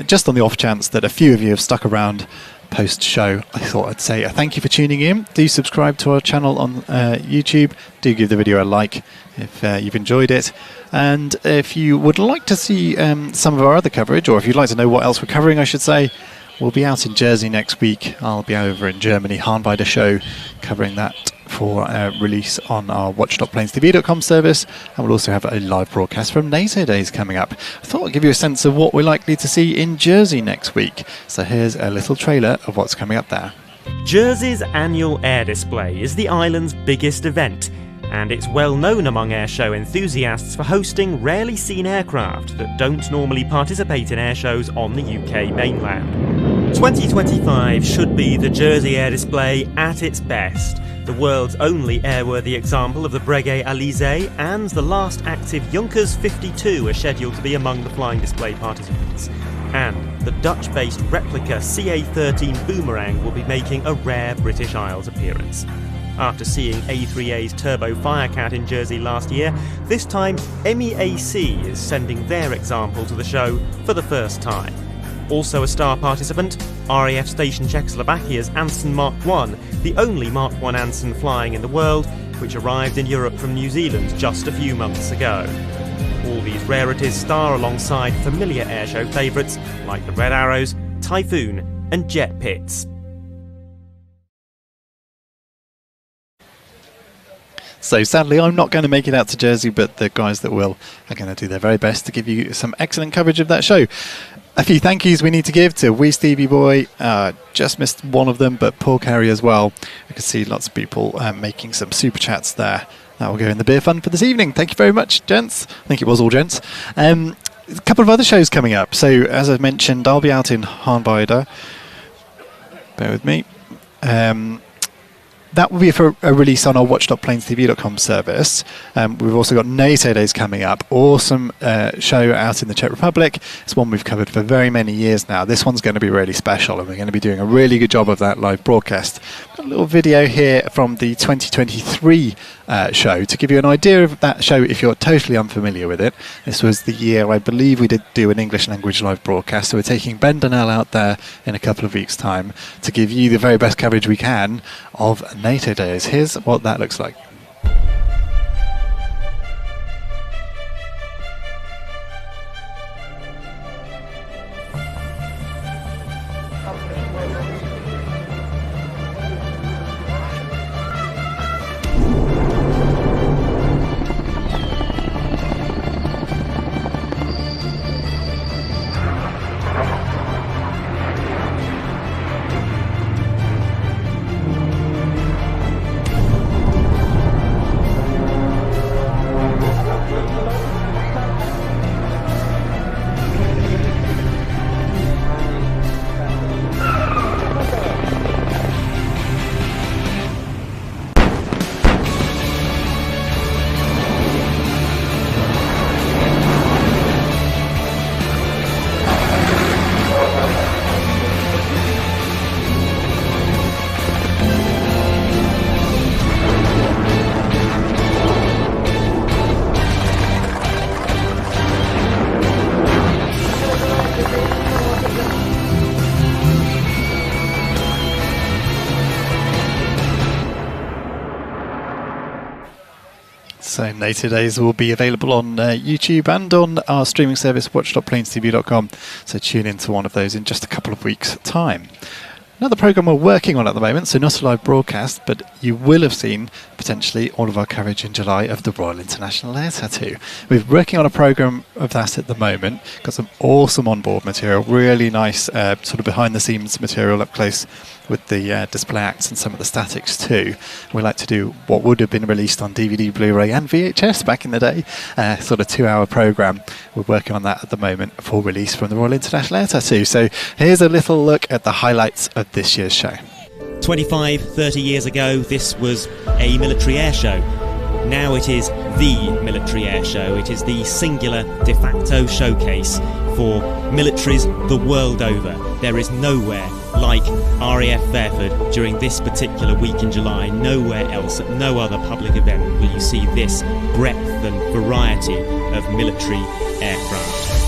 Just on the off chance that a few of you have stuck around post-show, I thought I'd say thank you for tuning in. Do subscribe to our channel on YouTube. Do give the video a like if you've enjoyed it. And if you would like to see some of our other coverage, or if you'd like to know what else we're covering, I should say, we'll be out in Jersey next week. I'll be over in Germany, Invader Show, covering that for release on our watch.planestv.com service. And we'll also have a live broadcast from NATO Days coming up. I thought I'd give you a sense of what we're likely to see in Jersey next week. So here's a little trailer of what's coming up there. Jersey's annual air display is the island's biggest event, and it's well known among airshow enthusiasts for hosting rarely seen aircraft that don't normally participate in airshows on the UK mainland. 2025 should be the Jersey Air Display at its best, the world's only airworthy example of the Breguet Alizé, and the last active Junkers 52 are scheduled to be among the flying display participants. And the Dutch-based replica CA-13 Boomerang will be making a rare British Isles appearance. After seeing A3A's Turbo Firecat in Jersey last year, this time MEAC is sending their example to the show for the first time. Also a star participant, RAF Station Czechoslovakia's Anson Mark I, the only Mark I Anson flying in the world, which arrived in Europe from New Zealand just a few months ago. All these rarities star alongside familiar airshow favourites like the Red Arrows, Typhoon and Jet Pits. So sadly, I'm not going to make it out to Jersey, but the guys that will are going to do their very best to give you some excellent coverage of that show. A few thank yous we need to give to Wee Stevie Boy. Just missed one of them, but Paul Carey as well. I can see lots of people making some super chats there. That will go in the beer fund for this evening. Thank you very much, gents. I think it was all gents. A couple of other shows coming up. So, as I mentioned, I'll be out in Invader. Bear with me. That will be for a release on our watch.planestv.com service. We've also got NATO Days coming up. Awesome show out in the Czech Republic. It's one we've covered for very many years now. This one's going to be really special, and we're going to be doing a really good job of that live broadcast. Got a little video here from the 2023 show to give you an idea of that show if you're totally unfamiliar with it. This was the year, I believe, we did do an English language live broadcast. So we're taking Ben Donnell out there in a couple of weeks' time to give you the very best coverage we can of NATO Days. Here's what that looks like. So later days will be available on YouTube and on our streaming service watch.planestv.com. So tune into one of those in just a couple of weeks' time. Another programme we're working on at the moment, so not a live broadcast, but you will have seen potentially all of our coverage in July of the Royal International Ayr Tattoo. We're working on a programme of that at the moment, got some awesome onboard material, really nice sort of behind the scenes material up close with the display acts and some of the statics too. We like to do what would have been released on DVD, Blu-ray and VHS back in the day, sort of 2-hour programme. We're working on that at the moment for release from the Royal International Ayr Tattoo. So here's a little look at the highlights of this year's show. 25, 30 years ago, this was a military air show. Now it is the military air show. It is the singular de facto showcase for militaries the world over. There is nowhere like RAF Fairford during this particular week in July. Nowhere else, at no other public event, will you see this breadth and variety of military aircraft.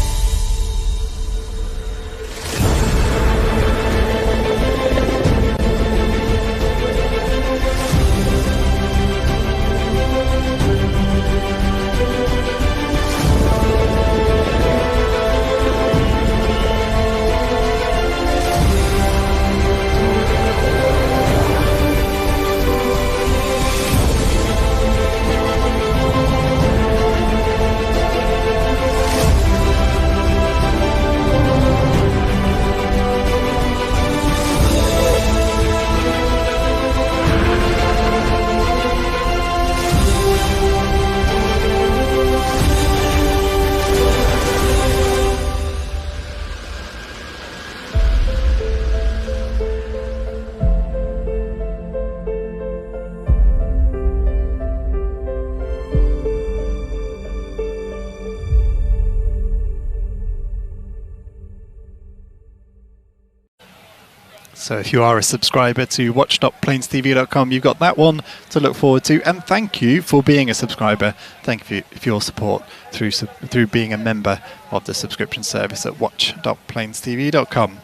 So if you are a subscriber to watch.planestv.com, you've got that one to look forward to. And thank you for being a subscriber. Thank you for your support through being a member of the subscription service at watch.planestv.com.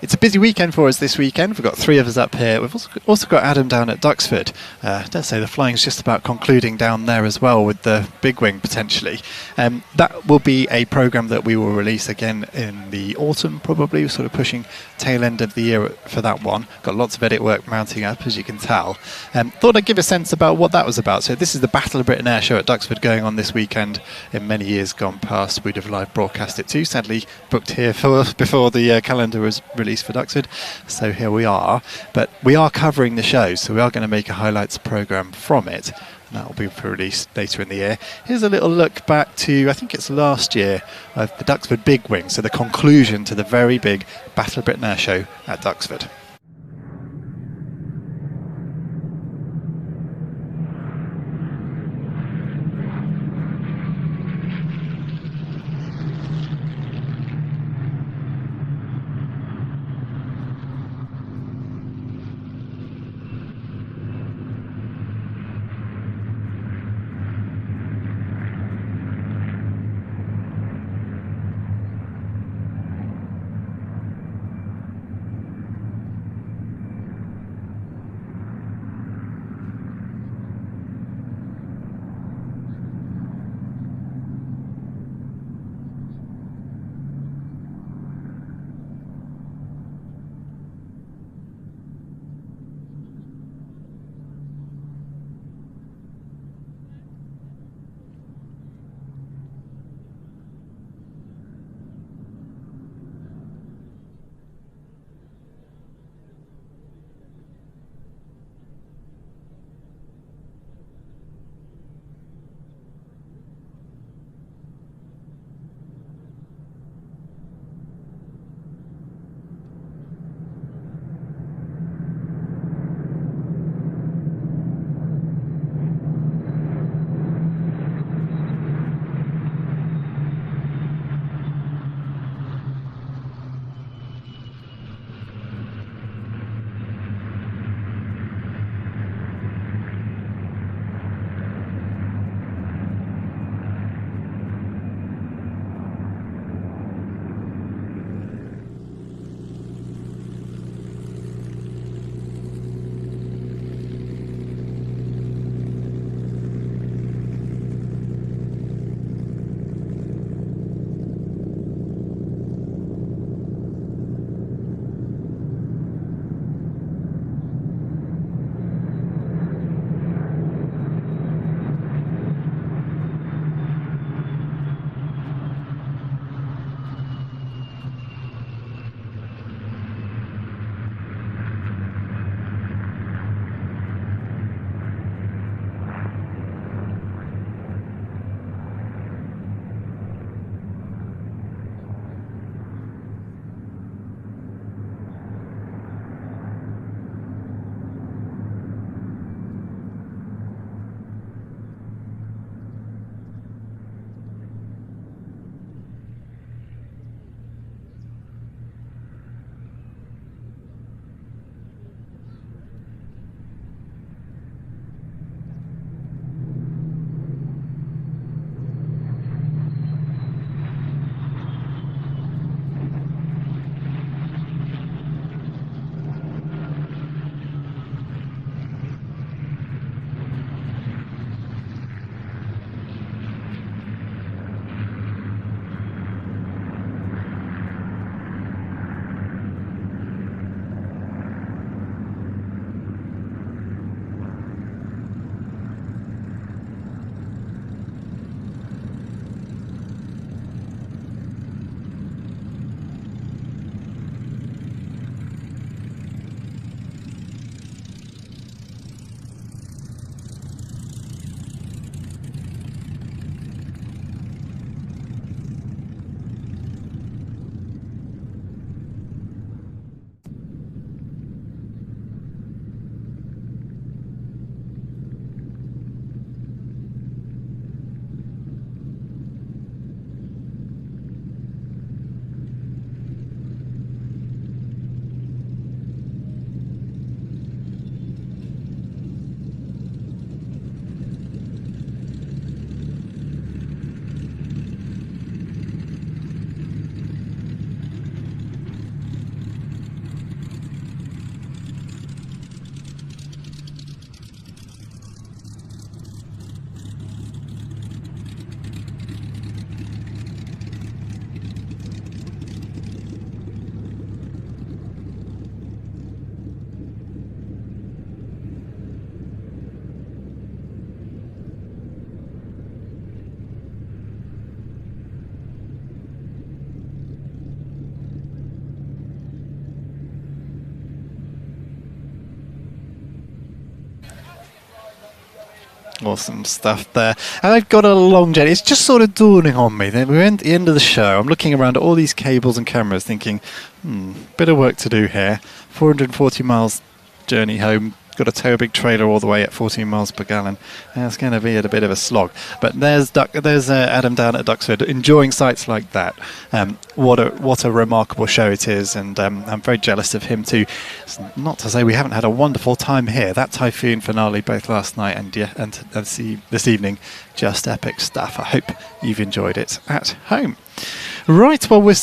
It's a busy weekend for us this weekend. We've got 3 of us up here. We've also got Adam down at Duxford. Dare say the flying's just about concluding down there as well with the big wing potentially. That will be a programme that we will release again in the autumn probably. We're sort of pushing tail end of the year for that one. Got lots of edit work mounting up, as you can tell. Thought I'd give a sense about what that was about. So this is the Battle of Britain Air Show at Duxford going on this weekend. In many years gone past, we'd have live broadcast it too. Sadly booked here before the calendar was released for Duxford, so here we are. But we are covering the show, so we are going to make a highlights programme from it, and that will be released later in the year. Here's a little look back to, I think it's last year, of the Duxford Big Wing, so the conclusion to the very big Battle of Britain Air Show at Duxford. Awesome stuff there. And I've got a long journey. It's just sort of dawning on me. Then we're at the end of the show. I'm looking around at all these cables and cameras thinking, bit of work to do here. 440 miles journey home. Got to tow a big trailer all the way at 14 miles per gallon. It's going to be a bit of a slog. But there's Adam down at Duxford enjoying sights like that. What a remarkable show it is, and I'm very jealous of him too. It's not to say we haven't had a wonderful time here. That Typhoon finale both last night and this evening, just epic stuff. I hope you've enjoyed it at home. Right, well, we're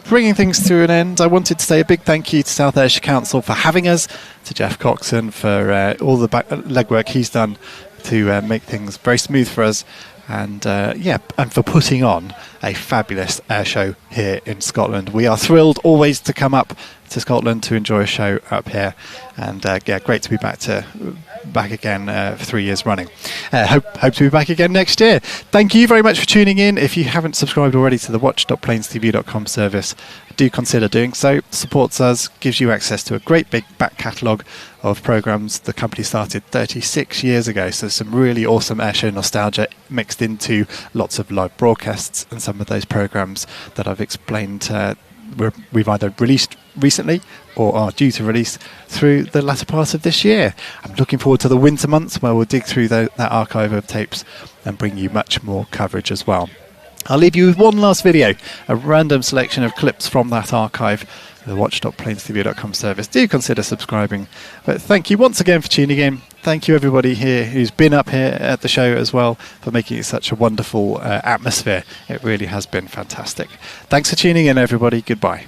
bringing things to an end. I wanted to say a big thank you to South Ayrshire Council for having us, to Jeff Coxon for all the legwork he's done to make things very smooth for us, and and for putting on a fabulous air show here in Scotland. We are thrilled always to come up to Scotland to enjoy a show up here, and great to be back again for 3 years running. Hope to be back again next year. Thank you very much for tuning in. If you haven't subscribed already to the watch.planestv.com service, do consider doing so. Supports us, gives you access to a great big back catalogue of programmes the company started 36 years ago, so some really awesome airshow nostalgia mixed into lots of live broadcasts and some of those programmes that I've explained we've either released recently or are due to release through the latter part of this year. I'm looking forward to the winter months where we'll dig through that archive of tapes and bring you much more coverage as well. I'll leave you with one last video, a random selection of clips from that archive, the watch.planestv.com service. Do consider subscribing. But thank you once again for tuning in. Thank you everybody here who's been up here at the show as well for making it such a wonderful atmosphere. It really has been fantastic. Thanks for tuning in, everybody. Goodbye.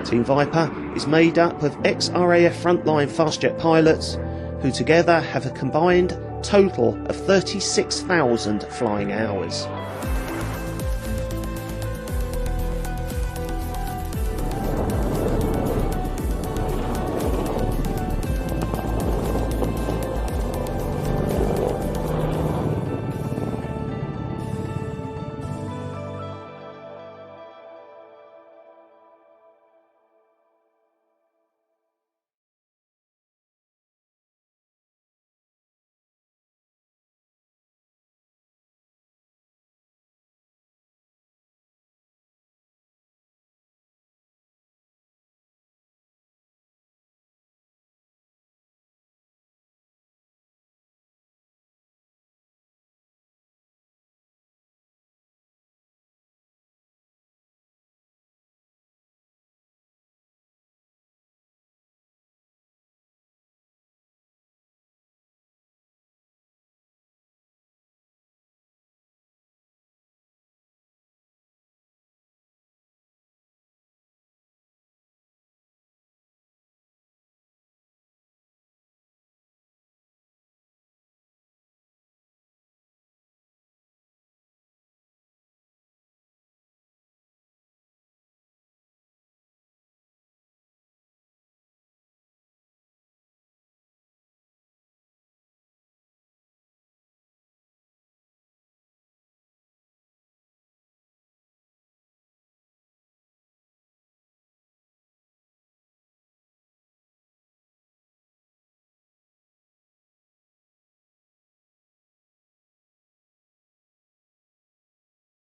Team Viper is made up of ex-RAF frontline fastjet pilots who together have a combined total of 36,000 flying hours.